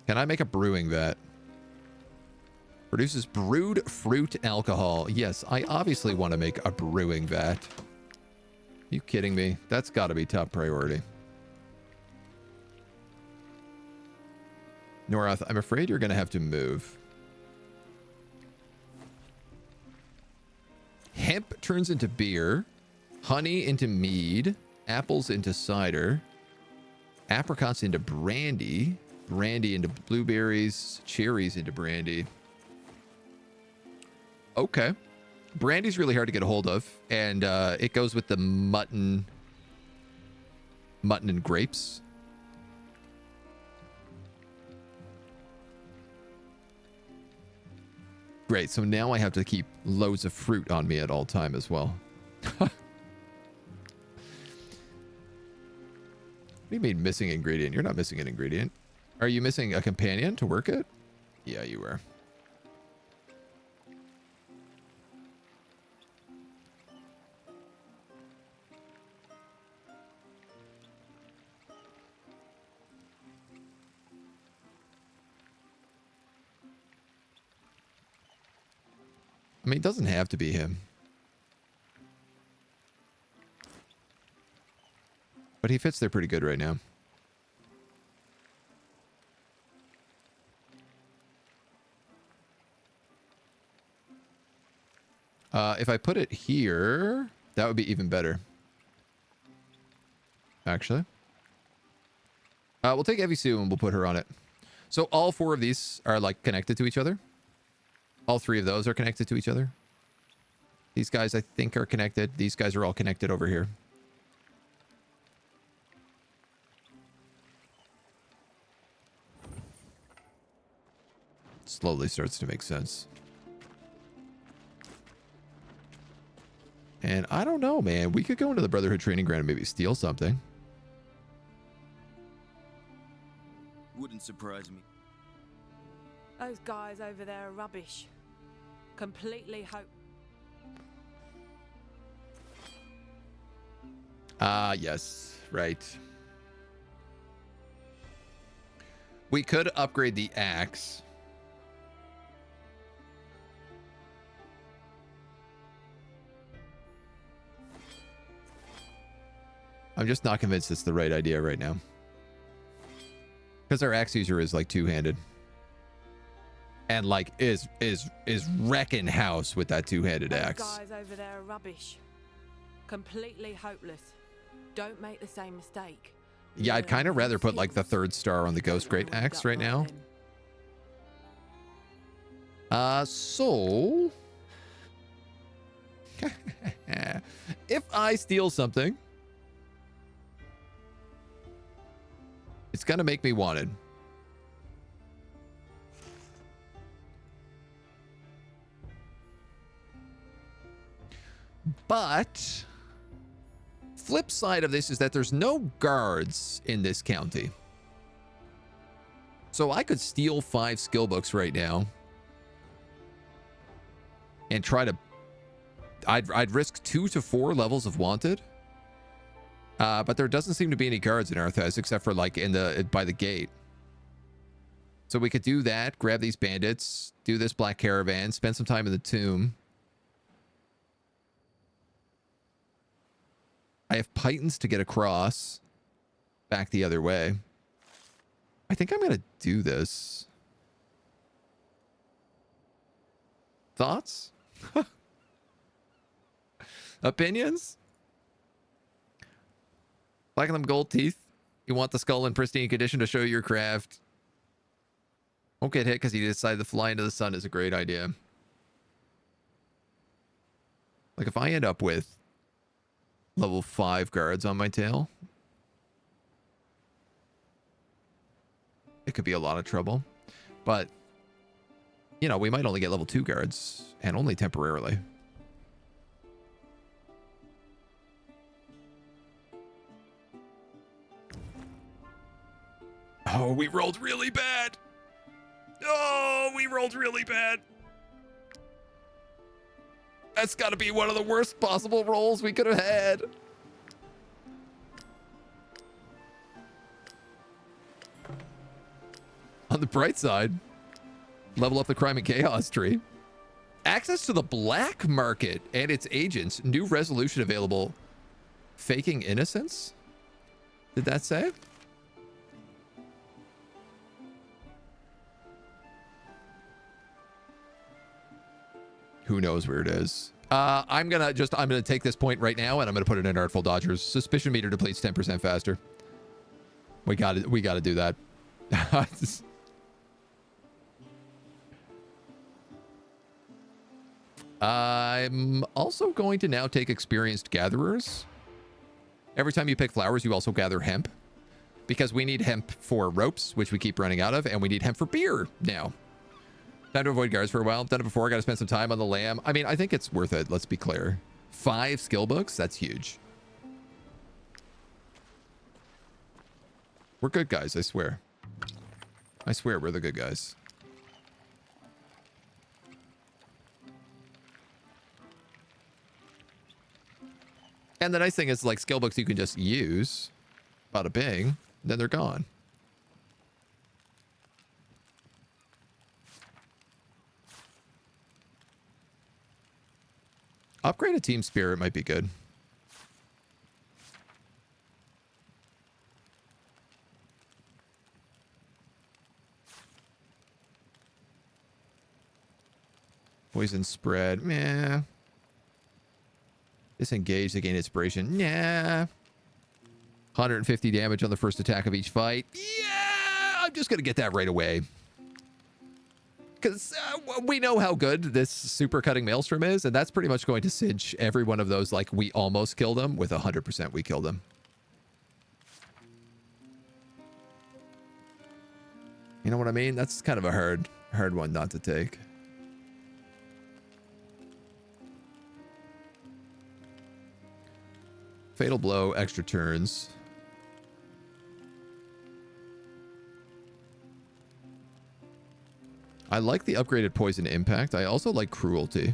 A: Can I make a brewing vat? Produces brewed fruit alcohol. Yes, I obviously want to make a brewing vat. You kidding me? That's got to be top priority. Norath, I'm afraid you're going to have to move. Hemp turns into beer. Honey into mead. Apples into cider. Apricots into brandy. Brandy into blueberries. Cherries into brandy. Okay. Brandy's really hard to get a hold of. And it goes with the mutton and grapes. Great, so now I have to keep loads of fruit on me at all time as well. What do you mean missing ingredient? You're not missing an ingredient. Are you missing a companion to work it? Yeah, you were. I mean, it doesn't have to be him. But he fits there pretty good right now. If I put it here, that would be even better. Actually. We'll take Evie Sue and we'll put her on it. So all four of these are like connected to each other. All three of those are connected to each other. These guys, I think, are connected. These guys are all connected over here. Slowly starts to make sense. And I don't know, man. We could go into the Brotherhood training ground and maybe steal something.
U: Wouldn't surprise me.
B: Those guys over there are rubbish. Completely hope.
A: Ah, yes. Right. We could upgrade the axe. I'm just not convinced it's the right idea right now. Because our axe user is like two-handed. And like is wrecking house with that two-handed axe.
B: Those guys over there are rubbish. Completely hopeless. Don't make the same mistake.
A: Yeah, I'd kind of rather put like the 3rd star on the Ghost Great Axe right now. So if I steal something, it's gonna make me wanted. But flip side of this is that there's no guards in this county. So I could steal 5 skill books right now and try to I'd risk 2 to 4 levels of wanted. But there doesn't seem to be any guards in Arthas except for like by the gate. So we could do that, grab these bandits, do this black caravan, spend some time in the tomb. I have pythons to get across back the other way. I think I'm going to do this. Thoughts? Opinions? Platinum gold teeth. You want the skull in pristine condition to show your craft. Won't get hit because you decided to fly into the sun is a great idea. Like if I end up with level 5 guards on my tail, it could be a lot of trouble. But, you know, we might only get level 2 guards and only temporarily. Oh, we rolled really bad. Oh, we rolled really bad. That's got to be one of the worst possible rolls we could have had. On the bright side, Level up the crime and chaos tree. Access to the black market and its agents. New resolution available. Faking innocence? Did that say? Who knows where it is? I'm gonna take this point right now and I'm gonna put it in Artful Dodgers. Suspicion meter depletes 10% faster. We gotta do that. I'm also going to now take experienced gatherers. Every time you pick flowers, you also gather hemp. Because we need hemp for ropes, which we keep running out of, and we need hemp for beer now. Time to avoid guards for a while. Done it before. Got to spend some time on the lamb. I mean, I think it's worth it. Let's be clear. 5 skill books. That's huge. We're good guys, I swear. I swear we're the good guys. And the nice thing is, like, skill books you can just use. Bada bing. Then they're gone. Upgrade a team spirit might be good. Poison spread. Meh. Disengage to gain inspiration. Nah. 150 damage on the first attack of each fight. Yeah! I'm just going to get that right away. Because we know how good this super cutting maelstrom is, and that's pretty much going to cinch every one of those, like, we almost killed them with 100% we killed them. You know what I mean? That's kind of a hard one not to take. Fatal blow, extra turns. I like the upgraded poison impact. I also like cruelty.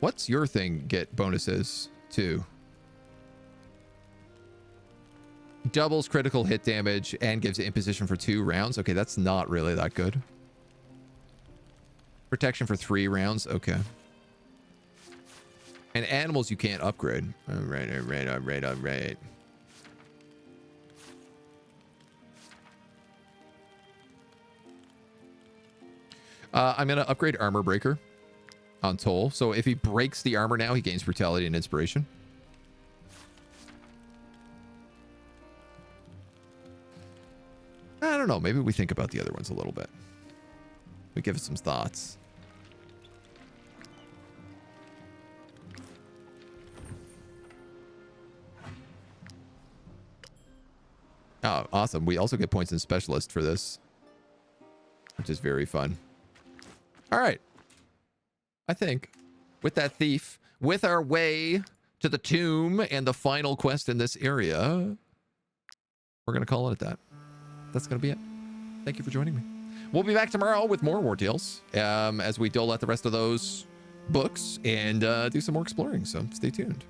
A: What's your thing get bonuses to? Doubles critical hit damage and gives imposition for 2 rounds. Okay, that's not really that good. Protection for 3 rounds. Okay. And animals you can't upgrade. All right. I'm going to upgrade Armor Breaker on Toll. So if he breaks the armor now, he gains Brutality and Inspiration. I don't know. Maybe we think about the other ones a little bit. We give it some thoughts. Oh, awesome. We also get points in Specialist for this, which is very fun. All right. I think with that thief, with our way to the tomb and the final quest in this area, we're going to call it at that. That's going to be it. Thank you for joining me. We'll be back tomorrow with more Wartales as we dole out the rest of those books and do some more exploring. So stay tuned.